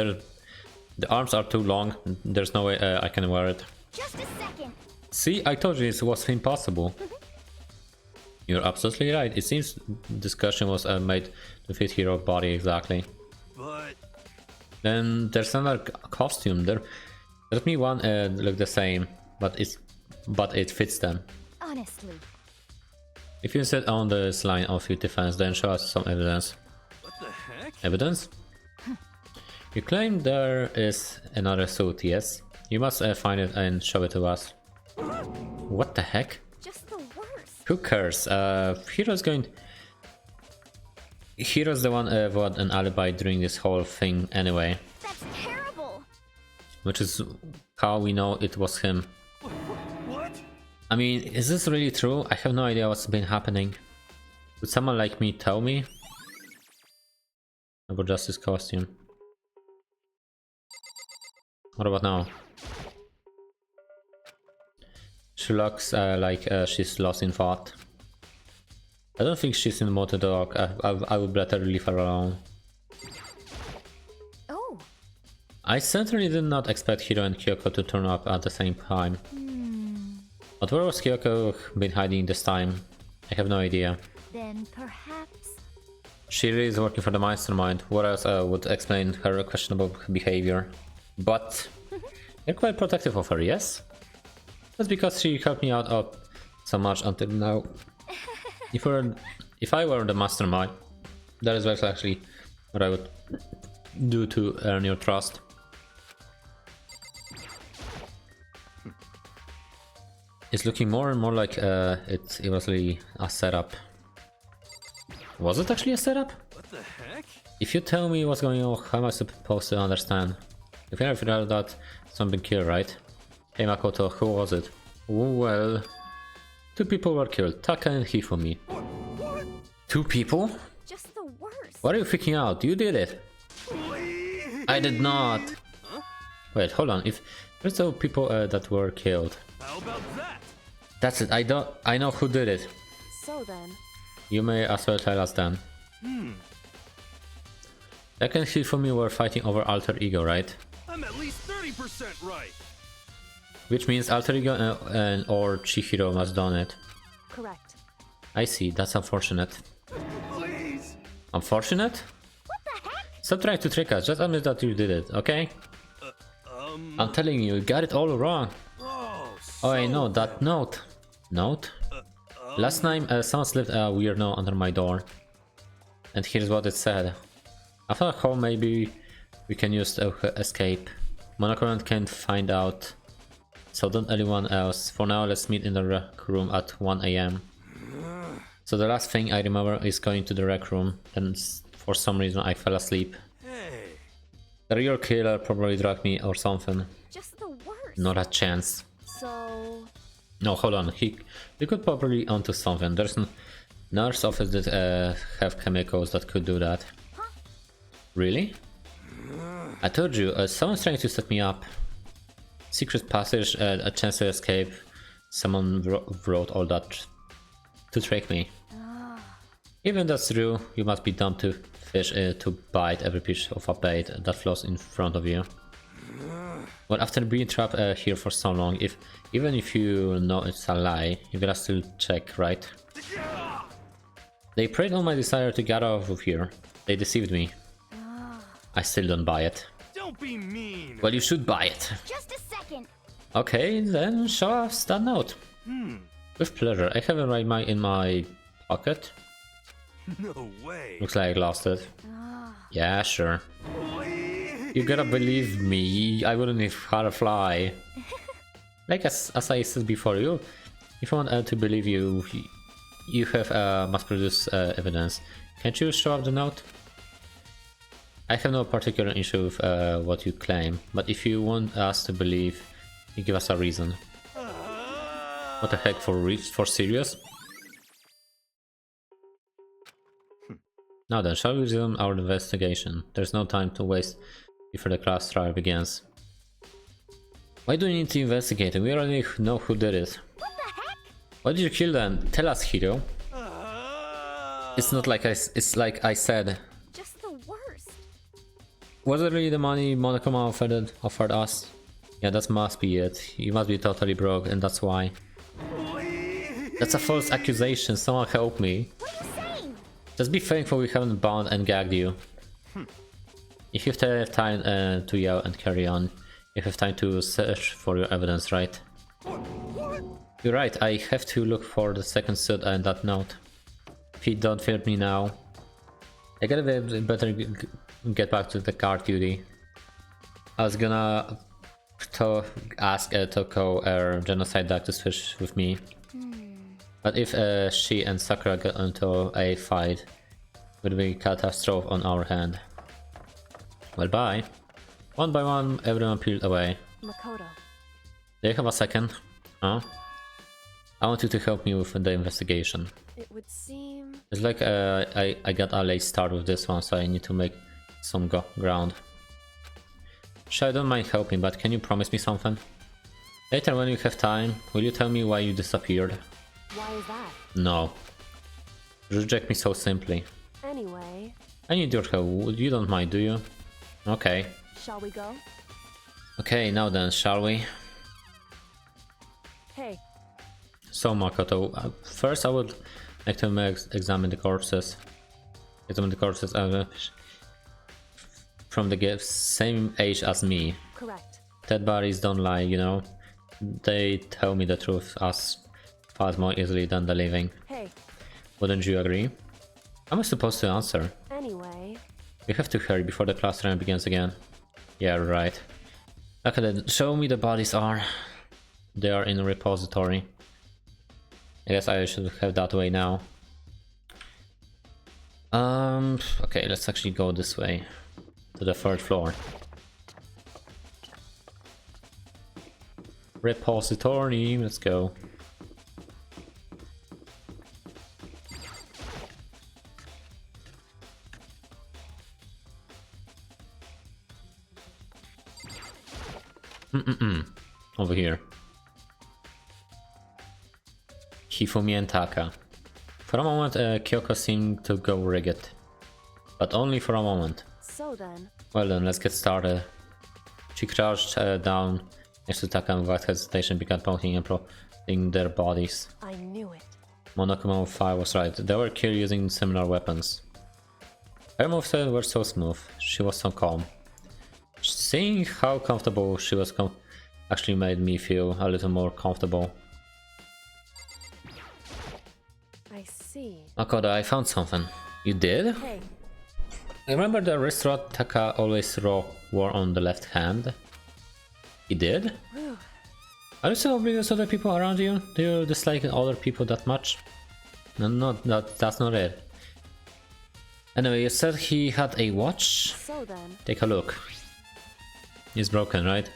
Speaker 1: The arms are too long. There's no way I can wear it.
Speaker 2: Just a second.
Speaker 1: See, I told you it was impossible. You're absolutely right. It seems this costume was made to fit Hero's body exactly.
Speaker 9: But
Speaker 1: Then there's another costume. Let me one look the same, but it fits them.
Speaker 2: Honestly.
Speaker 1: If you sit on this line of your defense, then show us some evidence.
Speaker 9: what the heck?
Speaker 1: Evidence? You claim there is another suit, yes? You must find it and show it to us. What the heck?
Speaker 2: Just the worst.
Speaker 1: Who cares? Hero's the one who had an alibi during this whole thing anyway.
Speaker 2: That's terrible.
Speaker 1: Which is how we know it was him.
Speaker 9: What?
Speaker 1: I mean, is this really true? I have no idea what's been happening. Would someone like me tell me? About Justice costume. What about now? She looks like she's lost in thought. I don't think she's in the motor dog. I would better leave her alone.
Speaker 2: Oh.
Speaker 1: I certainly did not expect Hiro and Kyoko to turn up at the same time. But where was Kyoko been hiding this time? I have no idea.
Speaker 2: Then perhaps.
Speaker 1: She really is working for the mastermind. What else would explain her questionable behavior? But you're quite protective of her, yes? That's because she helped me out so much until now. If I were the mastermind, that is actually what I would do to earn your trust. It's looking more and more like it was really a setup. Was it actually a setup?
Speaker 9: What the heck?
Speaker 1: If you tell me what's going on, how am I supposed to understand? If you never figured out that something killed, right? Hey Makoto, who was it? Well, 2 people were killed, Taka and Hifumi.
Speaker 9: What?
Speaker 1: 2 people?
Speaker 2: Just the worst.
Speaker 1: Why are you freaking out? You did it!
Speaker 9: Please.
Speaker 1: I did not! Wait, hold on, if There's the people that were killed.
Speaker 9: How about that?
Speaker 1: That's it. I know who did it.
Speaker 5: So then,
Speaker 1: You may as well tell us then. Second hit for me were fighting over alter ego, right?
Speaker 9: I'm at least 30% right.
Speaker 1: Which means alter ego or Chihiro must done it.
Speaker 5: correct.
Speaker 1: I see. That's unfortunate.
Speaker 9: Please.
Speaker 1: Unfortunate?
Speaker 2: What the heck?
Speaker 1: Stop trying to trick us. Just admit that you did it, okay? I'm telling you, you got it all wrong. Oh, I know that note. Note? Last time someone slipped a weird note under my door. And here's what it said. After home, maybe we can use to escape. Monocurrent can't find out. So don't anyone else. For now, let's meet in the rec room at 1 AM. So the last thing I remember is going to the rec room. Then for some reason I fell asleep.
Speaker 9: Hey.
Speaker 1: The real killer probably drugged me or something.
Speaker 2: Just the worst.
Speaker 1: Not a chance.
Speaker 5: So,
Speaker 1: No, hold on. He could probably onto something. There's a nurse office that have chemicals that could do that.
Speaker 2: Huh?
Speaker 1: Really? I told you, someone's trying to set me up. Secret passage, a chance to escape. Someone wrote all that to trick me. Even that's true, you must be dumb to fish to bite every piece of a bait that floats in front of you. Well, after being trapped here for so long, even if you know it's a lie, you gotta still check, right? They preyed on my desire to get out of here. They deceived me. I still don't buy it.
Speaker 9: Don't be mean.
Speaker 1: Well, you should buy it.
Speaker 2: Just a second.
Speaker 1: Okay, then show us that note. With pleasure. I have it right in my pocket.
Speaker 9: No way.
Speaker 1: Looks like I lost it. Yeah, sure. You gotta believe me, I wouldn't have had a fly. Like as I said before, if you want to believe you, you have must produce evidence. Can't you show up the note? I have no particular issue with what you claim, but if you want us to believe, you give us a reason. What the heck, for serious? Now then, shall we resume our investigation? There's no time to waste before the class trial begins. Why do you need to investigate? We already know who did it.
Speaker 2: What the heck?
Speaker 1: Why did you kill them? Tell us, hero. It's not like it's like I said.
Speaker 2: Just the worst.
Speaker 1: Was it really the money Monochrome offered us? Yeah, that must be it. You must be totally broke, and that's why. That's a false accusation. Someone help me.
Speaker 2: What are you saying?
Speaker 1: Just be thankful we haven't bound and gagged you. If you have time to yell and carry on, you have time to search for your evidence, right? You're right, I have to look for the second suit and that note. If you don't fear me now, I gotta better get back to the guard duty. I was gonna ask Toko or Genocide Duck to switch with me. But if she and Sakura get into a fight, it would be a catastrophe on our hand. Well, bye. One by one, everyone peeled away.
Speaker 5: Makoto.
Speaker 1: Do you have a second? Huh? I want you to help me with the investigation.
Speaker 5: It would seem...
Speaker 1: It's like I got a late start with this one, so I need to make some ground. Sure, I don't mind helping, but can you promise me something? Later when you have time, will you tell me why you disappeared?
Speaker 5: Why is that?
Speaker 1: No. You reject me so simply.
Speaker 5: Anyway,
Speaker 1: I need your help. You don't mind, do you? Okay.
Speaker 5: shall we go?
Speaker 1: Okay, now then, shall we?
Speaker 5: Hey,
Speaker 1: So Makoto, first I would like to examine the corpses. Examine the corpses from the same age as me.
Speaker 5: correct.
Speaker 1: Dead bodies don't lie, you know. They tell me the truth as far more easily than the living.
Speaker 5: Hey,
Speaker 1: Wouldn't you agree? Am I supposed to answer?
Speaker 5: anyway,
Speaker 1: We have to hurry before the class trial begins again. Yeah, right. Okay then, show me the bodies are. They are in the repository. I guess I should have that way now. Okay, let's actually go this way. To the third floor. Repository, let's go. Over here. Hifumi and Taka. For a moment, Kyoko seemed to go rigid. But only for a moment.
Speaker 5: So then,
Speaker 1: Well then, let's get started. She crouched down next to Taka and without hesitation began poking and prodding their bodies.
Speaker 5: I knew it.
Speaker 1: Monokuma 5 was right. They were killed using similar weapons. Her moves were so smooth. She was so calm. Seeing how comfortable she was actually made me feel a little more comfortable.
Speaker 5: I see.
Speaker 1: Makoto, I found something. You did?
Speaker 5: Hey,
Speaker 1: Remember the wrist rod Taka always wore on the left hand? He did?
Speaker 5: whew.
Speaker 1: Are you so oblivious to the people around you? Do you dislike other people that much? No, that's not it. Anyway, you said he had a watch?
Speaker 5: So then,
Speaker 1: Take a look. It's broken, right?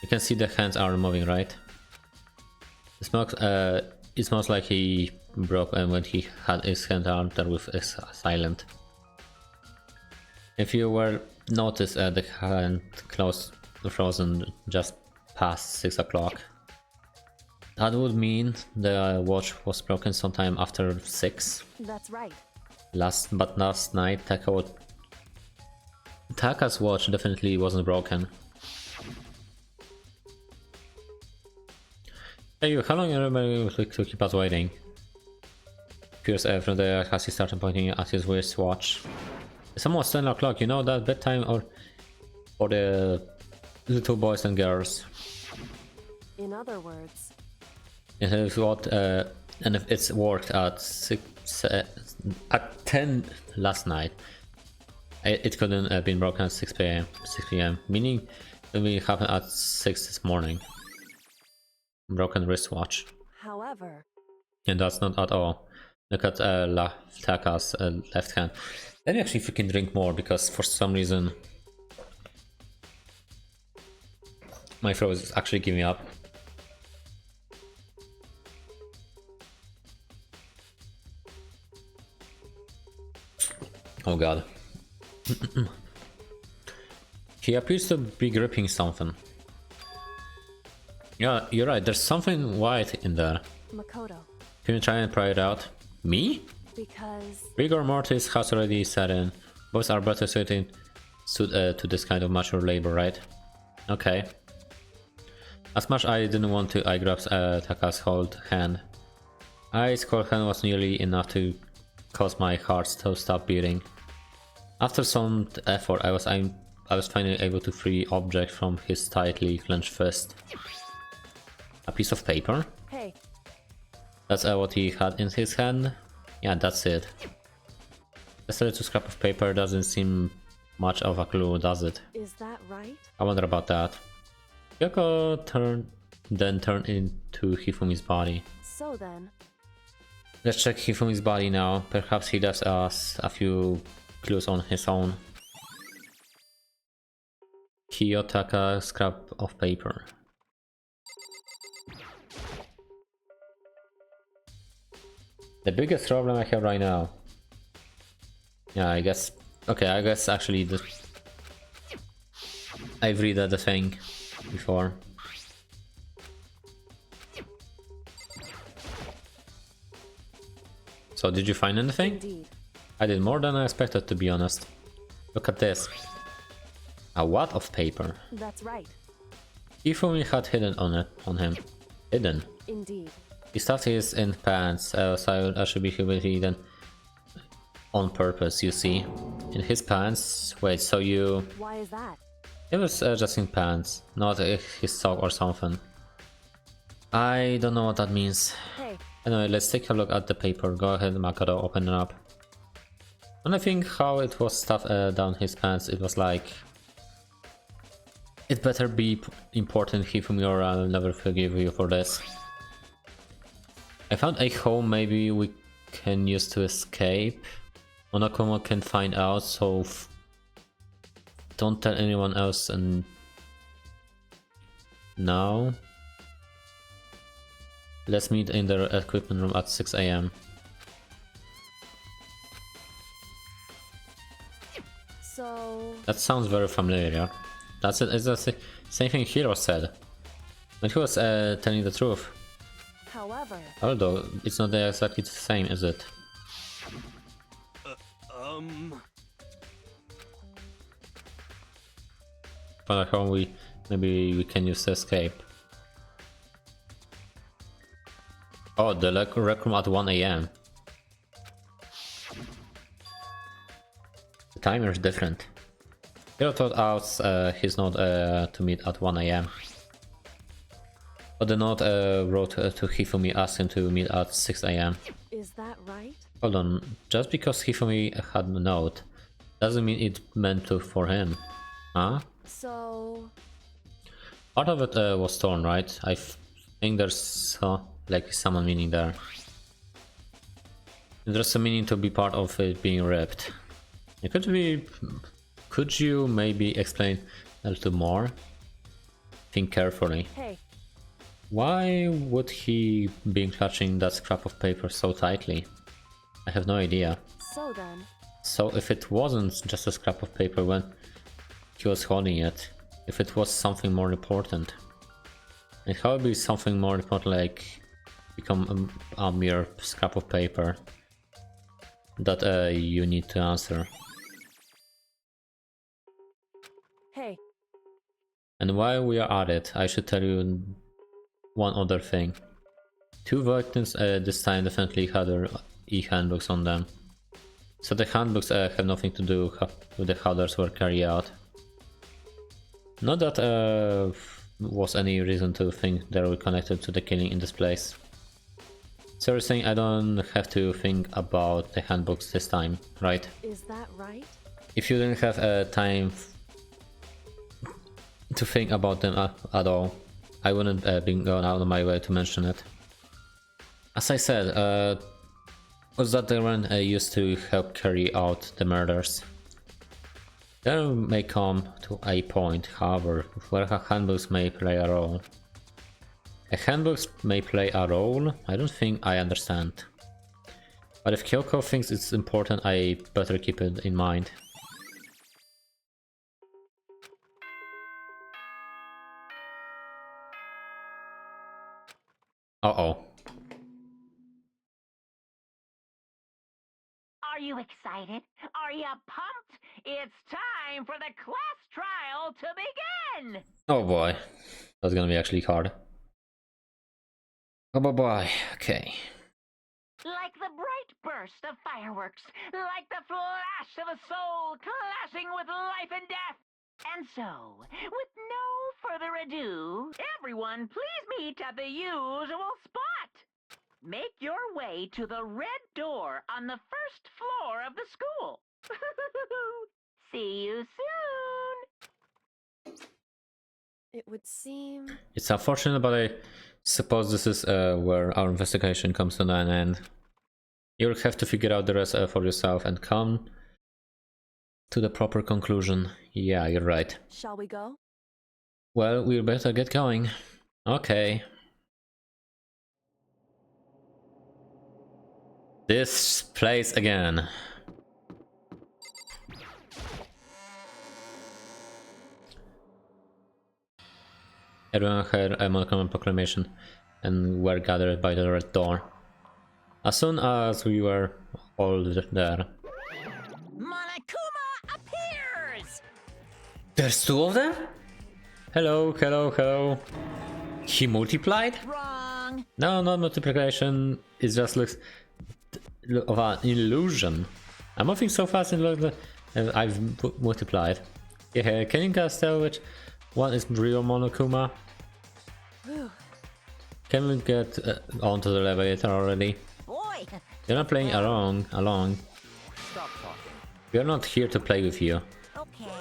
Speaker 1: You can see the hands are moving, right? It smells like he broke when he had his hand out there with his silent. If you were notice the hand close frozen just past 6 o'clock. That would mean the watch was broken sometime after 6.
Speaker 5: that's right.
Speaker 1: Last night Taka's watch definitely wasn't broken. Hey you, how long are you to keep us waiting? Pierce from the as he started pointing at his wristwatch. It's almost 10 o'clock, you know that bedtime or for the little boys and girls.
Speaker 5: In other words,
Speaker 1: And if it's worked at 10 last night, it couldn't have been broken at 6 p.m. Meaning it will happen at 6 this morning. Broken wristwatch.
Speaker 5: however,
Speaker 1: And that's not at all. Look at Taka's left hand. Let me actually freaking drink more because for some reason my throat is actually giving up. Oh god. He appears to be gripping something. Yeah, you're right, there's something white in there.
Speaker 5: Makoto,
Speaker 1: Can you try and pry it out? Me?
Speaker 5: because
Speaker 1: Rigor mortis has already set in. Both are better suited to this kind of manual labor, right? Okay. As much I didn't want to, I grabbed Taka's cold hand. Ice cold hand was nearly enough to cause my heart to stop beating. After some effort, I was finally able to free object from his tightly clenched fist. A piece of paper?
Speaker 5: hey,
Speaker 1: That's what he had in his hand? Yeah, that's it. Just a little scrap of paper doesn't seem much of a clue, does it?
Speaker 5: is that right?
Speaker 1: I wonder about that. Kyoko then turned into Hifumi's body.
Speaker 5: So then,
Speaker 1: Let's check Hifumi's body now. Perhaps he left us a few clues on his own. Kiyotaka scrap of paper. The biggest problem I have right now. Yeah, I guess. Okay, I guess actually I've read the thing before. So did you find anything?
Speaker 5: indeed,
Speaker 1: I did more than I expected, to be honest. Look at this. A wad of paper.
Speaker 5: that's right.
Speaker 1: Hifumi had hidden on him. Hidden.
Speaker 5: Indeed.
Speaker 1: He stuffed his in pants, so I should be hidden on purpose, you see. In his pants? Wait, so you...
Speaker 5: Why is that?
Speaker 1: It was just in pants, not his sock or something. I don't know what that means.
Speaker 5: Hey,
Speaker 1: Anyway, let's take a look at the paper. Go ahead, Makoto, open it up. When I think how it was stuffed down his pants, it was like... It better be important, Hifumi, or I'll never forgive you for this. I found a home maybe we can use to escape. Monokuma can find out, so don't tell anyone else and now. Let's meet in the equipment room at 6 AM.
Speaker 5: so
Speaker 1: That sounds very familiar. That's it. It's the same thing Hiro said. But he was telling the truth.
Speaker 5: However,
Speaker 1: Although it's not exactly the same, is it? But how maybe we can use the escape. Oh, the rec room at 1 AM. The timer is different. Hero told us he's not to meet at 1 AM. But the note wrote to Hifumi asking to meet at 6 AM.
Speaker 5: is that right?
Speaker 1: Hold on, just because Hifumi had a note doesn't mean it meant to for him. Huh?
Speaker 5: So,
Speaker 1: Part of it was torn, right? I think there's like some meaning there. There's a meaning to be part of it being ripped. It could be. Could you maybe explain a little more? Think carefully.
Speaker 5: hey,
Speaker 1: Why would he be clutching that scrap of paper so tightly? I have no idea.
Speaker 5: so then,
Speaker 1: So if it wasn't just a scrap of paper when he was holding it, if it was something more important, and how would be something more important like become a mere scrap of paper that you need to answer?
Speaker 5: hey,
Speaker 1: And while we are at it, I should tell you one other thing. Two victims this time definitely had their e-handbooks on them. So the handbooks have nothing to do with the how others were carried out. Not that was any reason to think they were connected to the killing in this place. So you're saying I don't have to think about the handbooks this time, right?
Speaker 5: is that right?
Speaker 1: If you didn't have time to think about them at all, I wouldn't be going out of my way to mention it. As I said, was that they weren't used to help carry out the murders. There may come to a point, however, where handbooks may play a role. Handbooks may play a role? I don't think I understand. But if Kyoko thinks it's important, I better keep it in mind. Uh-oh.
Speaker 3: Are you excited? Are you pumped? It's time for the class trial to begin!
Speaker 1: Oh boy. That's gonna be actually hard. Oh boy, okay.
Speaker 3: Like the bright burst of fireworks, like the flash of a soul clashing with life and death. And so, with no further ado, everyone please meet at the usual spot. Make your way to the red door on the first floor of the school. See you soon.
Speaker 5: It would seem.
Speaker 1: It's unfortunate, but I suppose this is where our investigation comes to an end. You'll have to figure out the rest for yourself and come to the proper conclusion. Yeah, you're right.
Speaker 5: Shall we go?
Speaker 1: Well, we better get going. Okay. This place again. Everyone heard a Monocommon proclamation and were gathered by the red door. As soon as we were all there.
Speaker 4: Monokuma appears!
Speaker 1: There's two of them? Hello, hello, hello. He multiplied?
Speaker 4: Wrong.
Speaker 1: No, not multiplication. It just looks of an illusion. I'm moving so fast in the I've multiplied. Yeah, can you guys tell which one is real Monokuma?
Speaker 5: Whew.
Speaker 1: Can we get onto the elevator already?
Speaker 4: Boy,
Speaker 1: You're not playing along.
Speaker 7: Stop talking.
Speaker 1: We're not here to play with you.
Speaker 4: okay.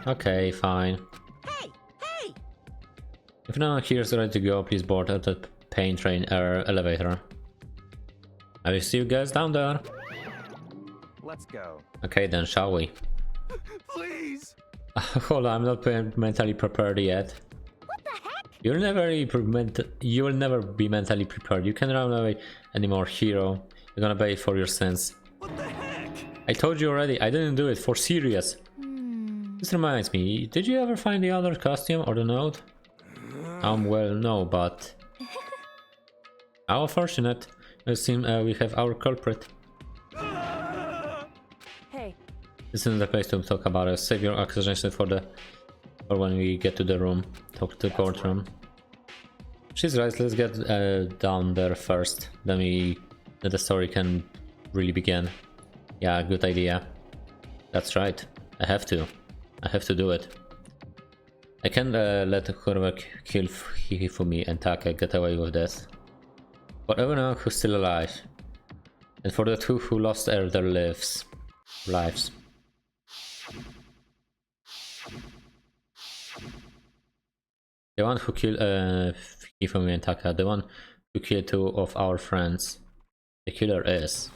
Speaker 1: Okay, fine.
Speaker 4: Hey, hey!
Speaker 1: If no one here is ready to go, please board at the pain train elevator. I will see you guys down there.
Speaker 7: Let's go.
Speaker 1: Okay then, shall we?
Speaker 9: Please!
Speaker 1: Hold on, I'm not mentally prepared yet.
Speaker 2: What the heck?
Speaker 1: You will never be mentally prepared. You can't run away anymore, hero. You're gonna pay for your sins.
Speaker 9: What the heck?
Speaker 1: I told you already, I didn't do it, for serious. This reminds me, did you ever find the other costume or the note? Well, no, but how fortunate. It seems we have our culprit.
Speaker 5: Hey,
Speaker 1: This isn't the place to talk about it. Save your accusation for when we get to the room. Talk to the courtroom. She's right. Let's get down there first. Then the story can really begin. Yeah, good idea. That's right. I have to do it. I can't let Kurva kill Hifumi and Taka get away with this. For everyone who's still alive, and for the two who lost their lives. The one who killed Hifumi and Taka, the one who killed two of our friends. The killer is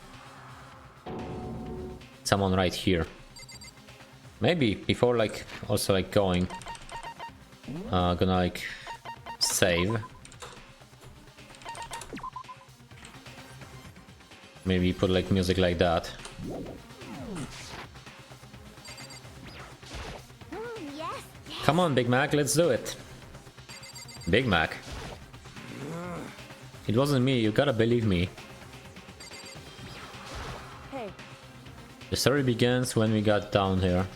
Speaker 1: someone right here. Maybe before also going, gonna save. Maybe put music like that.
Speaker 2: Yes.
Speaker 1: Come on, Big Mac, let's do it. Big Mac. It wasn't me, you gotta believe me.
Speaker 5: hey,
Speaker 1: The story begins when we got down here.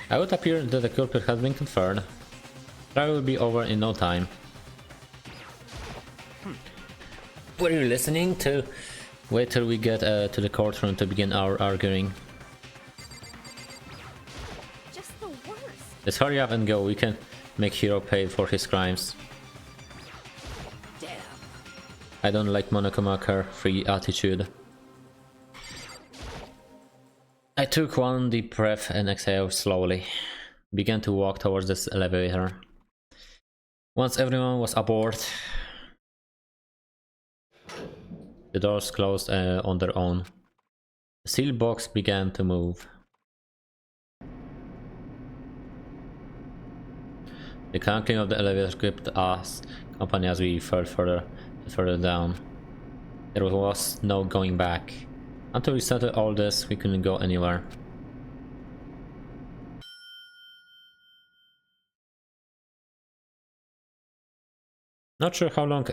Speaker 1: I would appear that the culprit has been confirmed. Trial will be over in no time. Were you listening to? Wait till we get to the courtroom to begin our arguing.
Speaker 2: Just the worst.
Speaker 1: Let's hurry up and go. We can make Hiro pay for his crimes.
Speaker 4: Damn.
Speaker 1: I don't like Monokomaker free attitude. I took one deep breath and exhaled slowly. Began to walk towards this elevator. Once everyone was aboard, the doors closed on their own. The seal box began to move. The clanking of the elevator gripped us company as we fell further down. There was no going back. Until we settled all this, we couldn't go anywhere. Not sure how long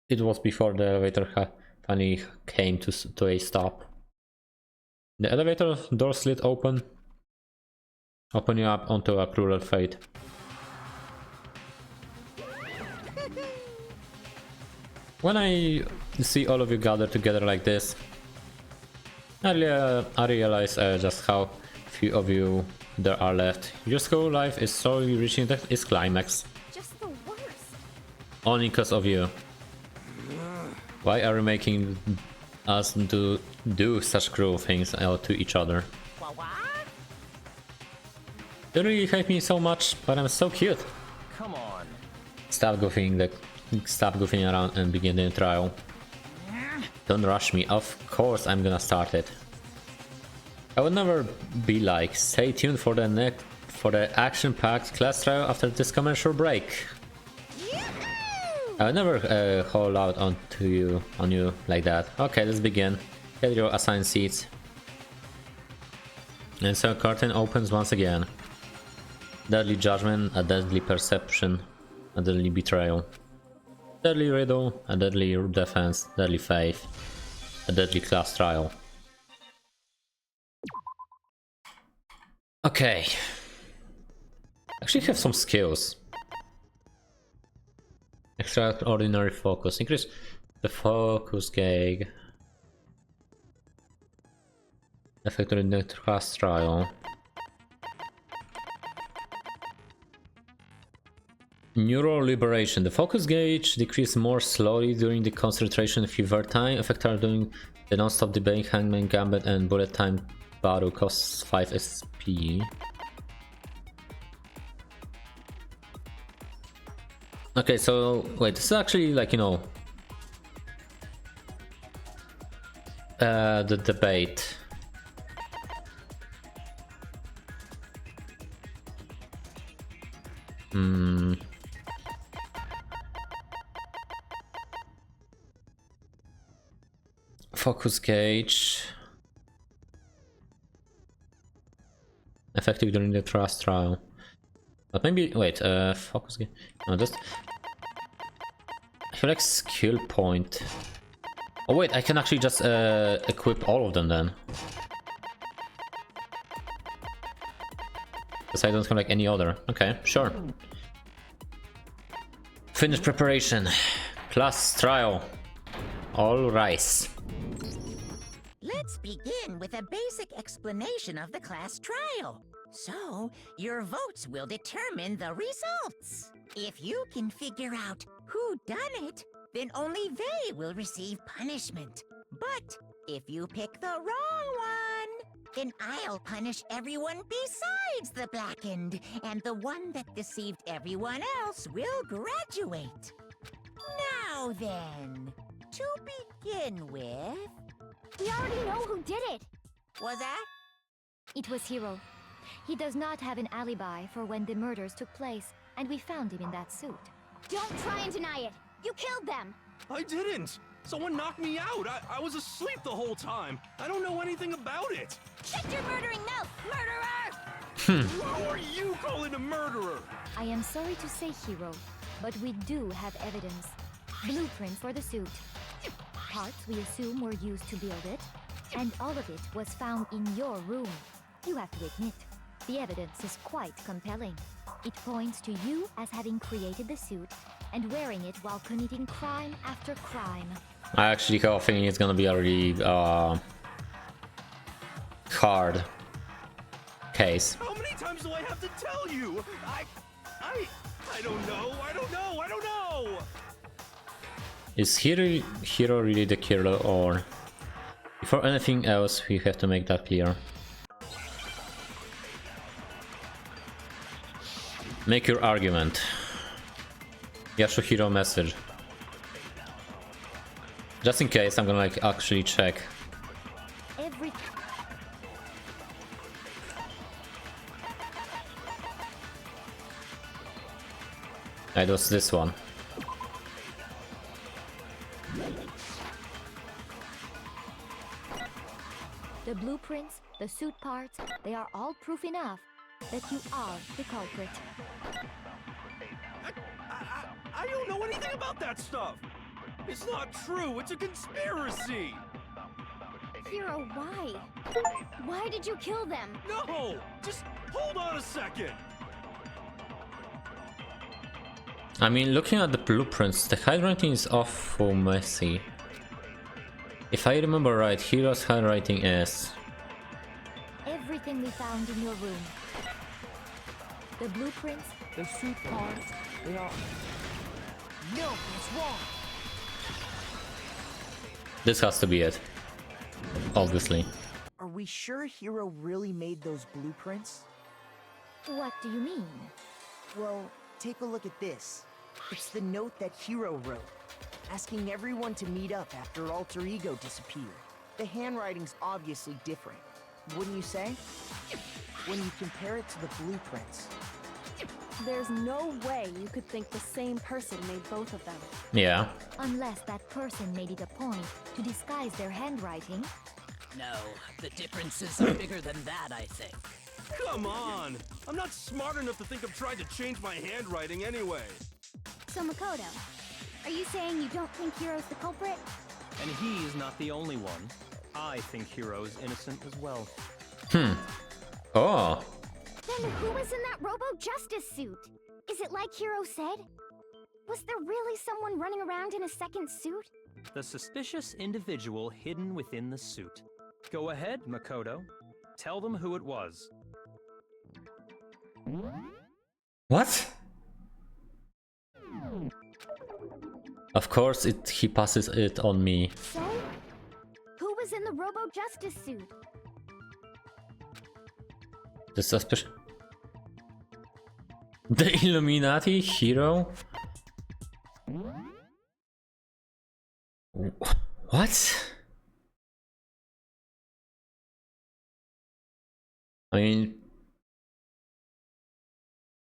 Speaker 1: it was before the elevator finally came to a stop. The elevator door slid open, opening up onto a cruel fate. When I see all of you gathered together like this, I realize just how few of you there are left. Your school life is slowly reaching its climax.
Speaker 2: Just the worst.
Speaker 1: Only because of you. Why are you making us do such cruel things to each other?
Speaker 4: What?
Speaker 1: You really hate me so much, but I'm so cute.
Speaker 7: Come on.
Speaker 1: Stop goofing around and begin the trial. Don't rush me. Of course I'm gonna start it. I would never be like, stay tuned for the action-packed class trial after this commercial break. I would never hold out on you like that. Okay, let's begin. Get your assigned seats. And so curtain opens once again. Deadly judgment, a deadly perception, a deadly betrayal. Deadly riddle, a deadly defense, deadly faith, a deadly class trial. Okay. Actually have some skills. Extraordinary focus. Increase the focus gauge. Effect during the class trial. Neural liberation. The focus gauge decreases more slowly during the concentration fever time. Effect are during the non-stop debate, hangman, gambit, and bullet time battle costs 5 SP. Okay, so wait, this is actually the debate. Focus gauge. Effective during the trust trial. But maybe wait, focus game. No, just I feel like skill point. Oh wait, I can actually just equip all of them then. Because I don't have like any other. Okay, sure. Finish preparation. Class trial. All rise.
Speaker 4: Let's begin with a basic explanation of the class trial. So, your votes will determine the results. If you can figure out who done it, then only they will receive punishment. But if you pick the wrong one, then I'll punish everyone besides the blackened, and the one that deceived everyone else will graduate. Now then, to begin with...
Speaker 2: We already know who did it.
Speaker 4: Was that?
Speaker 2: It was Hiro. He does not have an alibi for when the murders took place, and we found him in that suit. Don't try and deny it. You killed them.
Speaker 9: I didn't. Someone knocked me out. I was asleep the whole time. I don't know anything about it.
Speaker 2: Shut your murdering mouth, murderer!
Speaker 9: Who are you calling a murderer?
Speaker 2: I am sorry to say, Hiro, but we do have evidence. Blueprint for the suit. Parts we assume were used to build it, and all of it was found in your room. You have to admit, the evidence is quite compelling. It points to you as having created the suit and wearing it while committing crime after crime.
Speaker 1: I actually have a feeling it's gonna be a really hard case.
Speaker 9: How many times do I have to tell you? I don't know. I don't know. I don't know.
Speaker 1: Is Hiro really the killer, or before anything else we have to make that clear. Make your argument. Yasuhiro message. Just in case, I'm gonna like actually check. It was this one.
Speaker 2: The blueprints, the suit parts, they are all proof enough that you are the culprit.
Speaker 9: I don't know anything about that stuff. It's not true. It's a conspiracy.
Speaker 2: Hiro, why? Why did you kill them?
Speaker 9: No! Just hold on a second.
Speaker 1: I mean, looking at the blueprints, the handwriting is awful messy. If I remember right, Hiro's handwriting is...
Speaker 2: Everything we found in your room. The blueprints, the suit parts, they are... No, it's wrong!
Speaker 1: This has to be it. Obviously.
Speaker 10: Are we sure Hiro really made those blueprints?
Speaker 2: What do you mean?
Speaker 10: Well, take a look at this. It's the note that Hiro wrote, asking everyone to meet up after Alter Ego disappeared. The handwriting's obviously different, wouldn't you say? When you compare it to the blueprints.
Speaker 5: There's no way you could think the same person made both of them.
Speaker 1: Yeah.
Speaker 2: Unless that person made it a point to disguise their handwriting.
Speaker 11: No, the differences are bigger than that, I think.
Speaker 9: Come on! I'm not smart enough to think of trying to change my handwriting anyway.
Speaker 2: So Makoto, are you saying you don't think Hiro's the culprit?
Speaker 7: And he is not the only one. I think Hiro is innocent as well.
Speaker 1: Oh.
Speaker 2: Then who was in that Robo-Justice suit? Is it like Hiro said? Was there really someone running around in a second suit?
Speaker 7: The suspicious individual hidden within the suit. Go ahead, Makoto. Tell them who it was.
Speaker 1: What? Of course, he passes it on me.
Speaker 2: So, who was in the Robo-Justice suit?
Speaker 1: The suspicion. The Illuminati Hiro? What? I mean,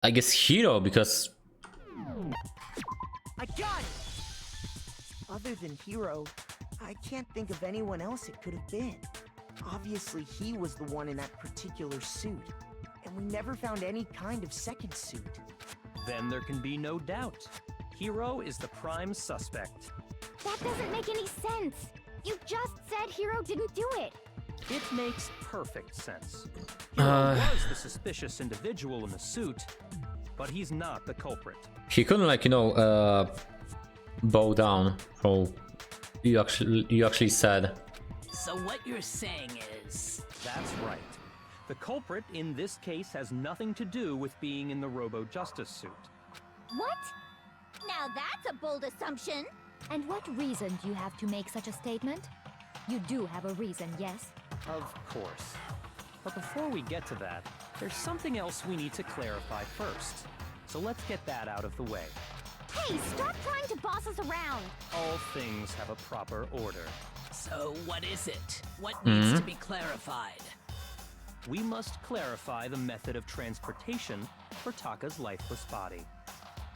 Speaker 1: I guess Hiro, because
Speaker 10: I got it! Other than Hiro, I can't think of anyone else it could have been. Obviously, he was the one in that particular suit. and we never found any kind of second suit.
Speaker 7: Then there can be no doubt. Hero is the prime suspect.
Speaker 2: That doesn't make any sense. You just said Hero didn't do it.
Speaker 7: It makes perfect sense. Hero was the suspicious individual in the suit, but he's not the culprit.
Speaker 1: He couldn't, like, you know, bow down for you actually said.
Speaker 11: So what you're saying is...
Speaker 7: That's right. The culprit in this case has nothing to do with being in the Robo-Justice suit.
Speaker 2: What?
Speaker 3: Now that's a bold assumption.
Speaker 2: And what reason do you have to make such a statement? You do have a reason, yes?
Speaker 7: Of course. But before we get to that, there's something else we need to clarify first. So let's get that out of the way.
Speaker 2: Hey, stop trying to boss us around!
Speaker 7: All things have a proper order.
Speaker 11: So what is it? What needs to be clarified?
Speaker 7: We must clarify the method of transportation for Taka's lifeless body.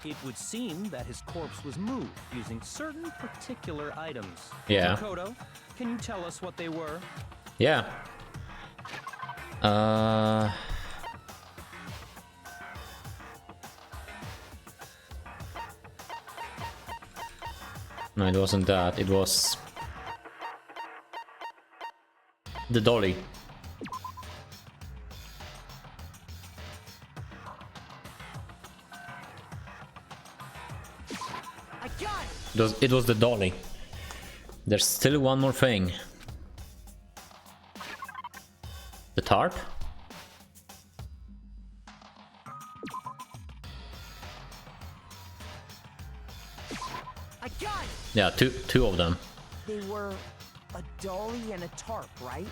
Speaker 7: It would seem that his corpse was moved using certain particular items.
Speaker 1: Yeah.
Speaker 7: Makoto, can you tell us what they were?
Speaker 1: Yeah. No, it wasn't that. It was the dolly.
Speaker 10: I got it!
Speaker 1: It was the dolly. There's still one more thing. The tarp?
Speaker 10: I got it!
Speaker 1: Yeah, two of them.
Speaker 10: They were a dolly and a tarp, right?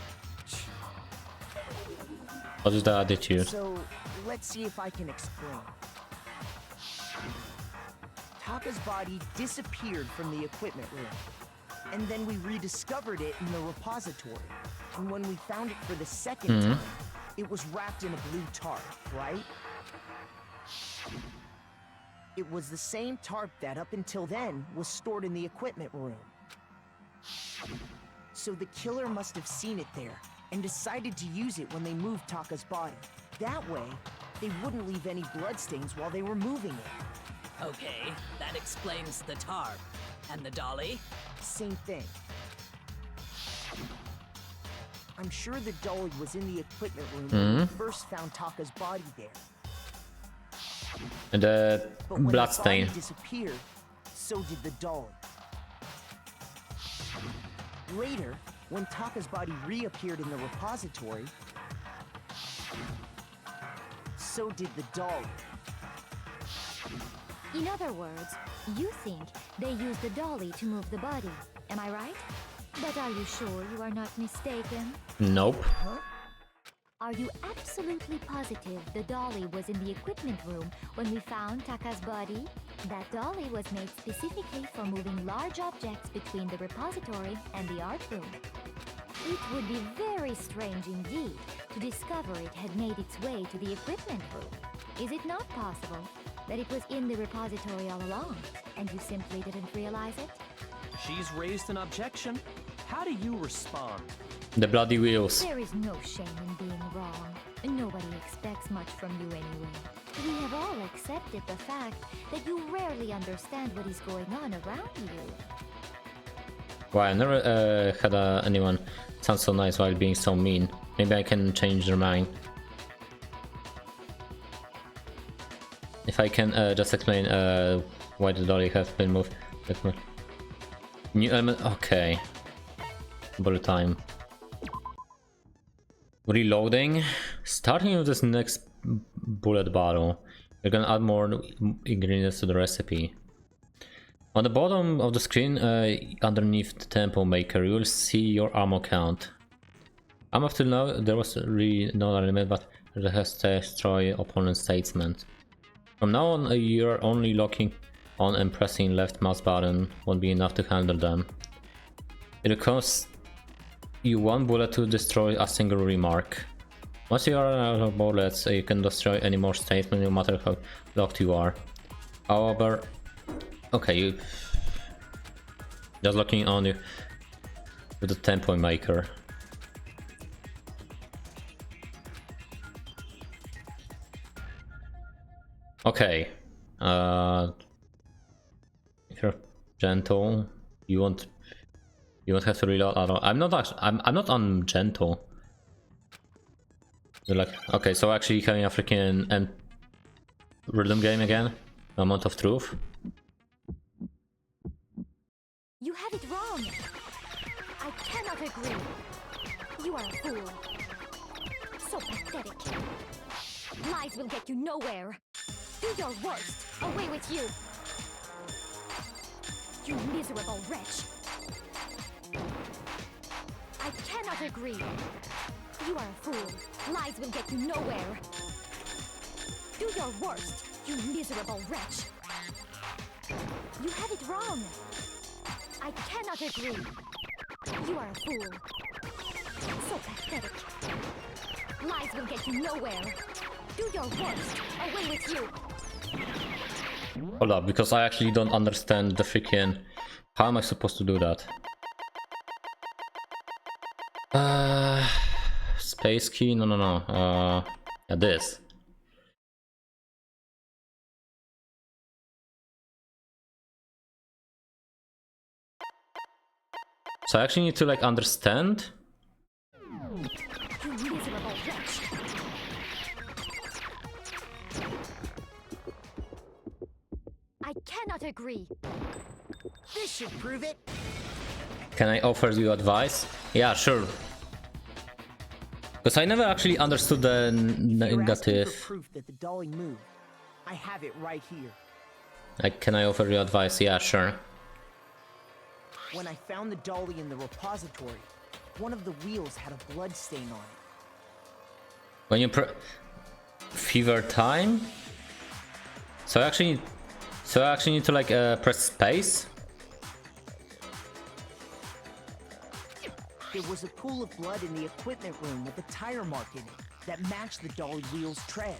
Speaker 1: What is the attitude?
Speaker 10: So, let's see if I can explain. Taka's body disappeared from the equipment room. And then we rediscovered it in the repository. And when we found it for the second time, it was wrapped in a blue tarp, right? It was the same tarp that, up until then, was stored in the equipment room. So the killer must have seen it there, and decided to use it when they moved Taka's body. That way, they wouldn't leave any bloodstains while they were moving it.
Speaker 11: Okay, that explains the tarp. And the dolly?
Speaker 10: Same thing. I'm sure the dolly was in the equipment room when we first found Taka's body there.
Speaker 1: And the
Speaker 10: But when
Speaker 1: bloodstain.
Speaker 10: the body disappeared, so did the dolly. Later, when Taka's body reappeared in the repository, so did the dolly.
Speaker 2: In other words, you think they used the dolly to move the body. Am I right? But are you sure you are not mistaken?
Speaker 1: Nope.
Speaker 2: Are you absolutely positive the dolly was in the equipment room when we found Taka's body? That dolly was made specifically for moving large objects between the repository and the art room. It would be very strange indeed to discover it had made its way to the equipment room. Is it not possible that it was in the repository all along, and you simply didn't realize it?
Speaker 7: She's raised an objection. How do you respond?
Speaker 1: The bloody wheels.
Speaker 2: There is no shame in being wrong. Nobody expects much from you anyway. We have all accepted the fact that you rarely understand what is going on around you.
Speaker 1: Why, I never had anyone sound so nice while being so mean. Maybe I can change their mind. If I can just explain why the dolly has been moved. New element, okay. Bullet time. Reloading. Starting with this next bullet bottle, you're gonna add more ingredients to the recipe. On the bottom of the screen, underneath the tempo maker, you will see your ammo count. Up till now, there was really no limit, but it has to destroy opponent's statement. From now on, you're only locking on and pressing left mouse button won't be enough to handle them. It will cost you 1 bullet to destroy a single remark. Once you are out of bullets, you can destroy any more statement, no matter how locked you are. However, okay, you just looking on you with the tempo maker. Okay. If you're gentle, you won't have to reload at all. I'm not actually. I'm not ungentle. You're like, okay, so actually having a freaking rhythm game again. Moment of truth.
Speaker 2: You have it wrong. I cannot agree. You are a fool. So pathetic. Lies will get you nowhere. Do your worst. Away with you. You miserable wretch. I cannot agree. You are a fool. Lies will get you nowhere. Do your worst, you miserable wretch. You have it wrong. I cannot agree. You are a fool. So pathetic. Lies will get you nowhere. Do your worst. Away with you.
Speaker 1: Hold up, because I actually don't understand the freaking... How am I supposed to do that? Space key? No. Yeah, this. So I actually need to like understand.
Speaker 2: You miserable wretch. I cannot agree.
Speaker 10: This should prove it.
Speaker 1: Can I offer you advice? Yeah, sure. Because I never actually understood the
Speaker 10: You're asking
Speaker 1: negative.
Speaker 10: for proof that the dolly moved. I have it right here.
Speaker 1: Like, can I offer you advice? Yeah, sure.
Speaker 10: When I found the dolly in the repository, one of the wheels had a blood stain on it.
Speaker 1: When you fever time? So I actually need to like press space.
Speaker 10: There was a pool of blood in the equipment room with a tire mark in it that matched the dolly wheel's tread.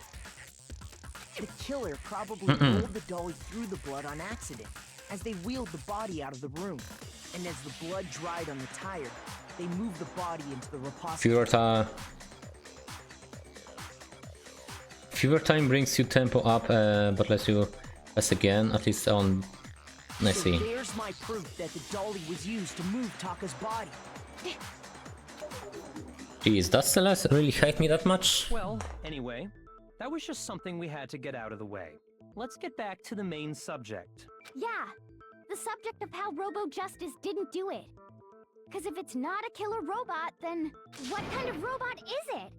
Speaker 10: The killer probably rolled the dolly through the blood on accident as they wheeled the body out of the room. And as the blood dried on the tire, they moved the body into the repository.
Speaker 1: Fever time brings you tempo up, but lets you press again, at least on... I see.
Speaker 10: So there's my proof that the dolly was used to move Taka's body.
Speaker 1: Jeez, does Celeste really hate me that much?
Speaker 7: Well, anyway, that was just something we had to get out of the way. Let's get back to the main subject.
Speaker 2: Yeah, the subject of how Robo-Justice didn't do it. Because if it's not a killer robot, then what kind of robot is it?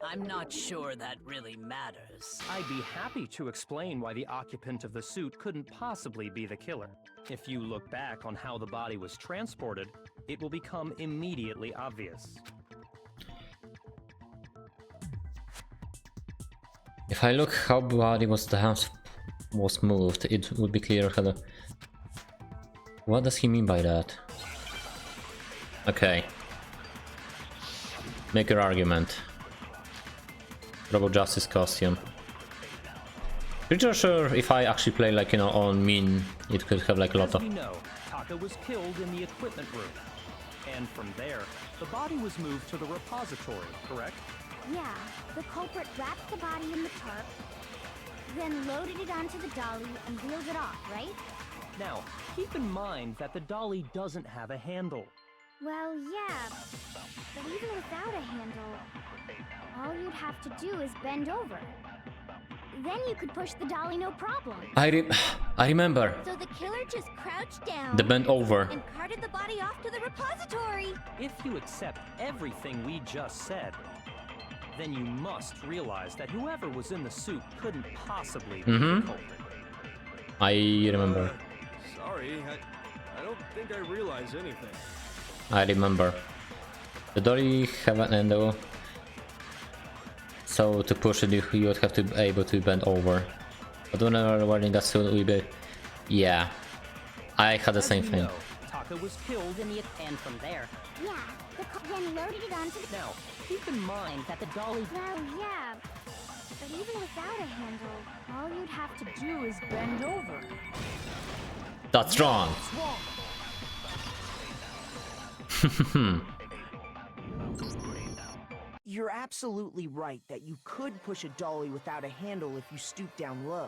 Speaker 11: I'm not sure that really matters.
Speaker 7: I'd be happy to explain why the occupant of the suit couldn't possibly be the killer. If you look back on how the body was transported, it will become immediately obvious.
Speaker 1: If I look how body was moved, it would be clear how the... What does he mean by that? Okay. Make your argument. Robo-Justice costume. Pretty sure if I actually play like, you know, on mean, it could have like a lot of...
Speaker 7: As we know, Taka was killed in the equipment room. And from there, the body was moved to the repository, correct?
Speaker 2: Yeah, the culprit wrapped the body in the tarp, then loaded it onto the dolly and wheeled it off, right?
Speaker 7: Now, keep in mind that the dolly doesn't have a handle.
Speaker 2: Well, yeah, but even without a handle, all you'd have to do is bend over. Then you could push the dolly no problem.
Speaker 1: I remember.
Speaker 2: So the killer just crouched down,
Speaker 1: The bend over.
Speaker 2: and carted the body off to the repository.
Speaker 7: If you accept everything we just said, then you must realize that whoever was in the suit couldn't possibly be the culprit.
Speaker 1: I remember.
Speaker 9: Sorry, I don't think I realize anything.
Speaker 1: I remember. The dolly have an handle. So to push it, you would have to be able to bend over. But whenever wearing that suit, we be... Yeah. I had the same thing.
Speaker 7: Know, Taka was killed in the...
Speaker 4: And from there,
Speaker 2: Yeah, then loaded it onto the...
Speaker 7: Now, keep in mind that the dolly...
Speaker 2: Well, yeah, but even without a handle, all you'd have to do is bend over.
Speaker 1: That's wrong.
Speaker 10: You're absolutely right that you could push a dolly without a handle if you stoop down low.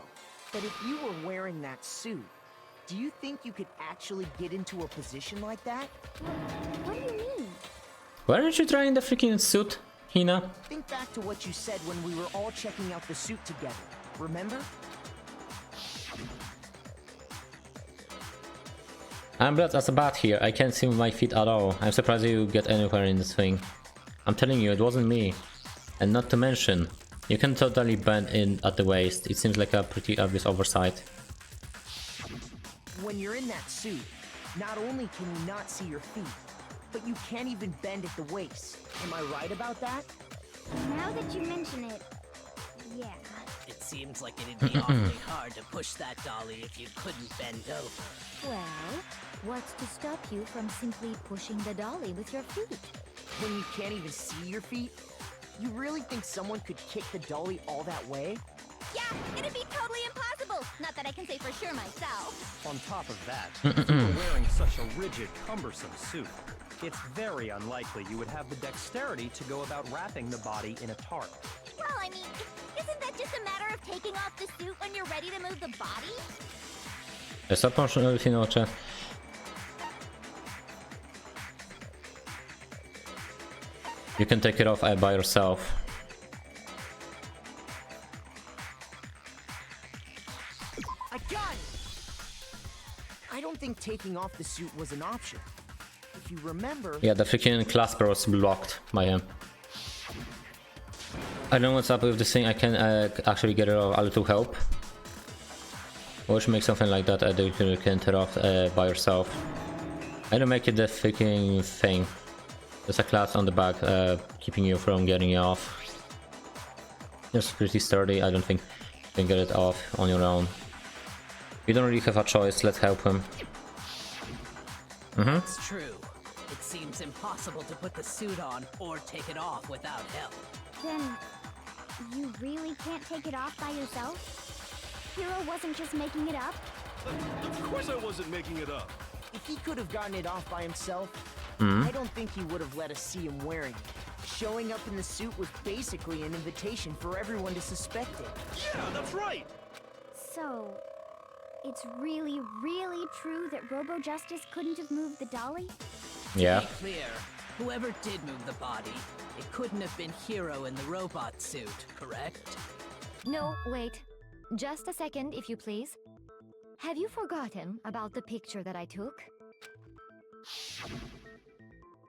Speaker 10: But if you were wearing that suit, do you think you could actually get into a position like that?
Speaker 2: What do you mean?
Speaker 1: Why aren't you trying the freaking suit, Hina?
Speaker 10: Think back to what you said when we were all checking out the suit together. Remember?
Speaker 1: I'm blood as a bat here. I can't see my feet at all. I'm surprised you get anywhere in this thing. I'm telling you, it wasn't me. And not to mention, you can totally bend in at the waist. It seems like a pretty obvious oversight.
Speaker 10: When you're in that suit, not only can you not see your feet, but you can't even bend at the waist. Am I right about that?
Speaker 6: Now that you mention it, yeah.
Speaker 11: It seems like it'd be awfully hard to push that dolly if you couldn't bend over.
Speaker 2: Well, what's to stop you from simply pushing the dolly with your feet?
Speaker 10: When you can't even see your feet? You really think someone could kick the dolly all that way?
Speaker 6: Yeah, it'd be totally impossible. Not that I can say for sure myself.
Speaker 7: On top of that, if you were wearing such a rigid, cumbersome suit, it's very unlikely you would have the dexterity to go about wrapping the body in a tarp.
Speaker 6: Well, I mean, isn't that just a matter of taking off the suit when you're ready to move the body?
Speaker 1: Zapomnij oczy. You can take it off by yourself.
Speaker 10: I got it! I don't think taking off the suit was an option. If you remember...
Speaker 1: Yeah, the freaking clasper was blocked by him. I don't know what's up with this thing. I can actually get it off a little help. We should make something like that that you can turn off by yourself. I don't make it the freaking thing. There's a clasp on the back keeping you from getting it off. It's pretty sturdy. I don't think you can get it off on your own. You don't really have a choice. Let's help him.
Speaker 11: It's true. It seems impossible to put the suit on or take it off without help.
Speaker 6: Then, you really can't take it off by yourself? Hero wasn't just making it up?
Speaker 9: Of course I wasn't making it up.
Speaker 10: If he could have gotten it off by himself, I don't think he would have let us see him wearing it. Showing up in the suit was basically an invitation for everyone to suspect it.
Speaker 9: Yeah, that's right.
Speaker 6: So, it's really, really true that Robo Justice couldn't have moved the dolly?
Speaker 1: Yeah.
Speaker 11: To be clear, whoever did move the body, it couldn't have been Hero in the robot suit, correct?
Speaker 2: No, wait. Just a second, if you please. Have you forgotten about the picture that I took?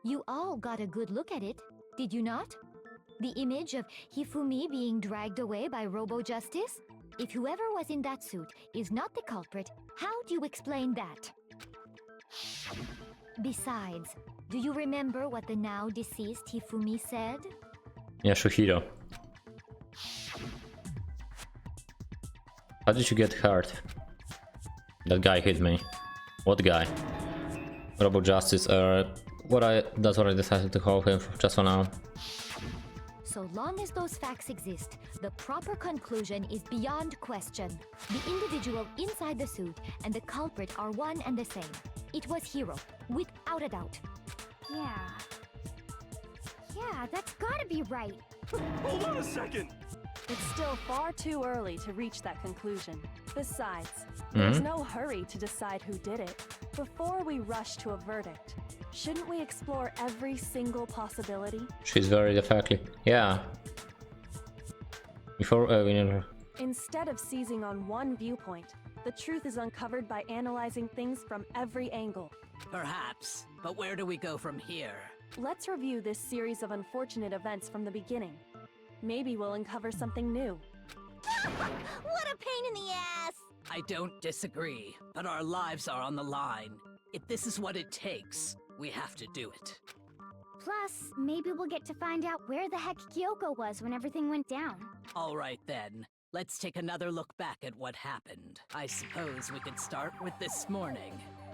Speaker 2: You all got a good look at it, did you not? The image of Hifumi being dragged away by Robo Justice? If whoever was in that suit is not the culprit, how do you explain that? Besides, do you remember what the now deceased Hifumi said?
Speaker 1: Yeah, Shuhiro. How did you get hurt? That guy hit me. What guy? Robo Justice, that's what I decided to call him just for now.
Speaker 2: So long as those facts exist, the proper conclusion is beyond question. The individual inside the suit and the culprit are one and the same. It was Hero, without a doubt.
Speaker 6: Yeah. Yeah, that's gotta be right.
Speaker 9: Hold on a second.
Speaker 5: It's still far too early to reach that conclusion. Besides, there's no hurry to decide who did it. Before we rush to a verdict, shouldn't we explore every single possibility?
Speaker 1: She's very exactly. Yeah. Before we never.
Speaker 5: Instead of seizing on one viewpoint, the truth is uncovered by analyzing things from every angle.
Speaker 11: Perhaps, but where do we go from here?
Speaker 5: Let's review this series of unfortunate events from the beginning. Maybe we'll uncover something new.
Speaker 6: What a pain in the ass!
Speaker 11: I don't disagree, but our lives are on the line. If this is what it takes, we have to do it.
Speaker 6: Plus, maybe we'll get to find out where the heck Kyoko was when everything went down.
Speaker 11: All right then, let's take another look back at what happened. I suppose we could start with this morning.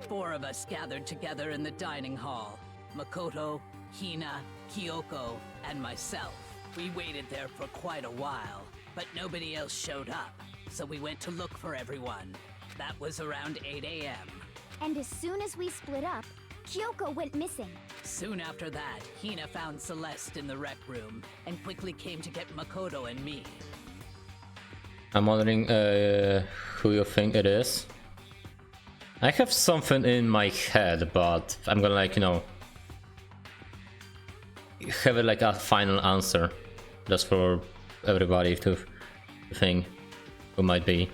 Speaker 11: 4 of us gathered together in the dining hall. Makoto, Hina, Kyoko, and myself. We waited there for quite a while, but nobody else showed up, so we went to look for everyone. That was around 8 a.m.
Speaker 6: And as soon as we split up, Kyoko went missing.
Speaker 11: Soon after that, Hina found Celeste in the rec room and quickly came to get Makoto and me.
Speaker 1: I'm wondering who you think it is. I have something in my head, but I'm gonna, like, you know, have it like a final answer, just for everybody to think who might be.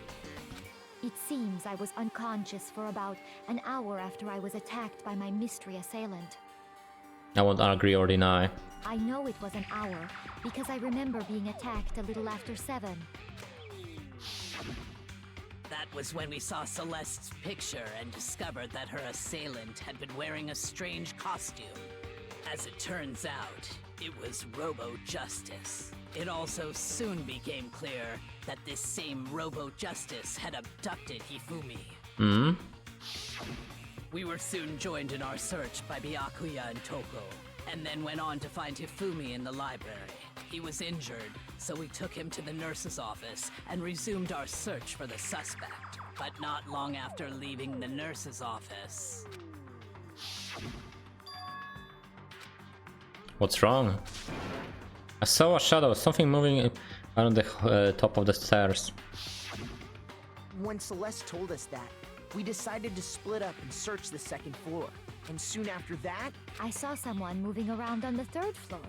Speaker 2: It seems I was unconscious for about an hour after I was attacked by my mystery assailant.
Speaker 1: I won't agree or deny.
Speaker 2: I know it was an hour because I remember being attacked a little after 7.
Speaker 11: That was when we saw Celeste's picture and discovered that her assailant had been wearing a strange costume. As it turns out, it was Robo-Justice. It also soon became clear that this same Robo-Justice had abducted Hifumi.
Speaker 1: Hmm?
Speaker 11: We were soon joined in our search by Byakuya and Toko, and then went on to find Hifumi in the library. He was injured, so we took him to the nurse's office and resumed our search for the suspect. But not long after leaving the nurse's office...
Speaker 1: What's wrong? I saw a shadow, something moving around the top of the stairs.
Speaker 10: When Celeste told us that, we decided to split up and search the second floor. And soon after that,
Speaker 2: I saw someone moving around on the 3rd floor,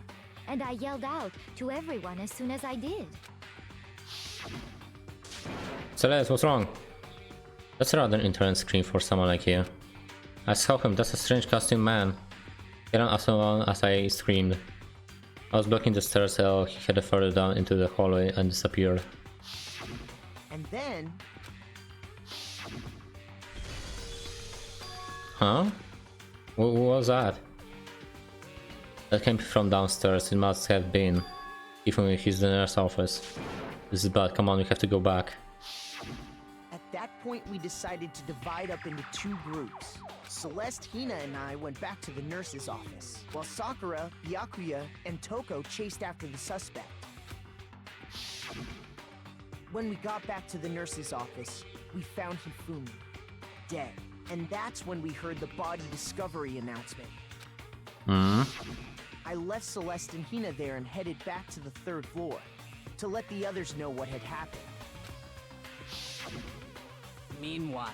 Speaker 2: and I yelled out to everyone as soon as I did.
Speaker 1: Celeste, what's wrong? That's a rather internet screen for someone like you. I saw him, that's a strange costume man. He ran as long as I screamed. I was blocking the stairs, so he headed further down into the hallway and disappeared.
Speaker 10: and then...
Speaker 1: Huh? What was that? That came from downstairs, it must have been. Even if he's in the nurse's office. This is bad, come on, we have to go back.
Speaker 10: At that point, we decided to divide up into 2 groups. Celeste, Hina, and I went back to the nurse's office, while Sakura, Byakuya, and Toko chased after the suspect. When we got back to the nurse's office, we found Hifumi, dead. And that's when we heard the body discovery announcement.
Speaker 1: Hmm?
Speaker 10: I left Celeste and Hina there and headed back to the 3rd floor, to let the others know what had happened.
Speaker 11: Meanwhile,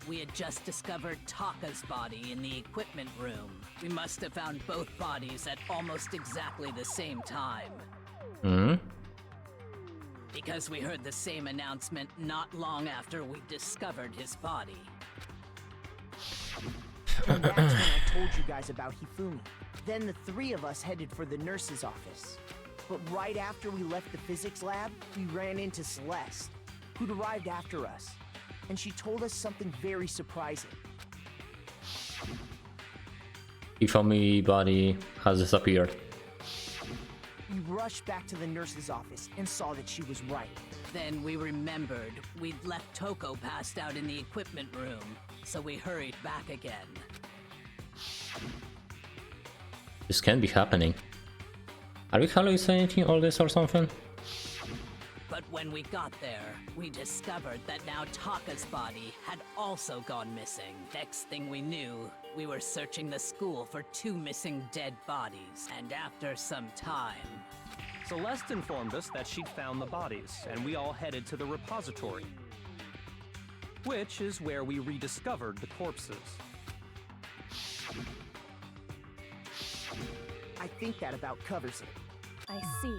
Speaker 11: we had just discovered Taka's body in the equipment room. We must have found both bodies at almost exactly the same time.
Speaker 1: Hmm?
Speaker 11: Because we heard the same announcement not long after we discovered his body.
Speaker 10: And that's when I told you guys about Hifumi. Then the 3 of us headed for the nurse's office. But right after we left the physics lab, we ran into Celeste, who'd arrived after us. And she told us something very surprising.
Speaker 1: Hifumi body has disappeared.
Speaker 10: We rushed back to the nurse's office and saw that she was right.
Speaker 11: Then we remembered we'd left Toko passed out in the equipment room, so we hurried back again.
Speaker 1: This can't be happening. Are we hallucinating all this or something?
Speaker 11: But when we got there, we discovered that now Taka's body had also gone missing. Next thing we knew, we were searching the school for 2 missing dead bodies. And after some time...
Speaker 7: Celeste informed us that she'd found the bodies, and we all headed to the repository, which is where we rediscovered the corpses.
Speaker 10: I think that about covers it.
Speaker 5: I see.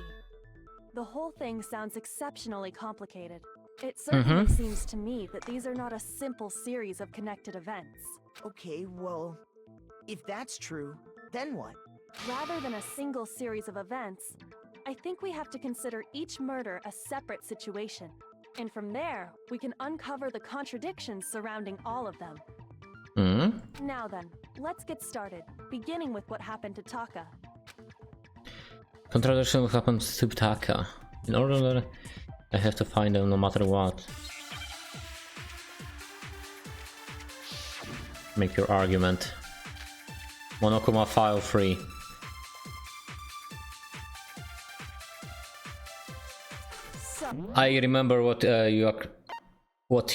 Speaker 5: The whole thing sounds exceptionally complicated. It certainly seems to me that these are not a simple series of connected events.
Speaker 10: Okay, well, if that's true, then what?
Speaker 5: Rather than a single series of events, I think we have to consider each murder a separate situation. And from there, we can uncover the contradictions surrounding all of them.
Speaker 1: Hmm?
Speaker 5: Now then, let's get started, beginning with what happened to Taka.
Speaker 1: Contradiction happens to Taka. In order, I have to find them no matter what. Make your argument. Monokuma file free. I remember what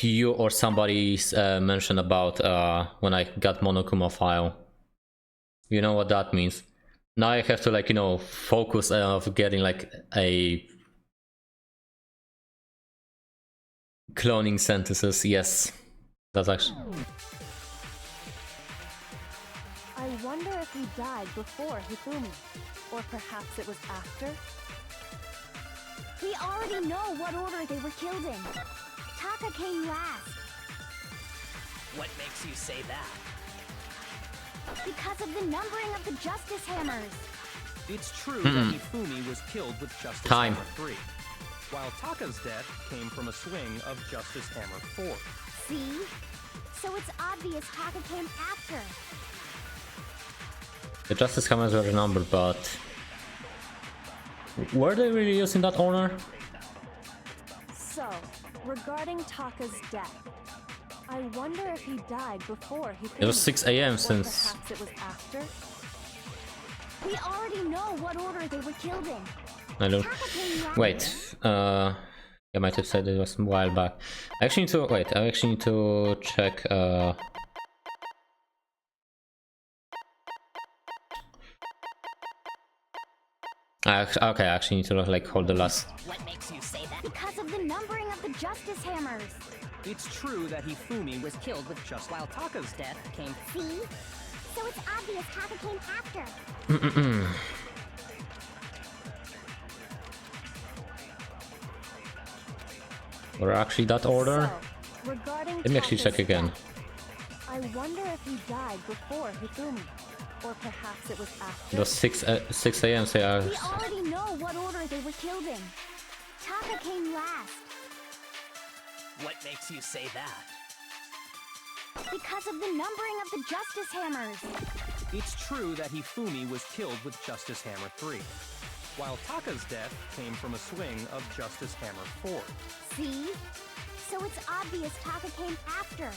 Speaker 1: you or somebody mentioned about when I got Monokuma file. You know what that means. Now I have to, like, you know, focus of getting like a cloning sentences. Yes, that's actually.
Speaker 5: I wonder if he died before Hifumi, or perhaps it was after.
Speaker 6: We already know what order they were killed in. Taka came last.
Speaker 11: What makes you say that?
Speaker 6: Because of the numbering of the Justice Hammers.
Speaker 7: It's true that Hifumi was killed with Justice
Speaker 1: Time.
Speaker 7: Hammer 3, while Taka's death came from a swing of Justice Hammer 4.
Speaker 6: See? So it's obvious Taka came after.
Speaker 1: The Justice Hammers were numbered, but were they really using that order?
Speaker 5: So, regarding Taka's death, I wonder if he died before Hifumi.
Speaker 1: It was 6 a.m.
Speaker 5: or
Speaker 1: since.
Speaker 5: perhaps it was after.
Speaker 6: We already know what order they were killed in.
Speaker 1: I don't.
Speaker 6: Taka came last.
Speaker 1: Wait. I might have said it was a while back. I actually need to wait. I actually need to check. Okay, I actually need to like hold the last.
Speaker 4: What makes you say that?
Speaker 6: Because of the numbering of the Justice Hammers.
Speaker 7: It's true that Hifumi was killed with just while Taka's death came.
Speaker 6: See? So it's obvious Taka came after.
Speaker 1: Or actually that order?
Speaker 5: So, regarding
Speaker 1: Let me actually
Speaker 5: Taka's
Speaker 1: check again.
Speaker 5: death, I wonder if he died before Hifumi, or perhaps it was after.
Speaker 1: It was 6 a.m. So I
Speaker 6: We already know what order they were killed in. Taka came last.
Speaker 11: What makes you say that?
Speaker 6: Because of the numbering of the Justice Hammers.
Speaker 7: It's true that Hifumi was killed with Justice Hammer 3, while Taka's death came from a swing of Justice Hammer 4.
Speaker 6: See? So it's obvious Taka came after.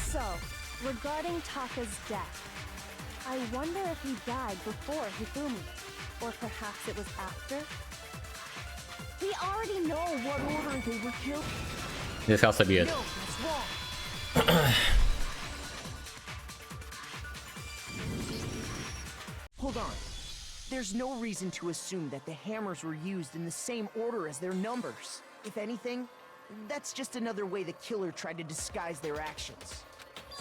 Speaker 5: So, regarding Taka's death, I wonder if he died before Hifumi, or perhaps it was after.
Speaker 6: We already know what order they were killed.
Speaker 1: This has to be it.
Speaker 10: No, that's wrong. Hold on. There's no reason to assume that the hammers were used in the same order as their numbers. If anything, that's just another way the killer tried to disguise their actions.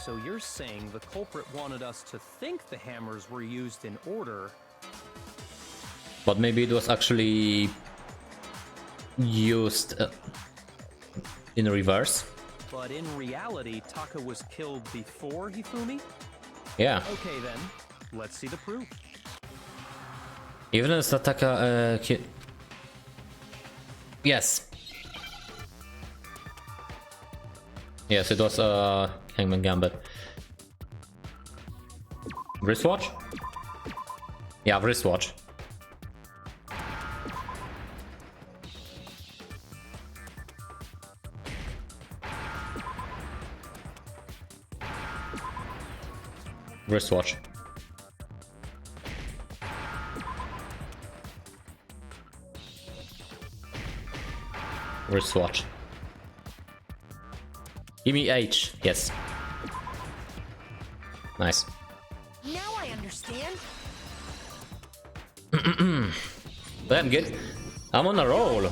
Speaker 7: So you're saying the culprit wanted us to think the hammers were used in order,
Speaker 1: But maybe it was actually used in reverse.
Speaker 7: but in reality, Taka was killed before Hifumi?
Speaker 1: Yeah.
Speaker 7: Okay then, let's see the proof.
Speaker 1: Even as Taka. Yes. Yes, it was Hangman Gambit. Wristwatch? Yeah, wristwatch. Wristwatch. Wristwatch. Give me H. Yes. Nice.
Speaker 10: Now I understand.
Speaker 1: Damn good. I'm on a roll.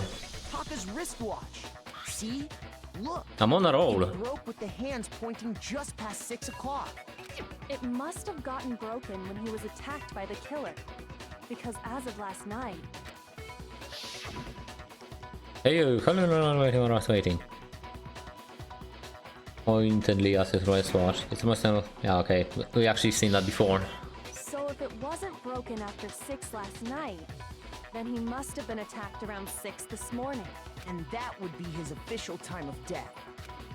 Speaker 10: Taka's wristwatch. See? Look.
Speaker 1: I'm on a roll.
Speaker 10: It broke with the hands pointing just past 6 o'clock.
Speaker 5: It must have gotten broken when he was attacked by the killer, because as of last night,
Speaker 1: Hey you, hold on, waiting. Pointedly as his wristwatch. It's almost yeah, okay. We actually seen that before.
Speaker 5: so if it wasn't broken after 6 last night, then he must have been attacked around 6 this morning.
Speaker 10: And that would be his official time of death.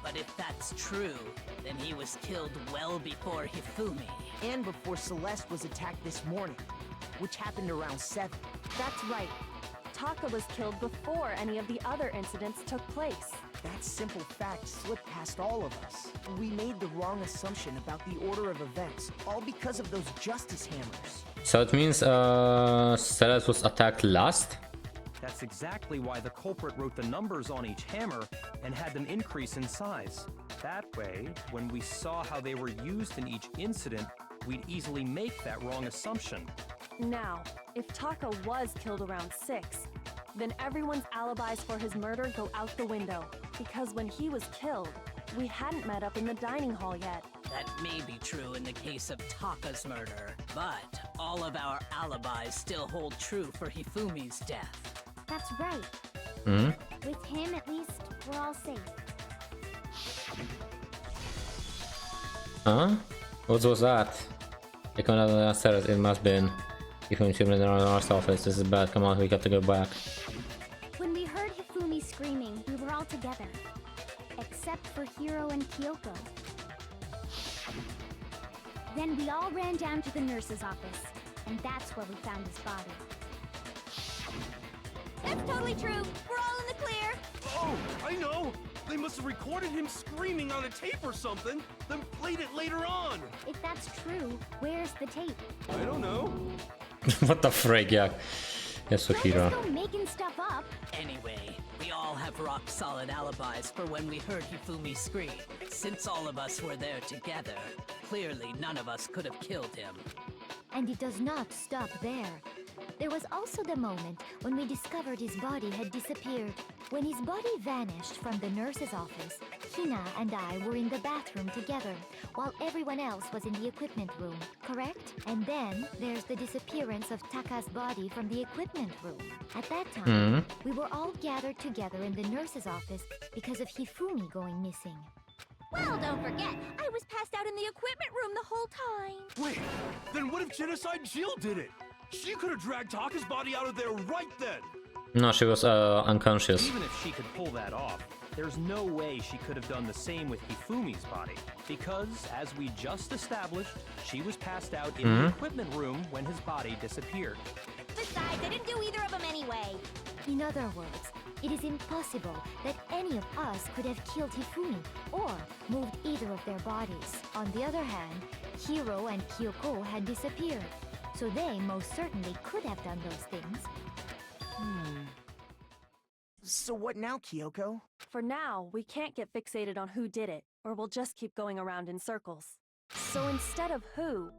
Speaker 11: But if that's true, then he was killed well before Hifumi.
Speaker 10: And before Celeste was attacked this morning, which happened around 7.
Speaker 5: That's right. Taka was killed before any of the other incidents took place.
Speaker 10: That simple fact slipped past all of us. We made the wrong assumption about the order of events, all because of those Justice Hammers.
Speaker 1: So it means Celeste was attacked last?
Speaker 7: That's exactly why the culprit wrote the numbers on each hammer and had them increase in size. That way, when we saw how they were used in each incident, we'd easily make that wrong assumption.
Speaker 5: Now, if Taka was killed around 6, then everyone's alibis for his murder go out the window. Because when he was killed, we hadn't met up in the dining hall yet.
Speaker 11: That may be true in the case of Taka's murder, but all of our alibis still hold true for Hifumi's death.
Speaker 6: That's right.
Speaker 1: Hmm?
Speaker 6: With him, at least, we're all safe.
Speaker 1: Huh? What was that? They come out downstairs, it must been. If we're in our office, this is bad, come on, we got to go back.
Speaker 6: When we heard Hifumi screaming, we were all together. Except for Hiro and Kyoko. Then we all ran down to the nurse's office, and that's where we found his body.
Speaker 2: That's totally true. We're all in the clear.
Speaker 9: Oh, I know! They must have recorded him screaming on a tape or something, then played it later on!
Speaker 6: If that's true, where's the tape?
Speaker 9: I don't know.
Speaker 1: What the frick, yeah. Yes,
Speaker 6: Don't
Speaker 1: Sukira.
Speaker 6: just go making stuff up.
Speaker 11: Anyway, we all have rock-solid alibis for when we heard Hifumi scream. Since all of us were there together, clearly none of us could have killed him.
Speaker 2: And it does not stop there. There was also the moment when we discovered his body had disappeared. When his body vanished from the nurse's office, Hina and I were in the bathroom together, while everyone else was in the equipment room, correct? And then there's the disappearance of Taka's body from the equipment room. At that time, we were all gathered together in the nurse's office because of Hifumi going missing.
Speaker 6: Well, don't forget, I was passed out in the equipment room the whole time.
Speaker 9: Wait, then what if Genocide Jill did it? She could have dragged Taka's body out of there right then!
Speaker 1: No, she was unconscious.
Speaker 7: Even if she could pull that off, there's no way she could have done the same with Hifumi's body. Because, as we just established, she was passed out in the equipment room when his body disappeared.
Speaker 6: Besides, I didn't do either of them anyway.
Speaker 2: In other words, it is impossible that any of us could have killed Hifumi or moved either of their bodies. On the other hand, Hiro and Kyoko had disappeared, so they most certainly could have done those things.
Speaker 10: So what now, Kyoko?
Speaker 5: For now, we can't get fixated on who did it, or we'll just keep going around in circles. So instead of who,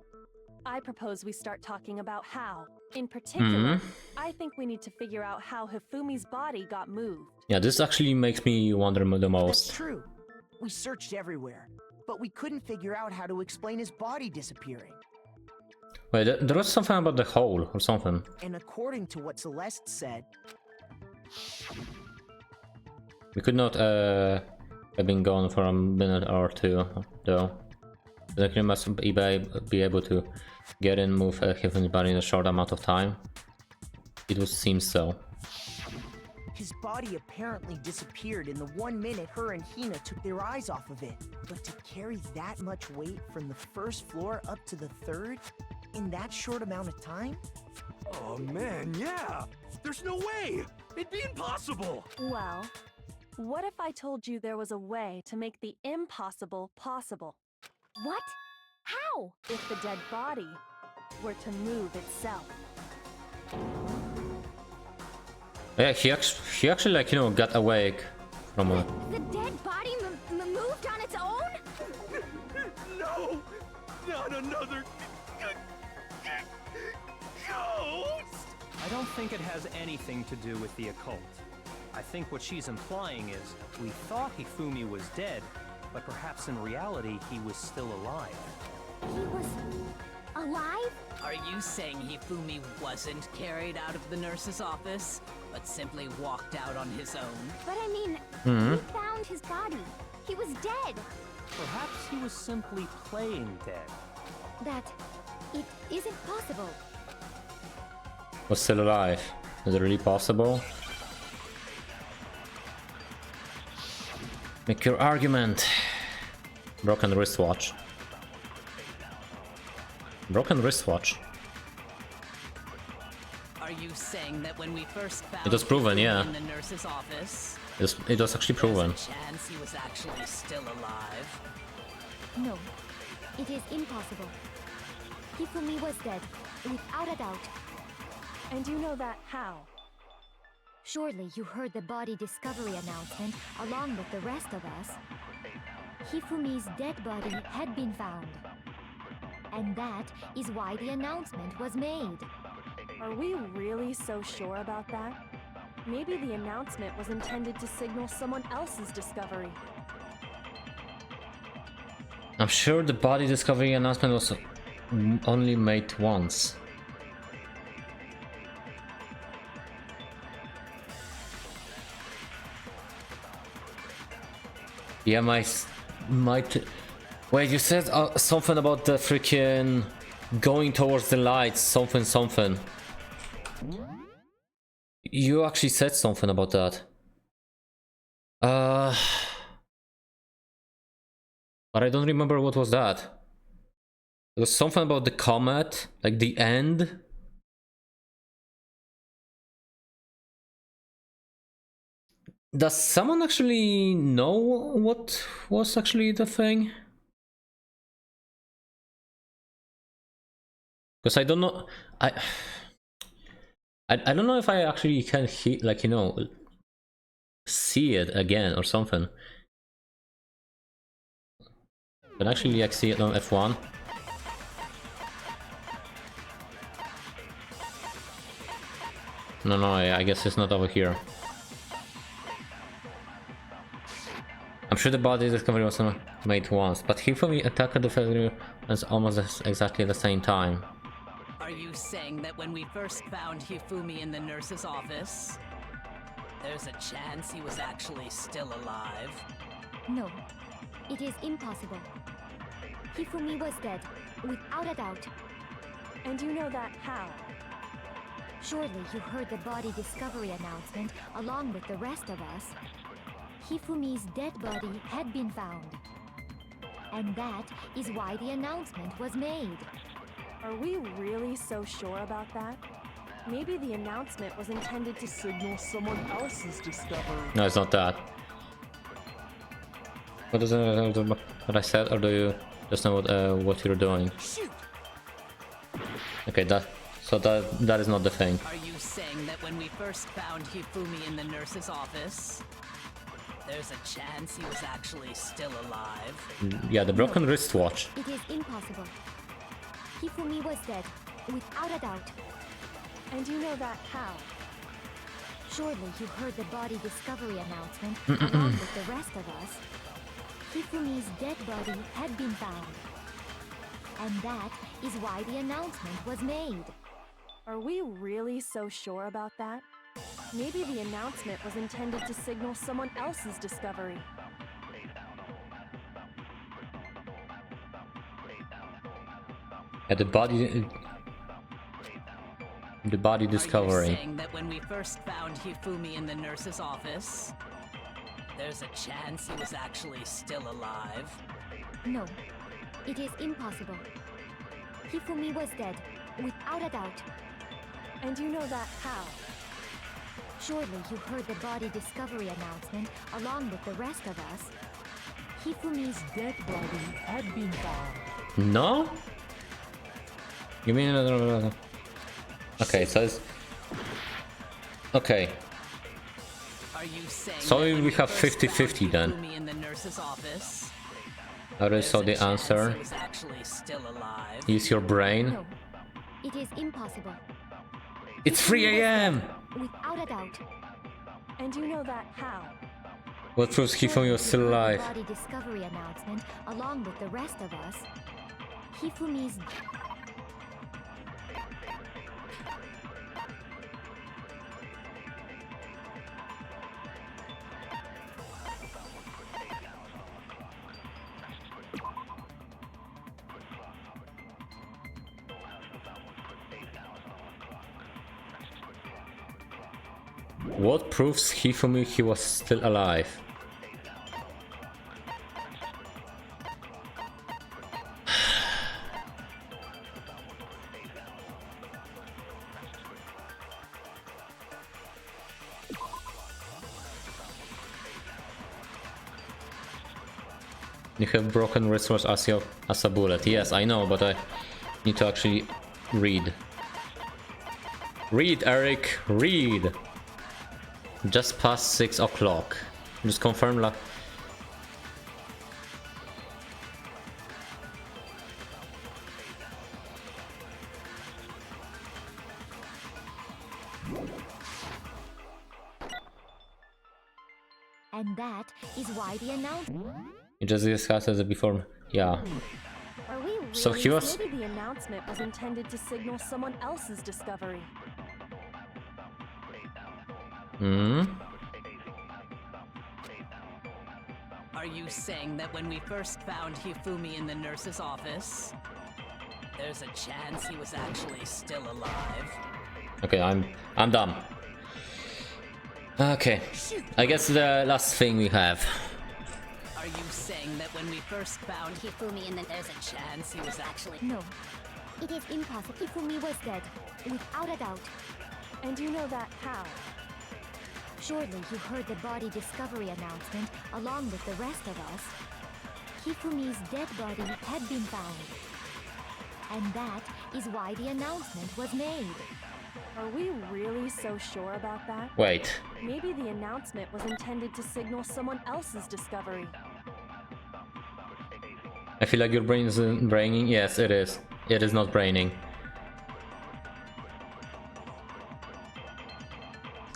Speaker 5: I propose we start talking about how. In particular, I think we need to figure out how Hifumi's body got moved.
Speaker 1: Yeah, this actually makes me wonder the
Speaker 10: That's
Speaker 1: most.
Speaker 10: true. We searched everywhere, but we couldn't figure out how to explain his body disappearing.
Speaker 1: Wait, there was something about the hole or something.
Speaker 10: And according to what Celeste said,
Speaker 1: We could not have been gone for a minute or two, though. The crew must be able to get in, move Hifumi's body in a short amount of time. It would seem so.
Speaker 10: his body apparently disappeared in the 1 minute her and Hina took their eyes off of it. But to carry that much weight from the first floor up to the third in that short amount of time?
Speaker 9: Oh man, yeah! There's no way! It'd be impossible!
Speaker 5: Well, what if I told you there was a way to make the impossible possible?
Speaker 6: What? How?
Speaker 5: If the dead body were to move itself.
Speaker 1: Yeah, he actually like, you know, got awake from a...
Speaker 6: The dead body moved on its own?
Speaker 9: No! Not another... ghost!
Speaker 7: I don't think it has anything to do with the occult. I think what she's implying is, we thought Hifumi was dead, but perhaps in reality he was still alive.
Speaker 6: He was alive?
Speaker 11: Are you saying Hifumi wasn't carried out of the nurse's office, but simply walked out on his own?
Speaker 6: But I mean, we found his body. He was dead.
Speaker 7: Perhaps he was simply playing dead.
Speaker 2: That it isn't possible.
Speaker 1: was still alive. Is it really possible? Make your argument. Broken wristwatch. Broken wristwatch.
Speaker 11: Are you saying that when we first found
Speaker 1: It was proven,
Speaker 11: Hifumi
Speaker 1: yeah.
Speaker 11: in the nurse's office,
Speaker 1: It was actually proven.
Speaker 11: there's a chance he was actually still alive?
Speaker 2: No, it is impossible. Hifumi was dead, without a doubt.
Speaker 5: And you know that how?
Speaker 2: Surely you heard the body discovery announcement along with the rest of us. Hifumi's dead body had been found. And that is why the announcement was made.
Speaker 5: Are we really so sure about that? Maybe the announcement was intended to signal someone else's discovery.
Speaker 1: I'm sure the body discovery announcement was only made once. Yeah, might. Wait, you said something about the freaking going towards the lights, something. You actually said something about that. But I don't remember what was that. It was something about the comet, like the end. Does someone actually know what was actually the thing? Because I don't know. I don't know if I actually can like, you know, see it again or something. But actually, I see it on F1. No, I guess it's not over here. I'm sure the body discovery was made once, but Hifumi attacked the factory at almost exactly the same time.
Speaker 11: Are you saying that when we first found Hifumi in the nurse's office, there's a chance he was actually still alive?
Speaker 2: No, it is impossible. Hifumi was dead, without a doubt.
Speaker 5: And you know that how?
Speaker 2: Surely you heard the body discovery announcement along with the rest of us. Hifumi's dead body had been found. And that is why the announcement was made.
Speaker 5: Are we really so sure about that? Maybe the announcement was intended to signal someone else's discovery.
Speaker 1: No, it's not that. What is what I said, or do you just know what you're doing? Okay, that is not the thing.
Speaker 11: Are you saying that when we first found Hifumi in the nurse's office, there's a chance he was actually still alive?
Speaker 1: Yeah, the broken wristwatch.
Speaker 2: It is impossible. Hifumi was dead, without a doubt.
Speaker 5: And you know that how?
Speaker 2: Surely you heard the body discovery announcement along with the rest of us. Hifumi's dead body had been found. And that is why the announcement was made.
Speaker 5: Are we really so sure about that? Maybe the announcement was intended to signal someone else's discovery.
Speaker 1: Yeah, the body discovery.
Speaker 11: Are you saying that when we first found Hifumi in the nurse's office, there's a chance he was actually still alive?
Speaker 2: No, it is impossible. Hifumi was dead, without a doubt.
Speaker 5: And you know that how?
Speaker 2: Surely you heard the body discovery announcement along with the rest of us. Hifumi's dead body had been found.
Speaker 1: No? You mean okay, so it's okay.
Speaker 11: Are you saying
Speaker 1: So
Speaker 11: that when
Speaker 1: we have
Speaker 11: first
Speaker 1: 50-50
Speaker 11: found
Speaker 1: then.
Speaker 11: Hifumi in the nurse's office,
Speaker 1: I already saw the
Speaker 11: there's a chance
Speaker 1: answer.
Speaker 11: he was actually still alive?
Speaker 1: Use your brain.
Speaker 2: No, it is impossible.
Speaker 1: It's 3 AM!
Speaker 2: Without a doubt.
Speaker 5: And you know that how?
Speaker 1: What proves Hifumi was still alive?
Speaker 2: Body discovery announcement along with the rest of us. Hifumi's
Speaker 1: What proves Hifumi he was still alive? You have broken wristwatch as a bullet. Yes, I know, but I need to actually read. Read, Eric, read! just past 6 o'clock. Just confirm like.
Speaker 2: And that is why the announcement.
Speaker 1: You just discussed it before. Yeah.
Speaker 5: Are we really?
Speaker 1: So he was.
Speaker 5: Maybe the announcement was intended to signal someone else's discovery.
Speaker 1: Hmm.
Speaker 11: Are you saying that when we first found Hifumi in the nurse's office, there's a chance he was actually still alive?
Speaker 1: Okay, I'm done. Okay, I guess the last thing we have.
Speaker 11: Are you saying that when we first found Hifumi in the there's a chance he was actually
Speaker 2: No. It is impossible. Hifumi was dead, without a doubt.
Speaker 5: And you know that how?
Speaker 2: Surely you heard the body discovery announcement along with the rest of us. Hifumi's dead body had been found. And that is why the announcement was made.
Speaker 5: Are we really so sure about that?
Speaker 1: Wait.
Speaker 5: Maybe the announcement was intended to signal someone else's discovery.
Speaker 1: I feel like your brain is braining. Yes, it is. It is not braining.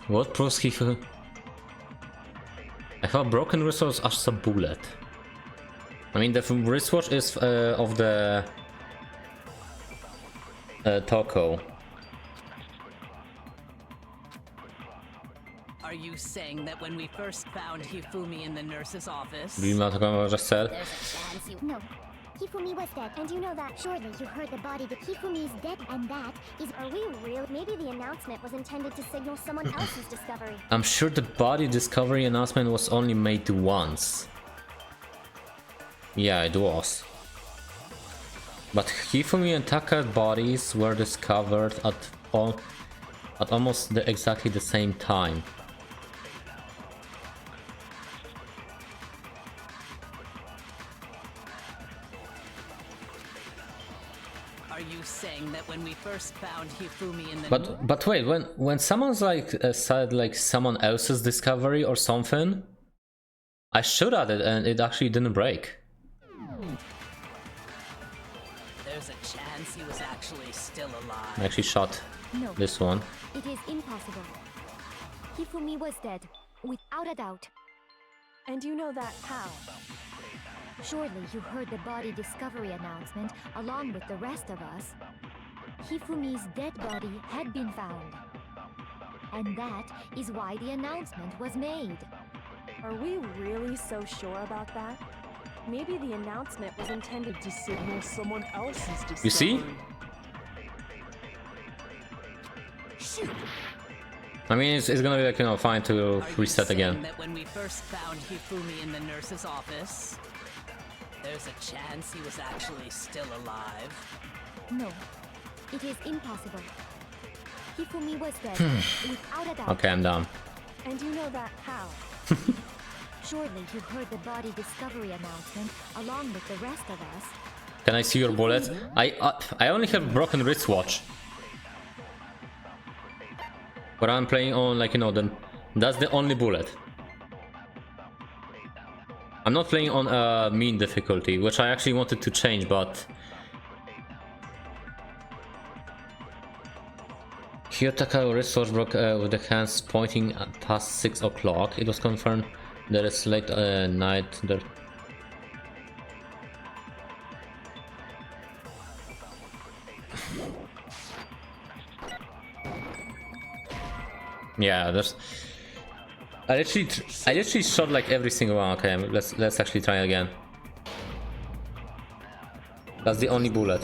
Speaker 1: What proves he? I have a broken wristwatch as a bullet. I mean, the wristwatch is of the Toko.
Speaker 11: Are you saying that when we first found Hifumi in the nurse's office,
Speaker 1: Do you know what I just said?
Speaker 11: there's a chance he
Speaker 6: No. Hifumi was dead, and you know that. Surely you heard the body that Hifumi's dead, and that is. Are we real? Maybe the announcement was intended to signal someone else's discovery.
Speaker 1: I'm sure the body discovery announcement was only made once. Yeah, it was. But Hifumi and Taka's bodies were discovered at almost exactly the same time.
Speaker 11: Are you saying that when we first found Hifumi in the
Speaker 1: But wait, when someone's like said like someone else's discovery or something, I shot at it and it actually didn't break.
Speaker 11: there's a chance he was actually still alive.
Speaker 1: I actually shot
Speaker 2: No.
Speaker 1: this one.
Speaker 2: It is impossible. Hifumi was dead, without a doubt.
Speaker 5: And you know that how?
Speaker 2: Surely you heard the body discovery announcement along with the rest of us. Hifumi's dead body had been found. And that is why the announcement was made.
Speaker 5: Are we really so sure about that? Maybe the announcement was intended to signal someone else's discovery.
Speaker 1: You see? I mean, it's gonna be like, you know, fine to
Speaker 11: Are
Speaker 1: reset
Speaker 11: you saying
Speaker 1: again.
Speaker 11: that when we first found Hifumi in the nurse's office, there's a chance he was actually still alive?
Speaker 2: No, it is impossible. Hifumi was dead, without a doubt.
Speaker 1: Okay, I'm done.
Speaker 5: And you know that how?
Speaker 2: Surely you heard the body discovery announcement along with the rest of us.
Speaker 1: Can I see your bullet? I only have broken wristwatch. But I'm playing on, like, you know, that's the only bullet. I'm not playing on mean difficulty, which I actually wanted to change, but here Taka wristwatch broke with the hands pointing at past 6 o'clock. It was confirmed that it's late night. Yeah, there's. I literally shot like every single one. Okay, let's actually try again. That's the only bullet.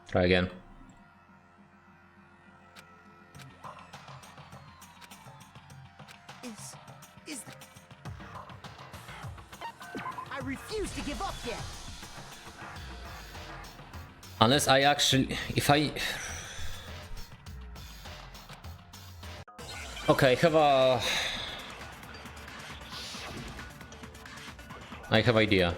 Speaker 1: Try again.
Speaker 10: I refuse to give up yet.
Speaker 1: Unless I actually, if I. Okay, I have idea.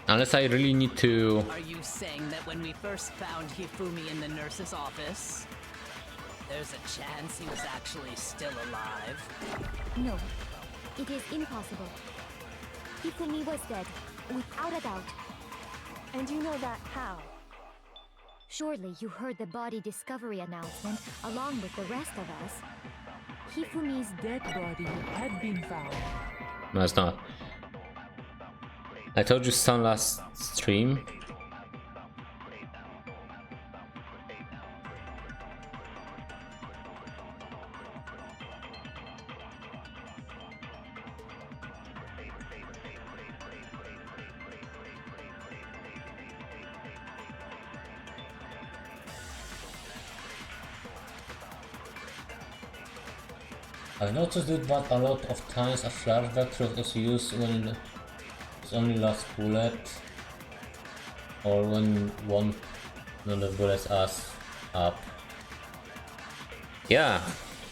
Speaker 1: Unless I really need to...
Speaker 11: Are you saying that when we first found Hifumi in the nurse's office, there's a chance he was actually still alive?
Speaker 2: No, it is impossible. Hifumi was dead, without a doubt.
Speaker 5: And you know that how?
Speaker 2: Surely you heard the body discovery announcement along with the rest of us. Hifumi's dead body had been found.
Speaker 1: No, it's not. I told you some last stream. I noticed that a lot of times a flashback is used when it's only last bullet or when one of the bullets us up. Yeah,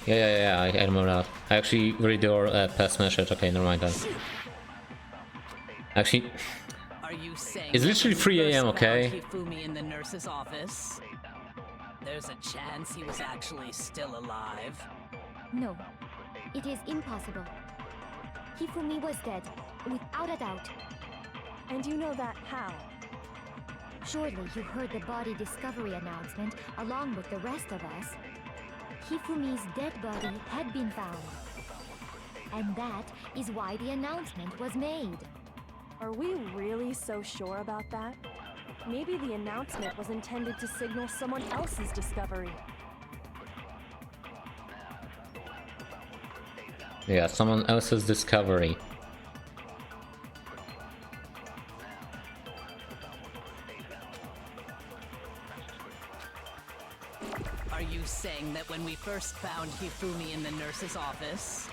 Speaker 1: I remember that. I actually read your past message. Okay, never mind that. Actually,
Speaker 11: Are you saying
Speaker 1: it's literally 3 a.m. Okay.
Speaker 11: Hifumi in the nurse's office, there's a chance he was actually still alive?
Speaker 2: No, it is impossible. Hifumi was dead, without a doubt.
Speaker 5: And you know that how?
Speaker 2: Surely you heard the body discovery announcement along with the rest of us. Hifumi's dead body had been found. And that is why the announcement was made.
Speaker 5: Are we really so sure about that? Maybe the announcement was intended to signal someone else's discovery.
Speaker 1: Yeah, someone else's discovery.
Speaker 11: Are you saying that when we first found Hifumi in the nurse's office,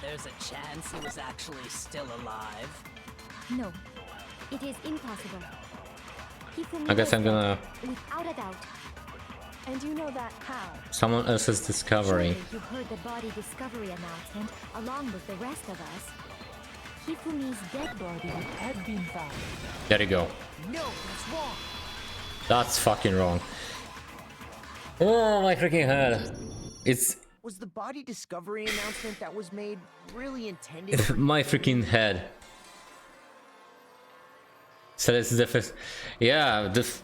Speaker 11: there's a chance he was actually still alive?
Speaker 2: No, it is impossible. Hifumi
Speaker 1: I guess
Speaker 2: was
Speaker 1: I'm gonna...
Speaker 2: dead, without a doubt.
Speaker 5: And you know that how?
Speaker 1: Someone else's discovery.
Speaker 2: Surely you heard the body discovery announcement along with the rest of us. Hifumi's dead body had been found.
Speaker 1: There you go.
Speaker 10: No, that's wrong.
Speaker 1: That's fucking wrong. Oh my freaking head. It's
Speaker 10: Was the body discovery announcement that was made really intended for
Speaker 1: my freaking head. So this is the first... Yeah, this...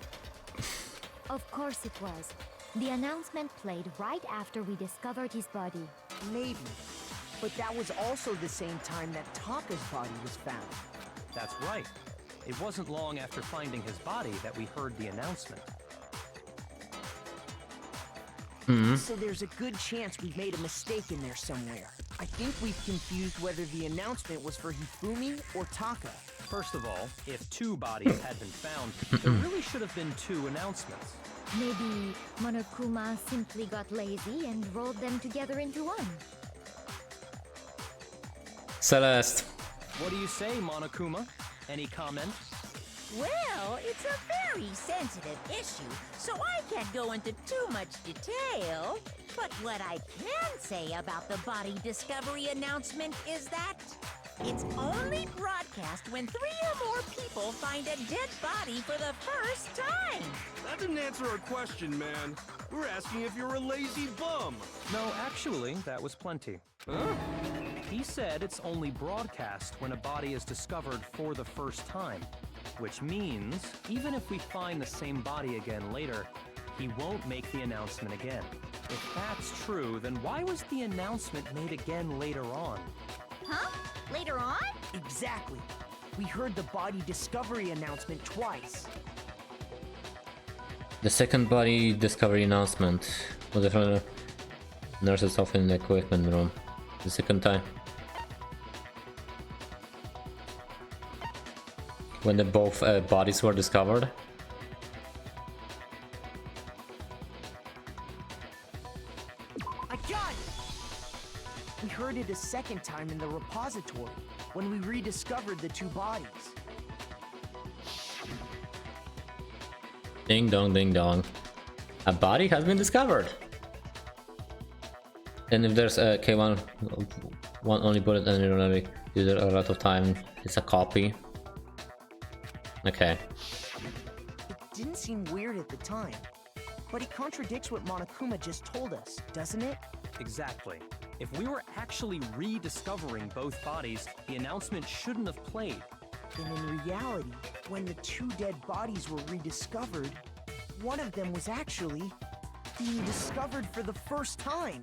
Speaker 2: Of course it was. The announcement played right after we discovered his body.
Speaker 10: Maybe. But that was also the same time that Taka's body was found.
Speaker 7: That's right. It wasn't long after finding his body that we heard the announcement.
Speaker 10: So there's a good chance we've made a mistake in there somewhere. I think we've confused whether the announcement was for Hifumi or Taka.
Speaker 7: First of all, if 2 bodies had been found, there really should have been 2 announcements.
Speaker 2: Maybe Monokuma simply got lazy and rolled them together into one.
Speaker 1: Celeste.
Speaker 7: What do you say, Monokuma? Any comment?
Speaker 4: Well, it's a very sensitive issue, so I can't go into too much detail. But what I can say about the body discovery announcement is that it's only broadcast when 3 or more people find a dead body for the first time.
Speaker 9: That didn't answer our question, man. We're asking if you're a lazy bum.
Speaker 7: No, actually, that was plenty.
Speaker 9: Huh?
Speaker 7: He said it's only broadcast when a body is discovered for the first time. Which means, even if we find the same body again later, he won't make the announcement again. If that's true, then why was the announcement made again later on?
Speaker 3: Huh? Later on?
Speaker 10: Exactly. We heard the body discovery announcement twice.
Speaker 1: The second body discovery announcement was the nurse's off in the equipment room. The second time. When the both bodies were discovered.
Speaker 10: I got it! We heard it a second time in the repository, when we rediscovered the 2 bodies.
Speaker 1: Ding dong, ding dong. A body has been discovered. And if there's a K1 one only bullet and you really use it a lot of time, it's a copy. Okay.
Speaker 10: It didn't seem weird at the time, but it contradicts what Monokuma just told us, doesn't it?
Speaker 7: Exactly. If we were actually rediscovering both bodies, the announcement shouldn't have played.
Speaker 10: And in reality, when the two dead bodies were rediscovered, one of them was actually being discovered for the first time.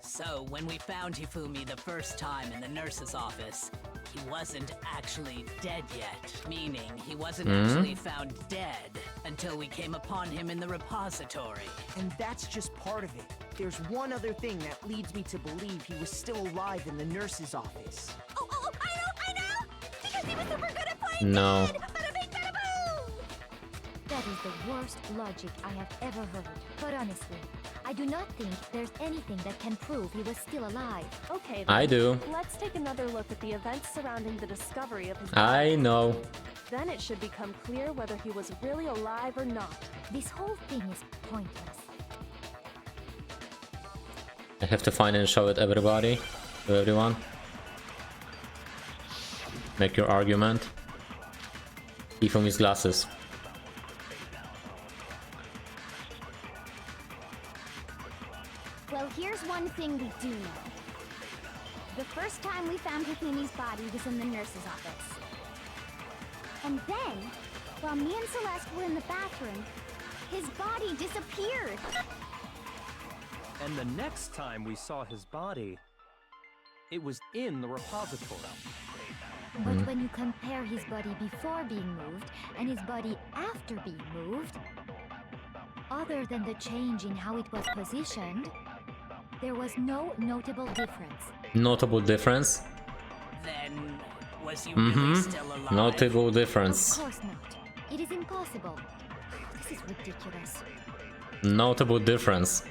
Speaker 11: So, when we found Hifumi the first time in the nurse's office, he wasn't actually dead yet. Meaning, he wasn't actually found dead until we came upon him in the repository.
Speaker 10: And that's just part of it. There's one other thing that leads me to believe he was still alive in the nurse's office.
Speaker 4: Oh, I know! Because he was super good at playing
Speaker 1: No.
Speaker 4: dead! Bada bing, bada boom!
Speaker 2: That is the worst logic I have ever heard. But honestly, I do not think there's anything that can prove he was still alive.
Speaker 5: Okay, then.
Speaker 1: I do.
Speaker 5: Let's take another look at the events surrounding the discovery of his
Speaker 1: I know.
Speaker 5: Then it should become clear whether he was really alive or not.
Speaker 2: This whole thing is pointless.
Speaker 1: I have to find and show it everybody, to everyone. Make your argument. Hifumi's glasses.
Speaker 6: Well, here's one thing we do know. The first time we found Hifumi's body was in the nurse's office. And then, while me and Celeste were in the bathroom, his body disappeared.
Speaker 7: And the next time we saw his body, it was in the repository.
Speaker 2: But when you compare his body before being moved and his body after being moved, other than the change in how it was positioned, there was no notable difference.
Speaker 1: Notable difference?
Speaker 11: Then, was he really still alive?
Speaker 1: Notable
Speaker 2: Of
Speaker 1: difference.
Speaker 2: course not. It is impossible. This is ridiculous.
Speaker 1: Notable difference.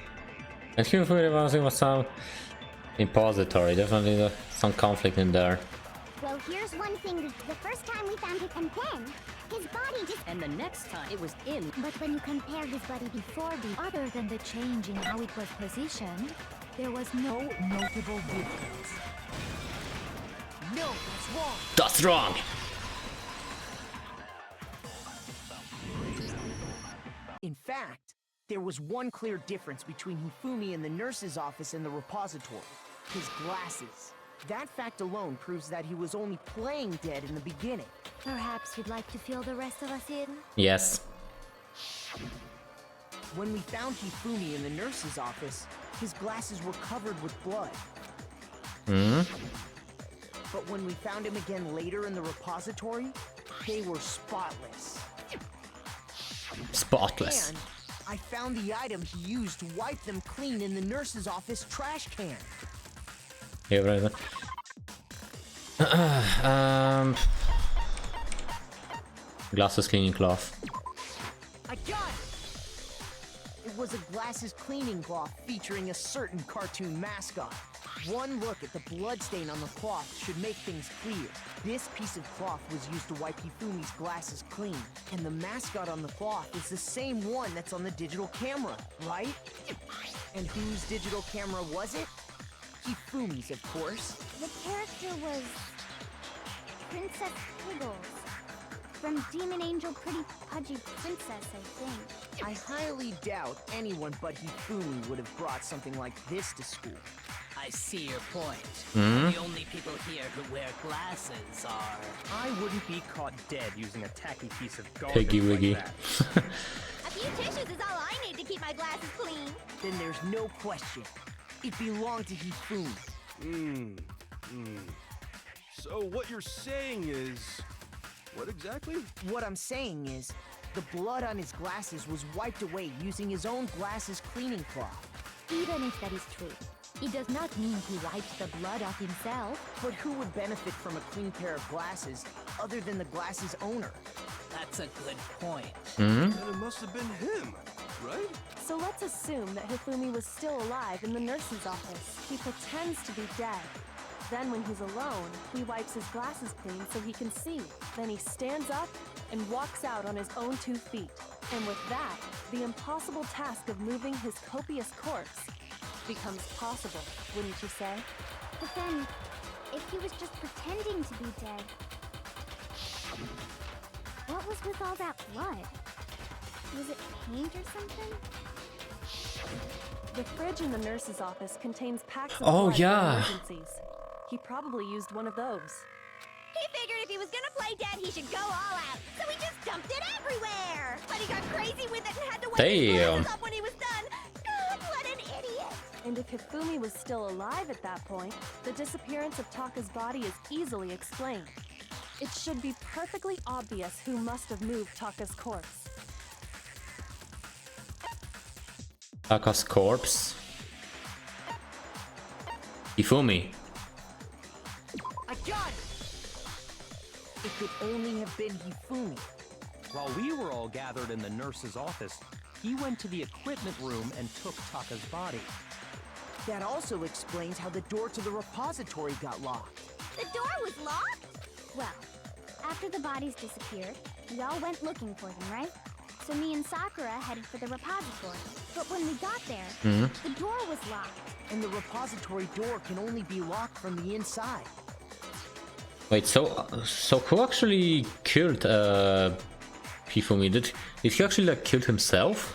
Speaker 1: And Hifumi was some impository. Definitely some conflict in there.
Speaker 6: Well, here's one thing. The first time we found it, and then his body just...
Speaker 4: And the next time it was in.
Speaker 2: But when you compare his body before being, other than the change in how it was positioned, there was no notable difference.
Speaker 10: No, that's wrong.
Speaker 1: That's wrong!
Speaker 10: In fact, there was one clear difference between Hifumi in the nurse's office and the repository. His glasses. That fact alone proves that he was only playing dead in the beginning.
Speaker 2: Perhaps you'd like to fill the rest of us in?
Speaker 1: Yes.
Speaker 10: When we found Hifumi in the nurse's office, his glasses were covered with blood. But when we found him again later in the repository, they were spotless.
Speaker 1: Spotless.
Speaker 10: And I found the item he used to wipe them clean in the nurse's office trash can.
Speaker 1: Yeah, right. Glasses cleaning cloth.
Speaker 10: I got it! It was a glasses cleaning cloth featuring a certain cartoon mascot. One look at the bloodstain on the cloth should make things clear. This piece of cloth was used to wipe Hifumi's glasses clean, and the mascot on the cloth is the same one that's on the digital camera, right? And whose digital camera was it? Hifumi's, of course.
Speaker 6: The character was... Princess Piggles. From Demon Angel Pretty Pudgy Princess, I think.
Speaker 10: I highly doubt anyone but Hifumi would have brought something like this to school.
Speaker 11: I see your point. The only people here who wear glasses are...
Speaker 7: I wouldn't be caught dead using a tacky piece of garbage
Speaker 1: Piggy wiggy.
Speaker 7: like that.
Speaker 4: A few tissues is all I need to keep my glasses clean.
Speaker 10: Then there's no question. It belonged to Hifumi.
Speaker 9: So what you're saying is... What exactly?
Speaker 10: What I'm saying is, the blood on his glasses was wiped away using his own glasses cleaning cloth.
Speaker 2: Even if that is true, it does not mean he wiped the blood off himself.
Speaker 10: But who would benefit from a clean pair of glasses other than the glasses owner?
Speaker 11: That's a good point.
Speaker 9: Then it must have been him, right?
Speaker 5: So let's assume that Hifumi was still alive in the nurse's office. He pretends to be dead. Then when he's alone, he wipes his glasses clean so he can see. Then he stands up and walks out on his own 2 feet. And with that, the impossible task of moving his copious corpse becomes possible, wouldn't you say?
Speaker 6: But then, if he was just pretending to be dead... What What was with all that blood? Was it paint or something?
Speaker 5: The fridge in the nurse's office contains packs of
Speaker 1: Oh,
Speaker 5: blood for
Speaker 1: yeah.
Speaker 5: emergencies. He probably used one of those.
Speaker 4: He figured if he was gonna play dead, he should go all out. So he just dumped it everywhere. But he got crazy with it and had to wipe his
Speaker 1: Damn.
Speaker 4: glasses off when he was done. God, what an idiot!
Speaker 5: And if Hifumi was still alive at that point, the disappearance of Taka's body is easily explained. It should be perfectly obvious who must have moved Taka's corpse.
Speaker 1: Taka's corpse. Hifumi.
Speaker 10: I got it! It could only have been Hifumi.
Speaker 7: While we were all gathered in the nurse's office, he went to the equipment room and took Taka's body.
Speaker 10: That also explains how the door to the repository got locked.
Speaker 6: The door was locked? Well, after the bodies disappeared, we all went looking for them, right? So me and Sakura headed for the repository. But when we got there, the door was locked.
Speaker 10: And the repository door can only be locked from the inside.
Speaker 1: Wait, so who actually killed Hifumi? Did he actually like killed himself?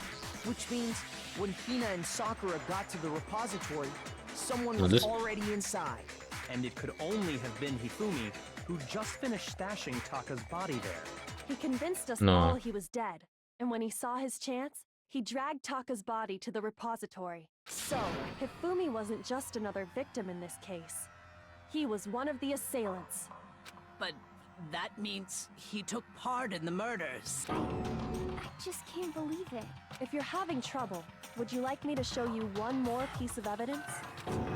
Speaker 10: Which means when Hina and Sakura got to the repository, someone
Speaker 1: No,
Speaker 10: was
Speaker 1: this-
Speaker 10: already inside.
Speaker 7: And it could only have been Hifumi, who just finished stashing Taka's body there.
Speaker 5: He convinced us
Speaker 1: No.
Speaker 5: all he was dead, and when he saw his chance, he dragged Taka's body to the repository. So, Hifumi wasn't just another victim in this case. He was one of the assailants.
Speaker 11: But that means he took part in the murders.
Speaker 6: I just can't believe it.
Speaker 5: If you're having trouble, would you like me to show you one more piece of evidence?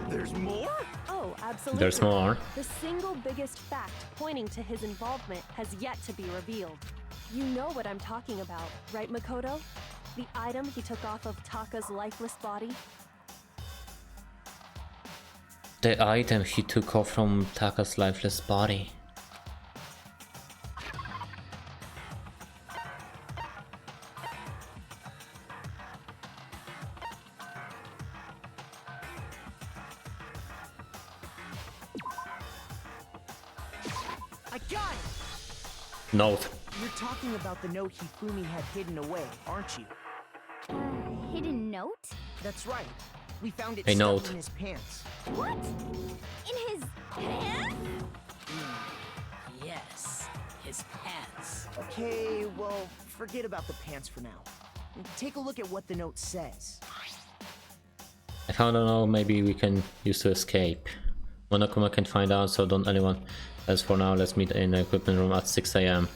Speaker 9: There's more?
Speaker 5: Oh, absolutely.
Speaker 1: There's more.
Speaker 5: The single biggest fact pointing to his involvement has yet to be revealed. You know what I'm talking about, right, Makoto? The item he took off of Taka's lifeless body?
Speaker 1: The item he took off from Taka's lifeless body.
Speaker 10: I got it!
Speaker 1: Note.
Speaker 10: You're talking about the note Hifumi had hidden away, aren't you?
Speaker 6: Hidden note?
Speaker 10: That's right. We found it
Speaker 1: A
Speaker 10: stuck
Speaker 1: note.
Speaker 10: in his pants.
Speaker 6: What? In his pants?
Speaker 11: Yes, his pants.
Speaker 10: Okay, well, forget about the pants for now. Take a look at what the note says.
Speaker 1: I found a note maybe we can use to escape. Monokuma can find out, so don't anyone. As for now, let's meet in the equipment room at 6 AM.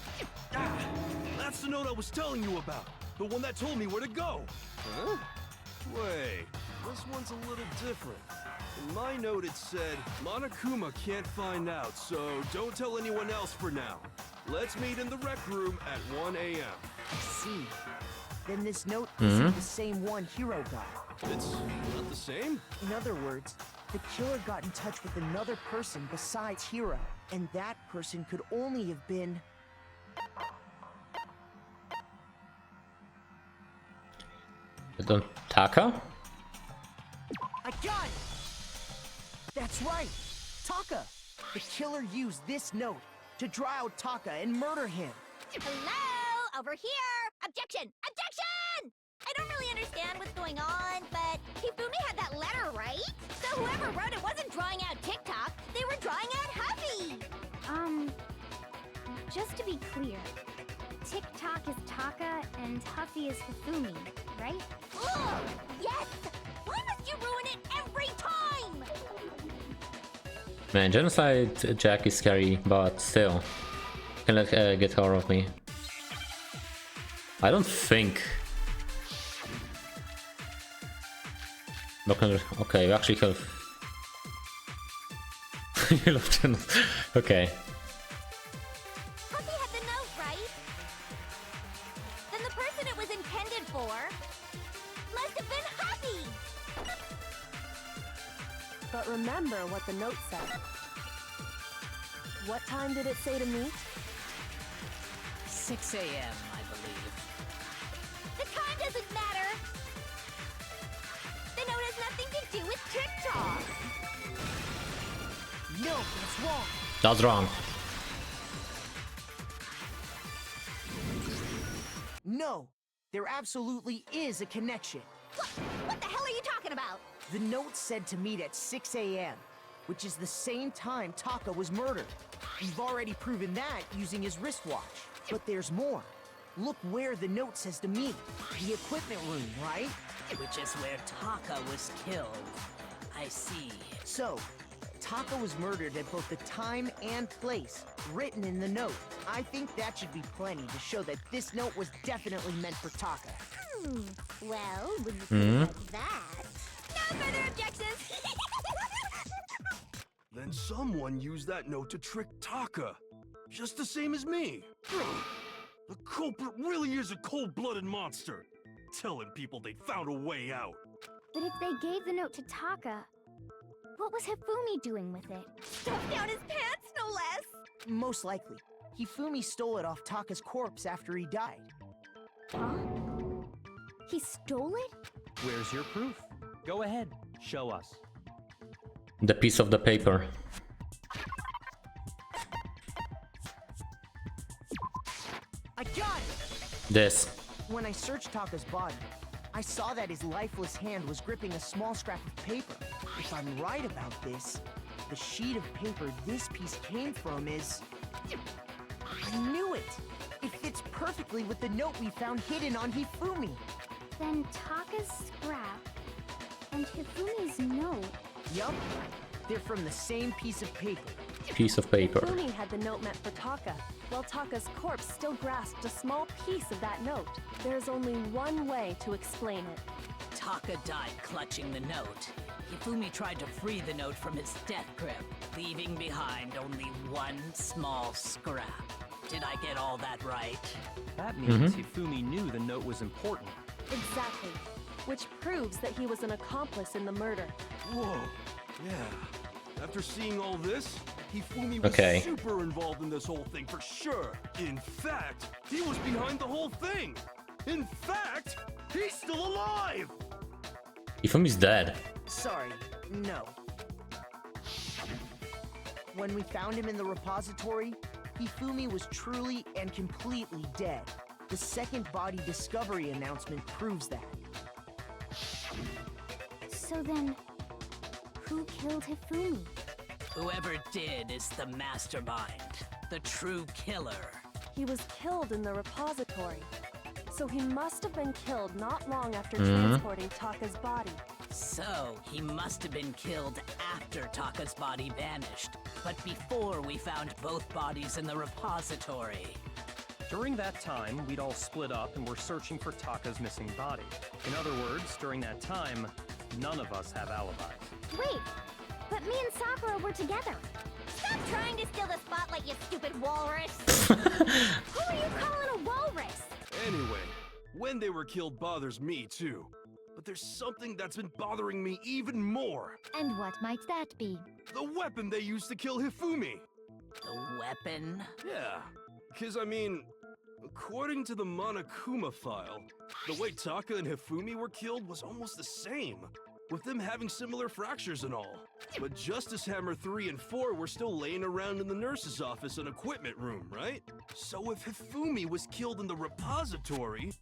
Speaker 9: Ah, that's the note I was telling you about. The one that told me where to go. Huh? Wait, this one's a little different. In my note it said, Monokuma can't find out, so don't tell anyone else for now. Let's meet in the rec room at 1 AM.
Speaker 10: I see. Then this note isn't the same one Hiro got.
Speaker 9: It's not the same?
Speaker 10: In other words, the killer got in touch with another person besides Hiro, and that person could only have been...
Speaker 1: Taka?
Speaker 10: I got it! That's right! Taka! The killer used this note to draw out Taka and murder him.
Speaker 6: Hello? Over here! Objection! Objection! I don't really understand what's going on, but Hifumi had that letter, right? So whoever wrote it wasn't drawing out TikTok, they were drawing out Huffy! Just to be clear, TikTok is Taka and Huffy is Hifumi, right? Ugh! Yes! Why must you ruin it every time?
Speaker 1: Man, Genocide Jack is scary, but still. Can let get her of me. I don't think. Okay, you actually have. You love Genocide. Okay.
Speaker 6: Huffy had the note, right? Then the person it was intended for must have been Huffy!
Speaker 5: But remember what the note said. What time did it say to meet?
Speaker 11: 6 AM, I believe.
Speaker 6: The time doesn't matter! The note has nothing to do with TikTok!
Speaker 10: No, that's wrong.
Speaker 1: That's wrong.
Speaker 10: There absolutely is a connection.
Speaker 6: What the hell are you talking about?
Speaker 10: The note said to meet at 6 a.m., which is the same time Taka was murdered. We've already proven that using his wristwatch. But there's more. Look where the note says to meet. The equipment room, right?
Speaker 11: Which is where Taka was killed. I see.
Speaker 10: So, Taka was murdered at both the time and place, written in the note. I think that should be plenty to show that this note was definitely meant for Taka.
Speaker 6: Well, when you put it like that...
Speaker 4: No further objections!
Speaker 9: Then someone used that note to trick Taka. Just the same as me. The culprit really is a cold-blooded monster. Telling people they found a way out.
Speaker 6: But if they gave the note to Taka, what was Hifumi doing with it?
Speaker 4: Stuffed down his pants, no less!
Speaker 10: Most likely. Hifumi stole it off Taka's corpse after he died.
Speaker 6: Huh? He stole it?
Speaker 7: Where's your proof? Go ahead, show us.
Speaker 1: The piece of the paper.
Speaker 10: I got it!
Speaker 1: This.
Speaker 10: When I searched Taka's body, I saw that his lifeless hand was gripping a small scrap of paper. If I'm right about this, the sheet of paper this piece came from is... I knew it! It fits perfectly with the note we found hidden on Hifumi.
Speaker 6: Then Taka's scrap and Hifumi's note.
Speaker 10: Yup. They're from the same piece of paper.
Speaker 1: Piece of paper.
Speaker 5: Hifumi had the note meant for Taka, while Taka's corpse still grasped a small piece of that note. There's only one way to explain it.
Speaker 11: Taka died clutching the note. Hifumi tried to free the note from his death grip, leaving behind only one small scrap. Did I get all that right?
Speaker 7: That means Hifumi knew the note was important.
Speaker 5: Exactly. Which proves that he was an accomplice in the murder.
Speaker 9: Whoa. Yeah. After seeing all this, Hifumi was super involved in this whole thing for sure. In fact, he was behind the whole thing. In fact, he's still alive!
Speaker 1: Hifumi's dead.
Speaker 10: Sorry, no. When we found him in the repository, Hifumi was truly and completely dead. The second body discovery announcement proves that.
Speaker 6: So then, who killed Hifumi?
Speaker 11: Whoever did is the mastermind, the true killer.
Speaker 5: He was killed in the repository. So he must have been killed not long after transporting Taka's body.
Speaker 11: So, he must have been killed after Taka's body vanished, but before we found both bodies in the repository.
Speaker 7: During that time, we'd all split up and were searching for Taka's missing body. In other words, during that time, none of us have alibis.
Speaker 6: Wait, but me and Sakura were together.
Speaker 3: Stop trying to steal the spotlight, you stupid walrus!
Speaker 6: Who are you calling a walrus?
Speaker 9: Anyway, when they were killed bothers me too. But there's something that's been bothering me even more.
Speaker 2: And what might that be?
Speaker 9: The weapon they used to kill Hifumi.
Speaker 11: The weapon?
Speaker 9: Yeah, because I mean, according to the Monokuma file, the way Taka and Hifumi were killed was almost the same, with them having similar fractures and all. But Justice Hammer 3 and 4 were still laying around in the nurse's office and equipment room, right? So if Hifumi was killed in the repository,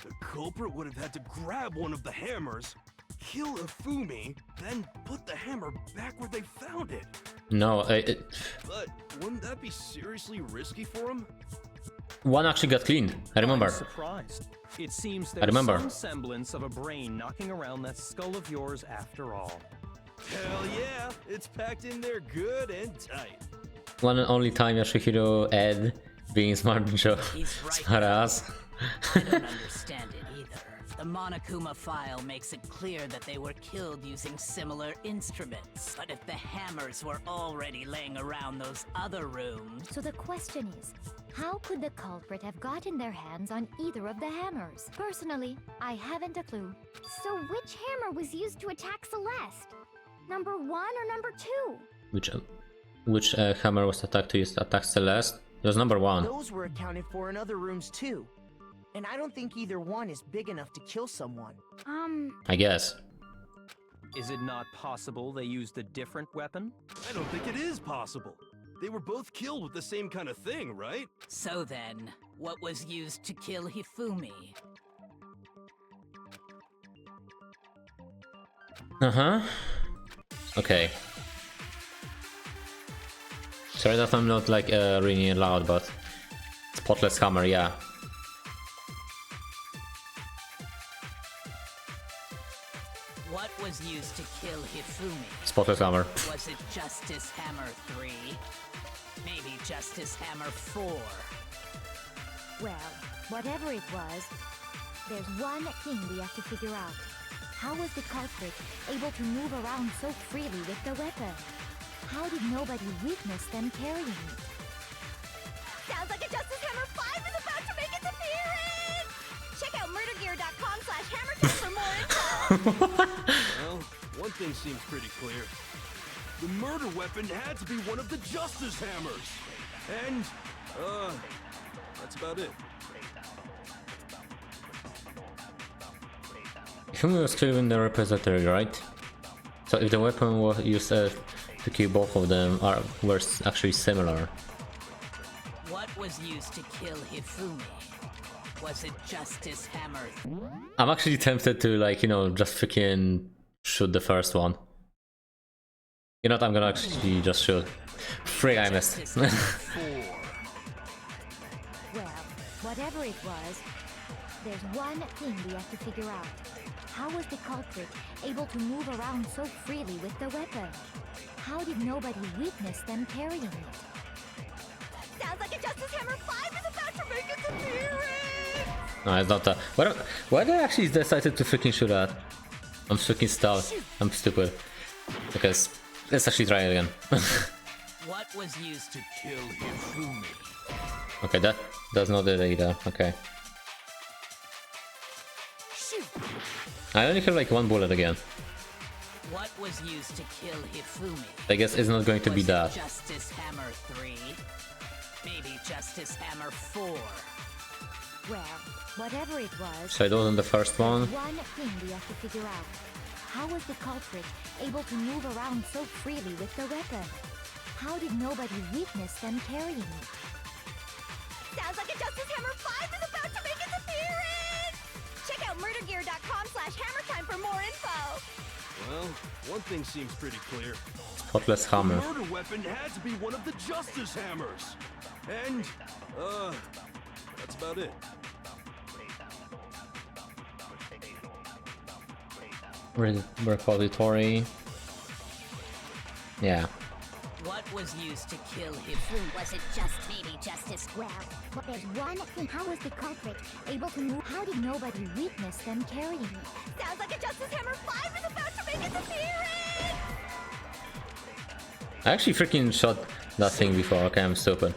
Speaker 9: the culprit would have had to grab one of the hammers, kill Hifumi, then put the hammer back where they found it.
Speaker 1: No,
Speaker 9: But wouldn't that be seriously risky for him?
Speaker 1: one actually got cleaned. I remember.
Speaker 7: I'm surprised. It seems
Speaker 1: I remember.
Speaker 7: there's some semblance of a brain knocking around that skull of yours after all.
Speaker 9: Hell yeah, it's packed in there good and tight.
Speaker 1: One and only time Yoshihiro Ed being smart Joe.
Speaker 11: He's right.
Speaker 1: Smart ass.
Speaker 11: I don't understand it either. The Monokuma file makes it clear that they were killed using similar instruments. But if the hammers were already laying around those other rooms...
Speaker 2: So the question is, how could the culprit have gotten their hands on either of the hammers? Personally, I haven't a clue.
Speaker 6: So which hammer was used to attack Celeste? Number 1 or number 2?
Speaker 1: Which hammer was attacked to use to attack Celeste? It was number 1.
Speaker 10: Those were accounted for in other rooms too. And I don't think either one is big enough to kill someone.
Speaker 1: I guess.
Speaker 7: Is it not possible they used a different weapon?
Speaker 9: I don't think it is possible. They were both killed with the same kind of thing, right?
Speaker 11: So then, What was used to kill Hifumi?
Speaker 1: Okay. Sorry that I'm not like really loud, but spotless hammer, yeah.
Speaker 11: What was used to kill Hifumi?
Speaker 1: Spotless hammer.
Speaker 11: Was it Justice Hammer 3? Maybe Justice Hammer 4?
Speaker 2: Well, whatever it was, there's one thing we have to figure out. How was the culprit able to move around so freely with the weapon? How did nobody witness them carrying it?
Speaker 6: Sounds like a Justice Hammer 5 is about to make its appearance! Check out murdergear.com/hammertime for more info!
Speaker 9: Well, one thing seems pretty clear. The murder weapon had to be one of the Justice Hammers! And, that's about it.
Speaker 1: Hifumi was killed in the repository, right? So if the weapon was used to kill both of them were actually similar.
Speaker 11: What was used to kill Hifumi? Was it Justice Hammer?
Speaker 1: I'm actually tempted to, like, you know, just freaking shoot the first one. You know what, I'm gonna actually just shoot. Frig, I missed.
Speaker 2: Well, whatever it was, there's one thing we have to figure out. How was the culprit able to move around so freely with the weapon? How did nobody witness them carrying it?
Speaker 6: Sounds like a Justice Hammer 5 is about to make its appearance!
Speaker 1: No, it's not that. Why did I actually decided to freaking shoot that? I'm freaking stout. I'm stupid. Because let's actually try it again.
Speaker 11: What was used to kill Hifumi?
Speaker 1: Okay, that's not it either. Okay. I only have like one bullet again.
Speaker 11: What was used to kill Hifumi?
Speaker 1: I guess it's not going to be
Speaker 11: Was it
Speaker 1: that.
Speaker 11: Justice Hammer 3? Maybe Justice Hammer 4?
Speaker 2: Well, whatever it was,
Speaker 1: So it wasn't the first one.
Speaker 2: one thing we have to figure out. How was the culprit able to move around so freely with the weapon? How did nobody witness them carrying it?
Speaker 6: Sounds like a Justice Hammer 5 is about to make its appearance! Check out murdergear.com/hammertime for more info!
Speaker 9: Well, one thing seems pretty clear.
Speaker 1: Spotless hammer.
Speaker 9: The murder weapon had to be one of the Justice Hammers! And, that's about it.
Speaker 1: Repository. Yeah.
Speaker 11: What was used to kill Hifumi?
Speaker 6: Was it just maybe Justice?
Speaker 2: Well, there's one thing. How was the culprit able to move? How did nobody witness them carrying it?
Speaker 6: Sounds like a Justice Hammer 5 is about to make its appearance!
Speaker 1: I actually freaking shot that thing before. Okay, I'm stupid.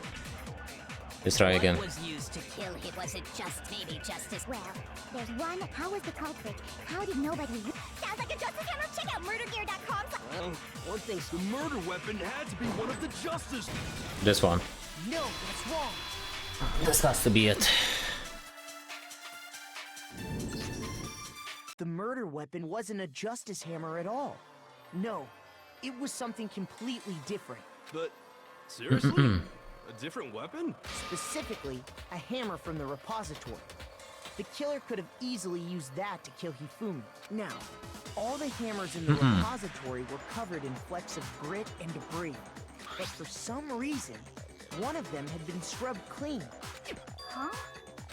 Speaker 1: Let's try again.
Speaker 11: What was used to kill
Speaker 6: It was it just maybe Justice?
Speaker 2: Well, there's one. How was the culprit? How did nobody?
Speaker 6: Sounds like a Justice Hammer. Check out murdergear.com.
Speaker 9: Well, one thing, the murder weapon had to be one of the Justice...
Speaker 1: This one.
Speaker 10: No, that's wrong.
Speaker 1: This has to be it.
Speaker 10: The murder weapon wasn't a Justice Hammer at all. No, it was something completely different.
Speaker 9: But, seriously? A different weapon?
Speaker 10: Specifically, a hammer from the repository. The killer could have easily used that to kill Hifumi. Now, all the hammers in the repository were covered in flecks of grit and debris. But for some reason, one of them had been scrubbed clean.
Speaker 6: Huh?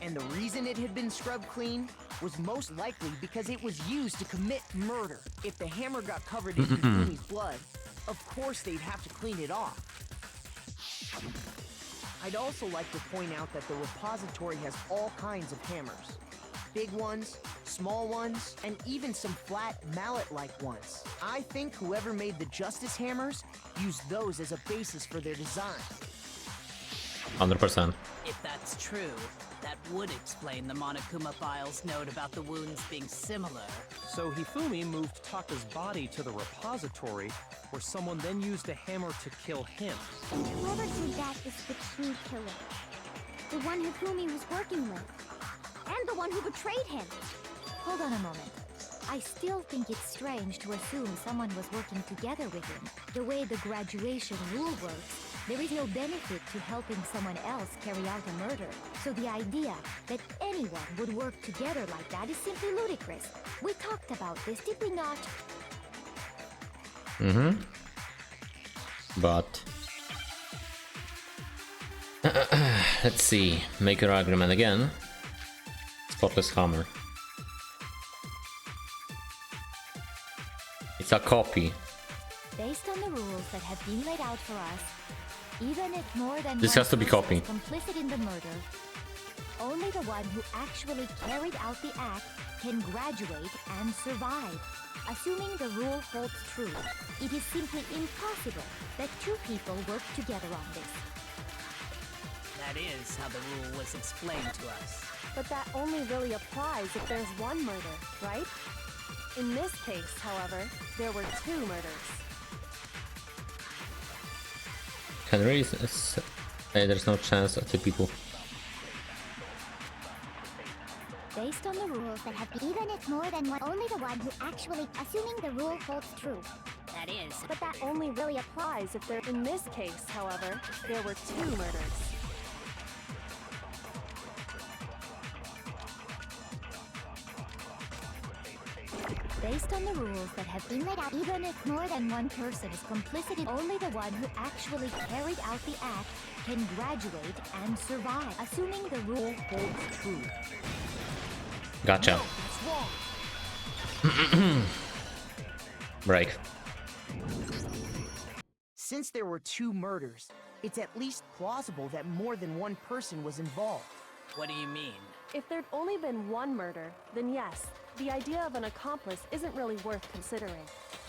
Speaker 10: And the reason it had been scrubbed clean was most likely because it was used to commit murder. If the hammer got covered in Hifumi's blood, of course they'd have to clean it off. I'd also like to point out that the repository has all kinds of hammers. Big ones, small ones, and even some flat mallet-like ones. I think whoever made the Justice Hammers used those as a basis for their design.
Speaker 1: 100%.
Speaker 11: If that's true, that would explain the Monokuma file's note about the wounds being similar.
Speaker 7: So Hifumi moved Taka's body to the repository, where someone then used a hammer to kill him.
Speaker 6: Whoever did that is the true killer. The one Hifumi was working with. And the one who betrayed him.
Speaker 2: Hold on a moment. I still think it's strange to assume someone was working together with him. The way the graduation rule works, There is no benefit to helping someone else carry out a murder. So the idea that anyone would work together like that is simply ludicrous. We talked about this, did we not?
Speaker 1: Mm-hmm. But let's see. Make your argument again. Spotless hammer. It's a copy.
Speaker 2: Based on the rules that have been laid out for us, even if more than
Speaker 1: This
Speaker 2: one
Speaker 1: has to be
Speaker 2: person
Speaker 1: copy.
Speaker 2: is complicit in the murder, only the one who actually carried out the act can graduate and survive. Assuming the rule holds true, it is simply impossible that two people work together on this.
Speaker 11: That is how the rule was explained to us.
Speaker 5: But that only really applies if there's one murder, right? In this case, however, there were two murders.
Speaker 1: Can really there's no chance of two people.
Speaker 6: Based on the rules that have been, even if more than one, only the one who actually, assuming the rule holds true.
Speaker 4: That is.
Speaker 5: But that only really applies if there. In this case, however, there were two murders.
Speaker 2: Based on the rules that have been laid out, even if more than one person is complicit in, only the one who actually carried out the act can graduate and survive. Assuming the rule holds true.
Speaker 1: Gotcha. Break.
Speaker 10: Since there were two murders, it's at least plausible that more than one person was involved.
Speaker 11: What do you mean?
Speaker 5: If there'd only been one murder, then yes, the idea of an accomplice isn't really worth considering.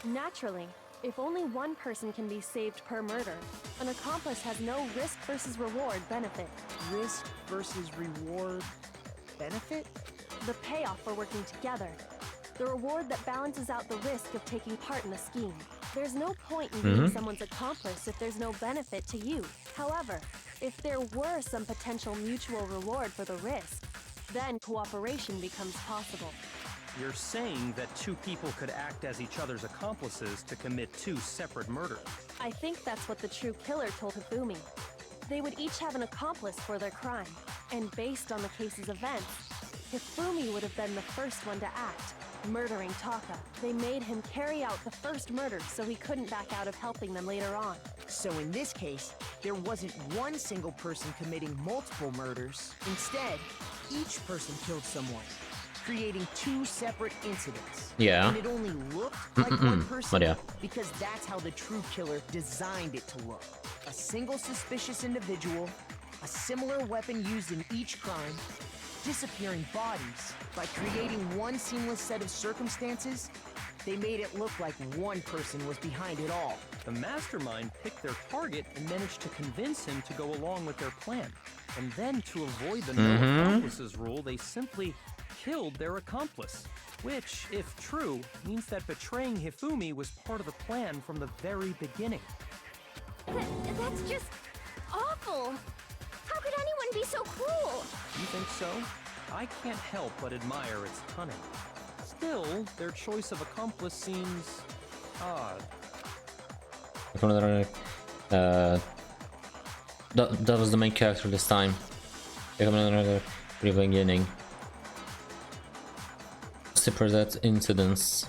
Speaker 5: Naturally, if only one person can be saved per murder, an accomplice has no risk versus reward benefit.
Speaker 10: Risk versus reward benefit?
Speaker 5: The payoff for working together. The reward that balances out the risk of taking part in a scheme. There's no point in being someone's accomplice if there's no benefit to you. However, if there were some potential mutual reward for the risk, then cooperation becomes possible.
Speaker 7: You're saying that two people could act as each other's accomplices to commit two separate murders.
Speaker 5: I think that's what the true killer told Hifumi. They would each have an accomplice for their crime, and based on the case's events, Hifumi would have been the first one to act, murdering Taka. They made him carry out the first murder so he couldn't back out of helping them later on.
Speaker 10: So in this case, there wasn't one single person committing multiple murders. Instead, each person killed someone, creating two separate incidents.
Speaker 1: Yeah.
Speaker 10: And it only looked like one person
Speaker 1: But yeah.
Speaker 10: because that's how the true killer designed it to look. A single suspicious individual, a similar weapon used in each crime, disappearing bodies. By creating one seamless set of circumstances, they made it look like one person was behind it all.
Speaker 7: The mastermind picked their target and managed to convince him to go along with their plan. And then, to avoid the no accomplices rule, they simply killed their accomplice. Which, if true, means that betraying Hifumi was part of the plan from the very beginning.
Speaker 6: That's just awful. How could anyone be so cruel?
Speaker 7: You think so? I can't help but admire its cunning. Still, their choice of accomplice seems odd.
Speaker 1: That was the main character this time. Another beginning. Super that incidents.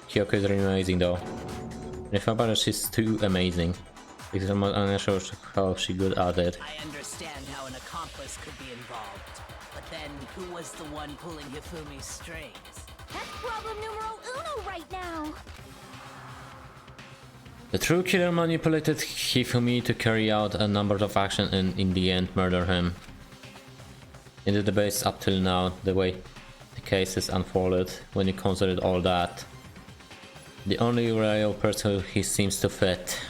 Speaker 1: Kyoko is really amazing though. If about it, she's too amazing. Because I'm not sure how she's good at it.
Speaker 11: I understand how an accomplice could be involved. But then, who was the one pulling Hifumi's strings?
Speaker 6: That's problem numero uno right now.
Speaker 1: The true killer manipulated Hifumi to carry out a number of actions and in the end murder him. In the debates up till now, the way the case is unfolded, when you consider all that, the only real person he seems to fit.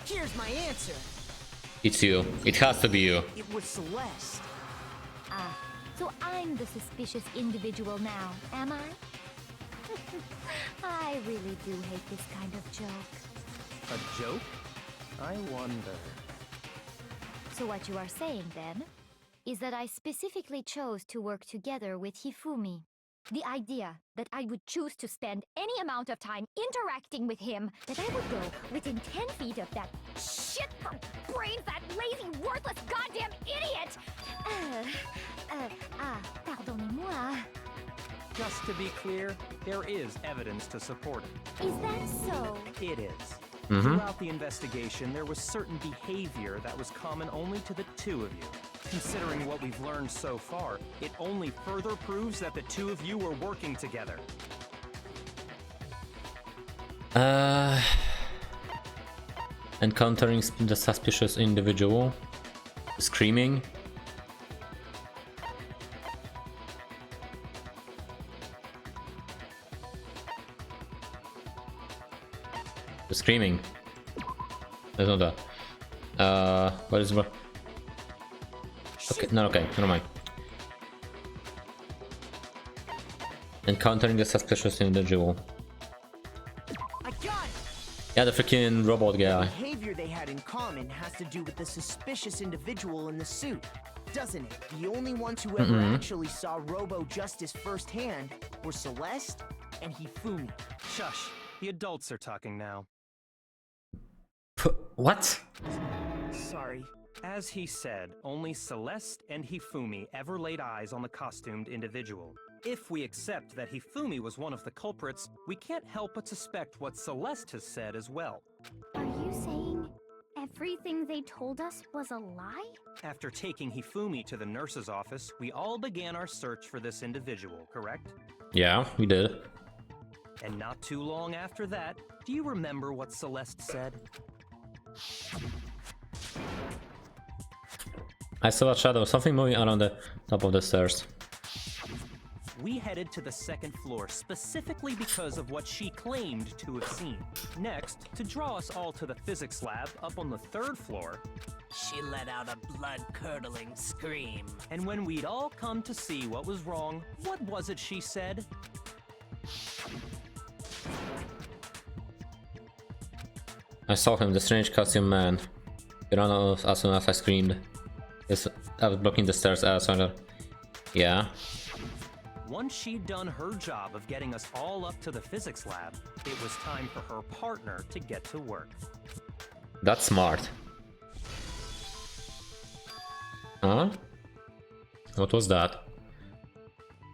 Speaker 10: Here's my answer.
Speaker 1: It's you. It has to be you.
Speaker 10: It was Celeste.
Speaker 2: Ah, so I'm the suspicious individual now, am I? I really do hate this kind of joke.
Speaker 7: A joke? I wonder.
Speaker 2: So what you are saying then, is that I specifically chose to work together with Hifumi. The idea that I would choose to spend any amount of time interacting with him, that I would go within 10 feet of that shit for brains, that lazy, worthless goddamn idiot! Pardonnez-moi.
Speaker 7: Just to be clear, there is evidence to support it.
Speaker 6: Is that so?
Speaker 7: It is. Throughout the investigation, there was certain behavior that was common only to the two of you. Considering what we've learned so far, it only further proves that the two of you were working together.
Speaker 1: Encountering the suspicious individual. Screaming. The screaming. That's not that. What is what? Okay, no, okay, never mind. Encountering the suspicious individual.
Speaker 10: I got it!
Speaker 1: Yeah, the freaking robot guy.
Speaker 10: The behavior they had in common has to do with the suspicious individual in the suit, doesn't it? The only ones who ever actually saw Robo Justice firsthand were Celeste and Hifumi.
Speaker 7: Shush, the adults are talking now.
Speaker 1: What?
Speaker 10: Sorry.
Speaker 7: As he said, only Celeste and Hifumi ever laid eyes on the costumed individual. If we accept that Hifumi was one of the culprits, we can't help but suspect what Celeste has said as well.
Speaker 6: Are you saying everything they told us was a lie?
Speaker 7: After taking Hifumi to the nurse's office, we all began our search for this individual, correct?
Speaker 1: Yeah, we did.
Speaker 7: And not too long after that, do you remember what Celeste said?
Speaker 1: I saw a shadow, something moving around the top of the stairs.
Speaker 7: We headed to the second floor specifically because of what she claimed to have seen. Next, to draw us all to the physics lab up on the third floor,
Speaker 11: She let out a blood-curdling scream.
Speaker 7: and when we'd all come to see what was wrong, what was it she said?
Speaker 1: I saw him, the strange costume man. He ran off as soon as I screamed. I was blocking the stairs outside. Yeah.
Speaker 7: Once she'd done her job of getting us all up to the physics lab, it was time for her partner to get to work.
Speaker 1: That's smart. Huh? What was that?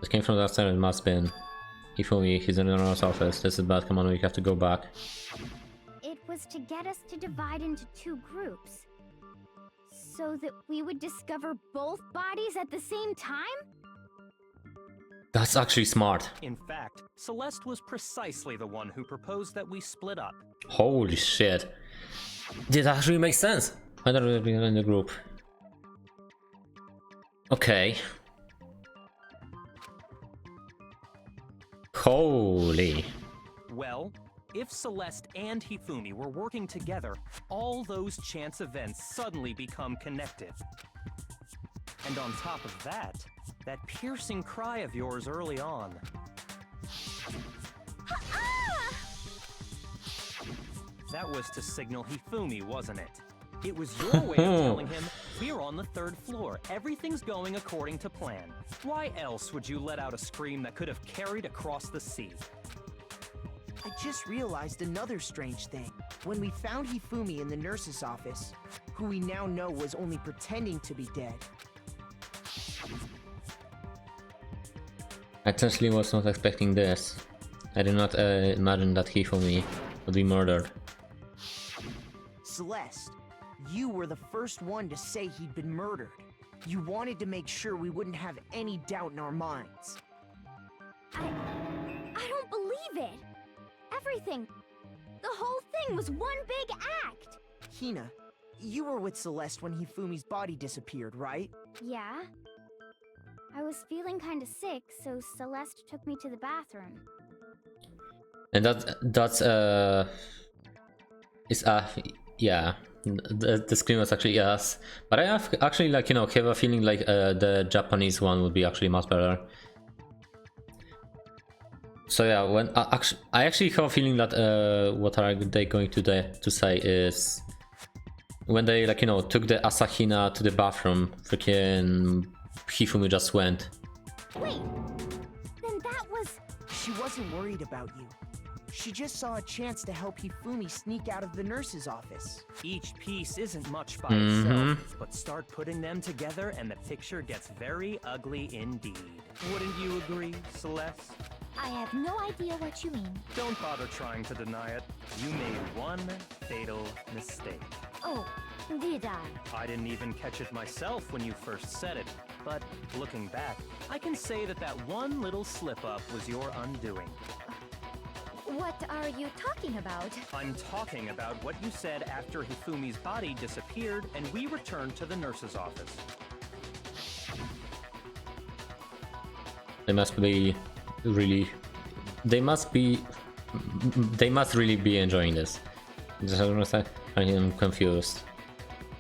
Speaker 1: It came from that side, it must have been. Hifumi, he's in the nurse's office. This is bad, come on, we have to go back.
Speaker 6: It was to get us to divide into two groups. So that we would discover both bodies at the same time?
Speaker 1: That's actually smart.
Speaker 7: In fact, Celeste was precisely the one who proposed that we split up.
Speaker 1: Holy shit. This actually makes sense. I don't really be in the group. Okay. Holy.
Speaker 7: Well, if Celeste and Hifumi were working together, all those chance events suddenly become connected. And on top of that, that piercing cry of yours early on. That was to signal Hifumi, wasn't it? It was your way of telling him, we're on the third floor, everything's going according to plan. Why else would you let out a scream that could have carried across the sea?
Speaker 10: I just realized another strange thing. When we found Hifumi in the nurse's office, who we now know was only pretending to be dead,
Speaker 1: I actually was not expecting this. I did not imagine that Hifumi would be murdered.
Speaker 10: Celeste, you were the first one to say he'd been murdered. You wanted to make sure we wouldn't have any doubt in our minds.
Speaker 6: I don't believe it. Everything, the whole thing was one big act.
Speaker 10: Hina, you were with Celeste when Hifumi's body disappeared, right?
Speaker 6: Yeah. I was feeling kind of sick, so Celeste took me to the bathroom.
Speaker 1: And yeah, the scream was actually yes, but I have actually, like, you know, have a feeling like the Japanese one would be actually much better. So yeah, when I actually have a feeling that what are they going to say is when they, like, you know, took the Asahina to the bathroom, freaking Hifumi just went.
Speaker 6: Wait, then that
Speaker 10: She wasn't worried about you. She just saw a chance to help Hifumi sneak out of the nurse's office.
Speaker 7: Each piece isn't much by itself, but start putting them together and the picture gets very ugly indeed. Wouldn't you agree, Celeste?
Speaker 2: I have no idea what you mean.
Speaker 7: Don't bother trying to deny it. You made one fatal mistake.
Speaker 2: Oh, did I?
Speaker 7: I didn't even catch it myself when you first said it, but looking back, I can say that that one little slip-up was your undoing.
Speaker 2: What are you talking about?
Speaker 7: I'm talking about what you said after Hifumi's body disappeared and we returned to the nurse's office.
Speaker 1: They must be really... They must really be enjoying this. I'm confused.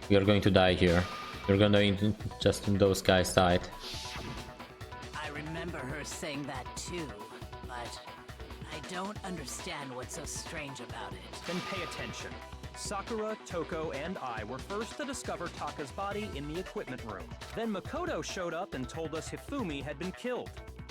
Speaker 1: You're going to die here. You're going to just those guys died.
Speaker 11: I remember her saying that too, but I don't understand what's so strange about it.
Speaker 7: Then pay attention. Sakura, Toko, and I were first to discover Taka's body in the equipment room. Then Makoto showed up and told us Hifumi had been killed.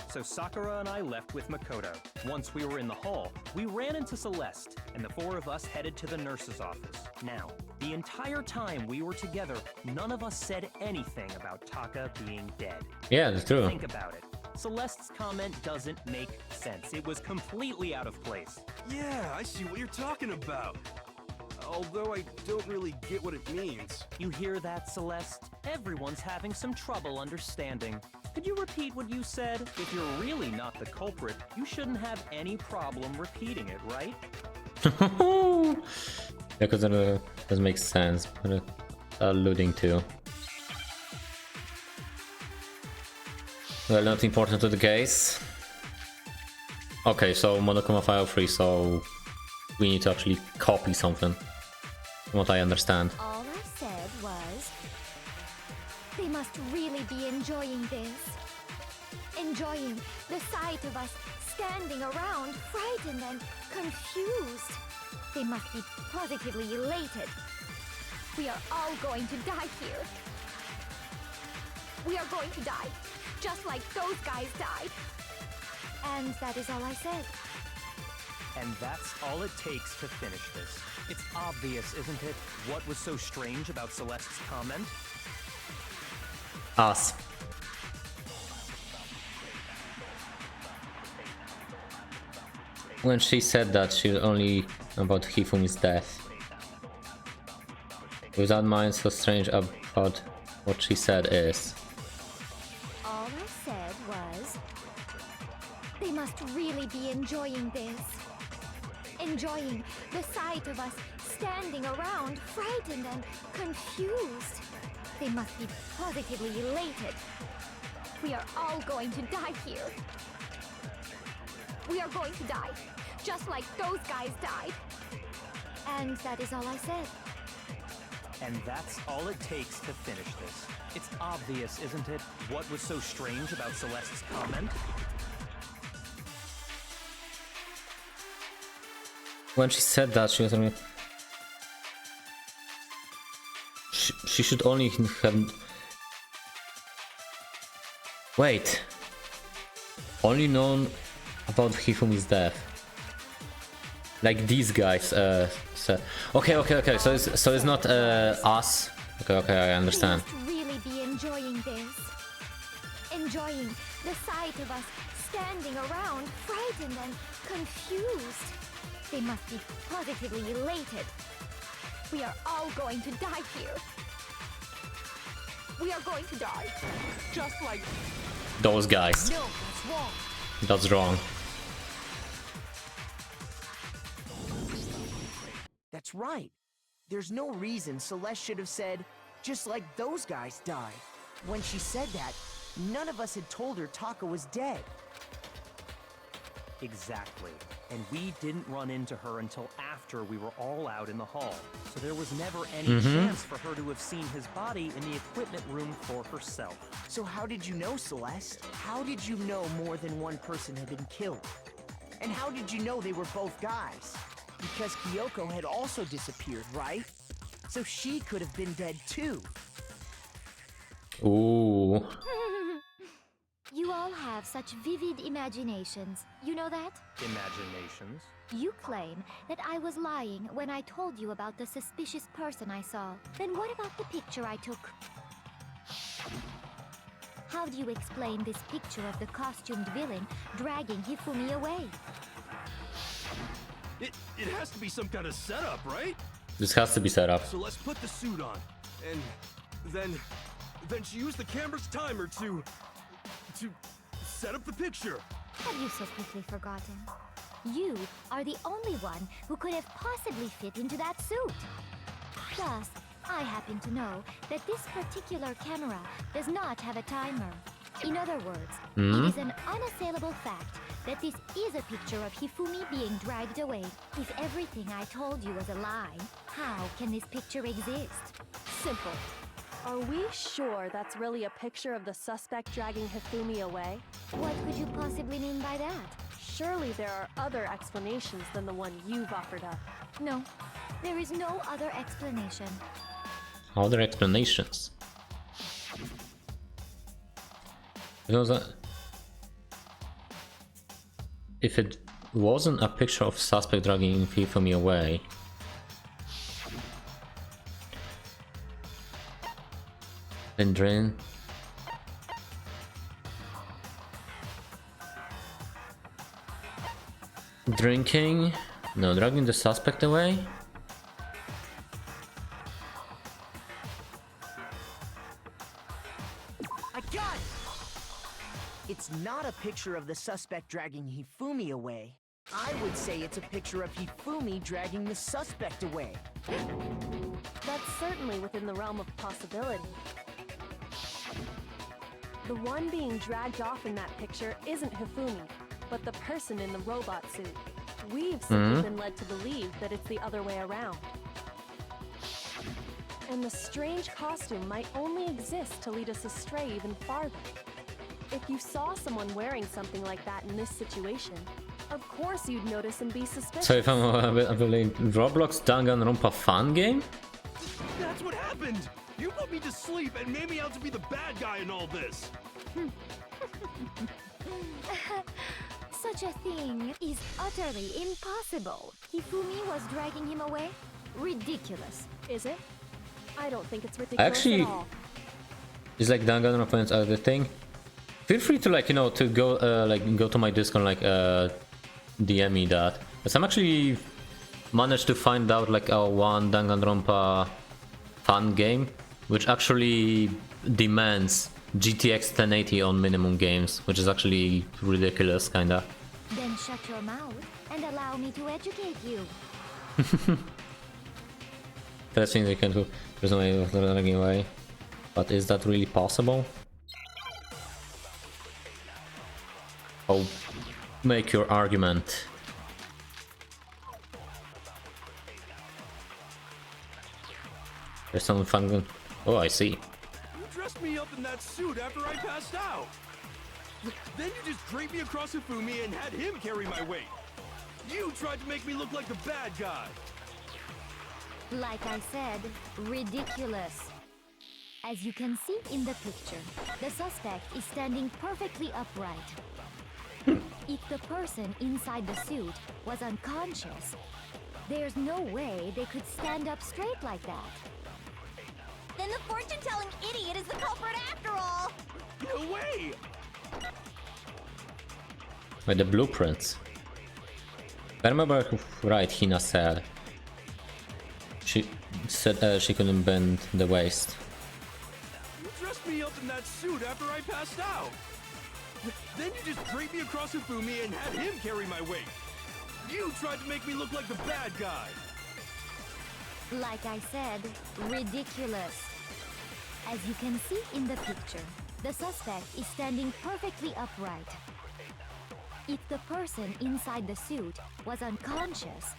Speaker 7: So Sakura and I left with Makoto. Once we were in the hall, we ran into Celeste, and the four of us headed to the nurse's office. Now, the entire time we were together, none of us said anything about Taka being dead.
Speaker 1: Yeah, that's true.
Speaker 7: Think about it. Celeste's comment doesn't make sense. It was completely out of place.
Speaker 9: Yeah, I see what you're talking about. Although I don't really get what it means.
Speaker 7: You hear that, Celeste? Everyone's having some trouble understanding. Could you repeat what you said? If you're really not the culprit, you shouldn't have any problem repeating it, right?
Speaker 1: Yeah, because it doesn't make sense. What alluding to. Well, not important to the case. Okay, so Monokuma file free, so we need to actually copy something. From what I understand.
Speaker 2: All I said was, they must really be enjoying this. Enjoying the sight of us standing around, frightened and confused. They must be positively elated. We are all going to die here. We are going to die, just like those guys died. And that is all I said.
Speaker 7: And that's all it takes to finish this. It's obvious, isn't it? What was so strange about Celeste's comment?
Speaker 1: Us. When she said that she was only about Hifumi's death. Without mind so strange about what she said is.
Speaker 2: All I said was, they must really be enjoying this. Enjoying the sight of us standing around, frightened and confused. They must be positively elated. We are all going to die here. We are going to die, just like those guys died. And that is all I said.
Speaker 7: And that's all it takes to finish this. It's obvious, isn't it? What was so strange about Celeste's comment?
Speaker 1: When she said that, she was only... She should only have... Wait. Only known about Hifumi's death. Like these guys said. Okay. So it's not us. Okay, I understand.
Speaker 2: They must really be enjoying this. Enjoying the sight of us standing around, frightened and confused. They must be positively elated. We are all going to die here. We are going to die. Just like
Speaker 1: Those guys.
Speaker 2: no, that's wrong.
Speaker 1: That's wrong.
Speaker 10: That's right. There's no reason Celeste should have said, just like those guys died. When she said that, none of us had told her Taka was dead.
Speaker 7: Exactly. And we didn't run into her until after we were all out in the hall. So there was never any chance for her to have seen his body in the equipment room for herself.
Speaker 10: So how did you know, Celeste? How did you know more than one person had been killed? And how did you know they were both guys? Because Kyoko had also disappeared, right? So she could have been dead too.
Speaker 1: Ooh.
Speaker 2: You all have such vivid imaginations. You know that?
Speaker 7: Imaginations?
Speaker 2: You claim that I was lying when I told you about the suspicious person I saw. Then what about the picture I took? How do you explain this picture of the costumed villain dragging Hifumi away?
Speaker 9: It has to be some kind of setup, right?
Speaker 1: This has to be set up.
Speaker 9: So let's put the suit on. And then she used the camera's timer to set up the picture.
Speaker 2: Have you so quickly forgotten? You are the only one who could have possibly fit into that suit. Plus, I happen to know that this particular camera does not have a timer. In other words, it is an unassailable fact that this is a picture of Hifumi being dragged away. If everything I told you was a lie, how can this picture exist?
Speaker 5: Simple. Are we sure that's really a picture of the suspect dragging Hifumi away?
Speaker 2: What could you possibly mean by that?
Speaker 5: Surely there are other explanations than the one you've offered up.
Speaker 2: No, there is no other explanation.
Speaker 1: Other explanations. If it wasn't a picture of suspect dragging Hifumi away, then drinking? No, dragging the suspect away?
Speaker 10: I got it! It's not a picture of the suspect dragging Hifumi away. I would say it's a picture of Hifumi dragging the suspect away.
Speaker 5: That's certainly within the realm of possibility. The one being dragged off in that picture isn't Hifumi, but the person in the robot suit. We've simply been led to believe that it's the other way around. And the strange costume might only exist to lead us astray even farther. If you saw someone wearing something like that in this situation, of course you'd notice and be suspicious.
Speaker 1: So if I'm Roblox Danganronpa fan game?
Speaker 9: That's what happened! You put me to sleep and made me out to be the bad guy in all this!
Speaker 2: Such a thing is utterly impossible. Hifumi was dragging him away? Ridiculous.
Speaker 5: Is it? I don't think it's ridiculous
Speaker 1: Actually,
Speaker 5: at all.
Speaker 1: it's like Danganronpa other thing. Feel free to to go go to my Discord, DM me that. Because I'm actually managed to find out one Danganronpa fan game which actually demands GTX 1080 on minimum games, which is actually ridiculous, kinda.
Speaker 2: Then shut your mouth and allow me to educate you.
Speaker 1: First thing they can do, there's no way of running away. But is that really possible? Oh, make your argument. There's some fun. Oh, I see.
Speaker 9: You dressed me up in that suit after I passed out. Then you just draped me across Hifumi and had him carry my weight. You tried to make me look like the bad guy.
Speaker 2: Like I said, ridiculous. As you can see in the picture, the suspect is standing perfectly upright. If the person inside the suit was unconscious, there's no way they could stand up straight like that.
Speaker 6: Then the fortune-telling idiot is the culprit after all!
Speaker 9: No way!
Speaker 1: By the blueprints. If I remember right, Hina said she couldn't bend the waist.
Speaker 9: You dressed me up in that suit after I passed out. Then you just draped me across Hifumi and had him carry my weight. You tried to make me look like the bad guy.
Speaker 2: Like I said, ridiculous. As you can see in the picture, the suspect is standing perfectly upright. If the person inside the suit was unconscious...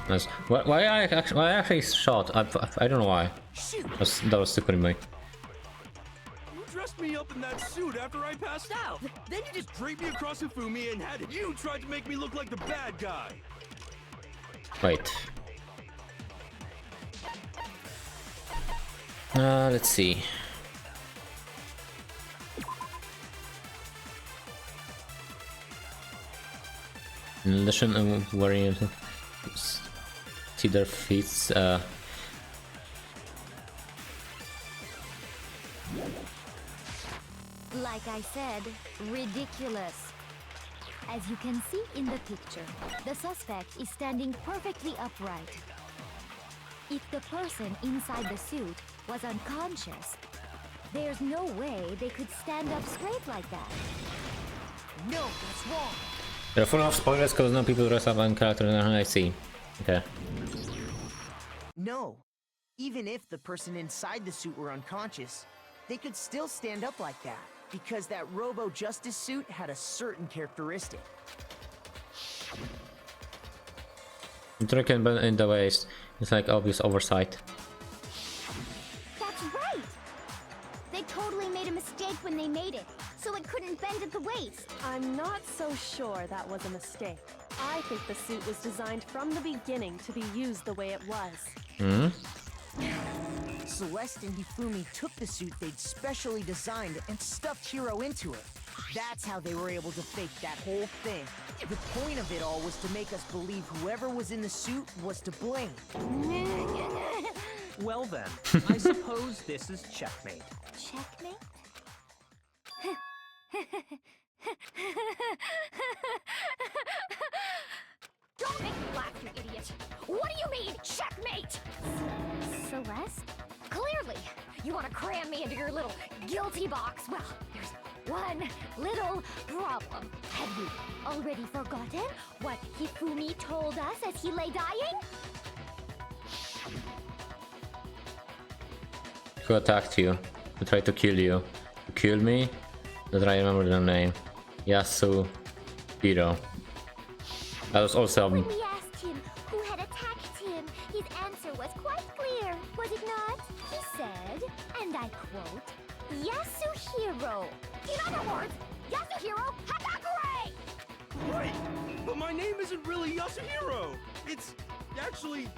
Speaker 1: Nice. Why I actually shot? I don't know why. That was super me.
Speaker 9: You dressed me up in that suit after I passed out. Then you just draped me across Hifumi and had you tried to make me look like the bad guy.
Speaker 1: Wait. Let's see. In addition, I'm wearing see their feet.
Speaker 2: Like I said, ridiculous. As you can see in the picture, the suspect is standing perfectly upright. If the person inside the suit was unconscious, there's no way they could stand up straight like that.
Speaker 10: No, that's wrong.
Speaker 1: They're full of spoilers because no people dress up on characters. I see. Okay.
Speaker 10: No. Even if the person inside the suit were unconscious, they could still stand up like that, because that Robo-Justice suit had a certain characteristic.
Speaker 1: The trick in the waist. It's like obvious oversight.
Speaker 6: That's right! They totally made a mistake when they made it, so it couldn't bend at the waist.
Speaker 5: I'm not so sure that was a mistake. I think the suit was designed from the beginning to be used the way it was.
Speaker 1: Hmm?
Speaker 10: Celeste and Hifumi took the suit they'd specially designed and stuffed Hiro into it. That's how they were able to fake that whole thing. The point of it all was to make us believe whoever was in the suit was to blame.
Speaker 7: Well then, I suppose this is checkmate.
Speaker 6: Checkmate?
Speaker 2: Don't make me laugh, you idiot! What do you mean, checkmate?
Speaker 6: Celeste?
Speaker 2: Clearly, you want to cram me into your little guilty box. Well, there's one little problem. Have you already forgotten what Hifumi told us as he lay dying?
Speaker 1: Who attacked you? Who tried to kill you? Who killed me? That I remember the name. Yasuhiro. That was also.
Speaker 6: When we asked him who had attacked him, his answer was quite clear, was it not? He said, and I quote, Yasuhiro.
Speaker 2: In other words, Yasuhiro Hagakure!
Speaker 9: Right! But my name isn't really Yasuhiro! It's actually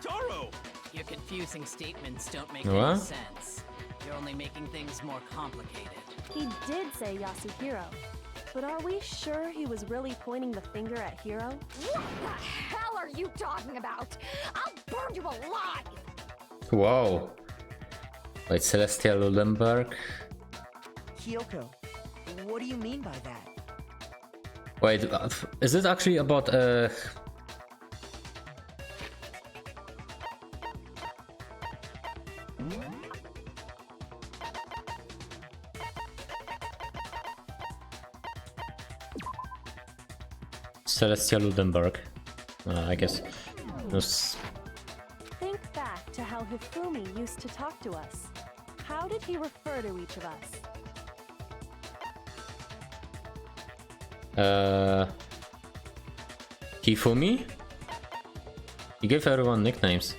Speaker 9: Taro!
Speaker 11: Your confusing statements don't make
Speaker 1: What?
Speaker 11: any sense. You're only making things more complicated.
Speaker 5: He did say Yasuhiro, but are we sure he was really pointing the finger at Hiro?
Speaker 2: What the hell are you talking about? I'll burn you alive!
Speaker 1: Whoa. Wait, Celestia Ludenberg?
Speaker 10: Kyoko, what do you mean by that?
Speaker 1: Wait, is it actually about Celestia Ludenberg? I guess. Was...
Speaker 5: Think back to how Hifumi used to talk to us. How did he refer to each of us?
Speaker 1: Hifumi? He gave everyone nicknames.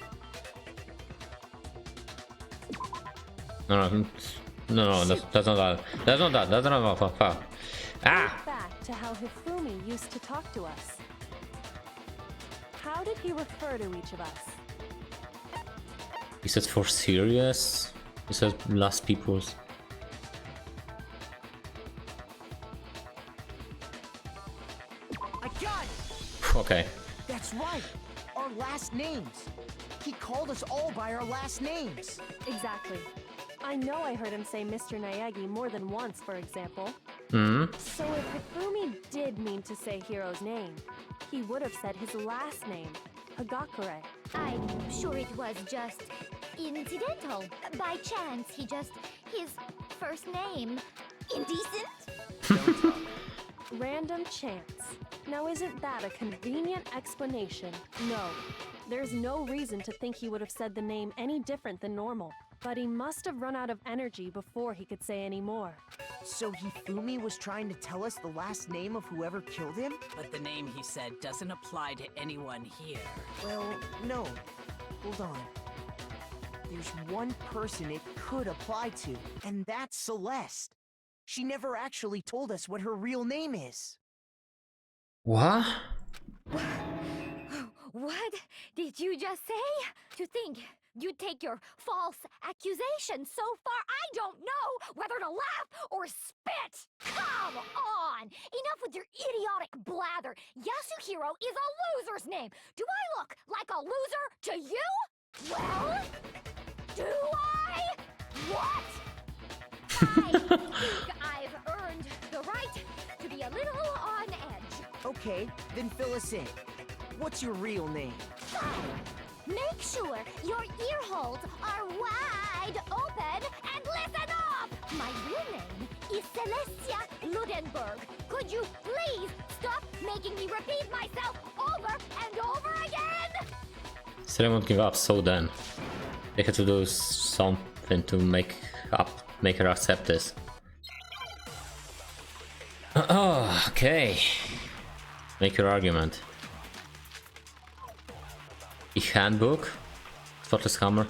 Speaker 1: No, that's not that. That's not that. That's not that. Ah!
Speaker 5: Think back to how Hifumi used to talk to us. How did he refer to each of us?
Speaker 1: He said for serious. He said last people's.
Speaker 10: I got it!
Speaker 1: Okay.
Speaker 10: That's right! Our last names! He called us all by our last names!
Speaker 5: Exactly. I know I heard him say Mr. Naegi more than once, for example.
Speaker 1: Hmm.
Speaker 5: So if Hifumi did mean to say Hiro's name, he would have said his last name, Hagakure.
Speaker 6: I'm sure it was just incidental. By chance, his first name. Indecent?
Speaker 5: Random chance. Now isn't that a convenient explanation? No. There's no reason to think he would have said the name any different than normal. But he must have run out of energy before he could say any more.
Speaker 10: So Hifumi was trying to tell us the last name of whoever killed him?
Speaker 11: But the name he said doesn't apply to anyone here.
Speaker 10: Well, no. Hold on. There's one person it could apply to, and that's Celeste. She never actually told us what her real name is.
Speaker 1: What?
Speaker 2: What did you just say? To think you'd take your false accusation so far I don't know whether to laugh or spit! Come on! Enough with your idiotic blather! Yasuhiro is a loser's name! Do I look like a loser to you? Well, do I? What? I think I've earned the right to be a little on edge.
Speaker 10: Okay, then fill us in. What's your real name?
Speaker 2: Make sure your ear holes are wide open and listen up! My real name is Celestia Ludenberg. Could you please stop making me repeat myself over and over again?
Speaker 1: Still won't give up, so then they had to do something to make her accept this. Oh, okay. Make your argument. The handbook? Spotless hammer?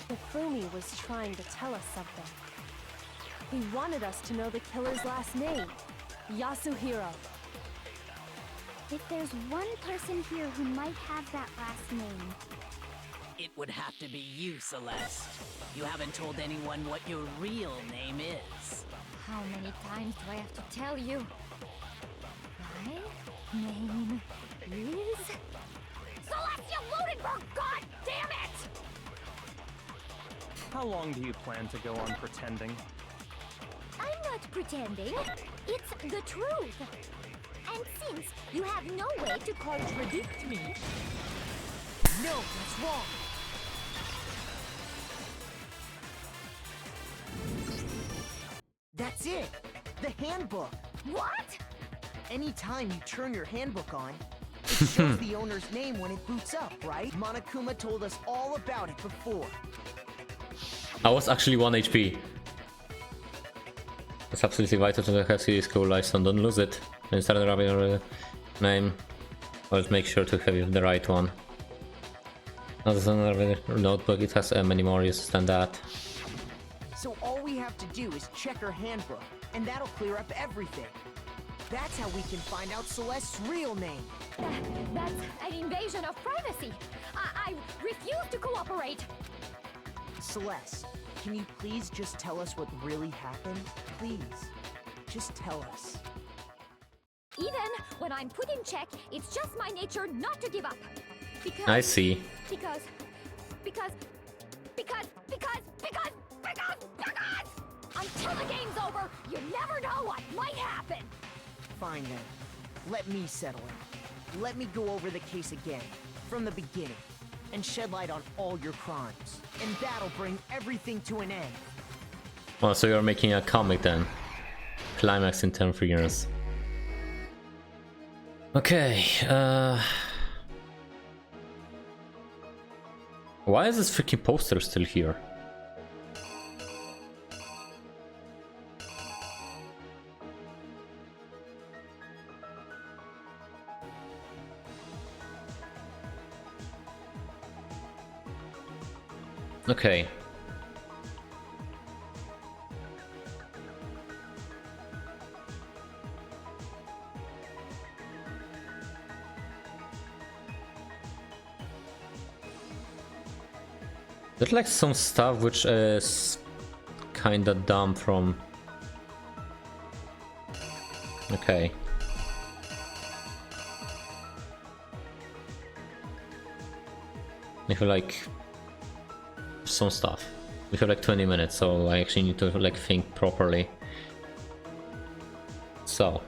Speaker 5: Ifumi was trying to tell us something. He wanted us to know the killer's last name, Yasuhiro.
Speaker 6: If there's one person here who might have that last name,
Speaker 11: It would have to be you, Celeste. You haven't told anyone what your real name is.
Speaker 2: How many times do I have to tell you? My name is Celestia Ludenberg! God damn it!
Speaker 7: How long do you plan to go on pretending?
Speaker 2: I'm not pretending. It's the truth. And since you have no way to contradict me...
Speaker 10: No, that's wrong. That's it! The handbook!
Speaker 2: What?
Speaker 10: Anytime you turn your handbook on, it shows the owner's name when it boots up, right? Monokuma told us all about it before.
Speaker 1: I was actually 1 HP. It's absolutely vital to have serious school life, so don't lose it. When you start rubbing your name, always make sure to have the right one. Not as another notebook, it has many more uses than that.
Speaker 10: So all we have to do is check her handbook, and that'll clear up everything. That's how we can find out Celeste's real name.
Speaker 2: That's an invasion of privacy. I refuse to cooperate.
Speaker 10: Celeste, can you please just tell us what really happened? Please, just tell us.
Speaker 2: Even when I'm put in check, it's just my nature not to give up. Because...
Speaker 1: I see.
Speaker 2: Because... Until the game's over, you never know what might happen!
Speaker 10: Fine then. Let me settle it. Let me go over the case again, from the beginning, and shed light on all your crimes. And that'll bring everything to an end.
Speaker 1: Well, so you're making a comic then. Climax in 10 figures. Okay, why is this freaking poster still here? Okay. There's like some stuff which is kinda dumb from... Okay. I feel like some stuff. We have like 20 minutes, so I actually need to like think properly. So.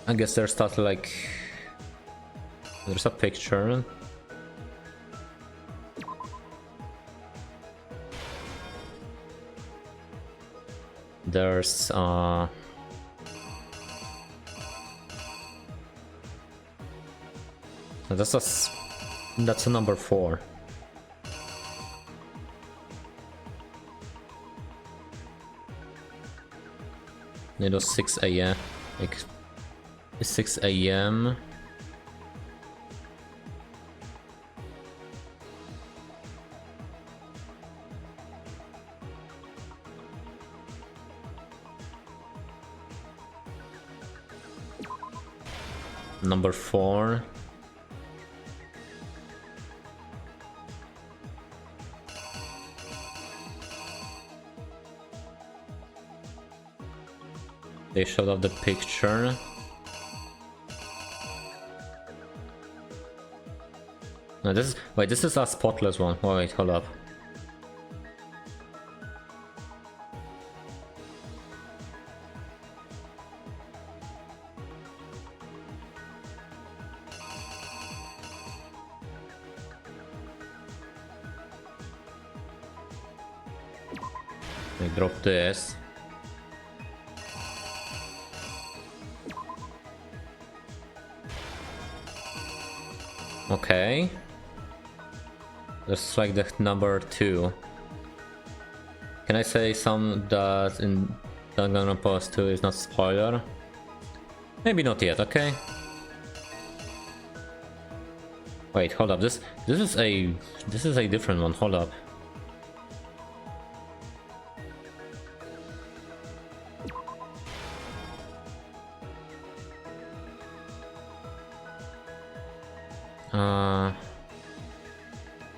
Speaker 1: I guess there's stuff like... There's a picture. There's that's a That's a number 4. It was 6 a.m. Like 6 a.m. Number 4. They showed off the picture. No, this is wait. This is a spotless one. Oh, wait, hold up. They dropped this. Okay. That's like the number 2. Can I say some that in Danganronpa Post 2 is not spoiler? Maybe not yet, okay? Wait, hold up. This is a different one. Hold up.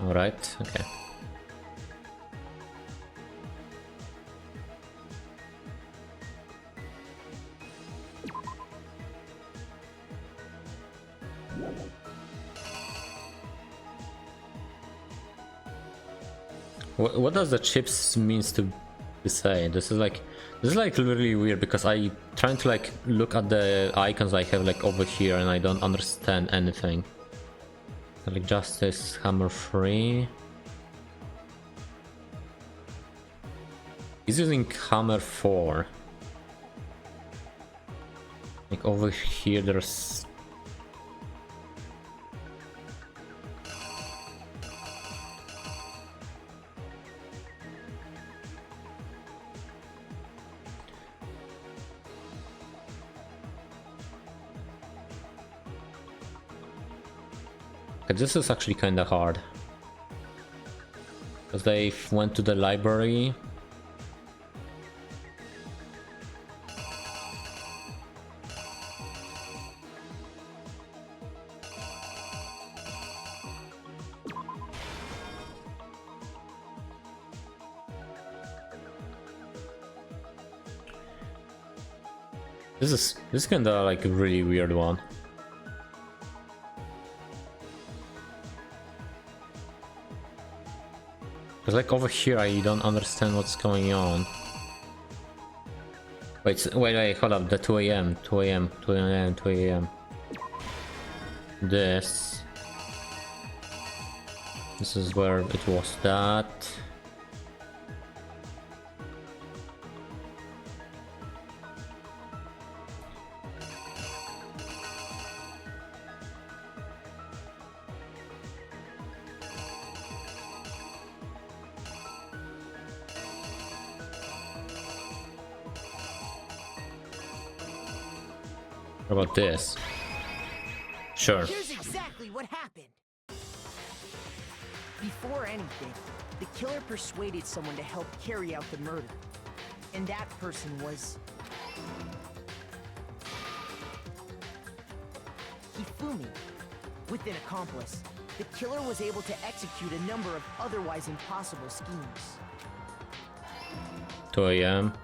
Speaker 1: Alright, okay. What does the chips means to say? This is like really weird because I trying to like look at the icons I have like over here and I don't understand anything. Like Justice, Hammer 3. He's using Hammer 4. Like over here there's... This is actually kind of hard because they went to the library. This is kind of like a really weird one. Because like over here I don't understand what's going on. Wait, hold up, the 2 a.m. This is where it was that. How about this? Sure.
Speaker 10: Here's exactly what happened. Before anything, the killer persuaded someone to help carry out the murder. And that person was... Hifumi. With an accomplice, the killer was able to execute a number of otherwise impossible schemes.
Speaker 1: 2 a.m.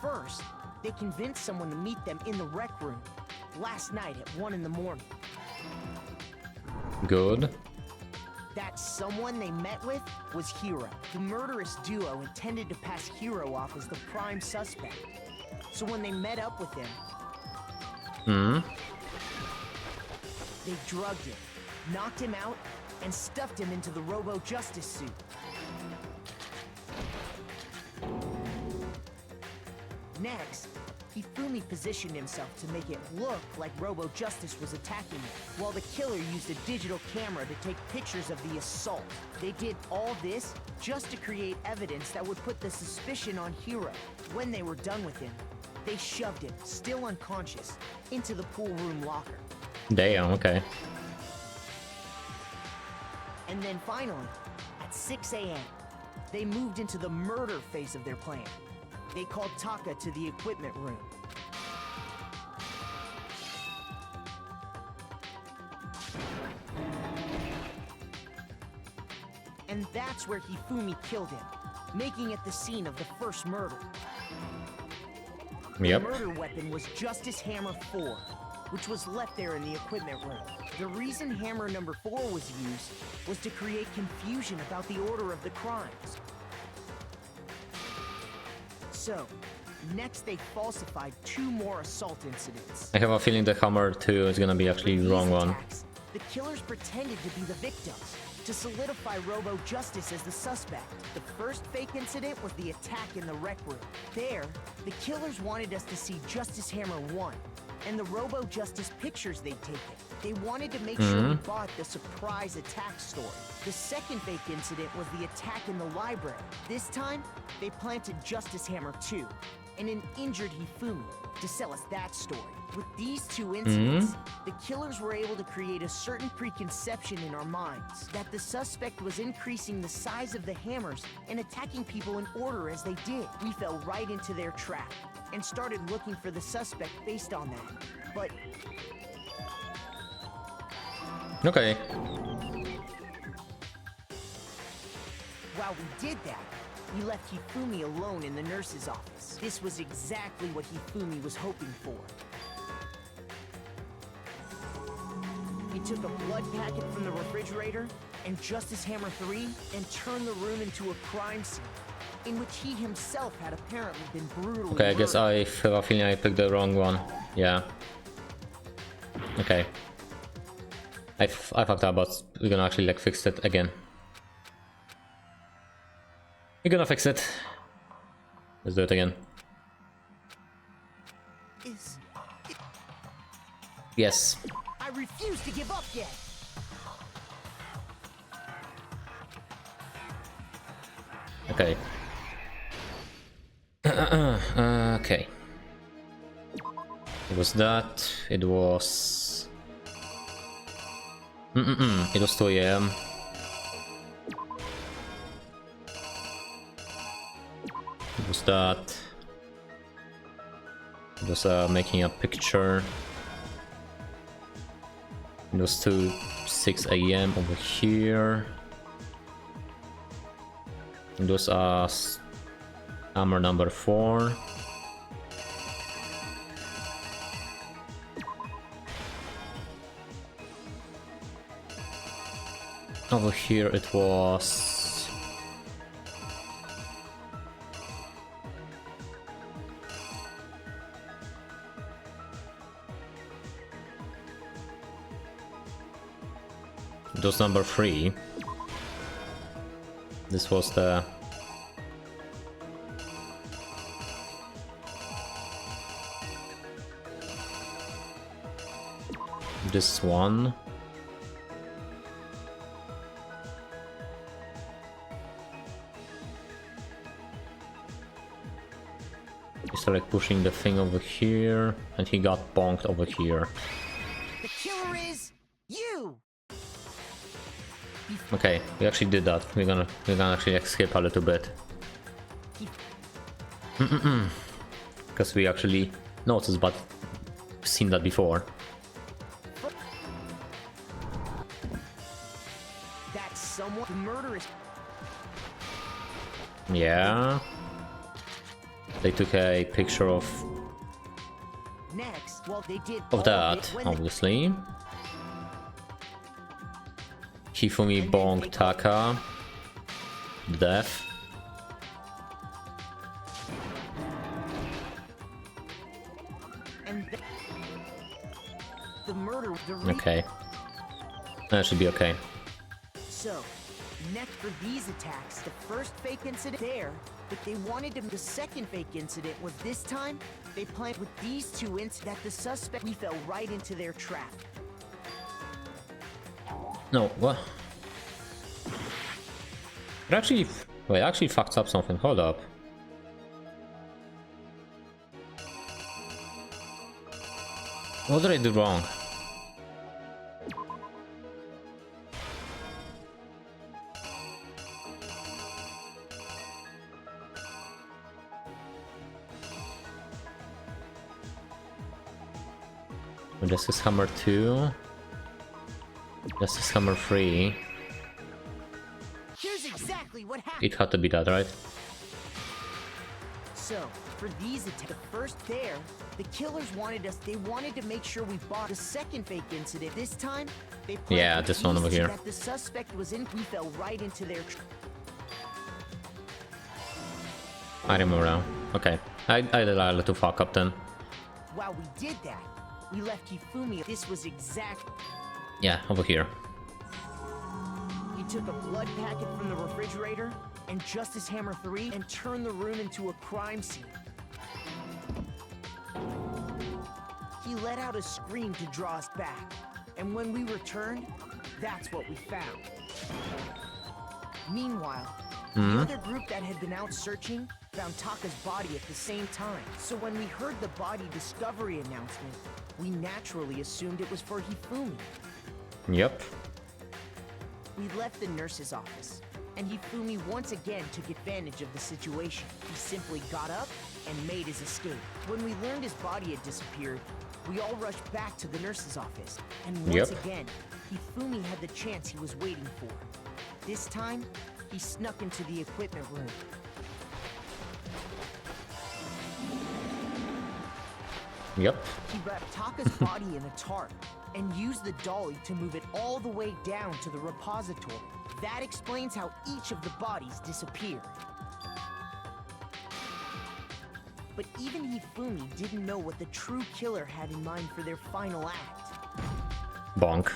Speaker 10: First, they convinced someone to meet them in the rec room last night at 1 in the morning.
Speaker 1: Good.
Speaker 10: That someone they met with was Hiro. The murderous duo intended to pass Hiro off as the prime suspect. So when they met up with him, they drugged him, knocked him out, and stuffed him into the Robo-Justice suit. Next, Hifumi positioned himself to make it look like Robo Justice was attacking him, while the killer used a digital camera to take pictures of the assault. They did all this just to create evidence that would put the suspicion on Hiro. When they were done with him, they shoved him, still unconscious, into the pool room locker.
Speaker 1: Damn, okay.
Speaker 10: And then finally, at 6 a.m., they moved into the murder phase of their plan. They called Taka to the equipment room. And that's where Hifumi killed him, making it the scene of the first murder.
Speaker 1: Yep.
Speaker 10: The murder weapon was Justice Hammer 4, which was left there in the equipment room. The reason Hammer number 4 was used was to create confusion about the order of the crimes. So, next they falsified 2 more assault incidents.
Speaker 1: I have a feeling the Hammer 2 is gonna be actually the wrong one.
Speaker 10: The killers pretended to be the victims, to solidify Robo Justice as the suspect. The first fake incident was the attack in the rec room. There, the killers wanted us to see Justice Hammer 1, and the Robo Justice pictures they'd taken. They wanted to make sure we bought the surprise attack story. The second fake incident was the attack in the library. This time, they planted Justice Hammer 2 and an injured Hifumi to sell us that story. With these 2 incidents, the killers were able to create a certain preconception in our minds that the suspect was increasing the size of the hammers and attacking people in order as they did. We fell right into their trap and started looking for the suspect based on that. But
Speaker 1: Okay.
Speaker 10: while we did that, we left Hifumi alone in the nurse's office. This was exactly what Hifumi was hoping for. He took a blood packet from the refrigerator and Justice Hammer 3 and turned the room into a crime scene in which he himself had apparently been brutally
Speaker 1: Okay, I guess
Speaker 10: murdered.
Speaker 1: I have a feeling I picked the wrong one. Yeah. Okay. I fucked up, but we're gonna actually like fix it again. We're gonna fix it. Let's do it again. Yes.
Speaker 10: I refuse to give up yet.
Speaker 1: Okay. Okay. It was that. It was. It was 2 AM. It was that. It was making a picture. It was 6 AM over here. It was hammer number 4. Over here it was number 3. This was the this one. He started pushing the thing over here, and he got bonked over here.
Speaker 10: The killer is you.
Speaker 1: Okay, we actually did that. We're gonna actually like, skip a little bit. Because we actually noticed, but seen that before.
Speaker 10: That's someone murderous.
Speaker 1: Yeah. They took a picture of
Speaker 10: Next, well, they did all
Speaker 1: that,
Speaker 10: of it when
Speaker 1: obviously. Hifumi bonked Taka. Death.
Speaker 10: and the murder.
Speaker 1: Okay. That should be okay.
Speaker 10: So, Next, for these attacks, the first fake incident there, but they wanted to. The second fake incident was this time they planned with these two incidents that the suspect. We fell right into their trap.
Speaker 1: No, what? It actually, wait, I actually fucked up something. Hold up. What did I do wrong? This is hammer 2. This is hammer 3.
Speaker 10: Here's exactly what happened.
Speaker 1: It had to be that, right?
Speaker 10: So, for these attacks, the first there, the killers wanted us. They wanted to make sure we bought the second fake incident. This time, they planned
Speaker 1: Yeah,
Speaker 10: with
Speaker 1: this one
Speaker 10: these
Speaker 1: over
Speaker 10: two
Speaker 1: here.
Speaker 10: That the suspect was in. We fell right into their.
Speaker 1: I remember now. Okay, I did a little fuck up then.
Speaker 10: While we did that, we left Hifumi. This was exact.
Speaker 1: Yeah, over here.
Speaker 10: He took a blood packet from the refrigerator and Justice Hammer 3 and turned the room into a crime scene. He let out a scream to draw us back, and when we returned, that's what we found. Meanwhile, the other group that had been out searching found Taka's body at the same time. So when we heard the body discovery announcement, we naturally assumed it was for Hifumi.
Speaker 1: Yep.
Speaker 10: We left the nurse's office, and Hifumi once again took advantage of the situation. He simply got up and made his escape. When we learned his body had disappeared, we all rushed back to the nurse's office. And once again, Hifumi had the chance he was waiting for. This time, he snuck into the equipment room.
Speaker 1: Yep.
Speaker 10: He wrapped Taka's body in a tarp and used the dolly to move it all the way down to the repository. That explains how each of the bodies disappeared. But even Hifumi didn't know what the true killer had in mind for their final act.
Speaker 1: Bonk.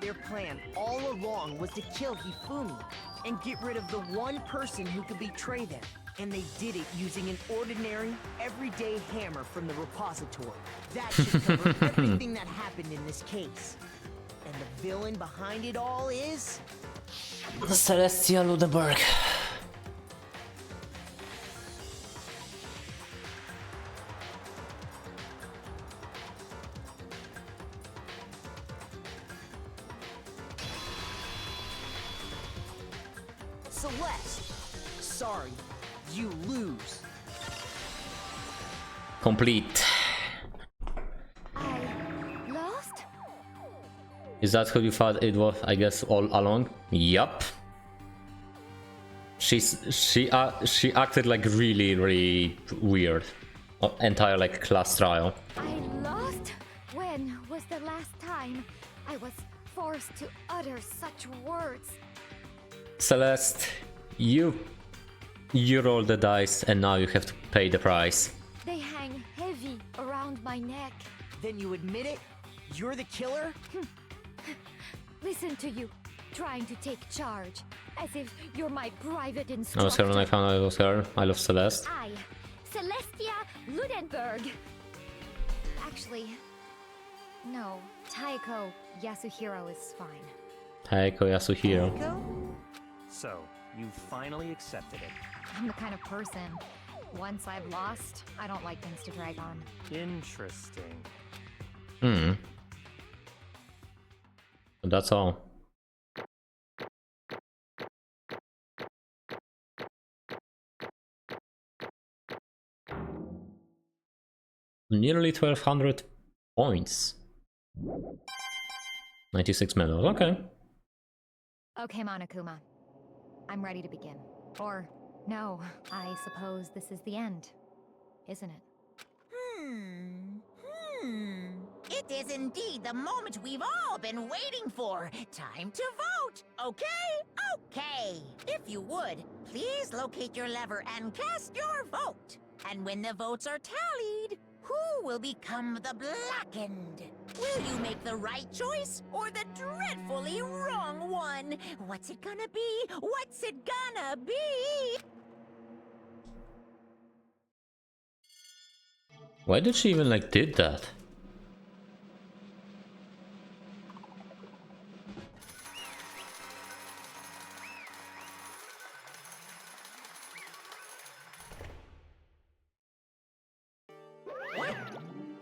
Speaker 10: Their plan all along was to kill Hifumi and get rid of the one person who could betray them. And they did it using an ordinary, everyday hammer from the repository. That should cover everything that happened in this case. And the villain behind it all is...
Speaker 1: Celestia Ludenberg.
Speaker 10: Celeste. Sorry, you lose.
Speaker 1: Complete.
Speaker 2: I lost?
Speaker 1: Is that how you thought it was, I guess, all along? Yup. She acted like really weird. Entire like class trial.
Speaker 2: I lost? When was the last time I was forced to utter such words?
Speaker 1: Celeste, you rolled the dice and now you have to pay the price.
Speaker 2: They hang heavy around my neck.
Speaker 10: Then you admit it? You're the killer?
Speaker 2: Listen to you, trying to take charge, as if you're my private
Speaker 1: I
Speaker 2: instructor.
Speaker 1: was her when I found out it was her. I love Celeste.
Speaker 2: I, Celestia Ludenberg. Actually, no, Taiko Yasuhiro is fine.
Speaker 1: Taiko Yasuhiro.
Speaker 7: So, you finally accepted it.
Speaker 2: I'm the kind of person, once I've lost, I don't like things to drag on.
Speaker 7: Interesting.
Speaker 1: But that's all. Nearly 1200 points. 96 medals, okay.
Speaker 2: Okay, Monokuma. I'm ready to begin. Or, no, I suppose this is the end, isn't it?
Speaker 4: It is indeed the moment we've all been waiting for. Time to vote, okay? Okay. If you would, please locate your lever and cast your vote. And when the votes are tallied, Who will become the blackened? Will you make the right choice or the dreadfully wrong one? What's it gonna be? What's it gonna be?
Speaker 1: Why did she even like did that?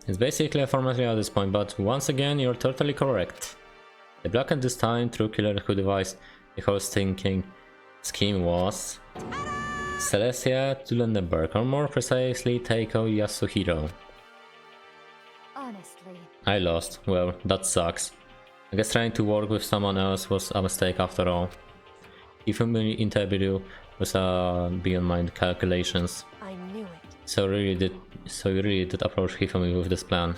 Speaker 1: It's basically a formality at this point, but once again, you're totally correct. The blackened this time through killer who devised the whole stinking scheme was Celestia Zulendenberg, or more precisely, Taiko Yasuhiro.
Speaker 2: Honestly,
Speaker 1: I lost. Well, that sucks. I guess trying to work with someone else was a mistake after all. Even my interview was beyond my calculations.
Speaker 5: I knew it.
Speaker 1: So you really did approach Hifumi with this plan.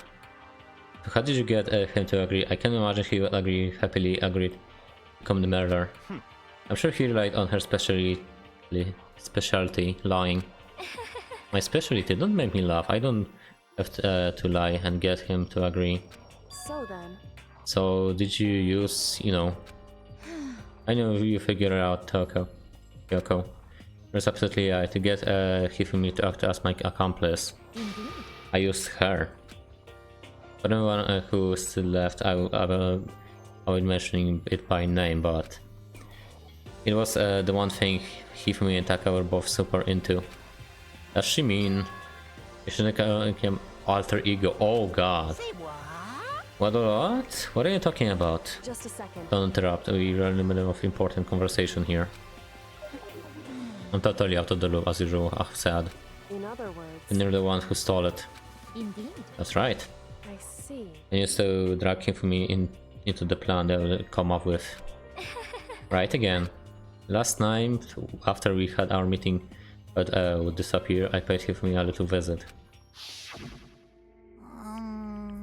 Speaker 1: So how did you get him to agree? I can imagine he would happily agreed to become the murderer. I'm sure he relied on her specialty, lying. My specialty, don't make me laugh. I don't have to lie and get him to agree.
Speaker 5: So then,
Speaker 1: So did you use, I know you figured it out, Kyoko. That's absolutely right, to get Hifumi to act as my accomplice.
Speaker 2: indeed.
Speaker 1: I used her. For anyone who's still left, I will mention it by name, but it was the one thing Hifumi and Taka were both super into. Does she mean Ishinika became alter ego? Oh god.
Speaker 4: Say what?
Speaker 1: What? What are you talking about?
Speaker 5: just a second.
Speaker 1: Don't interrupt, we are in the middle of important conversation here. I'm totally out of the loop as usual, sad.
Speaker 5: In other words,
Speaker 1: And you're the one who stole it.
Speaker 2: Indeed.
Speaker 1: That's right.
Speaker 5: I see.
Speaker 1: And you still drag Hifumi into the plan they will come up with. Right again. Last time, after we had our meeting but would disappear, I paid Hifumi a little visit.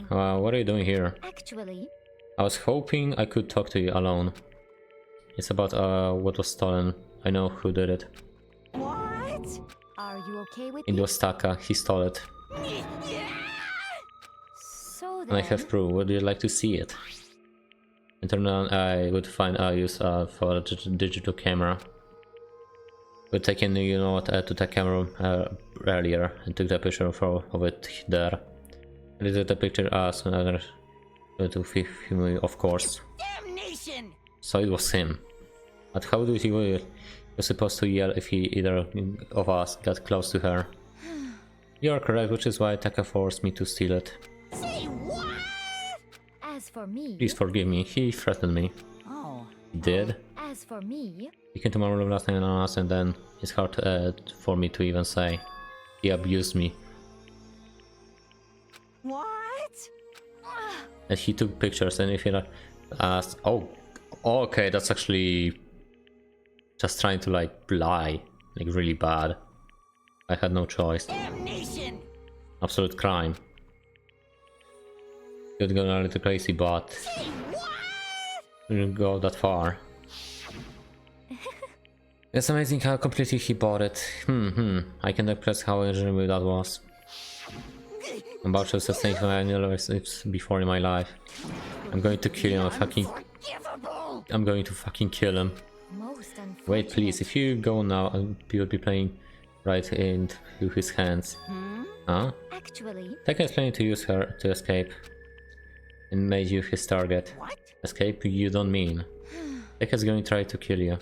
Speaker 1: What are you doing here?
Speaker 2: Actually,
Speaker 1: I was hoping I could talk to you alone. It's about what was stolen. I know who did it.
Speaker 4: What?
Speaker 2: are you okay with
Speaker 1: It
Speaker 2: it?
Speaker 1: was Taka, he stole it.
Speaker 2: So
Speaker 1: And I
Speaker 2: then,
Speaker 1: have proof, would you like to see it? In turn on, I would find a use for a digital camera. We taken, to the camera earlier and took the picture of it there. I did the picture as another to Hifumi, of course.
Speaker 4: Damnation!
Speaker 1: So it was him. But how do he was supposed to yell if either of us got close to her? You are correct, which is why Taka forced me to steal it.
Speaker 4: Say what?
Speaker 2: as for me,
Speaker 1: Please forgive me, he threatened me.
Speaker 4: Oh.
Speaker 1: He did.
Speaker 2: as for me,
Speaker 1: He came to my room last night on us, and then it's hard for me to even say. He abused me.
Speaker 4: What?
Speaker 1: And he took pictures, and if he asked, oh, okay, that's actually just trying to like lie, like really bad. I had no choice.
Speaker 4: Damnation!
Speaker 1: Absolute crime. Could go a little crazy, but
Speaker 4: Say what?
Speaker 1: didn't go that far. It's amazing how completely he bought it. I can express how enjoyable that was. I'm about to say something I never said before in my life. I'm going to kill him.
Speaker 4: Unforgivable!
Speaker 1: I'm going to fucking kill him.
Speaker 2: most unfortunate.
Speaker 1: Wait, please. If you go now, he will be playing right into his hands. Huh?
Speaker 2: Actually,
Speaker 1: Taka is planning to use her to escape and made you his target.
Speaker 4: What?
Speaker 1: Escape? You don't mean. Taka is going to try to kill you.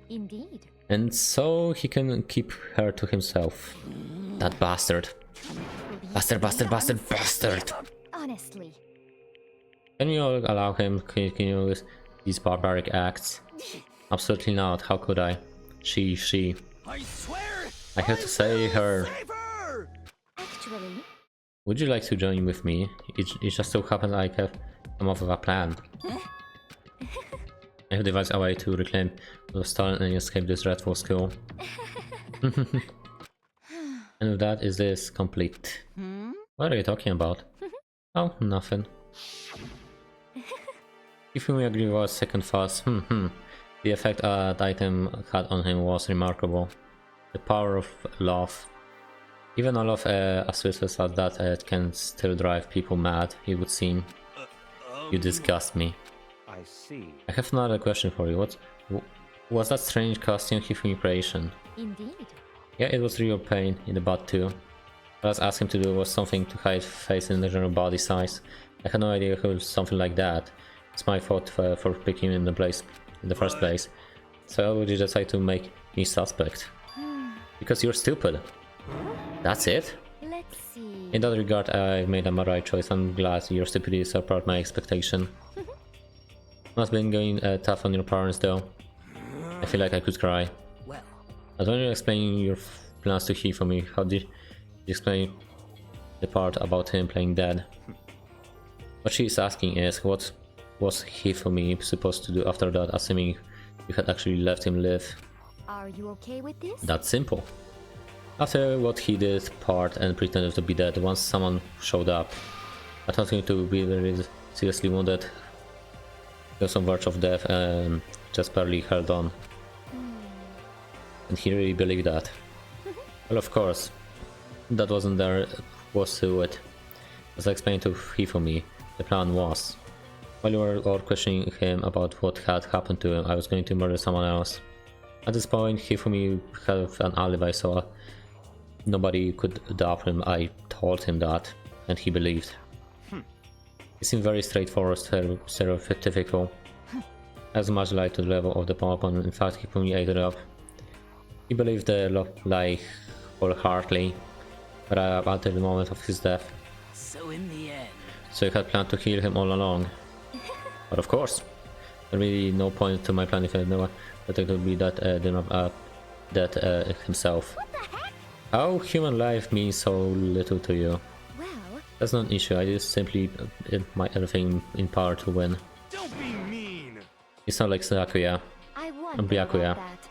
Speaker 2: indeed.
Speaker 1: And so he can keep her to himself. That bastard. Bastard.
Speaker 2: Honestly,
Speaker 1: Can you allow him to continue with these barbaric acts? Absolutely not. How could I? She.
Speaker 9: I swear!
Speaker 1: I have to say her.
Speaker 9: Save her!
Speaker 2: actually,
Speaker 1: Would you like to join with me? It just so happens I have come up with a plan. I have devised a way to reclaim what was stolen and escape this dreadful school. And with that, is this complete? What are you talking about? Oh, nothing. If we agree was second fast, the effect that item had on him was remarkable. The power of love. Even all of as useless as that, it can still drive people mad, it would seem. You disgust me.
Speaker 7: I see.
Speaker 1: I have another question for you. Was that strange costume Hifumi creation?
Speaker 2: Indeed.
Speaker 1: Yeah, it was real pain in the butt too. What I asked him to do was something to hide face in the general body size. I had no idea who was something like that. It's my fault for picking him in the first place. So why would you decide to make me suspect? Because you're stupid. That's it?
Speaker 2: Let's see.
Speaker 1: In that regard, I made a right choice. I'm glad your stupidity surpassed my expectation. Must been going tough on your parents though. I feel like I could cry.
Speaker 11: Well,
Speaker 1: But when you explain your plans to Hifumi, how did you explain the part about him playing dead? What she is asking is, what was Hifumi supposed to do after that, assuming you had actually let him live?
Speaker 2: Are you okay with this?
Speaker 1: That's simple. After what he did part and pretended to be dead, once someone showed up, I thought him to be very seriously wounded. He was on verge of death and just barely held on. And he really believed that. Well, of course, that wasn't there was to it. As I explained to Hifumi, the plan was, while you were all questioning him about what had happened to him, I was going to murder someone else. At this point, Hifumi had an alibi, so nobody could doubt him. I told him that, and he believed. He seemed very straightforward, stereotypical. As much light to the level of the opponent. In fact, Hifumi ate it up. He believed the lie wholeheartedly, but until the moment of his death.
Speaker 11: so in the end,
Speaker 1: So you had planned to kill him all along. But of course, there really no point to my plan if I knew that it would be that himself. How human life means so little to you?
Speaker 2: Well,
Speaker 1: That's not an issue. I just simply did my everything in power to win.
Speaker 9: Don't be mean.
Speaker 1: It's not like Sakuya.
Speaker 2: I wonder
Speaker 1: And Byakuya.
Speaker 2: about that.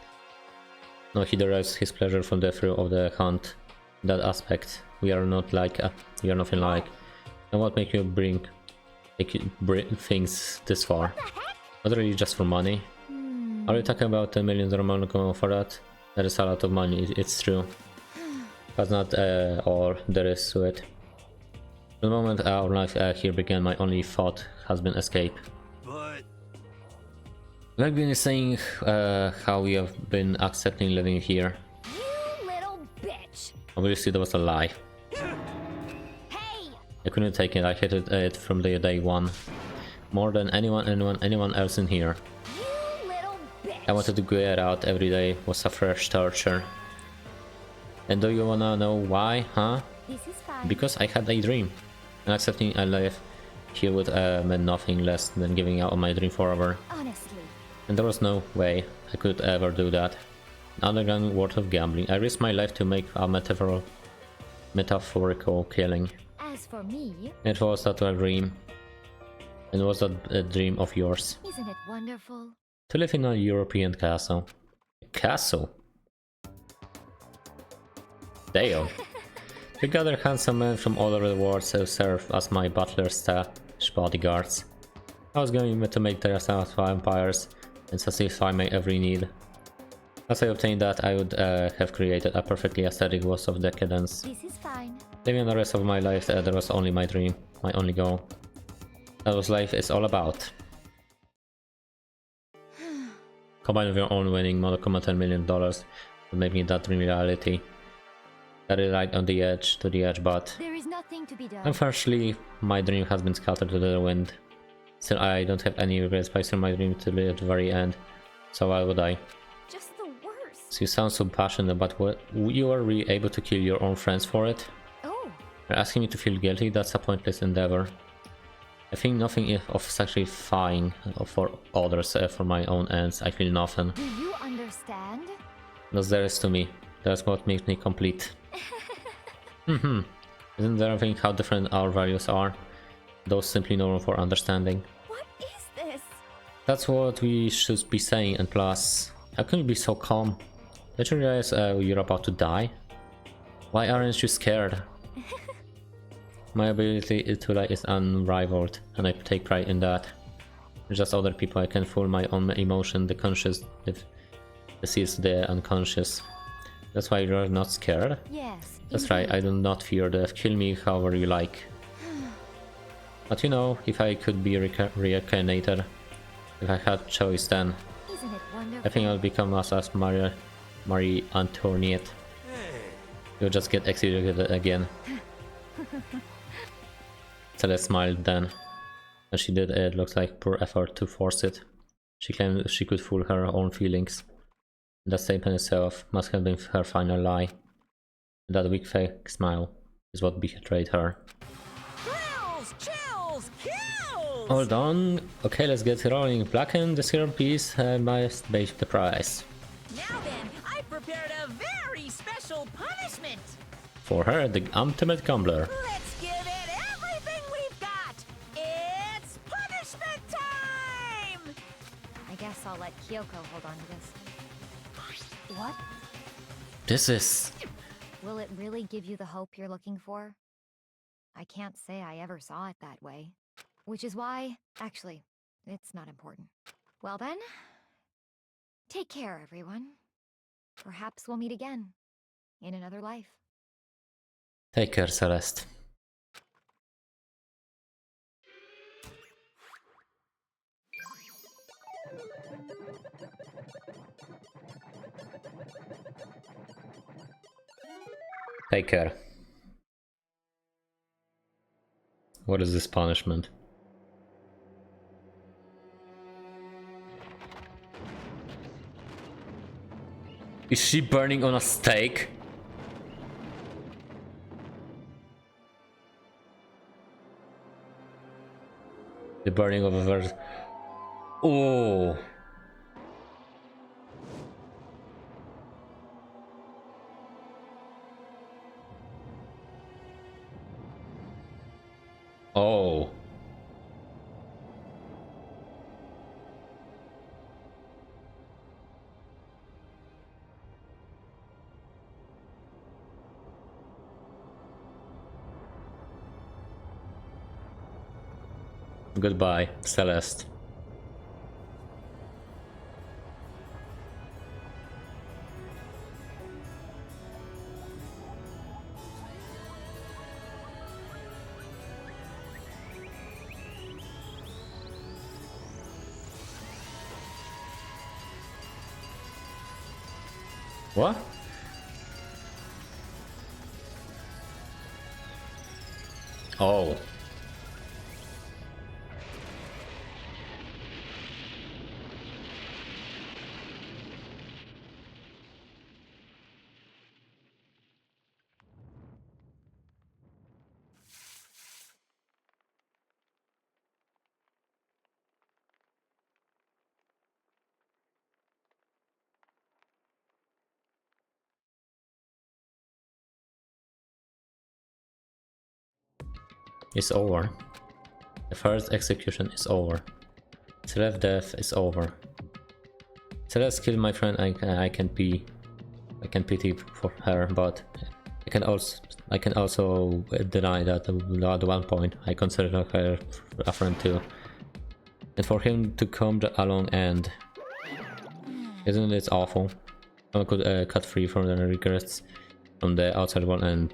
Speaker 1: No, he derives his pleasure from the thrill of the hunt. In that aspect, we are not like we are nothing like. And what make you bring things this far? Not really just for money. Are you talking about 10 million Roman for that? That is a lot of money. It's true. That's not all there is to it. The moment our life here began, my only thought has been escape.
Speaker 9: But
Speaker 1: Like been saying how we have been accepting living here.
Speaker 6: You little bitch!
Speaker 1: Obviously that was a lie.
Speaker 6: Hey!
Speaker 1: I couldn't take it. I hated it from the day one. More than anyone else in here.
Speaker 6: You little bitch!
Speaker 1: I wanted to get out every day. Was a fresh torture. And do you wanna know why, huh?
Speaker 2: This is fine.
Speaker 1: Because I had a dream. And accepting a life here would meant nothing less than giving up on my dream forever.
Speaker 2: Honestly.
Speaker 1: And there was no way I could ever do that. An underground world of gambling. I risked my life to make a metaphorical killing.
Speaker 2: As for me,
Speaker 1: It was that a dream. And was that a dream of yours?
Speaker 2: isn't it wonderful?
Speaker 1: To live in a European castle. A castle? Damn. To gather handsome men from all over the world to serve as my butlers/bodyguards. I was going to make their vampires and satisfy my every need. As I obtained that, I would have created a perfectly aesthetic world of decadence.
Speaker 2: This is fine.
Speaker 1: Living the rest of my life, there was only my dream, my only goal. That was life is all about. Combined with your own winning $10 million would make me that dream reality. Got it right on the edge, but
Speaker 2: There is nothing to be done.
Speaker 1: unfortunately, my dream has been scattered to the wind. Still, I don't have any regrets by my dream to the very end. So why would I?
Speaker 6: Just the worst.
Speaker 1: So you sound so passionate, but what, you are really able to kill your own friends for it?
Speaker 2: Oh,
Speaker 1: You're asking me to feel guilty? That's a pointless endeavor. I think nothing of sacrificing for others for my own ends. I feel nothing.
Speaker 2: do you understand?
Speaker 1: That's there is to me. That's what makes me complete. Isn't there anything how different our values are? Those simply no room for understanding.
Speaker 6: What is this?
Speaker 1: That's what we should be saying, and plus, how can you be so calm? Don't you realize you're about to die? Why aren't you scared? My ability to lie is unrivaled, and I take pride in that. Just other people, I can fool my own emotion, the conscious, the sees the unconscious. That's why you're not scared?
Speaker 2: Yes.
Speaker 1: That's right, I do not fear death. Kill me however you like. But you know, if I could be reincarnated, if I had choice, then
Speaker 2: Isn't it wonderful?
Speaker 1: I think I'll become as Marie Antoinette. You'll just get executed again. Celeste smiled then. When she did it, looks like poor effort to force it. She claimed she could fool her own feelings. That statement itself must have been her final lie. That weak fake smile is what betrayed her.
Speaker 4: Chills, kills!
Speaker 1: Hold on. Okay, let's get rolling. Blacken the serum piece must pay the price.
Speaker 4: Now then, I prepared a very special punishment.
Speaker 1: For her, the ultimate gambler.
Speaker 4: Let's give it everything we've got. It's punishment time!
Speaker 2: I guess I'll let Kyoko hold on to this. What?
Speaker 1: This is...
Speaker 2: Will it really give you the hope you're looking for? I can't say I ever saw it that way. Which is why... Actually, it's not important. Well then... Take care, everyone. Perhaps we'll meet again. In another life.
Speaker 1: Take care, Celeste. Take care. What is this punishment? Is she burning on a stake? The burning of a verse. Oh. Oh. Goodbye, Celeste. What? Oh. It's over. The first execution is over. Celeste's death is over. Celeste killed my friend. I can pity for her, but I can also deny that at one point I considered her a friend too. And for him to come along and isn't it awful? Someone could cut free from the regrets from the outside world, and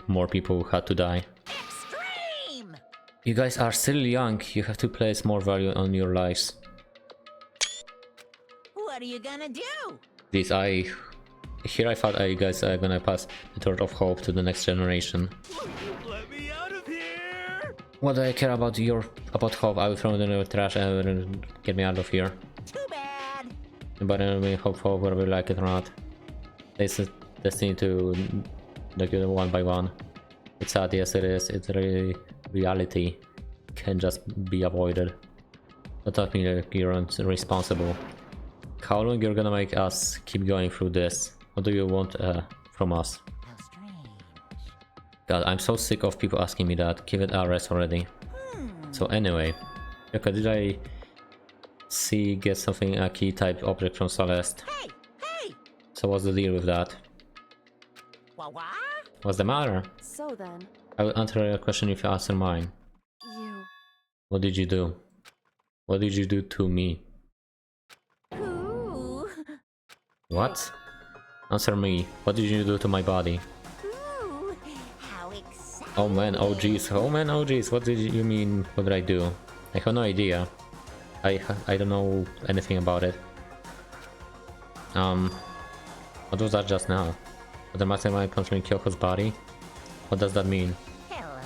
Speaker 1: more people had to die.
Speaker 4: Extreme!
Speaker 1: You guys are still young. You have to place more value on your lives.
Speaker 4: What are you gonna do?
Speaker 1: This I thought you guys are gonna pass the torch of hope to the next generation.
Speaker 9: Let me out of here!
Speaker 1: What do I care about hope? I will throw it in the trash and get me out of here.
Speaker 4: Too bad.
Speaker 1: But anyway, hope whether we like it or not. This is destined to go one by one. It's sad, yes it is. It's really reality can just be avoided. Don't talk me like you're responsible. How long you're gonna make us keep going through this? What do you want from us?
Speaker 4: How strange.
Speaker 1: God, I'm so sick of people asking me that. Give it a rest already. So anyway, okay, did I get something, a key type object from Celeste?
Speaker 4: Hey! Hey!
Speaker 1: So what's the deal with that?
Speaker 4: What?
Speaker 1: What's the matter?
Speaker 5: So then,
Speaker 1: I will answer your question if you answer mine.
Speaker 5: you...
Speaker 1: What did you do? What did you do to me?
Speaker 4: Ooh.
Speaker 1: What? Answer me. What did you do to my body?
Speaker 4: Ooh, how exciting.
Speaker 1: Oh man, oh jeez. Oh man, oh jeez. What did you mean? What did I do? I have no idea. I don't know anything about it. What was that just now? The mastermind controlling Kyoko's body? What does that mean?
Speaker 4: Hello.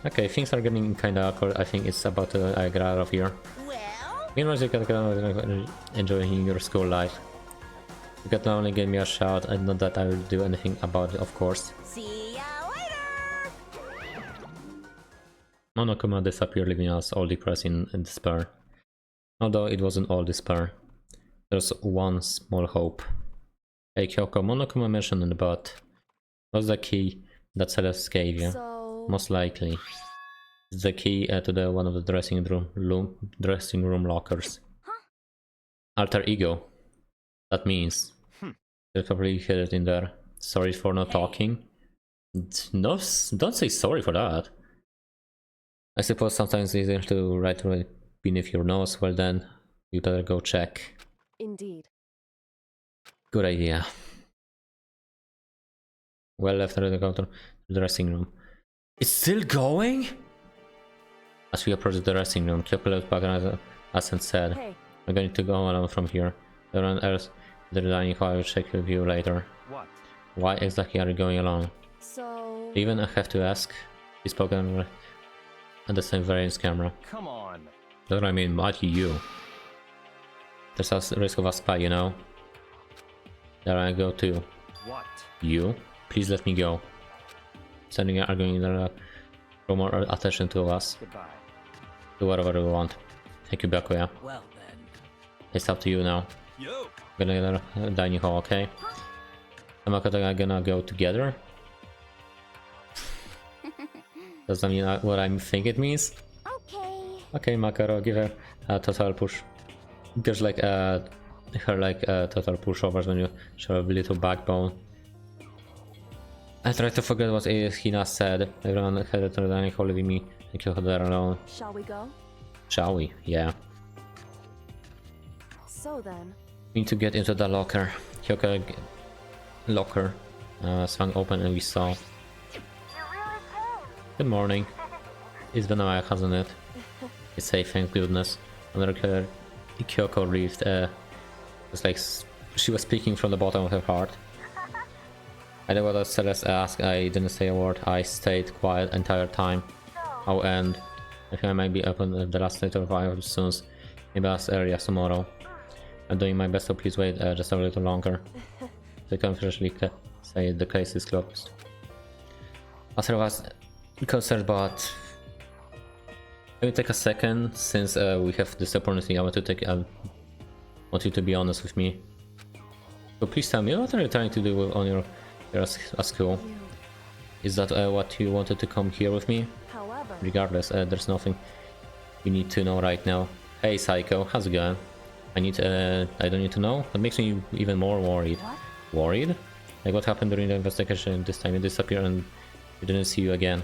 Speaker 1: Okay, things are getting kinda awkward. I think it's about to get out of here.
Speaker 4: Well,
Speaker 1: Meanwhile, you can enjoying your school life. You can only give me a shout, and not that I will do anything about it, of course.
Speaker 4: see ya later.
Speaker 1: Monokuma disappeared, leaving us all depressed in despair. Although it wasn't all despair. There's one small hope. Hey Kyoko, Monokuma mentioned in the bot. What's the key that Celeste gave you?
Speaker 5: So,
Speaker 1: Most likely. It's the key to the one of the dressing room lockers. Alter ego. That means they probably hid it in there. Sorry for not talking. No, don't say sorry for that. I suppose sometimes it's easier to write right beneath your nose. Well then, you better go check.
Speaker 5: indeed.
Speaker 1: Good idea. Well left to go to the dressing room. It's still going? As we approach the dressing room, Kyoko looked back at us and said,
Speaker 5: Hey,
Speaker 1: "We're going to go alone from here. Everyone else, the dining hall, I will check with you later."
Speaker 7: What?
Speaker 1: Why exactly are you going alone?
Speaker 5: so...
Speaker 1: Even I have to ask. He spoke on the same variance camera.
Speaker 7: Come on.
Speaker 1: That's what I mean, not you. There's a risk of a spy, you know? There I go too.
Speaker 7: What?
Speaker 1: You? Please let me go. Sending arguing for more attention to us.
Speaker 7: Goodbye.
Speaker 1: Do whatever we want. Thank you, Byakuya.
Speaker 11: Well then.
Speaker 1: It's up to you now.
Speaker 9: Yo!
Speaker 1: Gonna get a dining hall, okay? Am I gonna go together? Does that mean what I think it means?
Speaker 6: Okay.
Speaker 1: Okay, Makaro, give her a total push. There's like her total pushovers when you show a little backbone. I tried to forget what Hina said. Everyone headed to the dining hall, leaving me and Kyoko there alone.
Speaker 5: Shall we go?
Speaker 1: Shall we? Yeah.
Speaker 5: So then,
Speaker 1: We need to get into the locker. Kyoko locker swung open and we saw. Good morning. It's been a while, hasn't it? It's safe, thank goodness. Another Kyoko breathed. It's like she was speaking from the bottom of her heart. I know what Celeste asked. I didn't say a word. I stayed quiet entire time. I'll end. I think I might be open the last little while soon. Maybe last area tomorrow. I'm doing my best, so please wait just a little longer. They can officially say the case is closed. As I was concerned, but let me take a second since we have this opportunity. I want you to be honest with me. So please tell me, what are you trying to do on your school? Is that what you wanted to come here with me?
Speaker 5: however,
Speaker 1: Regardless, there's nothing you need to know right now. Hey Psycho, how's it going? I don't need to know? That makes me even more worried.
Speaker 5: What?
Speaker 1: Worried? Like what happened during the investigation? This time you disappeared and we didn't see you again.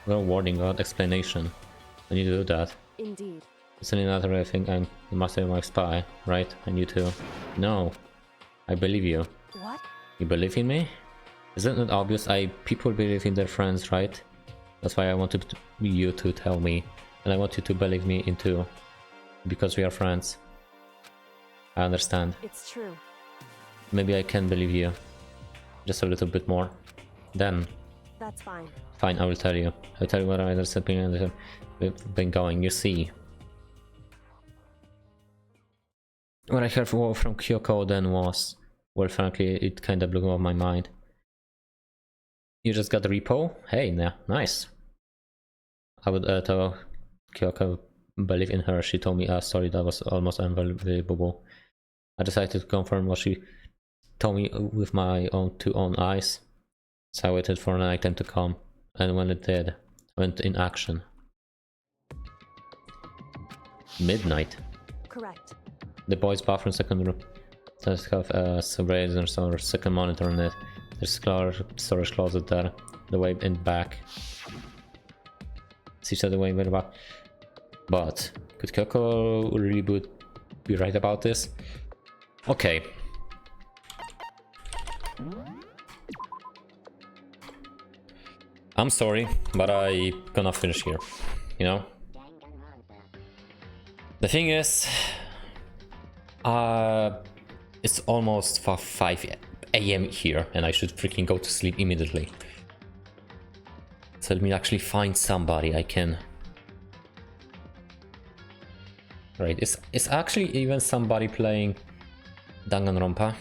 Speaker 1: No warning, without explanation. When you do that,
Speaker 5: indeed.
Speaker 1: it's another I think I'm the master of my spy, right? And you too. No. I believe you.
Speaker 5: What?
Speaker 1: You believe in me? Isn't it obvious? People believe in their friends, right? That's why I wanted you to tell me. And I want you to believe me in too. Because we are friends. I understand.
Speaker 5: It's true.
Speaker 1: Maybe I can believe you. Just a little bit more. Then,
Speaker 5: That's fine.
Speaker 1: fine, I will tell you. I'll tell you what I understand and been going. You see. What I heard from Kyoko then was, well, frankly, it kinda blew off my mind. You just got the repo? Hey, nice. I would tell Kyoko believe in her. She told me a story that was almost unbelievable. I decided to confirm what she told me with my two own eyes. So I waited for night time to come, and when it did, I went in action. Midnight.
Speaker 5: Correct.
Speaker 1: The boys' bathroom second room does have some razors or second monitor in it. There's a storage closet there, the way in back. She said the way in the back. But could Kyoko really be right about this? Okay. I'm sorry, but I gonna finish here, you know? The thing is, it's almost 5 a.m. here, and I should freaking go to sleep immediately. So let me actually find somebody I can... Right, is actually even somebody playing Danganronpa?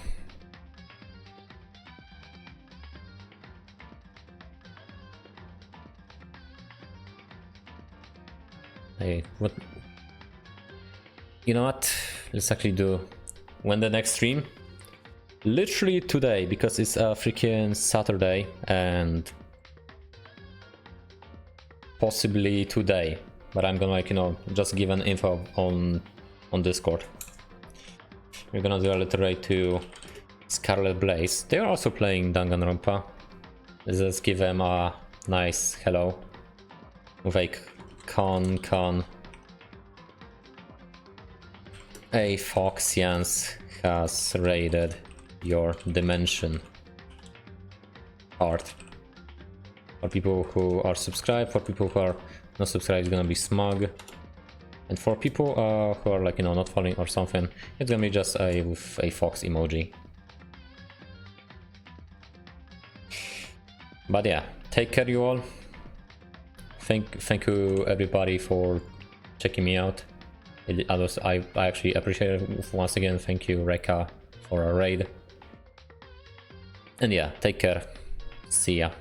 Speaker 1: Hey, what? You know what? Let's actually do when the next stream. Literally today, because it's a freaking Saturday, and possibly today. But I'm gonna, like, you know, just give an info on Discord. We're gonna do a little raid to Scarlet Blaze. They are also playing Danganronpa. Let's give them a nice hello. Like Con. A Foxians has raided your dimension part. For people who are subscribed, for people who are not subscribed, it's gonna be smug. And for people who are, like, you know, not following or something, it's gonna be just with a fox emoji. But yeah, take care, you all. Thank you everybody for checking me out. I actually appreciate it. Once again, thank you Reka for a raid. And yeah, take care. See ya.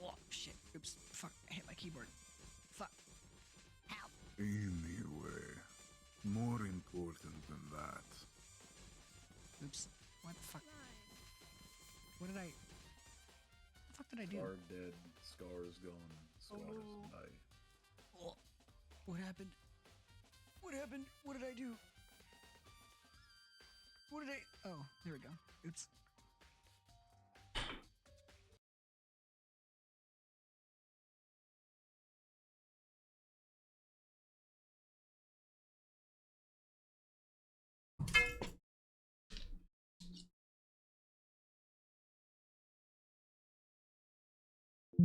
Speaker 12: Oh, shit. Oops. Fuck. I hit my keyboard. Fuck. Help.
Speaker 13: Anyway, more important than that.
Speaker 12: Oops. What the fuck? What did I... What the fuck did I do?
Speaker 13: Are dead, Scar's gone, Scar's die.
Speaker 12: Oh. What happened? What happened? What did I do? What did I... Oh, there we go. Oops.